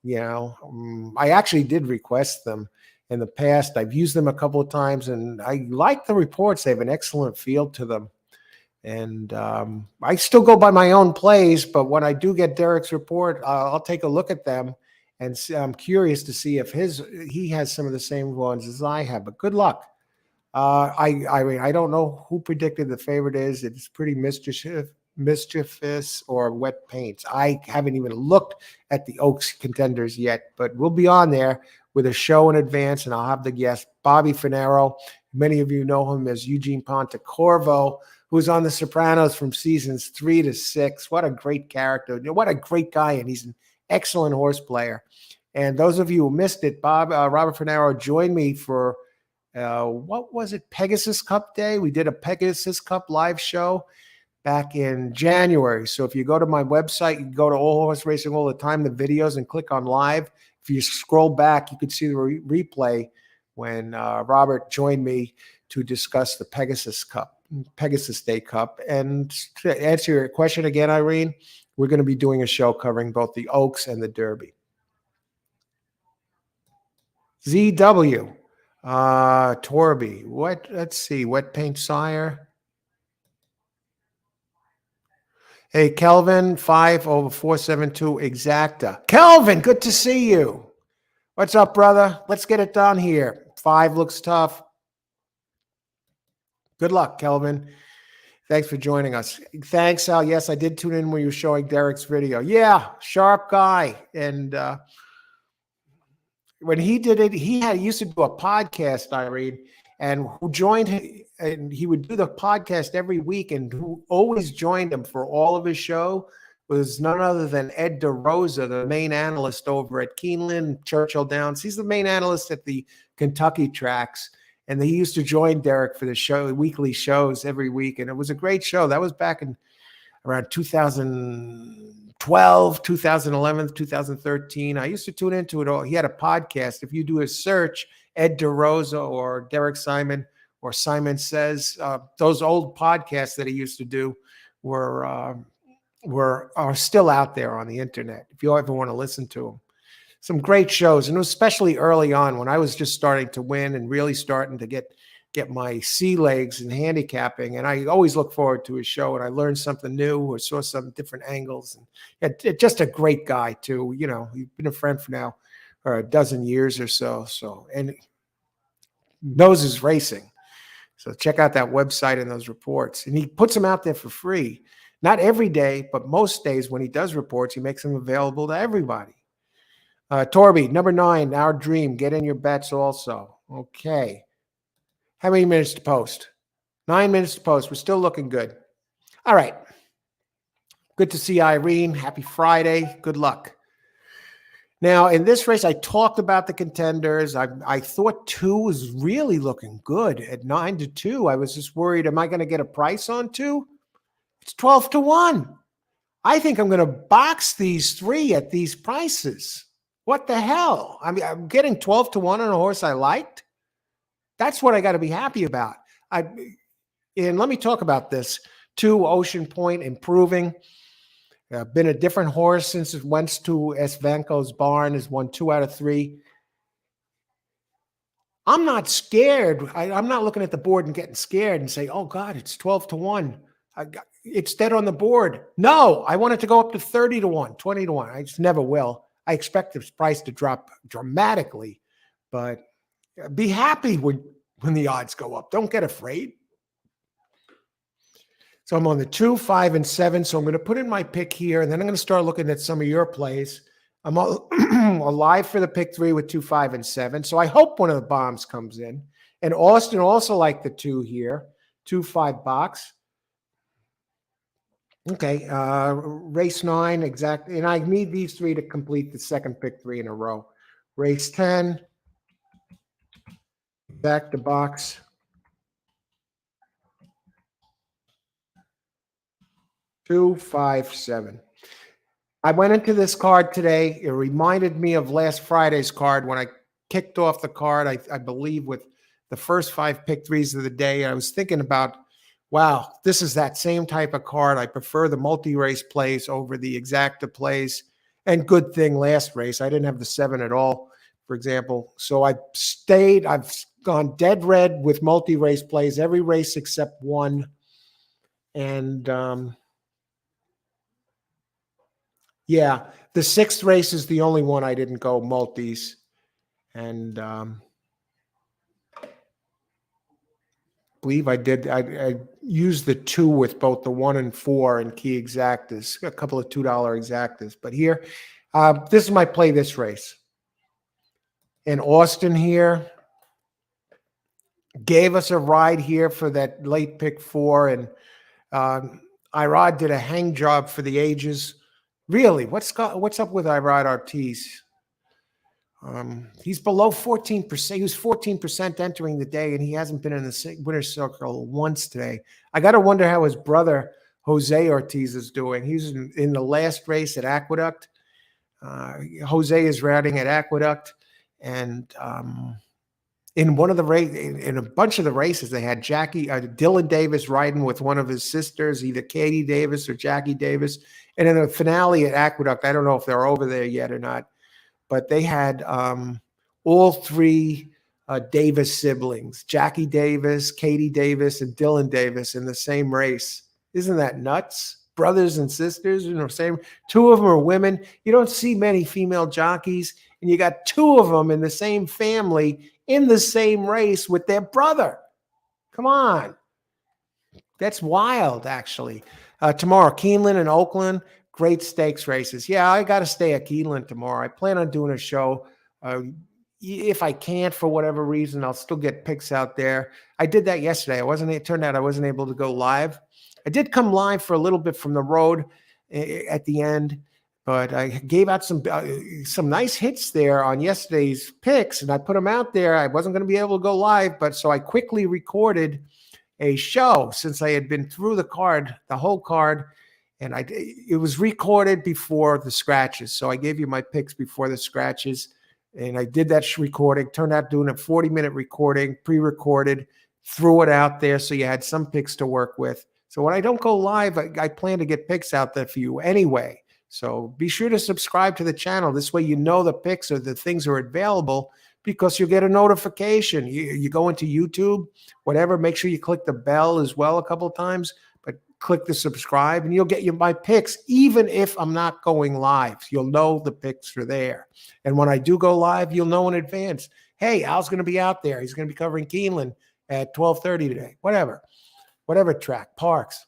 You know, I actually did request them in the past. I've used them a couple of times, and I like the reports. They have an excellent feel to them. And I still go by my own plays, but when I do get Derek's report, I'll take a look at them, and I'm curious to see if he has some of the same ones as I have. But good luck. I mean, I don't know who predicted the favorite is. It's pretty mischievous. Mischievous or Wet Paints. I haven't even looked at the Oaks contenders yet, but we'll be on there with a show in advance, and I'll have the guest, Bobby Finero. Many of you know him as Eugene Pontecorvo, who's on The Sopranos from seasons 3 to 6. What a great character. What a great guy, and he's an excellent horse player. And those of you who missed it, Robert Finero joined me for, what was it, Pegasus Cup Day? We did a Pegasus Cup live show back in January. So if you go to my website, you can go to All Horse Racing All the Time, the videos, and click on live. If you scroll back, you could see the replay when Robert joined me to discuss the Pegasus Day Cup. And to answer your question again, Irene, we're going to be doing a show covering both the Oaks and the Derby. ZW, Torby, let's see, Wet Paint Sire. Hey, Kelvin, 5/472 exacta. Kelvin, good to see you. What's up, brother? Let's get it done here. 5 looks tough. Good luck, Kelvin. Thanks for joining us. Thanks, Al. Yes, I did tune in when you were showing Derek's video. Yeah, sharp guy. And when he did it, he used to do a podcast, Irene, and who joined him, and he would do the podcast every week, and who always joined him for all of his show was none other than Ed DeRosa, the main analyst over at Keeneland, Churchill Downs. He's the main analyst at the Kentucky tracks, and he used to join Derek for the weekly shows every week, and it was a great show. That was back in around 2012, 2011, 2013. I used to tune into it all. He had a podcast. If you do a search, Ed DeRosa or Derek Simon or Simon Says, those old podcasts that he used to do are still out there on the internet if you ever want to listen to them. Some great shows, and especially early on when I was just starting to win and really starting to get my sea legs and handicapping. And I always look forward to his show, and I learned something new or saw some different angles. And just a great guy too. You know, he's been a friend for now a dozen years or so. And knows his racing. So check out that website and those reports. And he puts them out there for free. Not every day, but most days when he does reports, he makes them available to everybody. Torby, number 9, Our Dream. Get in your bets also. Okay. How many minutes to post? 9 minutes to post. We're still looking good. All right. Good to see Irene. Happy Friday. Good luck. Now, in this race, I talked about the contenders. I thought 2 was really looking good at 9-2. I was just worried, am I going to get a price on 2? It's 12-1. I think I'm going to box these 3 at these prices. What the hell? I mean, I'm getting 12-1 on a horse I liked. That's what I got to be happy about. And let me talk about this. 2, Ocean Point, improving. Been a different horse since it went to Esvanco's barn. Has won 2 out of 3. I'm not scared. I'm not looking at the board and getting scared and say, oh, God, it's 12-1. It's dead on the board. No, I want it to go up to 30-1, 20-1. I just never will. I expect this price to drop dramatically, but be happy when the odds go up. Don't get afraid. So I'm on the 2, 5, and 7. So I'm going to put in my pick here, and then I'm going to start looking at some of your plays. I'm alive for the pick 3 with 2, 5, and 7. So I hope one of the bombs comes in. And Austin also liked the 2 here, 2, 5 box. Okay, race 9, exactly. And I need these 3 to complete the second pick 3 in a row. Race 10, back to box. 2, 5, 7. I went into this card today. It reminded me of last Friday's card when I kicked off the card, I believe, with the first 5 pick 3s of the day. I was thinking about, wow, this is that same type of card. I prefer the multi-race plays over the exacta plays. And good thing last race, I didn't have the 7 at all, for example. So I've gone dead red with multi-race plays, every race except 1. And yeah, the 6th race is the only one I didn't go multis. And believe I did. I used the 2 with both the 1 and 4 and key exactas, a couple of $2 exactas. But here, this is my play this race. In Austin here, gave us a ride here for that late pick 4. And Irod did a hang job for the ages. Really, what's up with Irod Ortiz? He's below 14%. He was 14% entering the day, and he hasn't been in the winner's circle once today. I got to wonder how his brother, Jose Ortiz, is doing. He's in the last race at Aqueduct. Jose is routing at Aqueduct. And in one of the in a bunch of the races, they had Dylan Davis riding with one of his sisters, either Katie Davis or Jackie Davis. And in the finale at Aqueduct, I don't know if they're over there yet or not, but they had all 3 Davis siblings, Jackie Davis, Katie Davis, and Dylan Davis in the same race. Isn't that nuts? Brothers and sisters, same. 2 of them are women. You don't see many female jockeys, and you got 2 of them in the same family in the same race with their brother. Come on. That's wild, actually. Tomorrow, Keeneland and Oakland. Great stakes races. Yeah, I got to stay at Keeneland tomorrow. I plan on doing a show. If I can't for whatever reason, I'll still get picks out there. I did that yesterday. It turned out I wasn't able to go live. I did come live for a little bit from the road at the end, but I gave out some nice hits there on yesterday's picks, and I put them out there. I wasn't going to be able to go live, but so I quickly recorded a show since I had been through the whole card. And it was recorded before the scratches. So I gave you my picks before the scratches. And I did that recording. Turned out doing a 40-minute recording, pre-recorded, threw it out there so you had some picks to work with. So when I don't go live, I plan to get picks out there for you anyway. So be sure to subscribe to the channel. This way you know the picks or the things are available because you'll get a notification. You go into YouTube, whatever, make sure you click the bell as well a couple of times. Click the subscribe and you'll get my picks. Even if I'm not going live, you'll know the picks are there. And when I do go live, you'll know in advance, hey, Al's going to be out there. He's going to be covering Keeneland at 12:30 today. Whatever track, Parks.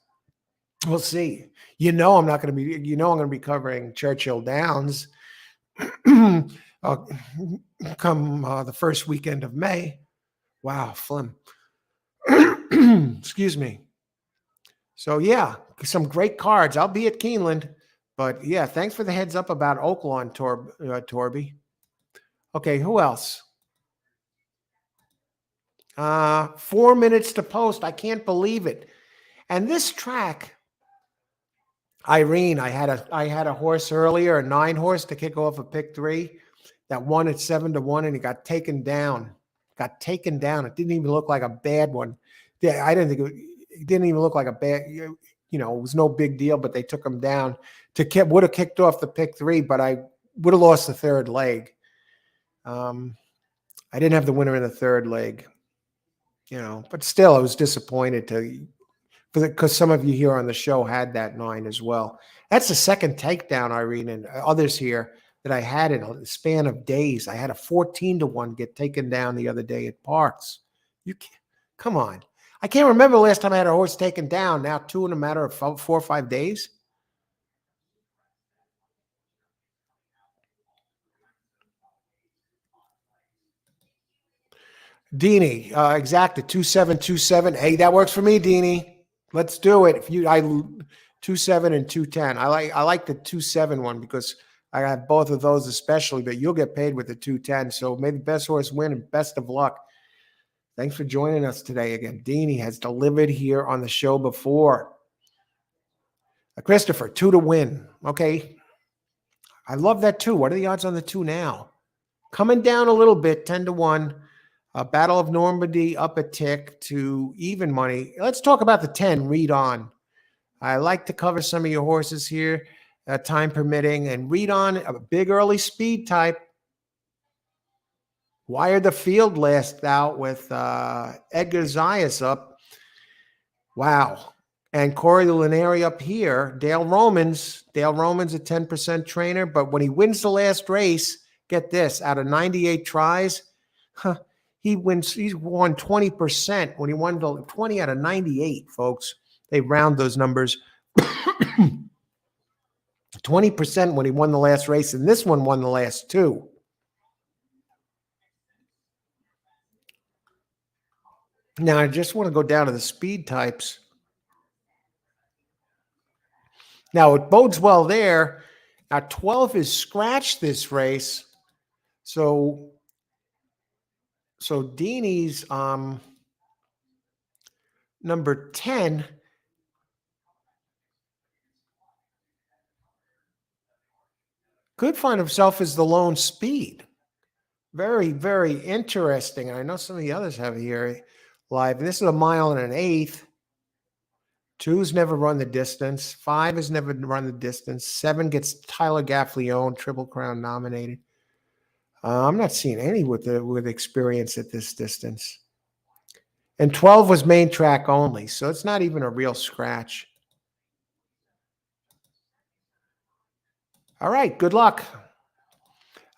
We'll see. I'm not going to be, I'm going to be covering Churchill Downs come the first weekend of May. Wow, phlegm. Excuse me. So, yeah, some great cards. I'll be at Keeneland. But, yeah, thanks for the heads up about Oaklawn, Torby. Okay, who else? 4 minutes to post. I can't believe it. And this track, Irene, I had a horse earlier, a 9-horse to kick off a pick 3 that won at 7-1, and he got taken down. It didn't even look like a bad one. Yeah, I didn't think it didn't even look like a bad, it was no big deal, but they took him down. Would have kicked off the pick 3, but I would have lost the 3rd leg. I didn't have the winner in the 3rd leg, but still I was disappointed because some of you here on the show had that 9 as well. That's the second takedown, Irene, and others here that I had in a span of days. I had a 14-1 get taken down the other day at Parks. Come on. I can't remember the last time I had a horse taken down. Now 2 in a matter of 4 or 5 days. Deanie, exacta 2727. Hey, that works for me, Deanie. Let's do it. 27 and 210. I like the 27 one because I have both of those especially, but you'll get paid with the 210. So may the best horse win and best of luck. Thanks for joining us today again. Deanie has delivered here on the show before. Christopher, 2 to win. Okay. I love that 2. What are the odds on the 2 now? Coming down a little bit, 10-1. Battle of Normandy up a tick to even money. Let's talk about the 10. Read on. I like to cover some of your horses here, time permitting, and read on a big early speed type. Wired the field last out with Edgar Zayas up. Wow. And Corey Lineri up here. Dale Roman's a 10% trainer, but when he wins the last race, get this, out of 98 tries, He won 20% when he won 20 out of 98, folks. They round those numbers. 20% when he won the last race, and this one won the last two. Now, I just want to go down to the speed types. Now, it bodes well there. Now, 12 is scratched this race. So Deanie's number 10 could find himself as the lone speed. Very, very interesting. I know some of the others have it here live. This is a mile and an eighth. 2's never run the distance. 5 has never run the distance. 7 gets Tyler Gaffleone, Triple Crown nominated. I'm not seeing any with experience at this distance. And 12 was main track only, so it's not even a real scratch. All right, good luck.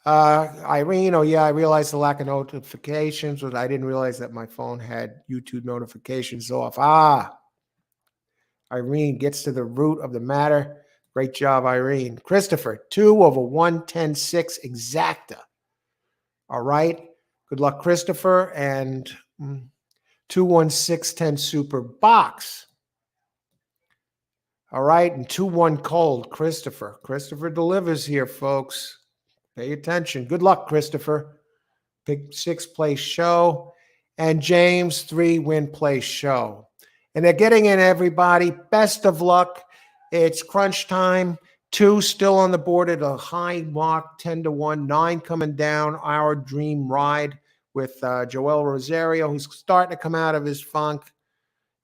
Irene, oh yeah, I realized the lack of notifications, but I didn't realize that my phone had YouTube notifications off. Irene gets to the root of the matter. Great job, Irene. Christopher, 2 over 110.6 exacta. All right. Good luck, Christopher. And 21610 super box. All right. And 21 cold, Christopher. Christopher delivers here, folks. Pay attention. Good luck, Christopher. Big 6th place show. And James, 3 win place show. And they're getting in, everybody. Best of luck. It's crunch time. 2 still on the board at a high mark, 10-1. 9 coming down. Our dream ride with Joel Rosario, who's starting to come out of his funk.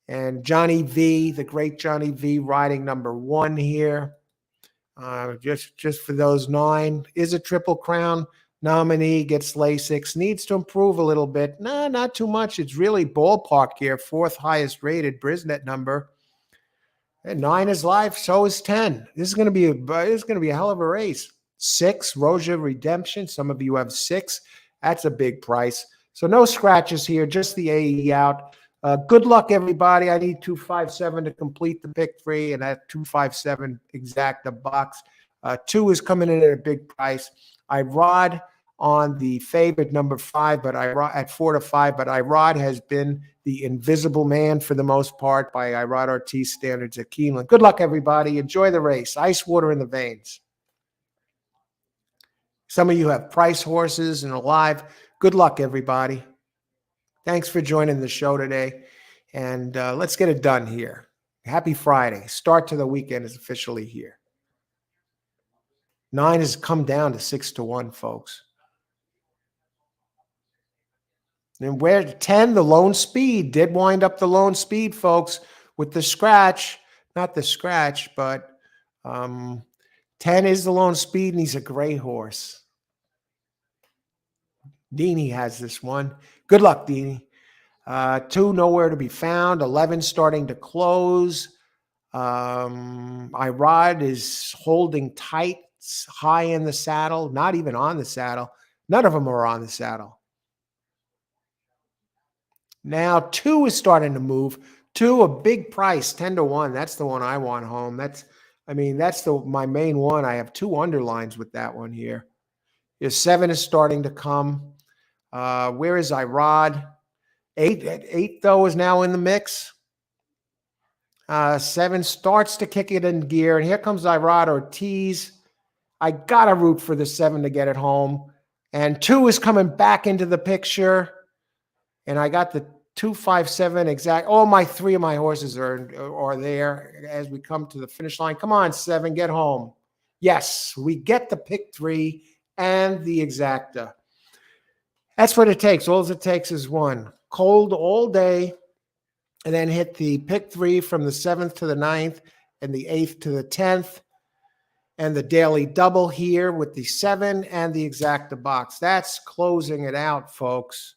And Johnny V, the great Johnny V, riding number 1 here. Just for those 9. Is a Triple Crown nominee, gets LASIX, needs to improve a little bit. No, not too much. It's really ballpark here. 4th highest rated Brisnet number. And 9 is live. So is 10. This is going to be a hell of a race. 6, Roja Redemption. Some of you have 6. That's a big price. So no scratches here. Just the AE out. Good luck, everybody. I need 257 to complete the pick 3, and that 257 exacta box. 2 is coming in at a big price. I rod on the favorite number 5, but I rod at 4-5. But I rod has been the invisible man for the most part by Irod Ortiz standards at Keeneland. Good luck, everybody. Enjoy the race. Ice water in the veins. Some of you have price horses and alive. Good luck, everybody. Thanks for joining the show today. And let's get it done here. Happy Friday. Start to the weekend is officially here. 9 has come down to 6-1, folks. And where 10, the lone speed, did wind up the lone speed, folks, with the scratch. Not the scratch, but 10 is the lone speed, and he's a gray horse. Deanie has this one. Good luck, Deanie. 2, nowhere to be found. 11 starting to close. Irod is holding tight, high in the saddle, not even on the saddle. None of them are on the saddle. Now 2 is starting to move. 2, a big price, 10-1. That's the one I want home. That's my main one. I have 2 underlines with that one here. 7 is starting to come. Where is Irod? 8 though is now in the mix. 7 starts to kick it in gear, and here comes Irod Ortiz. I gotta root for the 7 to get it home, and 2 is coming back into the picture, and I got the 257 exact. All my 3 of my horses are there as we come to the finish line. Come on, 7, get home. Yes, we get the pick 3 and the exacta. That's what it takes. All it takes is 1. Cold all day, and then hit the pick 3 from the 7th to the 9th and the 8th to the 10th, and the daily double here with the 7 and the exacta box. That's closing it out, folks.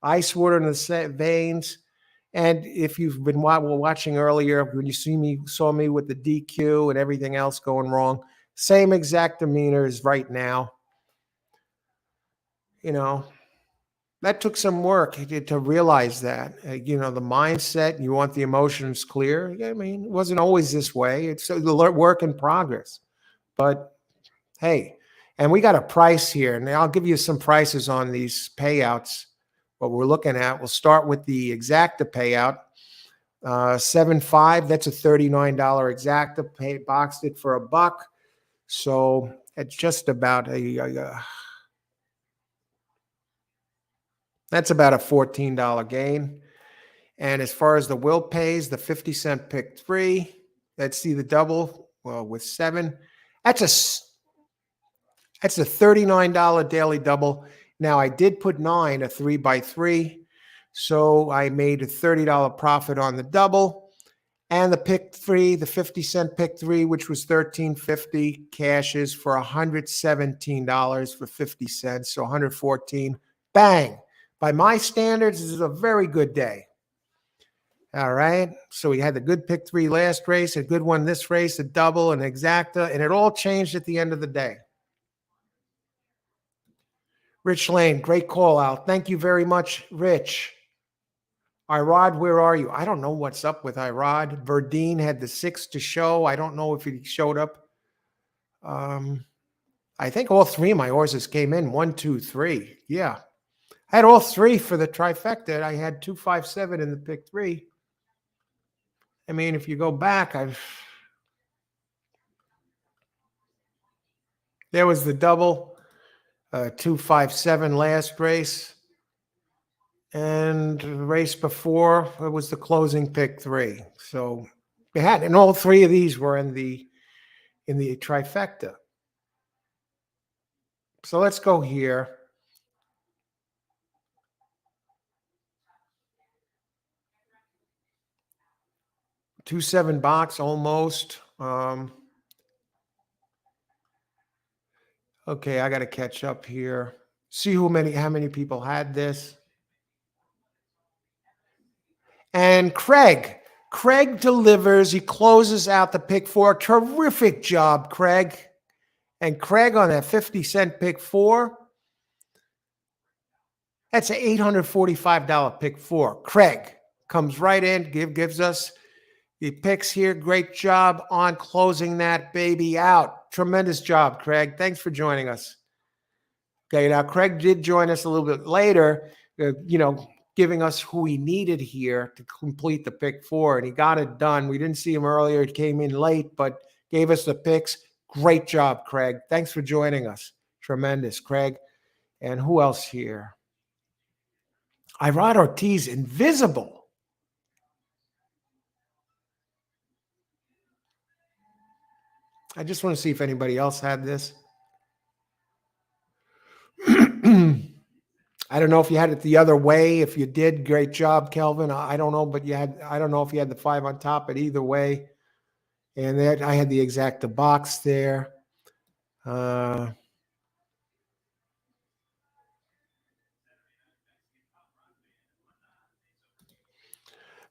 Ice water in the veins. And if you've been watching earlier, when you saw me with the DQ and everything else going wrong, same exact demeanor as right now. You know, that took some work to realize that. The mindset, you want the emotions clear. I mean, it wasn't always this way. It's the work in progress. But hey, and we got a price here, and I'll give you some prices on these payouts. What we're looking at, we'll start with the exacta payout. 7.5, that's a $39 exacta, boxed it for $1. So it's just about that's about a $14 gain. And as far as the will pays, the 50-cent pick 3, let's see the double, well, with 7, that's a $39 daily double. Now I did put 9, a 3x3. So I made a $30 profit on the double. And the pick 3, the 50-cent pick 3, which was $13.50, cashes for $117 for 50 cents. So $114. Bang. By my standards, this is a very good day. All right. So we had the good pick 3 last race, a good one this race, a double, an exacta, and it all changed at the end of the day. Rich Lane, great call out. Thank you very much, Rich. Irod, where are you? I don't know what's up with Irod. Verdine had the 6 to show. I don't know if he showed up. I think all 3 of my horses came in. 1, 2, 3. Yeah. I had all 3 for the trifecta. I had 2, 5, 7 in the pick 3. I mean, if you go back, there was the double, 2, 5, 7 last race. And the race before, it was the closing pick 3. So we had, and all 3 of these were in the trifecta. So let's go here. $2.7 box almost. Okay, I got to catch up here. See how many people had this. And Craig delivers. He closes out the pick 4. Terrific job, Craig. And Craig on that 50-cent pick 4. That's an $845 pick 4. Craig comes right in, gives us the picks here. Great job on closing that baby out. Tremendous job, Craig. Thanks for joining us. Okay, now Craig did join us a little bit later, giving us who he needed here to complete the pick 4, and he got it done. We didn't see him earlier. He came in late, but gave us the picks. Great job, Craig. Thanks for joining us. Tremendous, Craig. And who else here? Irod Ortiz, invisible. I just want to see if anybody else had this. I don't know if you had it the other way. If you did, great job, Kelvin. I don't know, but I don't know if you had the 5 on top, but either way. And then I had the exacta box there.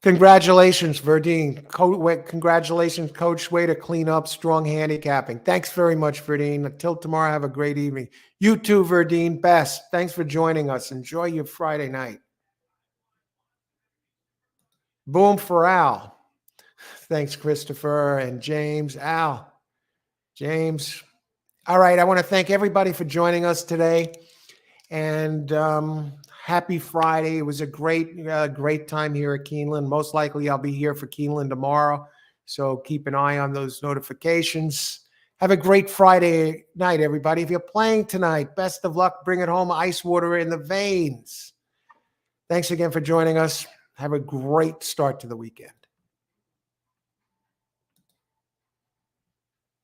Congratulations, Verdine. Congratulations, Coach. Way to clean up, strong handicapping. Thanks very much, Verdine. Until tomorrow, have a great evening. You too, Verdine. Best. Thanks for joining us. Enjoy your Friday night. Boom for Al. Thanks, Christopher and James. Al, James. All right. I want to thank everybody for joining us today. And happy Friday. It was a great time here at Keeneland. Most likely I'll be here for Keeneland tomorrow. So keep an eye on those notifications. Have a great Friday night, everybody. If you're playing tonight, best of luck. Bring it home. Ice water in the veins. Thanks again for joining us. Have a great start to the weekend.